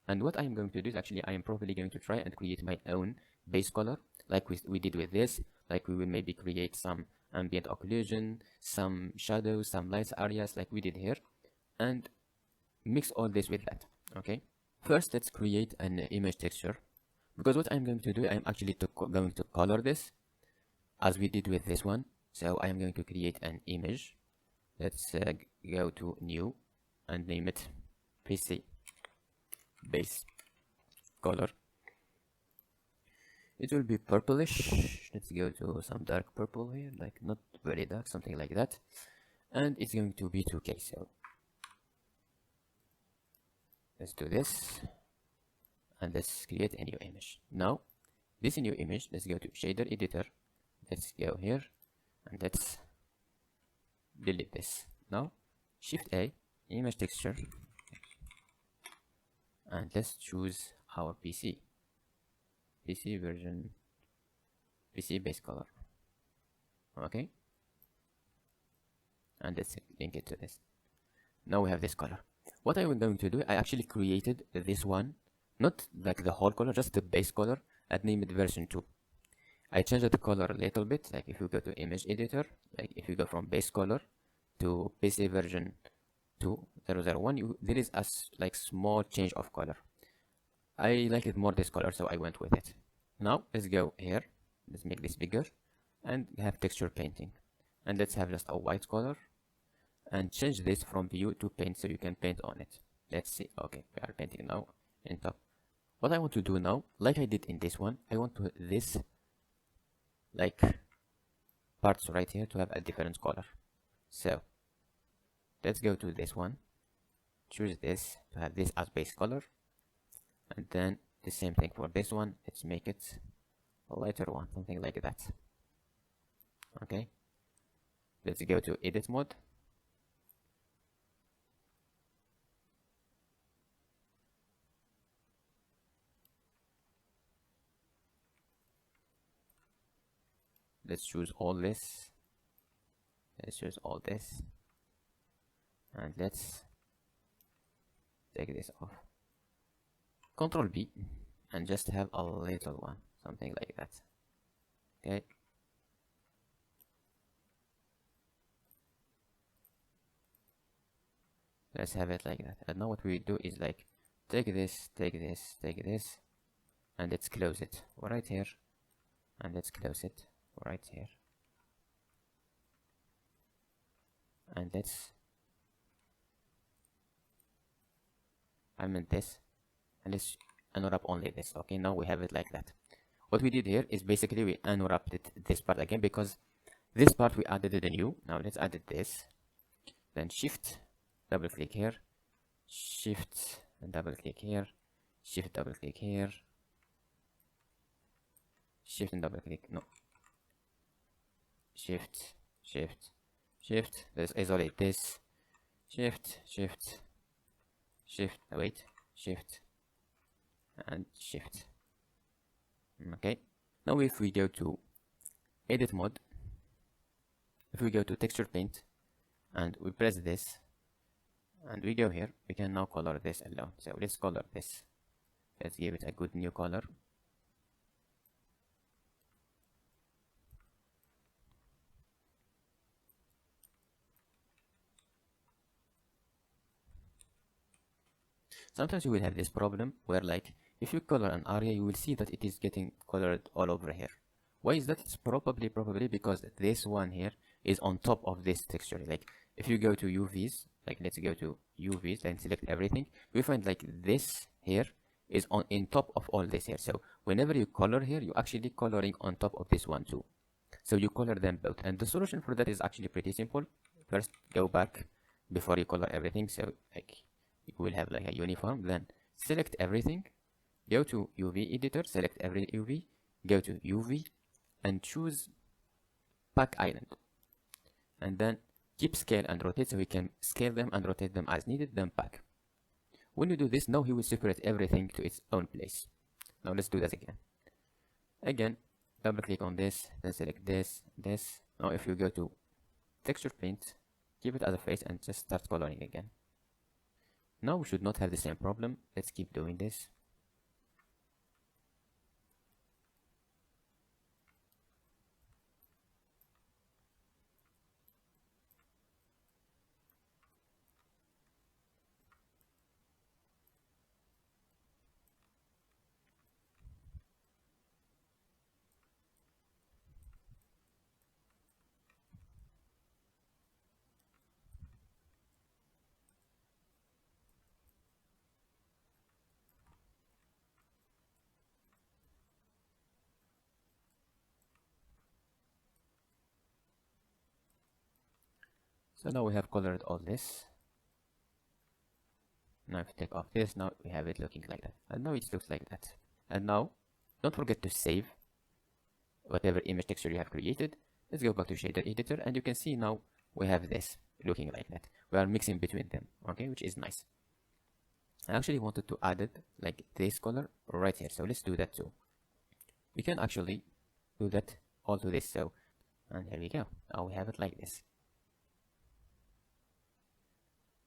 And what I'm going to do is actually I am probably going to try and create my own base color, like we did with this. Like we will maybe create some ambient occlusion, some shadows, some light areas like we did here, and mix all this with that. Okay, first let's create an image texture, because what I'm going to do, I'm actually going to color this as we did with this one. So I am going to create an image. Let's go to new and name it PC base color. It will be purplish. Let's go to some dark purple here, like not very dark, something like that. And it's going to be 2K. So let's do this, and let's create a new image. Now this new image, let's go to shader editor. Let's go here and let's delete this. Now Shift A, image texture, and let's choose our PC version, PC base color. Okay, and let's link it to this. Now we have this color. What I'm going to do, I actually created this one, not like the whole color, just the base color, and name it version 2. I changed the color a little bit. Like if you go to image editor, like if you go from base color to PC version 2001, there is a like small change of color. I like it more this color, so I went with it. Now let's go here, let's make this bigger and have texture painting, and let's have just a white color and change this from view to paint, so you can paint on it. Let's see. Okay, we are painting now in top. What I want to do now, like I did in this one, I want to this like parts right here to have a different color. So let's go to this one, choose this to have this as base color, and then the same thing for this one. Let's make it a lighter one, something like that. Okay, let's go to edit mode. Let's choose all this, let's choose all this, and let's take this off. Control B and just have a little one, something like that. Okay, let's have it like that. And now what we do is like take this, and let's close it right here, and let's close it right here, and let's this, and let's unwrap only this. Okay, now we have it like that. What we did here is basically we unwrapped this part again, because this part we added the new. Now let's add this, then shift double click here, shift and double click here, shift double click here, shift and double click, no, shift, let's isolate this, shift, wait, shift and shift. Okay, now if we go to edit mode, if we go to texture paint and we press this and we go here, we can now color this alone. So let's color this, let's give it a good new color. Sometimes you will have this problem where like if you color an area, you will see that it is getting colored all over here. Why is that? It's probably because this one here is on top of this texture. Like if you go to UVs, like let's go to UVs and select everything, we find like this here is in top of all this here. So whenever you color here, you're actually coloring on top of this one too. So you color them both, and the solution for that is actually pretty simple. First, go back before you color everything. So like you will have like a uniform, then select everything, go to UV editor, select every UV, go to UV and choose pack island, and then keep scale and rotate, so we can scale them and rotate them as needed, then pack. When you do this, now he will separate everything to its own place. Now let's do that again, double click on this, then select this. Now if you go to texture paint, keep it as a face and just start coloring again. Now we should not have the same problem. Let's keep doing this. So now we have colored all this. Now if we take off this, now we have it looking like that. And now it looks like that. And now, don't forget to save whatever image texture you have created. Let's go back to shader editor and you can see now we have this looking like that. We are mixing between them, okay, which is nice. I actually wanted to add it like this color right here, so let's do that too. We can actually do that all to this, so, and here we go. Now we have it like this.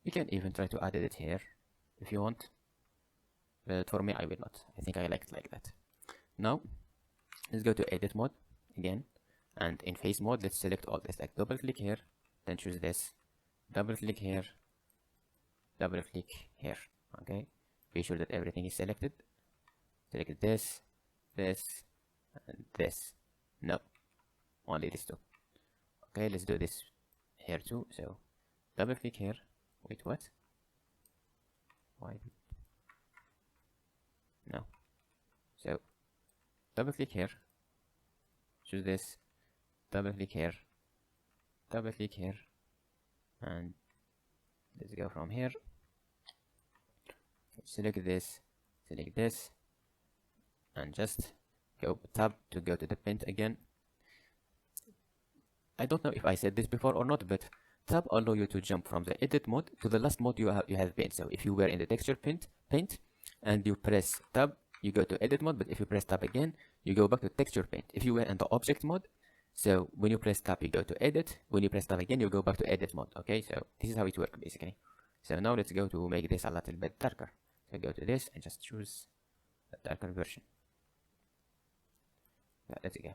You can even try to add it here if you want, but for me I will not. I think I like it like that. Now let's go to edit mode again, and in face mode let's select all this, like double click here, then choose this, double click here, double click here. Okay, be sure that everything is selected. Select this, this, and this. No, only these two. Okay, let's do this here too. So double click here. Wait, what? Why? No. So double click here, choose this, double click here, double click here, and let's go from here. Select this, and just go tab to go to the paint again. I don't know if I said this before or not, but tab allow you to jump from the edit mode to the last mode you have paint. So if you were in the texture paint and you press tab, you go to edit mode, but if you press tab again, you go back to texture paint. If you were in the object mode, so when you press tab, you go to edit. When you press tab again, you go back to edit mode. Okay, so this is how it works basically. So now let's go to make this a little bit darker. So go to this and just choose a darker version. Yeah, let's go.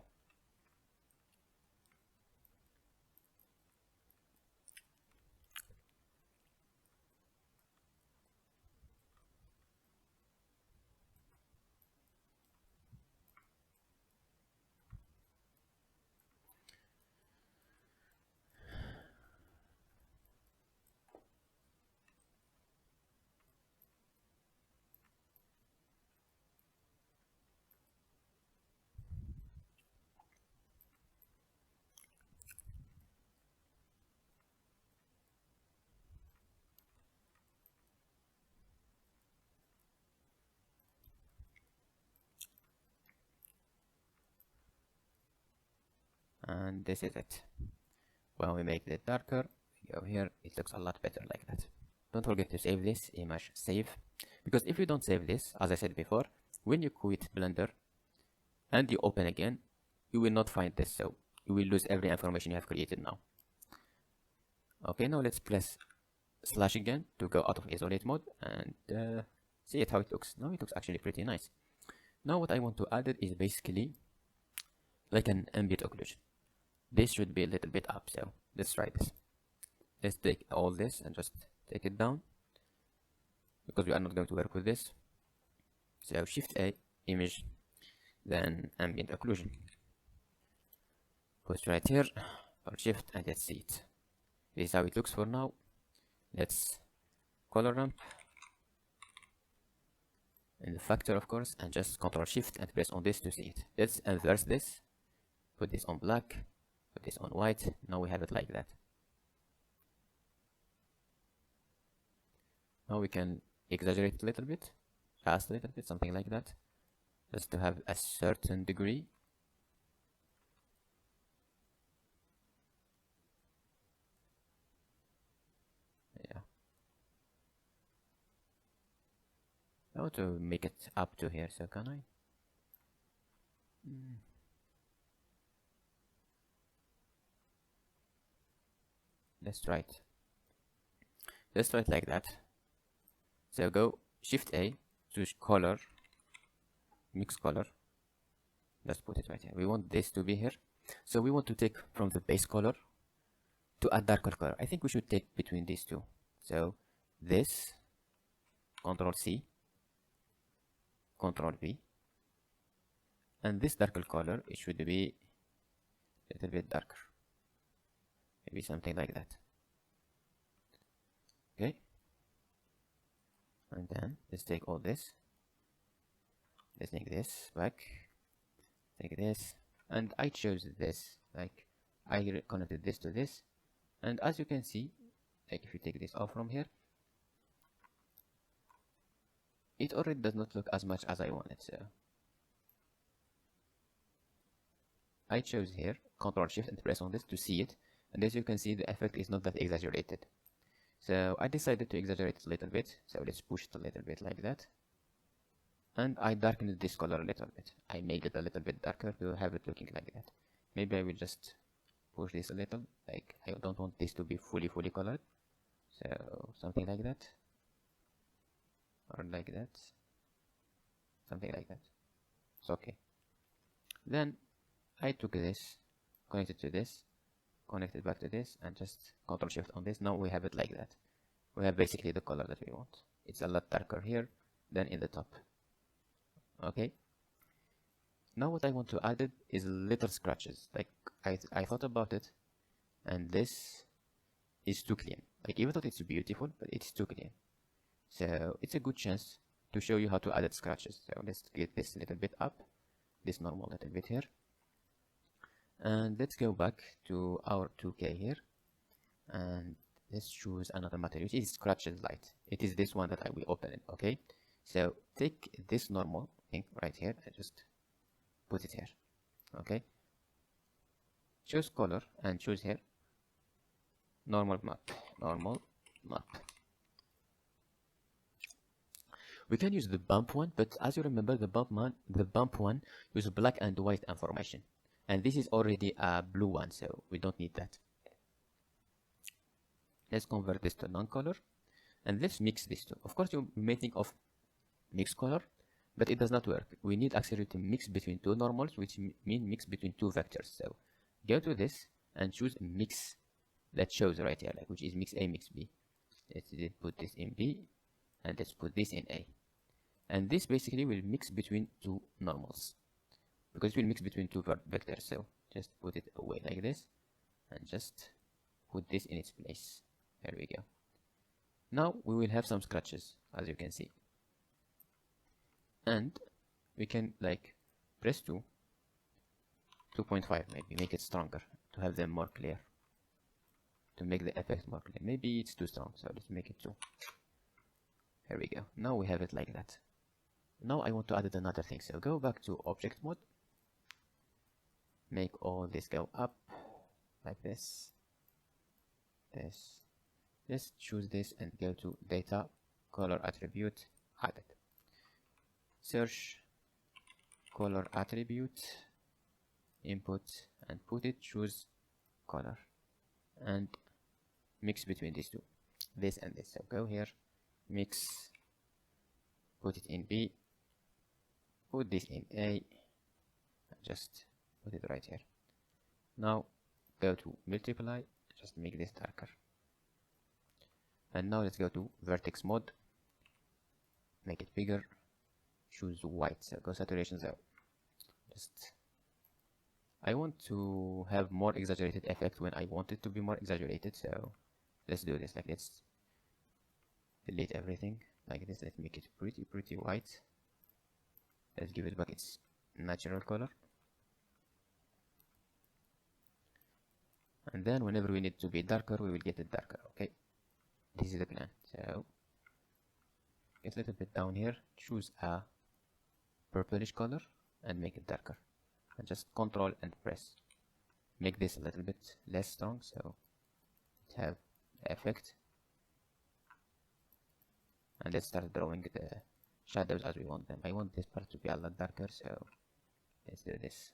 And this is it. When we make it darker, we go here, it looks a lot better like that. Don't forget to save this image, save, because if you don't save this, as I said before, when you quit Blender and you open again, you will not find this, so you will lose every information you have created now. Okay, now let's press slash again to go out of isolate mode and see it how it looks. Now it looks actually pretty nice. Now what I want to add it is basically like an ambient occlusion. This should be a little bit up, so let's try this. Let's take all this and just take it down, because we are not going to work with this. So Shift A, image, then ambient occlusion. Put right here, or Shift, and let's see it. This is how it looks for now. Let's color ramp, and the factor of course, and just Ctrl Shift and press on this to see it. Let's inverse this, put this on black, put this on white. Now we have it like that. Now we can exaggerate a little bit, fast a little bit, something like that, just to have a certain degree. Yeah. I want to make it up to here, so can I? let's try it like that. So go Shift A, choose color, mix color. Let's put it right here. We want this to be here. So we want to take from the base color to a darker color. I think we should take between these two. So this, Control C, Control V, and this darker color, it should be a little bit darker. Maybe something like that. Okay. And then let's take all this. Let's take this back. Take this. And I chose this. Like I connected this to this. And as you can see, like if you take this off from here, it already does not look as much as I wanted. So I chose here, Control Shift and press on this to see it. And as you can see, the effect is not that exaggerated. So I decided to exaggerate it a little bit. So let's push it a little bit like that. And I darkened this color a little bit. I made it a little bit darker to have it looking like that. Maybe I will just push this a little. Like I don't want this to be fully colored. So something like that. Or like that. Something like that. It's okay. Then I took this, connected to this, connected back to this, and just Control Shift on this. Now we have it like that. We have basically the color that we want. It's a lot darker here than in the top. Okay. Now what I want to add it is little scratches. Like I thought about it, and this is too clean. Like even though it's beautiful, but it's too clean. So it's a good chance to show you how to add scratches. So let's get this a little bit up, this normal little bit here. And let's go back to our 2K here, and let's choose another material. It is Scratches Light. It is this one that I will open it. Okay, so take this normal thing right here and just put it here. Okay, choose color and choose here normal map. We can use the bump one, but as you remember, the bump one uses black and white information. And this is already a blue one, so we don't need that. Let's convert this to non-color, and let's mix these two. Of course, you may think of mix color, but it does not work. We need actually to mix between two normals, which mean mix between two vectors. So go to this and choose mix that shows right here, like which is mix A, mix B. Let's put this in B, and let's put this in A. And this basically will mix between two normals, because it will mix between two vectors. So just put it away like this, and just put this in its place. There we go. Now we will have some scratches, as you can see, and we can like press 2.5 maybe, make it stronger to have them more clear, to make the effect more clear. Maybe it's too strong, so let's make it 2. Here we go. Now we have it like that. Now I want to add another thing, so go back to object mode, make all this go up like this. Let's choose this and go to data, color attribute, add it. Search color attribute, input, and put it, choose color, and mix between these two, this and this. So go here, mix, put it in B, put this in A, and just put it right here. Now go to multiply, just make this darker. And now let's go to vertex mode, make it bigger, choose white, so go saturation 0. Just I want to have more exaggerated effect when I want it to be more exaggerated, so let's do this. Like let's delete everything like this. Let's make it pretty white. Let's give it back its natural color, and then whenever we need to be darker, we will get it darker. Okay, this is the plan. So get a little bit down here, choose a purplish color and make it darker, and just control and press, make this a little bit less strong so it have the effect. And let's start drawing the shadows as we want them. I want this part to be a lot darker, so let's do this.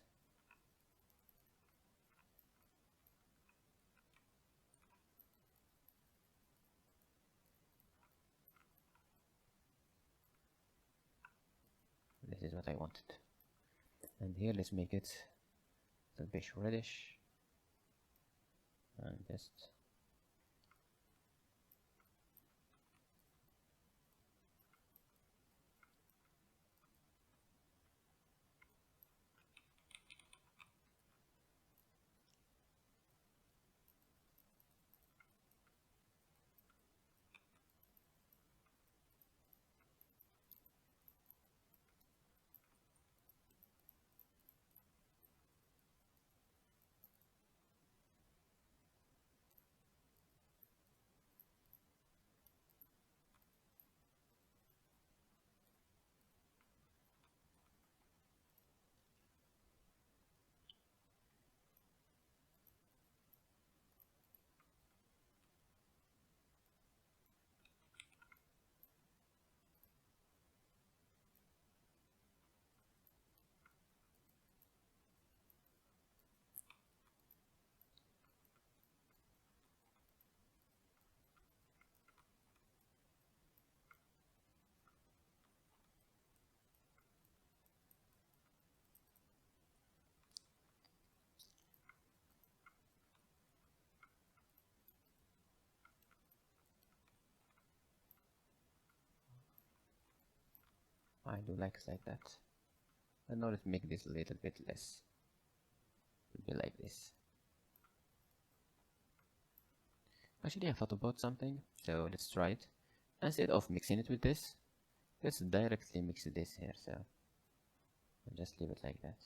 This is what I wanted. And here let's make it a bit reddish, and just I do like that. And now let's make this a little bit less. It'll be like this. Actually, I thought about something, so let's try it. Instead of mixing it with this, let's directly mix this here, so I'll just leave it like that.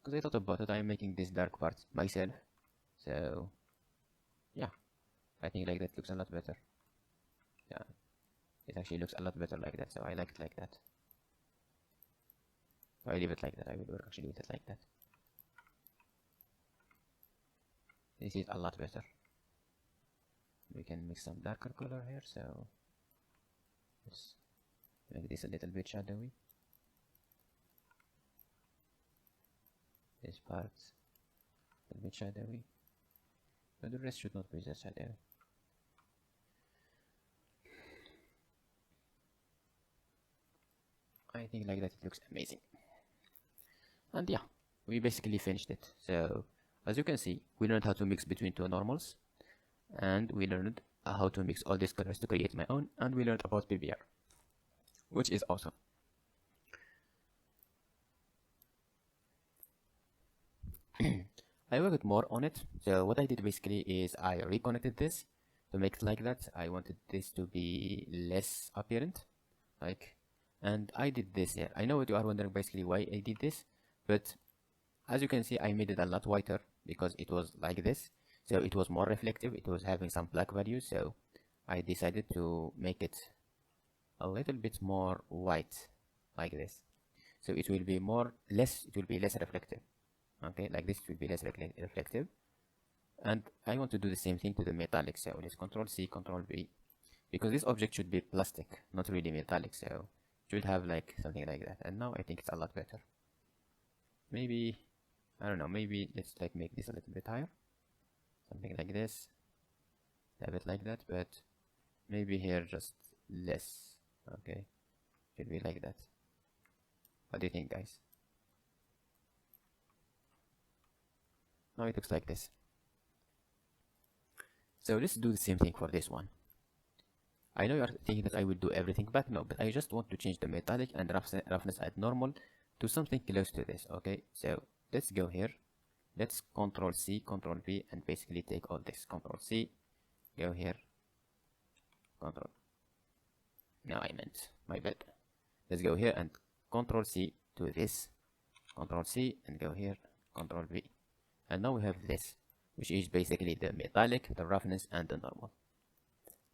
Because I thought about it, I'm making this dark part myself, so yeah, I think like that looks a lot better. Yeah, it actually looks a lot better like that, so I like it like that. I leave it like that. I will work actually with it like that. This is a lot better. We can mix some darker color here, so let's make this a little bit shadowy. This part a little bit shadowy, but the rest should not be that shadowy. I think like that it looks amazing. And yeah, we basically finished it. So as you can see, we learned how to mix between two normals, and we learned how to mix all these colors to create my own, and we learned about PBR, which is awesome. I worked more on it. So what I did basically is I reconnected this to make it like that. I wanted this to be less apparent, like, and I did this here. I know what you are wondering basically why I did this, but as you can see, I made it a lot whiter because it was like this, so it was more reflective. It was having some black values, so I decided to make it a little bit more white like this, so it will be less reflective. Okay, like this will be less reflective. And I want to do the same thing to the metallic, so let's Control C, Control V, because this object should be plastic, not really metallic, so it should have like something like that. And now I think it's a lot better. Maybe, I don't know, maybe let's like make this a little bit higher, something like this, a bit like that, but maybe here just less. Okay, should be like that. What do you think, guys? Now it looks like this. So let's do the same thing for this one. I know you are thinking that I will do everything back, no, but I just want to change the metallic and roughness at normal to something close to this. Okay, so let's go here, let's Control C, Control V, and basically take all this. Control C, go here, Control, no, I meant, my bad. Let's go here and Control C to this, Control C, and go here, Control V. And now we have this, which is basically the metallic, the roughness, and the normal.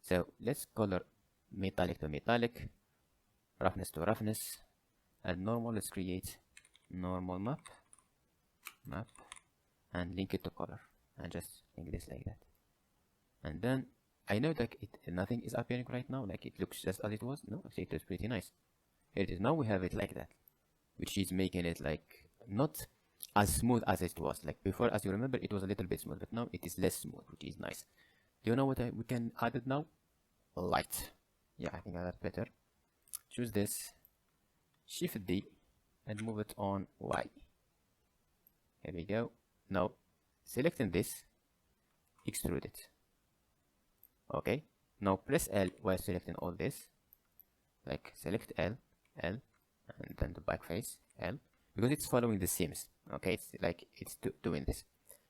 So let's color metallic to metallic, roughness to roughness, and normal. Let's create normal map, and link it to color, and just link this like that. And then I know that nothing is appearing right now, like it looks just as it was. No, actually it is pretty nice. Here it is. Now we have it like that, which is making it like not as smooth as it was. Like before, as you remember, it was a little bit smooth, but now it is less smooth, which is nice. Do you know what we can add it now? Light. Yeah, I think that's better. Choose this, Shift D and move it on Y. Here we go. Now selecting this, extrude it. Okay, now press L while selecting all this, like select L, L, and then the back face, L, because it's following the seams. Okay, it's like it's doing this.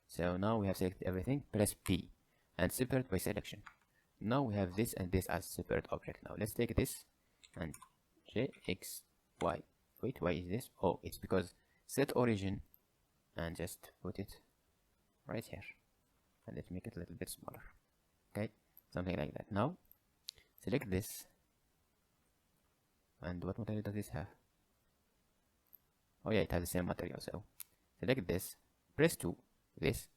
So now we have selected everything, press P and separate by selection. Now we have this and this as separate object. Now let's take this and J, X, Y. Wait, why is this? Oh, it's because set origin and just put it right here. And let's make it a little bit smaller. Okay, something like that. Now select this. And what material does this have? Oh yeah, it has the same material. So select this, press 2, this.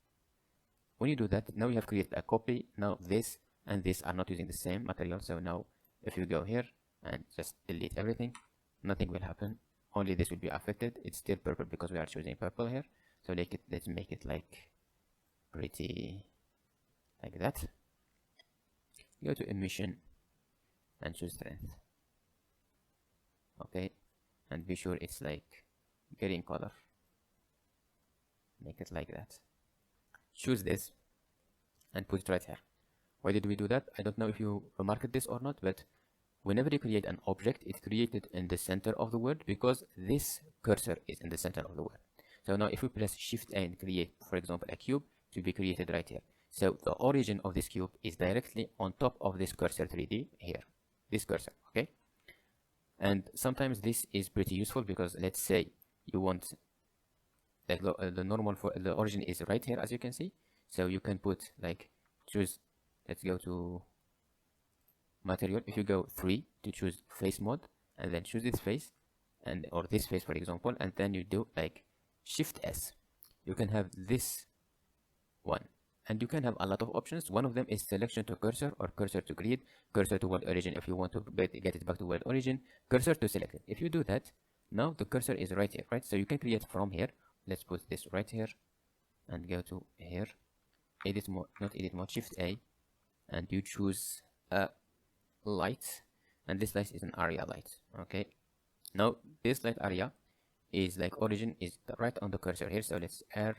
When you do that, now you have created a copy. Now this and this are not using the same material. So now if you go here and just delete everything, nothing will happen. Only this will be affected. It's still purple because we are choosing purple here. So let's make it like pretty like that. Go to emission and choose strength. Okay, and be sure it's like green color. Make it like that. Choose this and put it right here. Why did we do that? I don't know if you remarked this or not, but whenever you create an object, it's created in the center of the world because this cursor is in the center of the world. So now if we press Shift A and create, for example, a cube, it will be created right here. So the origin of this cube is directly on top of this cursor 3D here, this cursor, okay? And sometimes this is pretty useful because let's say you want like the normal for the origin is right here, as you can see. So you can put like choose, let's go to material. If you go 3 to choose face mode and then choose this face and or this face for example, and then you do like Shift S, you can have this one. And you can have a lot of options. One of them is selection to cursor or cursor to grid, cursor to world origin if you want to get it back to world origin, cursor to selected. If you do that, now the cursor is right here, right? So you can create from here. Let's put this right here and go to here, edit mode, not edit mode, Shift A, and you choose a light, and this light is an area light. Okay, now this light area is like origin is right on the cursor here. So let's R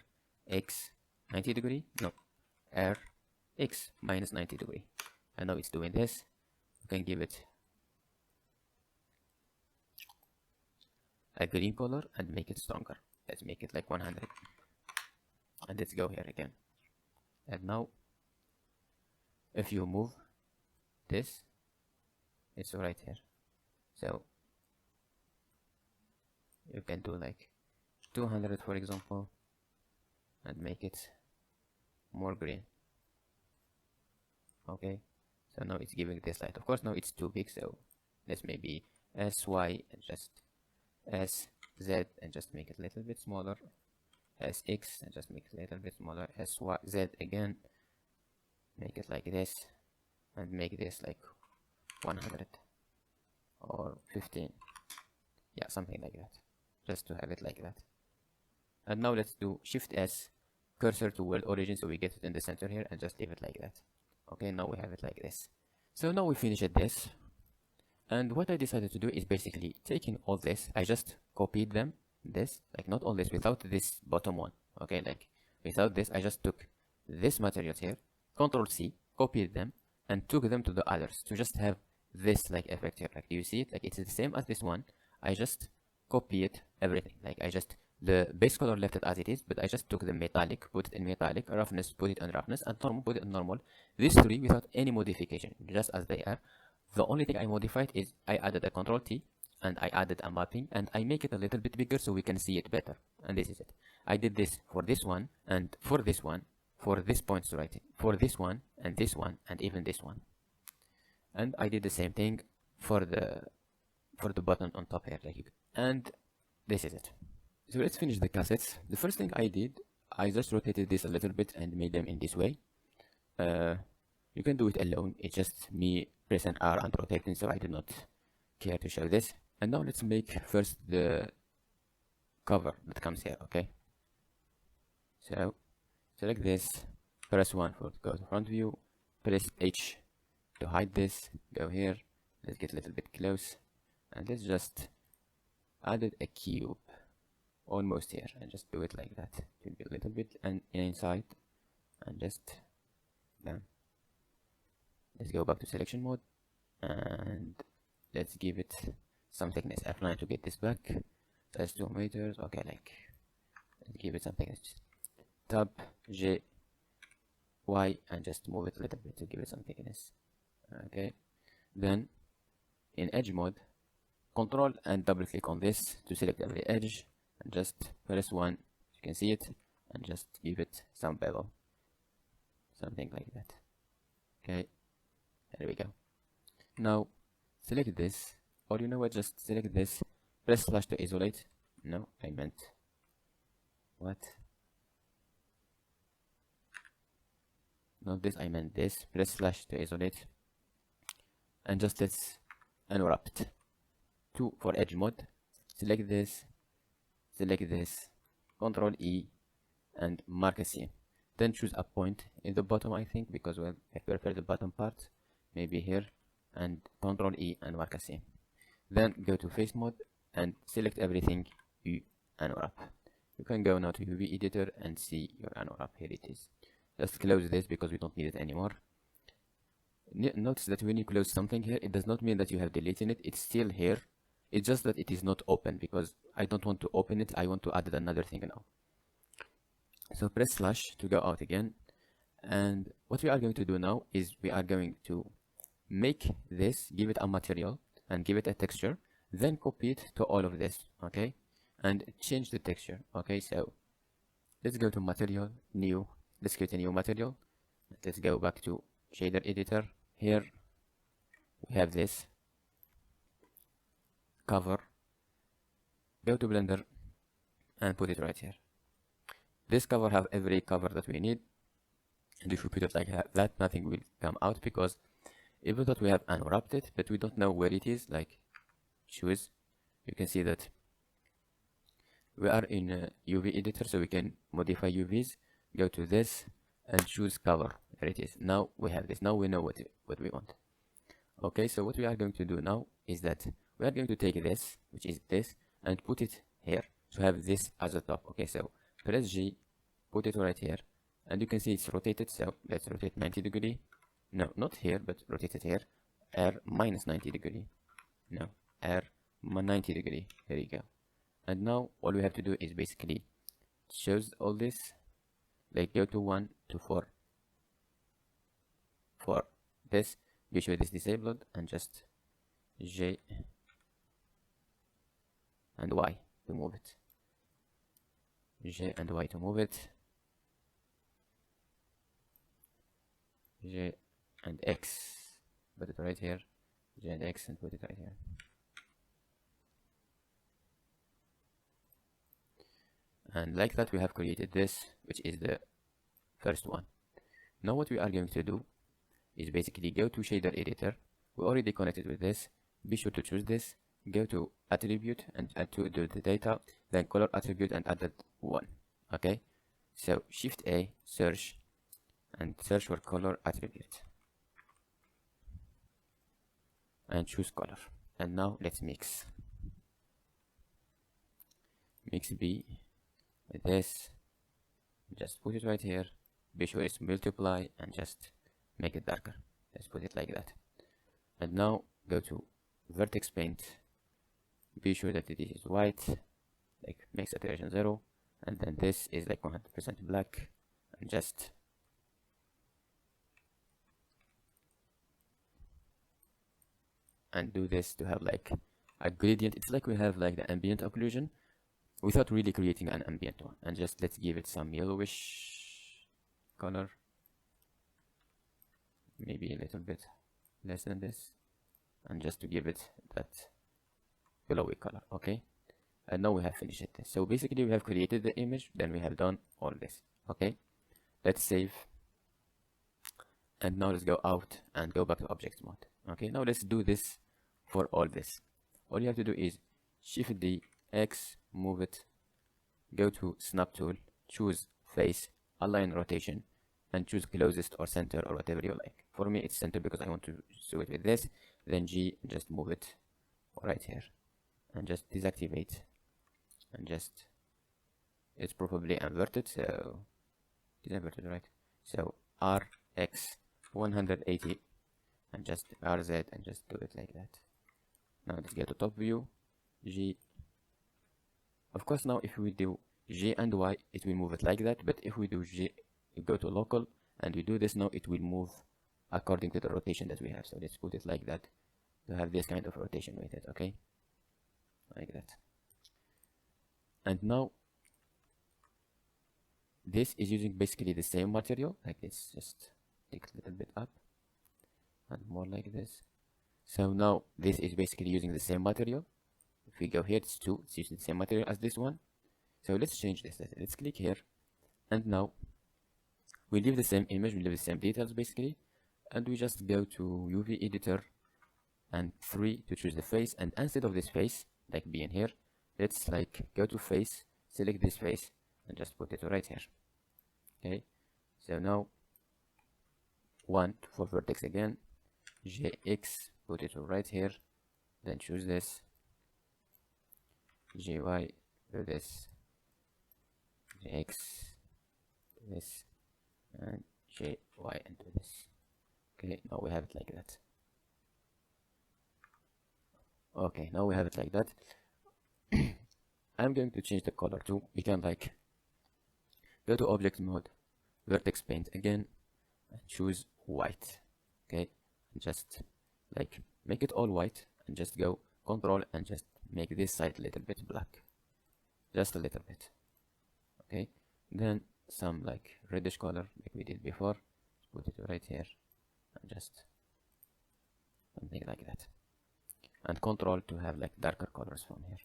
X 90 degree, no, R X minus 90 degree, and now it's doing this. You can give it a green color and make it stronger. Let's make it like 100, and let's go here again. And now if you move this, it's right here. So you can do like 200 for example and make it more green. Okay, so now it's giving this light. Of course now it's too big, so let's maybe SY and just SZ and just make it a little bit smaller, SX and just make it a little bit smaller, SYZ again, make it like this, and make this like 100 or 15, yeah, something like that, just to have it like that. And now let's do Shift S, cursor to world origin, so we get it in the center here, and just leave it like that. Okay, now we have it like this. So now we finished this, and what I decided to do is basically taking all this, I just copied them, this, like not all this, without this bottom one, okay, like without this, I just took this materials here, Control C, copied them, and took them to the others, to just have this like effect here. Like, do you see it? Like it's the same as this one, I just copied everything, like I just, the base color left it as it is, but I just took the metallic, put it in metallic, roughness, put it in roughness, and normal, put it in normal. These three without any modification, just as they are. The only thing I modified is I added a Control T, and I added a mapping, and I make it a little bit bigger so we can see it better. And this is it. I did this for this one, and for this one, for this points right, for this one, and even this one. And I did the same thing for the button on top here, like and this is it. So let's finish the cassettes. The first thing I did, I just rotated this a little bit and made them in this way. You can do it alone, it's just me pressing R and rotating, so I did not care to show this. And now let's make first the cover that comes here, okay? So select this, press 1 for go to front view, press H to hide this, go here, let's get a little bit close, and let's just added a cube almost here, and just do it like that. It will be a little bit and inside, and just done. Let's go back to selection mode, and let's give it some thickness. F9 to get this back. That's 2 meters. Okay, like, let's give it some thickness. Tab J Y and just move it a little bit to give it some thickness. Okay, then in edge mode, control and double click on this to select every edge, and just press 1, you can see it, and just give it some bevel, something like that. Okay, there we go. Now select this, or you know what, just select this, press slash to isolate. No, I meant what? Not this, I meant this. Press slash to isolate, and just let's unwrap it. 2 for edge mode. Select this, Control E, and mark a scene. Then choose a point in the bottom, I think, because, well, I prefer the bottom part. Maybe here, and Control E and mark a scene. Then go to face mode and select everything you unwrap. You can go now to UV editor and see your unwrap. Here it is. Just close this because we don't need it anymore. Notice that when you close something here, it does not mean that you have deleted it. It's still here. It's just that it is not open, because I don't want to open it. I want to add another thing now. So press slash to go out again. And what we are going to do now is we are going to make this, give it a material and give it a texture, then copy it to all of this, okay, and change the texture. Okay, so let's go to material, new, let's create a new material. Let's go back to shader editor. Here we have this cover. Go to Blender and put it right here. This cover have every cover that we need, and if we put it like that, nothing will come out, because even though we have unwrapped it, but we don't know where it is. Like, choose, you can see that we are in UV editor, so we can modify UVs. Go to this and choose cover. There it is. Now we have this. Now we know what we want. Okay, so what we are going to do now is that we are going to take this, which is this, and put it here to have this as a top. Okay, so press G, put it right here, and you can see it's rotated. So let's rotate 90 degree. No, not here, but rotate it here. R minus 90 degree. No, R 90 degree. There you go. And now all we have to do is basically choose all this, like go to 1 to 4 for this, be sure this disabled, and just J and Y to move it. J and Y to move it. J and X, put it right here. J and X and put it right here. And like that we have created this, which is the first one. Now what we are going to do is basically go to shader editor. We already connected with this. Be sure to choose this. Go to attribute and add to the data, then color attribute and add that one. Okay, so shift A, search, and search for color attribute and choose color. And now let's mix B with this. Just put it right here. Be sure it's multiply and just make it darker. Let's put it like that. And now go to vertex paint. Be sure that it is white, like make saturation 0, and then this is like 100% black, and just do this to have like a gradient. It's like we have like the ambient occlusion without really creating an ambient one. And just let's give it some yellowish color, maybe a little bit less than this, and just to give it that yellowy color. Okay, and now we have finished it. So basically we have created the image, then we have done all this. Okay, let's save, and now let's go out and go back to object mode. Okay, now let's do this for all this. All you have to do is shift D, X, move it, go to snap tool, choose face, align rotation, and choose closest or center or whatever you like. For me it's center because I want to do it with this. Then G, just move it right here, and just deactivate, and just, it's probably inverted, so it's inverted, right? So RX 180 and just RZ and just do it like that. Now let's get to top view, G. Of course, now if we do G and Y, it will move it like that, but if we do G, we go to local and we do this, now it will move according to the rotation that we have. So let's put it like that to have this kind of rotation with it, okay? Like that. And now this is using basically the same material, like this, just take a little bit up and more like this. So now this is basically using the same material. If we go here, it's using the same material as this one. So let's change this. Let's click here, and now we leave the same image, we leave the same details basically, and we just go to UV editor and 3 to choose the face, and instead of this face like being here, let's like go to face, select this face and just put it right here. Okay, so now 1 for vertex again, JX, put it right here, then choose this, JY, do this, JX, this, and JY, and do this. Okay, now we have it like that. Okay, now we have it like that. I'm going to change the color too. We can like go to object mode, vertex paint again, and choose white. Okay, and just like make it all white, and just go control and just make this side a little bit black, just a little bit. Okay, then some like reddish color like we did before, put it right here, and just something like that, and control to have like darker colors from here.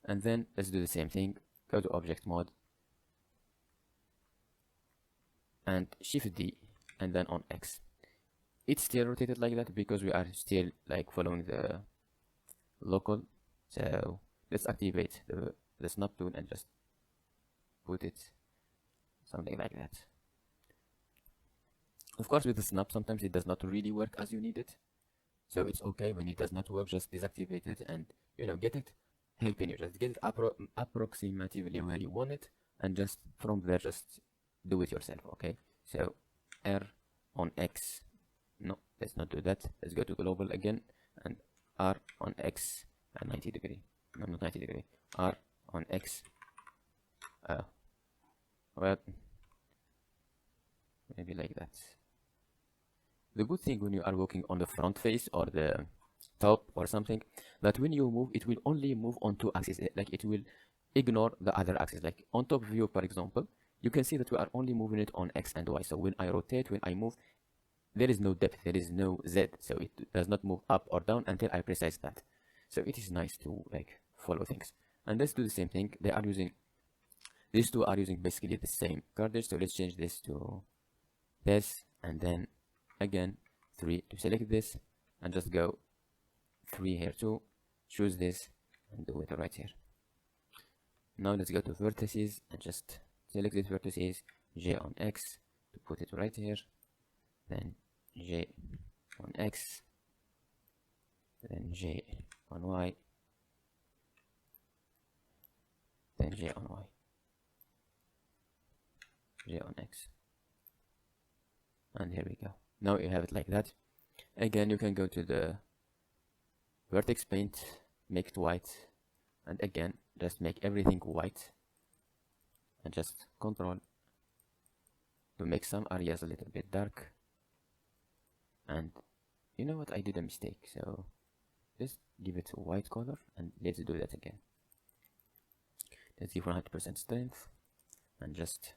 And then let's do the same thing, go to object mode and shift D and then on X. It's still rotated like that because we are still like following the local. So let's activate the snap tool and just put it something like that. Of course, with the snap sometimes it does not really work as you need it, so it's okay when it does not work, just deactivate it and get it helping you, just get it approximately where you want it, and just from there just do it yourself. Okay, so R on X, no, let's not do that, let's go to global again, and R on X at 90 degree, no, not 90 degree, R on X, well, maybe like that. The good thing when you are working on the front face or the top or something, that when you move, it will only move on two axes, like it will ignore the other axis. Like on top view, for example, you can see that we are only moving it on X and Y. So when I rotate, when I move, there is no depth, there is no Z, so it does not move up or down until I precise that. So it is nice to like follow things. And let's do the same thing. These two are using basically the same cartridge. So let's change this to this, and then again 3 to select this, and just go 3 here too, choose this and do it right here. Now let's go to vertices and just select these vertices, J on X to put it right here, then J on X, then J on Y, then J on Y, J on X, and here we go. Now you have it like that. Again, you can go to the vertex paint, make it white, and again just make everything white, and just control to make some areas a little bit dark. And you know what, I did a mistake, so just give it a white color, and let's do that again. Let's give 100% strength and just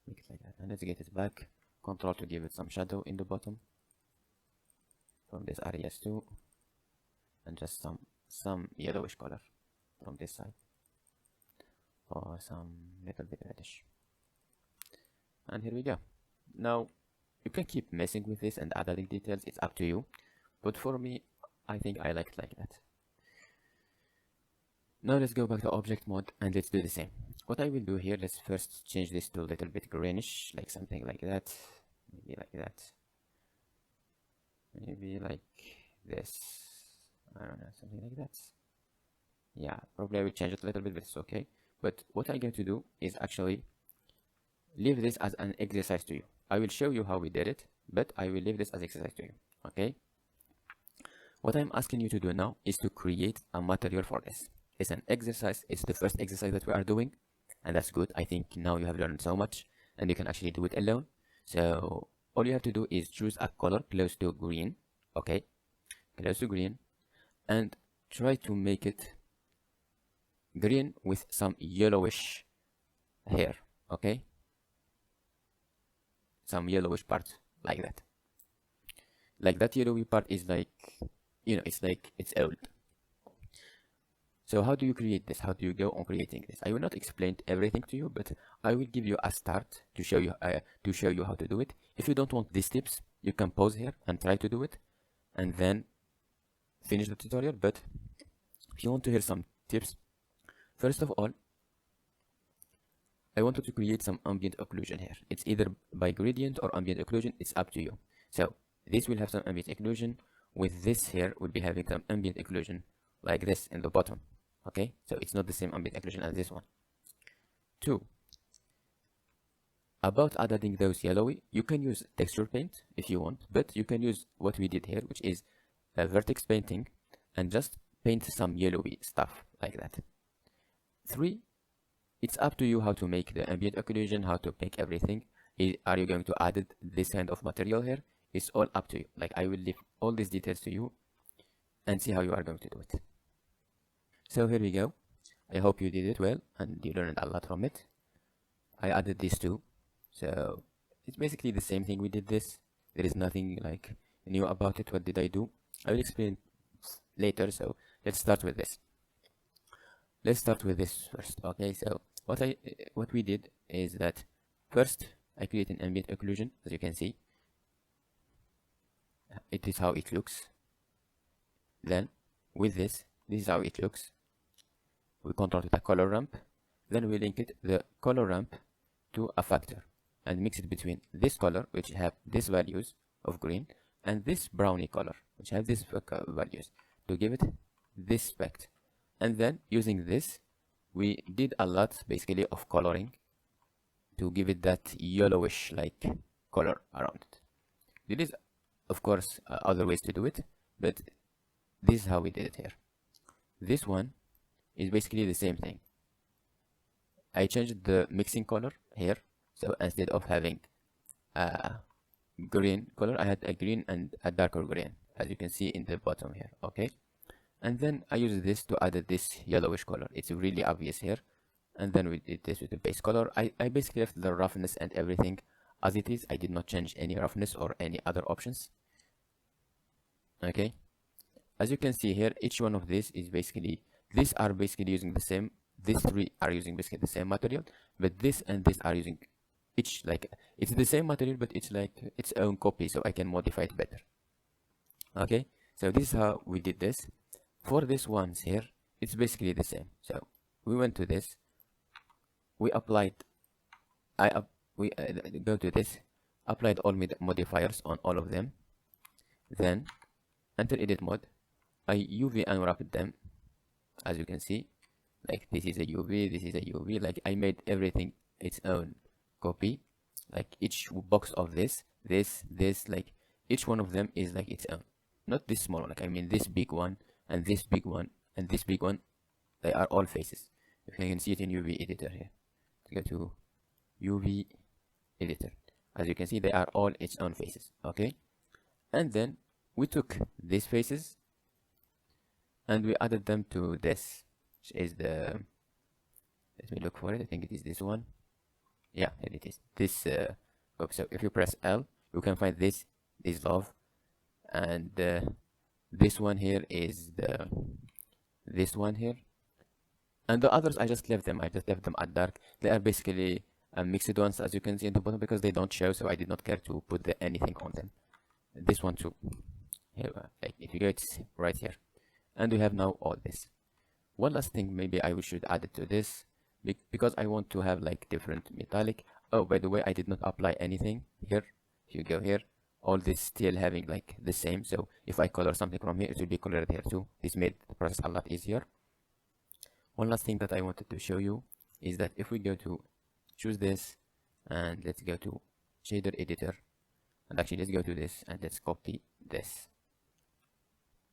make it like that, and let's get it back. Control to give it some shadow in the bottom from this areas too, and just some yellowish color from this side, or some little bit reddish. And here we go. Now you can keep messing with this and adding details, it's up to you, but for me I think I like it like that. Now let's go back to object mode and let's do the same. What I will do here, let's first change this to a little bit greenish, like something like that, maybe like that, maybe like this, I don't know, something like that. Yeah, probably I will change it a little bit, but it's okay. But what I'm going to do is actually leave this as an exercise to you. I will show you how we did it, but I will leave this as exercise to you. Okay? What I'm asking you to do now is to create a material for this. It's an exercise. It's the first exercise that we are doing, and that's good. I think now you have learned so much, and you can actually do it alone. So all you have to do is choose a color close to green. Okay? Close to green, and try to make it green with some yellowish hair. Okay? Some yellowish part like that. Like that yellowy part is like, it's like it's old. So how do you create this? How do you go on creating this? I will not explain everything to you, but I will give you a start to show you how to do it. If you don't want these tips, you can pause here and try to do it, and then finish the tutorial. But if you want to hear some tips, first of all, I wanted to create some ambient occlusion here. It's either by gradient or ambient occlusion. It's up to you. So this will have some ambient occlusion. With this here, we'll be having some ambient occlusion like this in the bottom. Okay, so it's not the same ambient occlusion as this one. 2. About adding those yellowy, you can use texture paint if you want, but you can use what we did here, which is a vertex painting, and just paint some yellowy stuff like that. 3. It's up to you how to make the ambient occlusion, how to make everything. Are you going to add this kind of material here? It's all up to you. Like, I will leave all these details to you and see how you are going to do it. So here we go. I hope you did it well and you learned a lot from it. I added these two. So it's basically the same thing we did this. There is nothing like new about it. What did I do? I will explain later. So let's start with this. Let's start with this first. Okay, so what we did is that first I create an ambient occlusion. As you can see, it is how it looks. Then with this is how it looks. We control the color ramp. Then we link the color ramp to a factor and mix it between this color, which have these values of green, and this brownie color, which have these values, to give it this effect. And then using this, we did a lot basically of coloring to give it that yellowish like color around it. There is of course other ways to do it, but this is how we did it here. This one is basically the same thing. I changed the mixing color here, so instead of having a green color, I had a green and a darker green, as you can see in the bottom here. Okay, and then I used this to add this yellowish color. It's really obvious here. And then we did this with the base color. I basically left the roughness and everything as it is. I did not change any roughness or any other options. Okay, as you can see here, each one of these is basically, these are basically using the same, these three are using basically the same material, but this and this are using each, like, it's the same material, but it's like its own copy, so I can modify it better. Okay, so this is how we did this. For this ones here, it's basically the same. So we went to this, we applied, we go to this, applied all modifiers on all of them. Then enter edit mode, I UV unwrapped them, as you can see. Like, this is a UV, this is a UV. Like, I made everything its own copy. Like, each box of this, like, each one of them is like its own. Not this small one, like, I mean this big one, and this big one, and this big one. They are all faces. You can see it in UV editor here. Go to UV editor. As you can see, they are all its own faces. Okay, and then we took these faces and we added them to this, which is the, let me look for it. I think it is this one. Yeah, here it is. This so if you press L, you can find this is love, and this one here is this one here, and the others I just left them. I just left them at dark. They are basically mixed ones, as you can see in the bottom, because they don't show, so I did not care to put anything on them. This one too. Here, like, if you go, it's right here, and we have now all this. One last thing, maybe I should add it to this, because I want to have like different metallic. Oh, by the way, I did not apply anything here. If you go here, all this still having like the same. So if I color something from here, it will be colored here too. This made the process a lot easier. One last thing that I wanted to show you is that if we go to choose this, and let's go to shader editor, and actually let's go to this and let's copy this.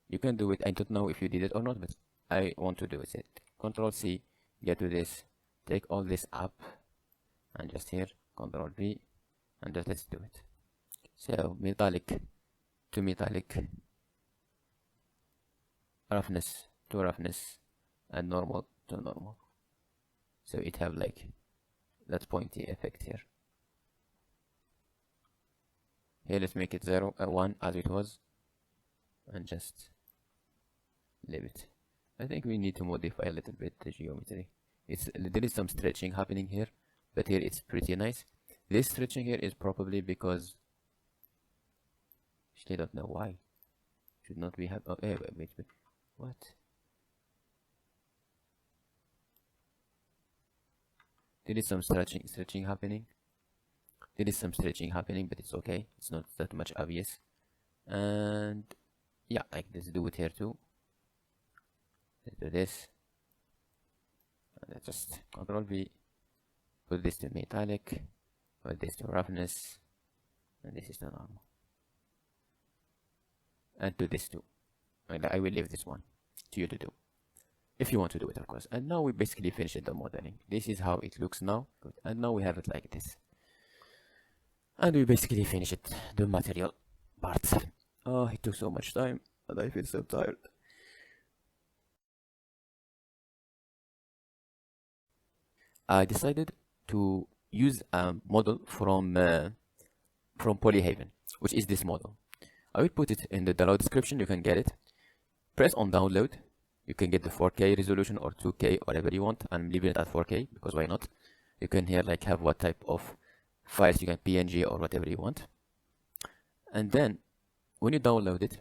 You can do it. I don't know if you did it or not, but I want to do it. Control C, get to this, take all this up, and just here, Control V, and just let's do it. So metallic to metallic, roughness to roughness, and normal to normal. So it have like that pointy effect here. Here let's make it 0, 1 as it was, and just leave it. I think we need to modify a little bit the geometry. There is some stretching happening here, but here it's pretty nice. This stretching here is probably because actually I don't know why. Should not be happen. Oh, wait. What? There is some stretching happening. There is some stretching happening, but it's okay. It's not that much obvious. And yeah, like let's do it here too. Let's do this. And let's just Control V. Put this to metallic. Put this to roughness. And this is to normal. And do this too. And I will leave this one to you to do, if you want to do it, of course. And now we basically finished the modeling. This is how it looks now. Good. And now we have it like this. And we basically finished the material parts. Oh, it took so much time, and I feel so tired. I decided to use a model from Polyhaven, which is this model. I will put it in the download description. You can get it. Press on download. You can get the 4K resolution or 2K, whatever you want. I'm leaving it at 4K because why not? You can here like have what type of files you can, PNG or whatever you want. And then when you download it,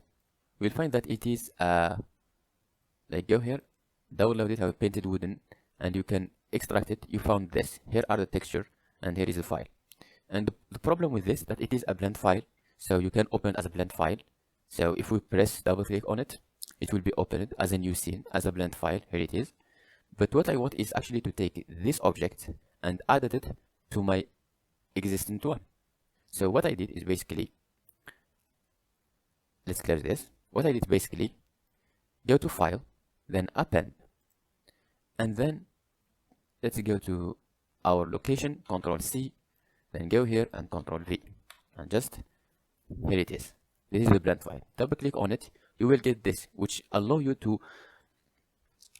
you'll find that it is like go here, download it, have a painted wooden, and you can extract it. You found this. Here are the texture, and here is the file. And the problem with this that it is a blend file, so you can open as a blend file. So if we press double click on it, it will be opened as a new scene, as a blend file. Here it is. But what I want is actually to take this object and add it to my existing one. So what I did is basically, let's close this. What I did basically, go to file, then append, and then let's go to our location, Control C, then go here and Control V, and just here it is. This is the blend file. Double click on it, you will get this, which allow you to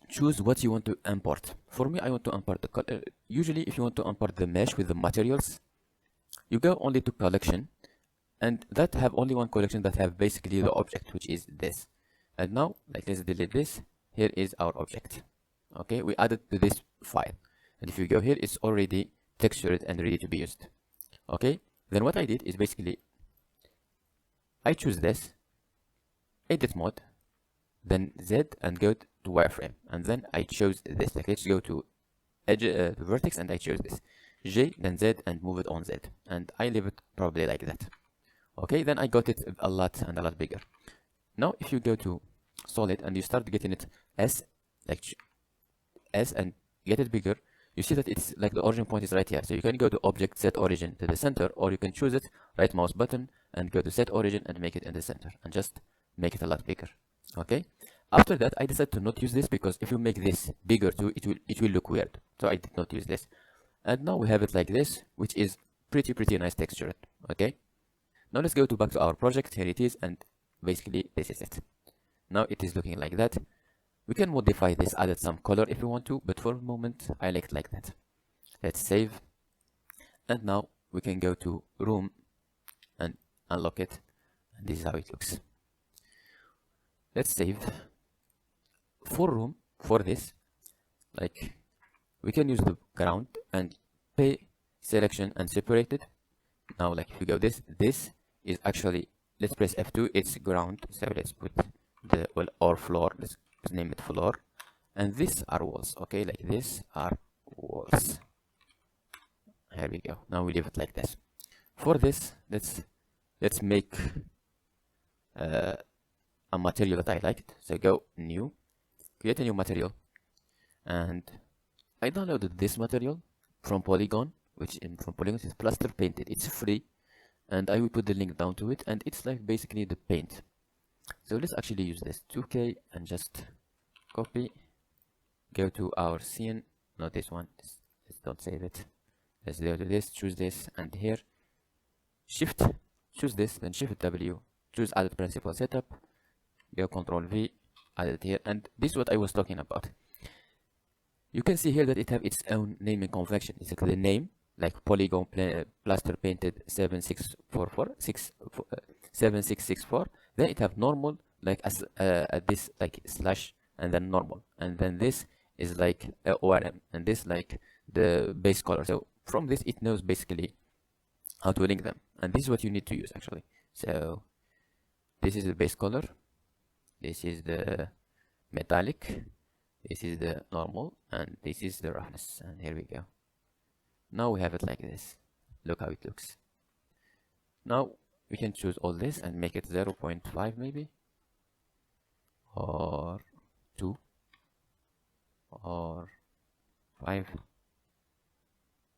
choose what you want to import. For me, I want to import the color. Usually, if you want to import the mesh with the materials, you go only to collection, and that have only one collection that have basically the object, which is this. And now, like let's delete this. Here is our object. Okay, we added to this file, and if you go here, it's already textured and ready to be used. Okay, then what I did is basically I choose this, edit mode, then Z, and go to wireframe, and then I chose this. Like let's go to edge, vertex, and I chose this J, then Z, and move it on Z, and I leave it probably like that. Okay, then I got it a lot bigger. Now if you go to solid and you start getting it S, like S, and get it bigger, you see that it's like the origin point is right here. So you can go to object, set origin to the center, or you can choose it, right mouse button, and go to set origin and make it in the center, and just make it a lot bigger. Okay, after that I decided to not use this, because if you make this bigger too, it will look weird. So I did not use this, and now we have it like this, which is pretty nice texture. Okay, now let's go back to our project. Here it is, and basically this is it. Now it is looking like that. We can modify this, added some color if you want to, but for the moment I like it like that. Let's save, and now we can go to room and unlock it, and this is how it looks. Let's save. For room, for this, like we can use the ground and pay selection and separate it. Now like if you go this is actually, let's press F2, it's ground, so let's put the, well, or floor, let's name it floor, and these are walls. Okay, like these are walls. Here we go. Now we leave it like this. For this, let's let's make a material that I liked. So go new, create a new material, and I downloaded this material from Polygon, from Polygon is plaster painted. It's free, and I will put the link down to it, and it's like basically the paint. So let's actually use this 2K and just copy, go to our scene, not this one, let's don't save it. Let's go to this, choose this, and here shift, choose this, then shift W, choose added principal setup, go Control V, add it here, and this is what I was talking about. You can see here that it have its own naming convention. It's like the name, like Polygon plaster painted 7664. Then it have normal, like as this like slash and then normal, and then this is like ORM, and this like the base color. So from this it knows basically how to link them, and this is what you need to use actually. So this is the base color, this is the metallic, this is the normal, and this is the roughness, and here we go. Now we have it like this. Look how it looks. Now we can choose all this and make it 0.5 maybe, or 2, or 5,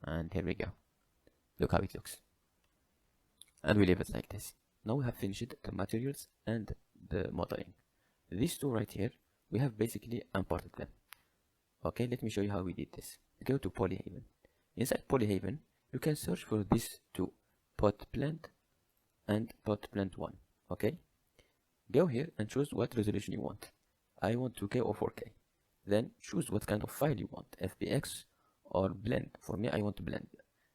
and here we go. Look how it looks, and we leave it like this. Now we have finished the materials and the modeling. These two right here, we have basically imported them. Okay, let me show you how we did this. Go to Polyhaven. Inside Polyhaven, you can search for these two, pot plant and pot plant 1. Okay, go here and choose what resolution you want. I want 2K or 4K. Then choose what kind of file you want, FBX or blend. For me, I want to blend.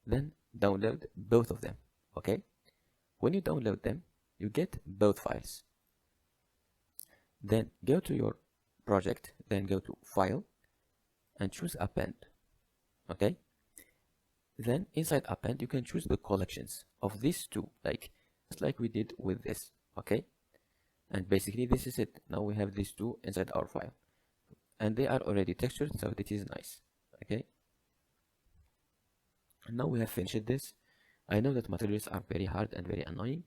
Then download both of them. Okay, when you download them, you get both files. Then go to your project, then go to File and choose Append. Okay, then inside Append you can choose the collections of these two, just like we did with this. Okay, and basically this is it. Now we have these two inside our file, and they are already textured, so this is nice. Okay, and now we have finished this. I know that materials are very hard and very annoying,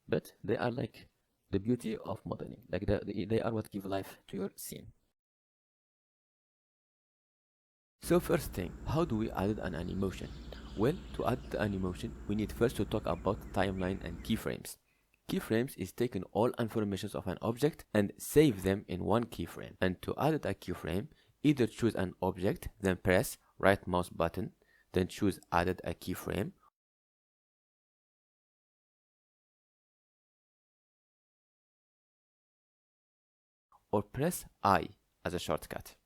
but they are like the beauty of modeling. Like they are what give life to your scene. So first thing, how do we add an animation? Well, to add the animation, we need first to talk about timeline and keyframes. Keyframes is taking all informations of an object and save them in one keyframe. And to add a keyframe, either choose an object, then press right mouse button, then choose added a keyframe, or press I as a shortcut.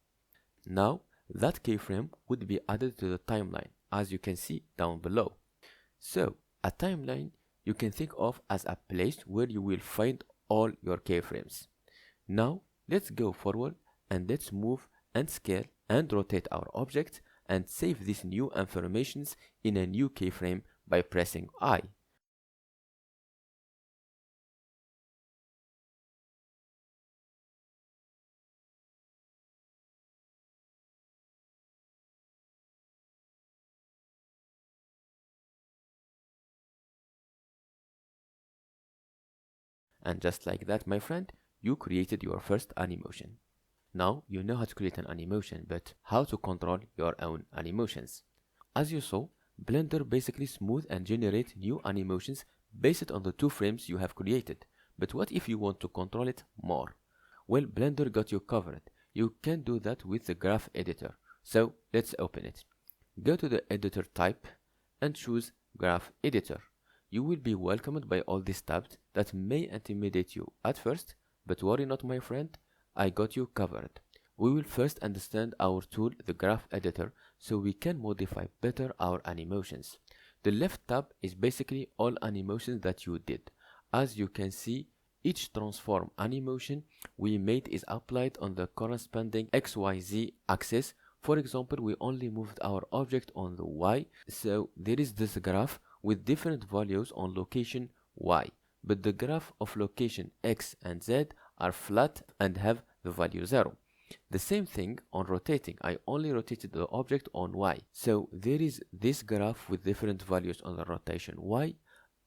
Now that keyframe would be added to the timeline, as you can see down below. So a timeline you can think of as a place where you will find all your keyframes. Now let's go forward and let's move and scale and rotate our object and save these new informations in a new keyframe by pressing I. And just like that, my friend, you created your first animation. Now you know how to create an animation, but how to control your own animations. As you saw, Blender basically smooth and generate new animations based on the two frames you have created. But what if you want to control it more? Well, Blender got you covered. You can do that with the graph editor. So let's open it. Go to the editor type and choose graph editor. You will be welcomed by all these tabs that may intimidate you at first, but worry not, my friend, I got you covered. We will first understand our tool, the graph editor, so we can modify better our animations. The left tab is basically all animations that you did. As you can see, each transform animation we made is applied on the corresponding XYZ axis. For example, we only moved our object on the Y, so there is this graph with different values on location Y, but the graph of location X and Z are flat and have the value 0. The same thing on rotating. I only rotated the object on Y, so there is this graph with different values on the rotation Y,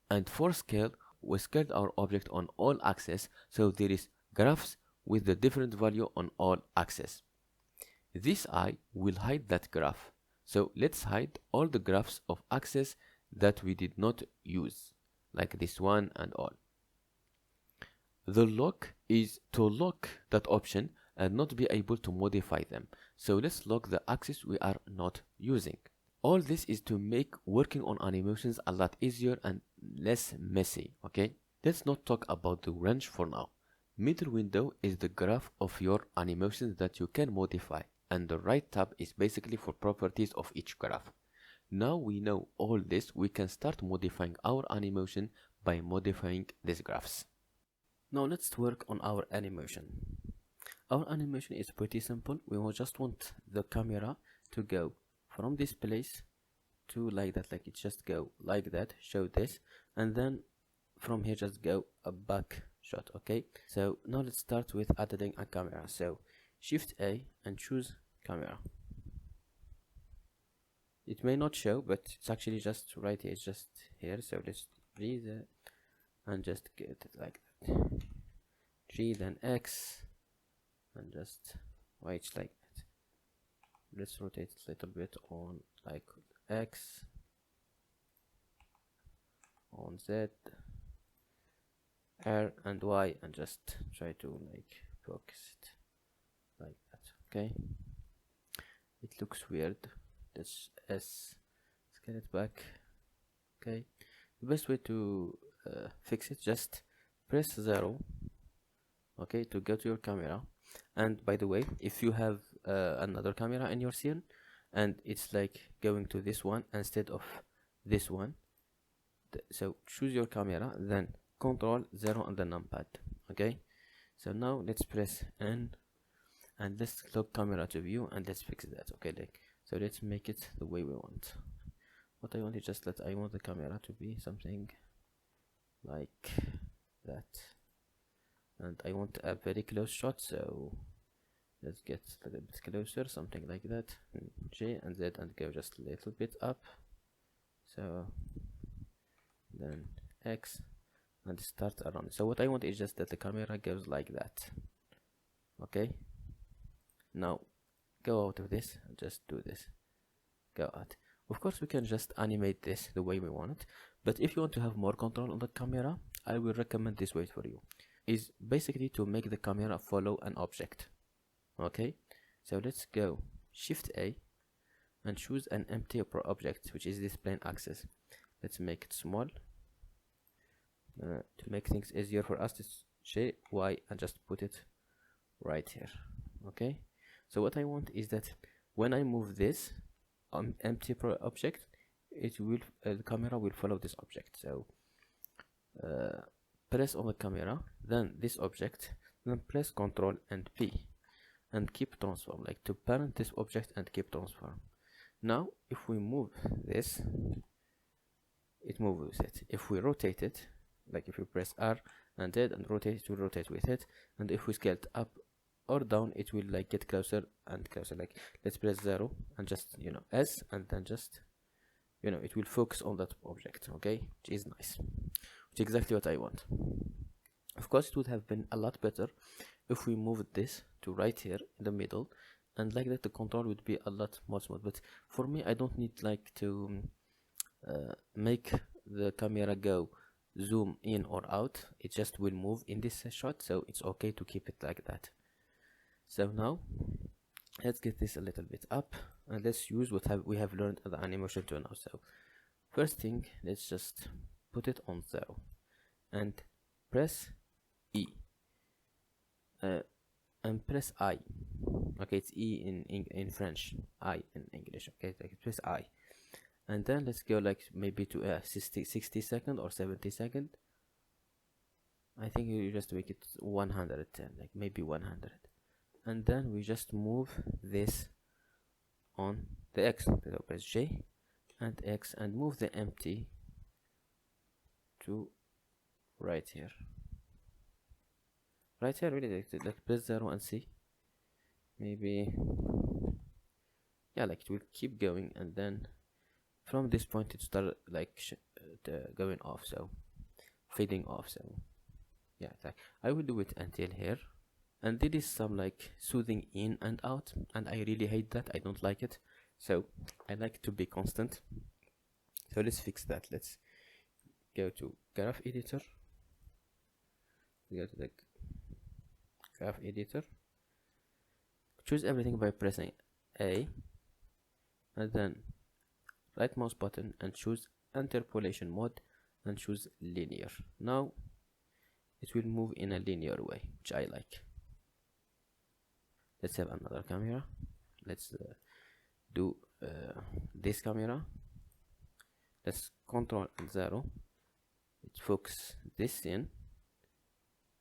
and for scale we scaled our object on all axes, so there is graphs with the different value on all axes. This eye will hide that graph. So let's hide all the graphs of axes that we did not use, like this one and all. The lock is to lock that option and not be able to modify them. So let's lock the axis we are not using. All this is to make working on animations a lot easier and less messy, okay? Let's not talk about the wrench for now. Middle window is the graph of your animations that you can modify, and the right tab is basically for properties of each graph. Now we know all this, we can start modifying our animation by modifying these graphs. Now let's work on our animation. Our animation is pretty simple. We will just want the camera to go from this place to like that, like it just go like that, show this, and then from here just go a back shot. Okay, so now let's start with adding a camera. So Shift A and choose camera. It may not show, but it's actually just right here, it's just here. So let's breathe it and just get it like that. G, then X, and just right like that. Let's rotate it a little bit on like X, on Z, R and Y, and just try to like focus it like that. Okay, it looks weird. Let's scale it back. Okay, the best way to fix it, just press 0, okay, to go to your camera. And by the way, if you have another camera in your scene and it's like going to this one instead of this one, so choose your camera, then Control 0 on the numpad. Okay, so now let's press N and let's lock camera to view and let's fix that. Okay, like, so let's make it the way we want. What I want is just that I want the camera to be something like that, and I want a very close shot, so let's get a little bit closer, something like that. J and Z, and go just a little bit up, so then X and start around. So what I want is just that the camera goes like that. Okay, now go out of this and just do this, go out. Of course we can just animate this the way we want it, but if you want to have more control on the camera, I will recommend this way for you, is basically to make the camera follow an object. Okay, so let's go Shift A and choose an empty object, which is this plane axis. Let's make it small to make things easier for us. It's J, Y, and just put it right here. Okay, so what I want is that when I move this empty object, it will the camera will follow this object. So press on the camera, then this object, then press Ctrl and P and keep transform, like to parent this object and keep transform. Now if we move this, it moves it. If we rotate it, like if we press R and Z and rotate, it will rotate with it. And if we scale it up or down, it will like get closer and closer. Like let's press 0 and just, you know, S, and then just, you know, it will focus on that object. Okay, which is nice, which is exactly what I want. Of course it would have been a lot better if we moved this to right here in the middle, and like that the control would be a lot more smooth. But for me, I don't need like to make the camera go zoom in or out. It just will move in this shot, so it's okay to keep it like that. So now let's get this a little bit up and let's use what we have learned at the animation tool now. So first thing, let's just put it on 0 and press E and press I. Okay, it's E in French, I in English. Okay, like press I, and then let's go like maybe to 60 second or 70 second. I think you just make it 110, like maybe 100, and then we just move this on the X. So press J and X and move the empty to right here. Right here, really, like press 0 and see. Maybe, yeah, like it will keep going, and then from this point it start like going off. So fading off. So yeah, I will do it until here, and there is some like soothing in and out, and I really hate that. I don't like it, so I like it to be constant. So let's fix that. Let's go to graph editor, go to the graph editor, choose everything by pressing A, and then right mouse button and choose interpolation mode and choose linear. Now it will move in a linear way, which I like. Let's have another camera. Let's do this camera. Let's control 0. It focus this in.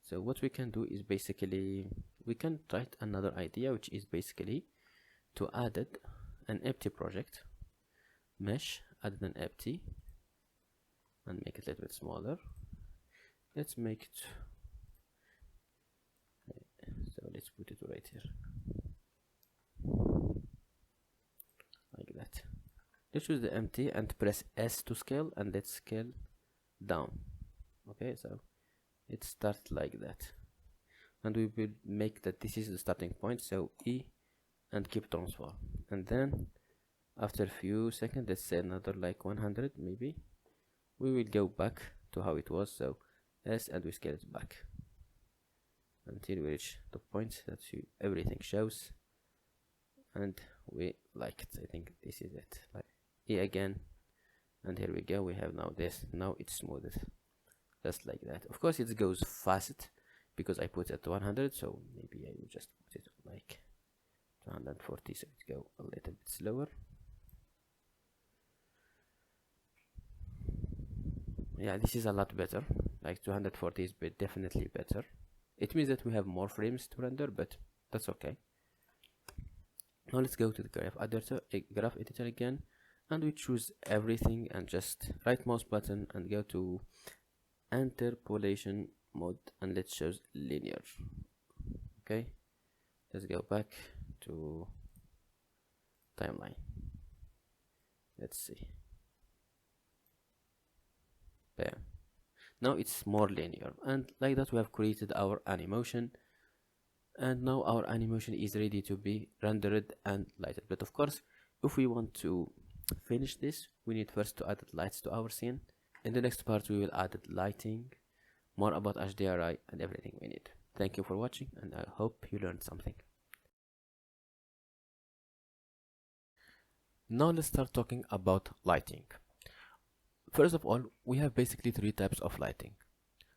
So what we can do is basically we can try another idea, which is basically to add an empty project mesh, add an empty and make it a little bit smaller. Let's make it, so let's put it right here like that. Let's choose the empty and press S to scale, and let's scale down. Okay, so it starts like that, and we will make that this is the starting point, so E and keep transform, and then after a few seconds, let's say another like 100 maybe, we will go back to how it was, so S, and we scale it back until we reach the point that everything shows and we like it. I think this is it. Like E again, and here we go, we have now this. Now it's smoothed just like that. Of course it goes fast because I put it at 100, so maybe I will just put it like 240, so it go a little bit slower. Yeah, this is a lot better. Like 240 is definitely better. It means that we have more frames to render, but that's okay. Now let's go to the graph editor again, and we choose everything and just right mouse button and go to interpolation mode, and let's choose linear. Okay, let's go back to timeline. Let's see. Bam. Now it's more linear, and like that we have created our animation, and now our animation is ready to be rendered and lighted. But of course, if we want to finish this, we need first to add lights to our scene. In the next part we will add lighting, more about HDRI and everything we need. Thank you for watching, and I hope you learned something. Now let's start talking about lighting. First of all, we have basically 3 types of lighting.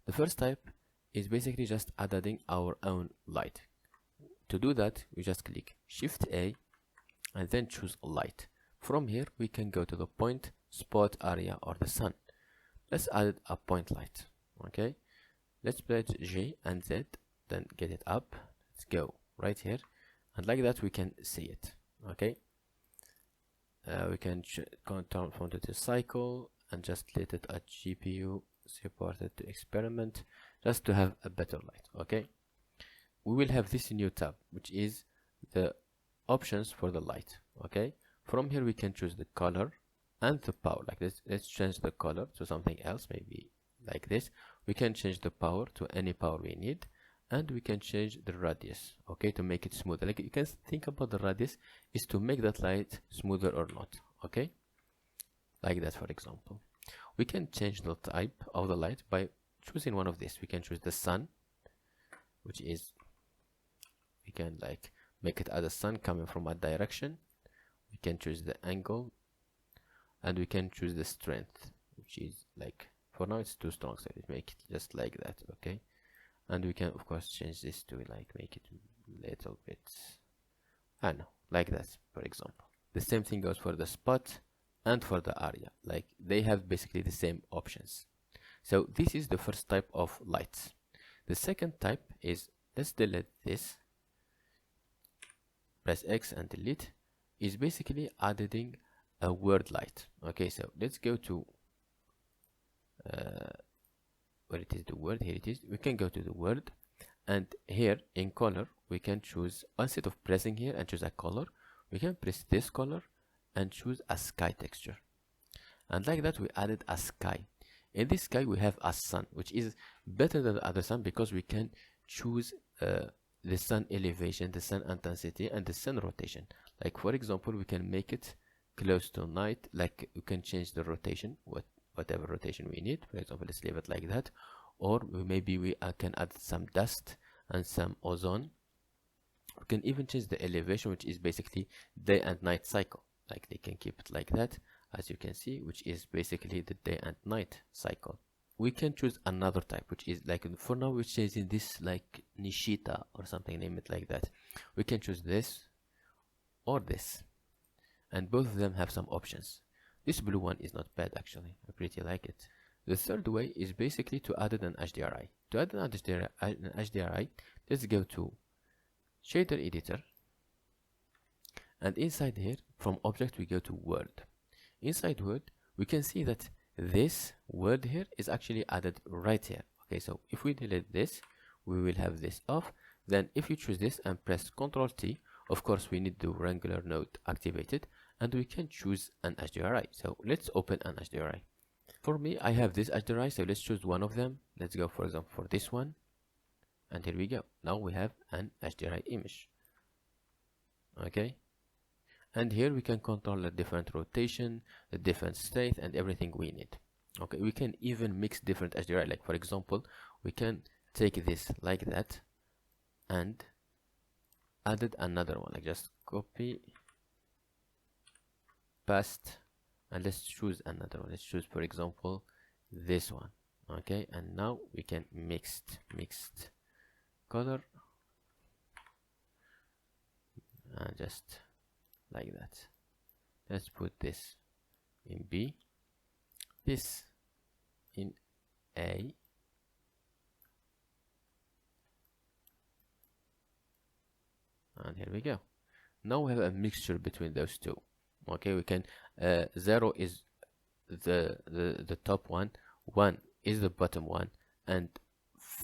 The first type is basically just adding our own light. To do that, we just click Shift A and then choose light. From here, we can go to the point, spot, area, or the sun. Let's add a point light. Okay, let's press J and Z, then get it up. Let's go right here, and like that we can see it. Okay, we can turn from the cycle and just let it at GPU supported to experiment, just to have a better light. Okay, we will have this new tab, which is the options for the light. Okay, from here we can choose the color and the power. Like this, let's change the color to something else, maybe like this. We can change the power to any power we need, and we can change the radius, okay, to make it smoother. Like you can think about the radius is to make that light smoother or not. Okay, like that. For example, we can change the type of the light by choosing one of these. We can choose the sun, which is, we can like make it as a sun coming from a direction. We can choose the angle, and we can choose the strength, which is like, for now it's too strong, so we make it just like that. Okay, and we can of course change this to like make it a little bit, I don't know, like that. For example, the same thing goes for the spot and for the area. Like they have basically the same options. So this is the first type of lights. The second type is, let's delete this, press X and delete, is basically adding a word light. Okay, so let's go to where it is the word. Here it is. We can go to the word, and here in color we can choose, instead of pressing here and choose a color, we can press this color and choose a sky texture, and like that we added a sky. In this sky we have a sun, which is better than the other sun because we can choose the sun elevation, the sun intensity, and the sun rotation. Like for example, we can make it close to night, like we can change the rotation, whatever rotation we need. For example, let's leave it like that, or maybe we can add some dust and some ozone. We can even change the elevation, which is basically day and night cycle. Like they can keep it like that, as you can see, which is basically the day and night cycle. We can choose another type, which is like, for now we're changing this like Nishita or something, name it like that. We can choose this or this, and both of them have some options. This blue one is not bad actually, I pretty like it. The third way is basically to add an HDRI. To add an HDRI, let's go to shader editor, and inside here from object we go to world. Inside world we can see that this word here is actually added right here. Okay, so if we delete this, we will have this off. Then if you choose this and press Ctrl T, of course we need the Wrangler node activated, and we can choose an HDRI. So let's open an HDRI. For me, I have this HDRI, so let's choose one of them. Let's go for example for this one, and here we go. Now we have an HDRI image. Okay, and here we can control the different rotation, the different state, and everything we need. Okay, we can even mix different HDRI. Like for example, we can take this like that and added another one. Like just copy, paste, and let's choose another one. Let's choose for example this one. Okay, and now we can mixed color, and just like that. Let's put this in B, this in A, and here we go. Now we have a mixture between those two. Okay, we can 0 is the top one, 1 is the bottom one, and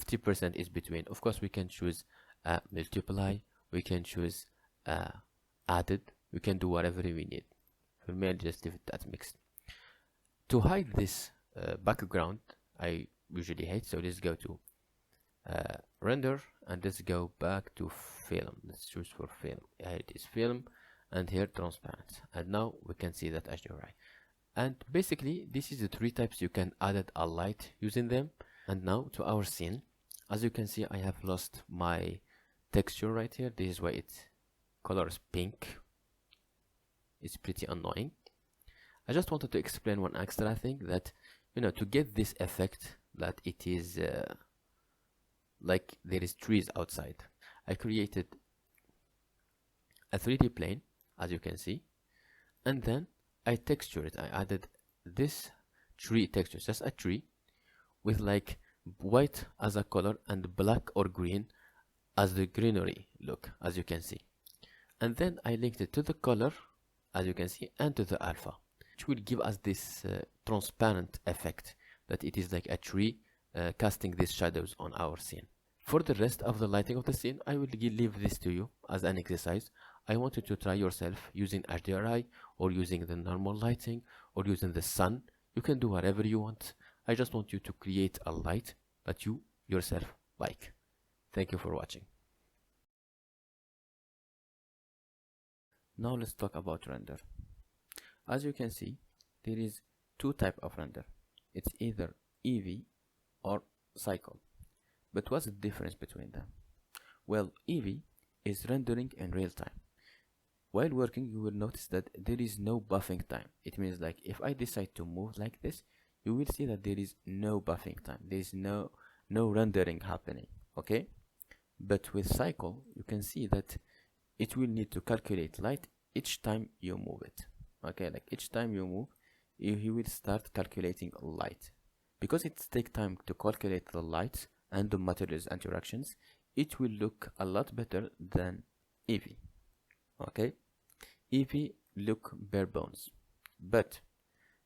50% is between. Of course we can choose multiply, we can choose added, we can do whatever we need. For me, I'll just leave it at mixed. To hide this background, I usually hate, so let's go to render, and let's go back to film. Let's choose for film. Here it is, film, and here transparent, and now we can see that HDRI. And basically this is the three types you can add a light using them. And now to our scene. As you can see, I have lost my texture right here. This is why its color is pink. It's pretty annoying. I just wanted to explain one extra thing, that to get this effect that it is like there is trees outside, I created a 3D plane, as you can see, and then I textured it. I added this tree texture, just a tree with like white as a color and black or green as the greenery look, as you can see. And then I linked it to the color, as you can see, and to the alpha, which will give us this transparent effect, that it is like a tree casting these shadows on our scene. For the rest of the lighting of the scene, I will leave this to you as an exercise. I want you to try yourself using HDRI, or using the normal lighting, or using the sun. You can do whatever you want. I just want you to create a light that you yourself like. Thank you for watching. Now let's talk about render. As you can see, there is two types of render. It's either Eevee or cycle. But what's the difference between them? Well, Eevee is rendering in real time. While working, you will notice that there is no buffing time. It means like if I decide to move like this, you will see that there is no buffing time. There is no rendering happening. Okay? But with cycle, you can see that it will need to calculate light each time you move it. Okay, like each time you move, you will start calculating light. Because it takes time to calculate the light and the materials interactions, it will look a lot better than Eevee. Okay, Eevee look bare bones, but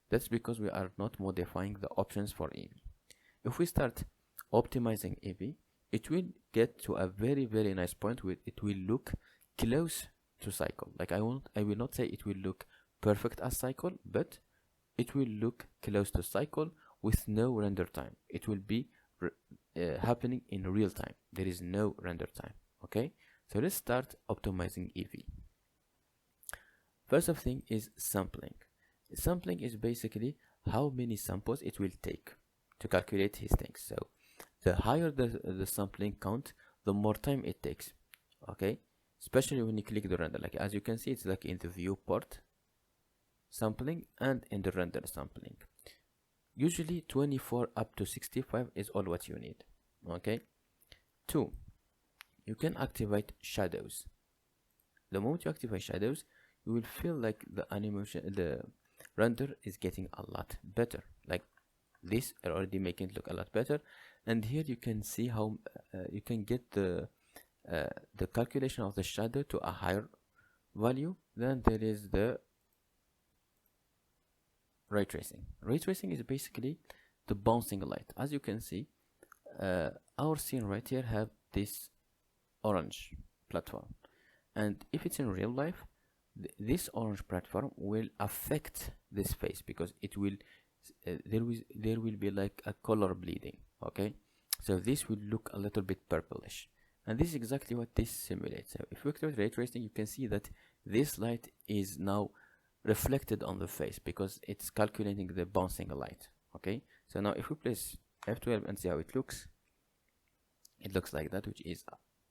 that's because we are not modifying the options for Eevee. If we start optimizing Eevee, it will get to a very nice point where it will look close to cycle. Like I will not say it will look perfect as cycle, but it will look close to cycle with no render time. It will be happening in real time. There is no render time. Okay, so let's start optimizing Eevee. First of thing is sampling. Sampling is basically how many samples it will take to calculate his things. So the higher the sampling count, the more time it takes. Okay, especially when you click the render, like as you can see, it's like in the viewport sampling and in the render sampling. Usually 24 up to 65 is all what you need. Okay, 2, you can activate shadows. The moment you activate shadows, you will feel like the animation, the render is getting a lot better. Like this are already making it look a lot better. And here you can see how you can get the calculation of the shadow to a higher value. Then there is the ray tracing. Ray tracing is basically the bouncing light. As you can see, our scene right here have this orange platform, and if it's in real life, this orange platform will affect this face because it will there will be like a color bleeding. Okay, so this will look a little bit purplish, and this is exactly what this simulates. So if we activate ray tracing, you can see that this light is now reflected on the face because it's calculating the bouncing light. Okay, so now if we press F12 and see how it looks like that, which is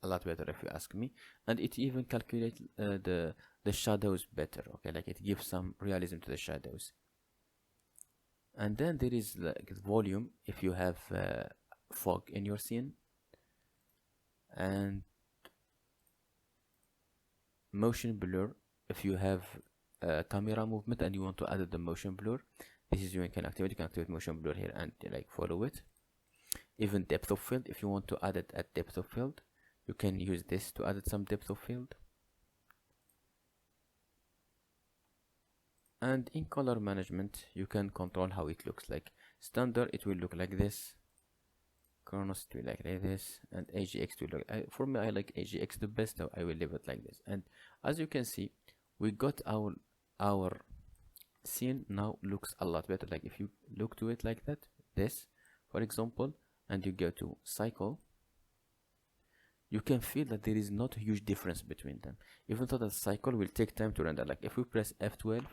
a lot better if you ask me, and it even calculates the shadows better. Okay, like it gives some realism to the shadows. And then there is like volume if you have fog in your scene, and motion blur if you have camera movement and you want to add the motion blur. This is you can activate motion blur here and like follow it. Even depth of field, if you want to add it at depth of field, you can use this to add some depth of field. And in color management, you can control how it looks. Like standard, it will look like this. Chronos, it will look like this, and AGX will look. For me, I like AGX the best, so I will leave it like this. And as you can see, we got our scene now looks a lot better. Like if you look to it like that, this, for example, and you go to cycle, you can feel that there is not a huge difference between them, even though the cycle will take time to render. Like if we press F12,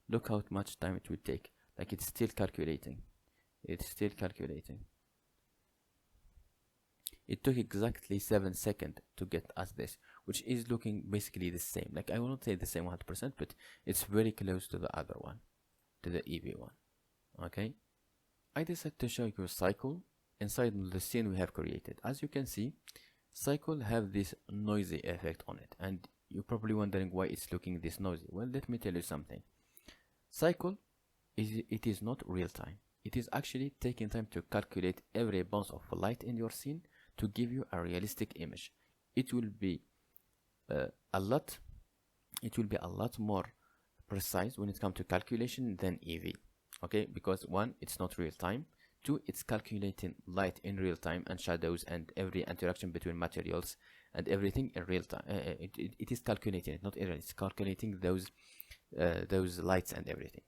look how much time it will take. Like it's still calculating. It's still calculating. It took exactly 7 seconds to get us this, which is looking basically the same. Like I will not say the same 100%, but it's very close to the other one, to the Eevee one. Okay, I decided to show you a cycle inside the scene we have created. As you can see, cycle have this noisy effect on it, and you're probably wondering why it's looking this noisy. Well, let me tell you something. Cycle is not real time. It is actually taking time to calculate every bounce of light in your scene to give you a realistic image. It will be a lot more precise when it comes to calculation than Eevee. Okay, because 1, it's not real time. 2, it's calculating light in real time and shadows and every interaction between materials and everything in real time. It is calculating it, not error. It's calculating those lights and everything.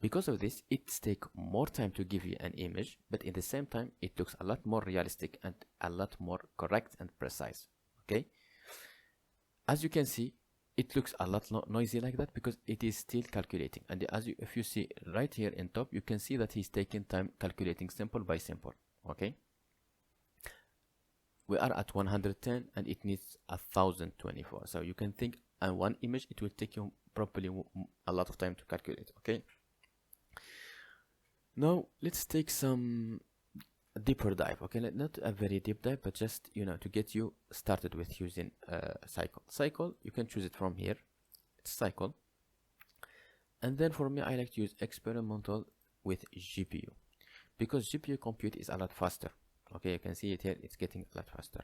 Because of this, it takes more time to give you an image, but at the same time, it looks a lot more realistic and a lot more correct and precise. Okay. As you can see, it looks a lot noisy like that because it is still calculating. And if you see right here in top, you can see that he's taking time calculating sample by sample. Okay. We are at 110 and it needs 1024. So you can think on one image, it will take you probably a lot of time to calculate. Okay. Now let's take some deeper dive. Okay, not a very deep dive, but just to get you started with using cycle. You can choose it from here. It's cycle, and then for me, I like to use experimental with GPU because GPU compute is a lot faster. Okay, you can see it here. It's getting a lot faster.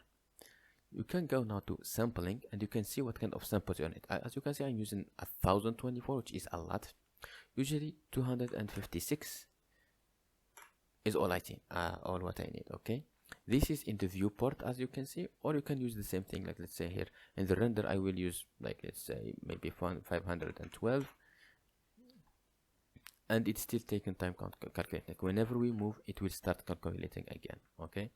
You can go now to sampling, and you can see what kind of samples on it. As you can see, I'm using 1024, which is a lot. Usually 256 is all all what I need. Okay, this is in the viewport, as you can see, or you can use the same thing. Like let's say here in the render, I will use like let's say maybe 512, and it's still taking time calculating. Whenever we move, it will start calculating again. Okay,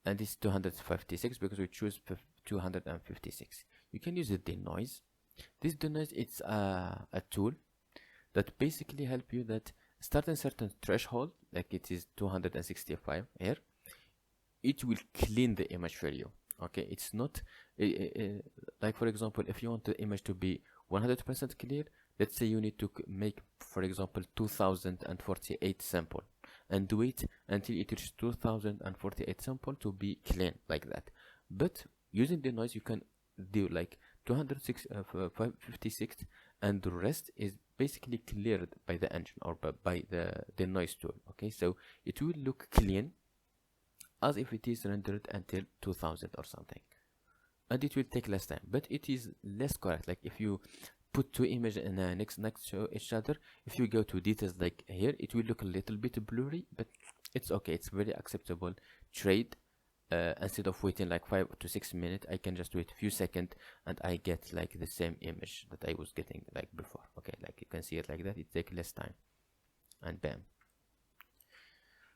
and it's 256 because we choose 256. You can use the denoise. This denoise, it's a tool that basically help you that starting certain threshold, like it is 265 here, it will clean the image for you. Okay, it's not like, for example, if you want the image to be 100% clear, let's say you need to make, for example, 2048 sample and do it until it reaches 2048 sample to be clean like that. But using the noise, you can do like 256 and the rest is basically cleared by the engine or by the noise tool. Okay, so it will look clean as if it is rendered until 2000 or something, and it will take less time, but it is less correct. Like if you put two images in next to each other, if you go to details like here, it will look a little bit blurry, but it's okay, it's very acceptable trade. Instead of waiting like 5 to 6 minutes, I can just wait a few seconds and I get like the same image that I was getting like before. Okay, like you can see it like that, it takes less time, and bam.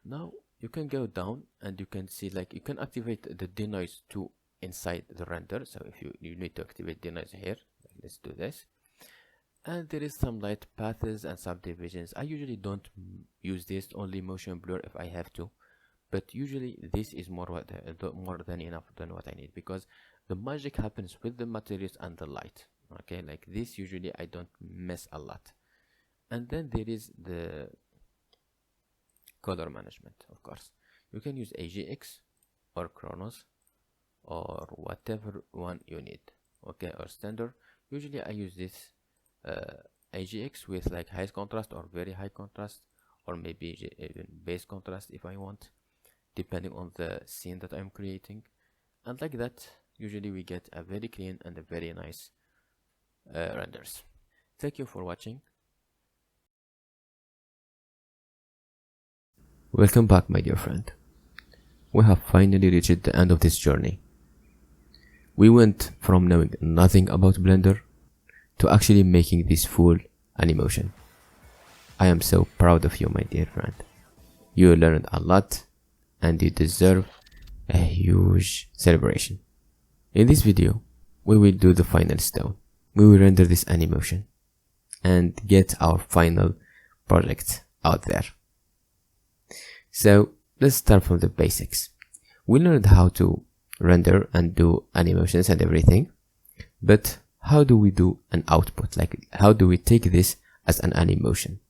Now you can go down and you can see, like, you can activate the denoise to inside the render. So if you need to activate denoise here, let's do this. And there is some light paths and subdivisions. I usually don't use this, only motion blur if I have to, but usually this is more than enough than what I need, because the magic happens with the materials and the light. Okay, like this usually I don't mess a lot. And then there is the color management. Of course, you can use AGX or Chronos or whatever one you need. Okay, or standard. Usually I use this AGX with like high contrast or very high contrast, or maybe even base contrast if I want, depending on the scene that I'm creating. And like that, usually we get a very clean and a very nice renders. Thank you for watching. Welcome back, my dear friend. We have finally reached the end of this journey. We went from knowing nothing about Blender to actually making this full animation. I am so proud of you, my dear friend. You learned a lot and you deserve a huge celebration. In this video, we will do the final stone. We will render this animation and get our final project out there. So let's start from the basics. We learned how to render and do animations and everything, but how do we do an output? Like, how do we take this as an animation?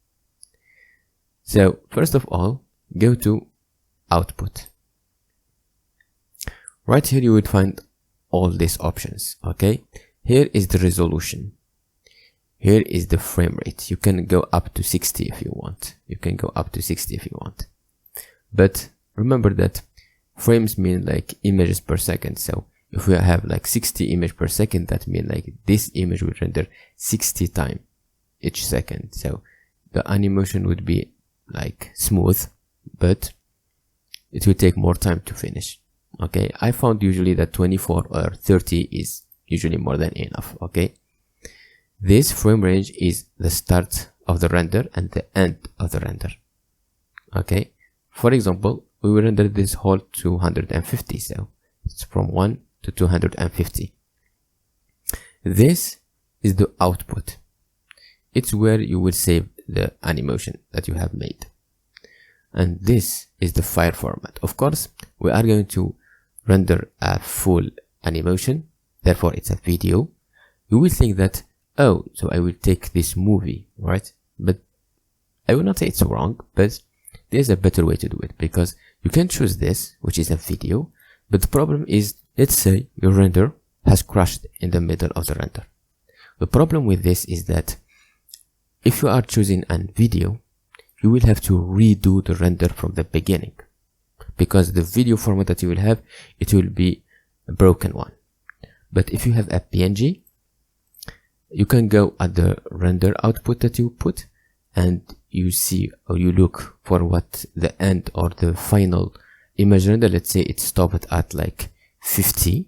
So first of all, go to output. Right here you will find all these options. Okay, here is the resolution, here is the frame rate. You can go up to 60 if you want. But remember that frames mean like images per second. So if we have like 60 images per second, that means like this image will render 60 times each second. So the animation would be like smooth, but it will take more time to finish. Okay, I found usually that 24 or 30 is usually more than enough. Okay, this frame range is the start of the render and the end of the render. Okay, for example, we will render this whole 250, so it's from 1 to 250. This is the output. It's where you will save the animation that you have made. And this is the file format. Of course, we are going to render a full animation, therefore it's a video. You will think that, oh, so I will take this movie, right? But I will not say it's wrong, but there's a better way to do it, because you can choose this, which is a video, but the problem is, let's say your render has crashed in the middle of the render. The problem with this is that if you are choosing a video, you will have to redo the render from the beginning, because the video format that you will have, it will be a broken one. But if you have a PNG, you can go at the render output that you put, and you see, or you look for what the end or the final image render, let's say it stopped at like 50,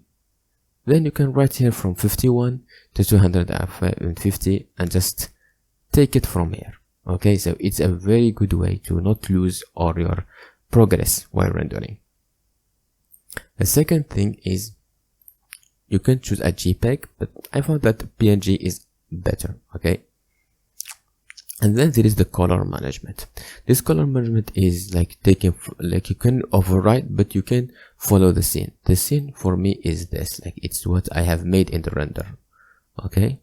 then you can write here from 51 to 250 and just take it from here. Okay, so it's a very good way to not lose all your progress while rendering. The second thing is you can choose a JPEG, but I found that PNG is better. Okay, and then there is the color management. This color management is like taking, like you can override, but you can follow the scene. The scene for me is this, like it's what I have made in the render. Okay,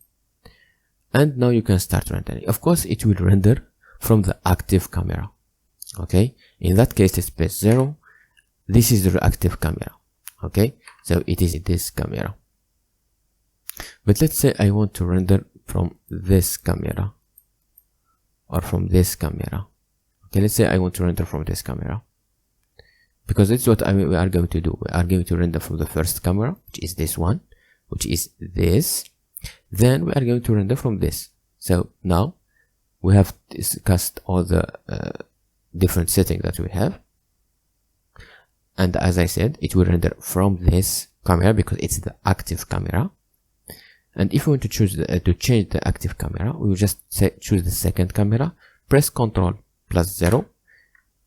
and now you can start rendering. Of course it will render from the active camera. Okay, in that case it's press 0. This is the reactive camera. Okay, so it is this camera, but let's say I want to render from this camera or from this camera. Okay, let's say I want to render from this camera, because that's what we are going to do. We are going to render from the first camera, which is this one, which is this. Then we are going to render from this. So now we have discussed all the different settings that we have, and as I said, it will render from this camera because it's the active camera. And if we want to choose to change the active camera, we will just choose the second camera, press Ctrl+0,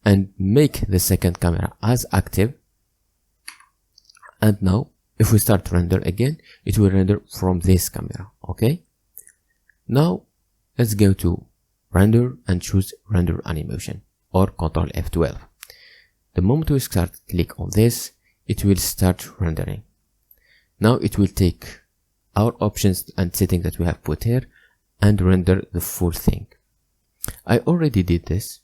and make the second camera as active. And now if we start to render again, it will render from this camera. Okay, now let's go to render and choose render animation or Ctrl F12. The moment we start click on this, it will start rendering. Now it will take our options and settings that we have put here and render the full thing. I already did this,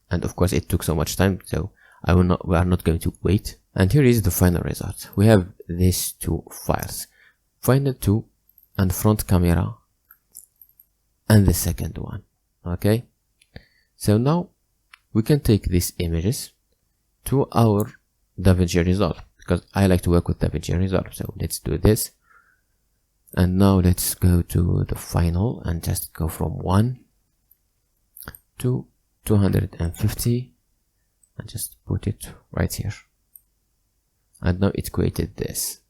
and of course it took so much time, so we are not going to wait. And here is the final result. We have these two files, final 2 and front camera, and the second one. Okay, so now we can take these images to our DaVinci Resolve, because I like to work with DaVinci Resolve. So let's do this, and now let's go to the final and just go from 1 to 250 and just put it right here. And now it created this.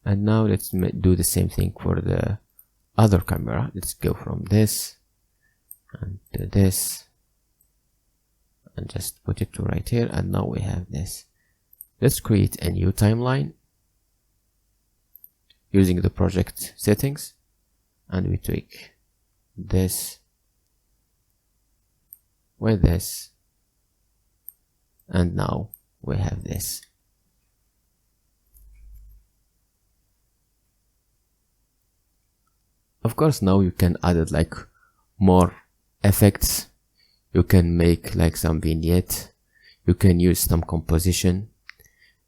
And now let's do the same thing for the other camera. Let's go from this and to this and just put it to right here. And now we have this. Let's create a new timeline using the project settings, and we take this with this, and now we have this. Of course, now you can add like more effects. You can make like some vignette. You can use some composition.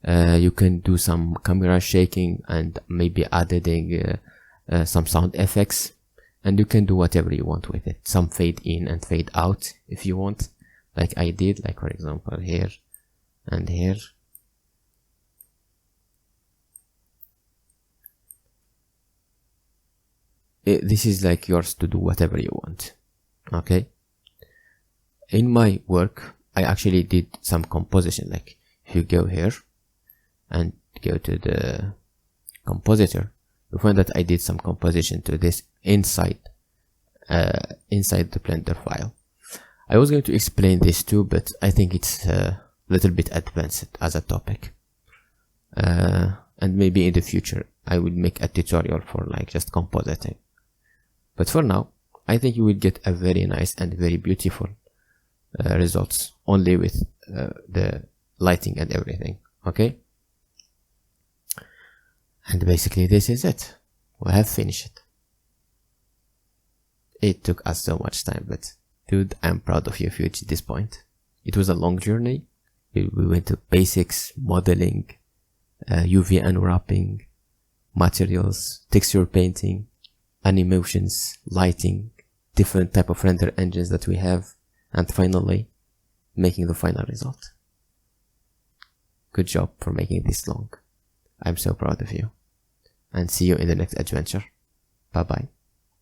You can do some camera shaking and maybe adding some sound effects. And you can do whatever you want with it. Some fade in and fade out if you want, like I did, like for example here and here. This is like yours to do whatever you want. Okay, in my work I actually did some composition. Like if you go here and go to the compositor, you find that I did some composition to this inside the Blender file. I was going to explain this too, but I think it's a little bit advanced as a topic, and maybe in the future I will make a tutorial for like just compositing. But for now, I think you will get a very nice and very beautiful results only with the lighting and everything. Okay, and basically this is it. We have finished it. It took us so much time, but dude, I'm proud of you if you reached this point. It was a long journey. We went to basics, modeling, UV unwrapping, materials, texture painting, animations, lighting, different type of render engines that we have, and finally making the final result. Good job for making this long. I'm so proud of you, and see you in the next adventure. Bye bye.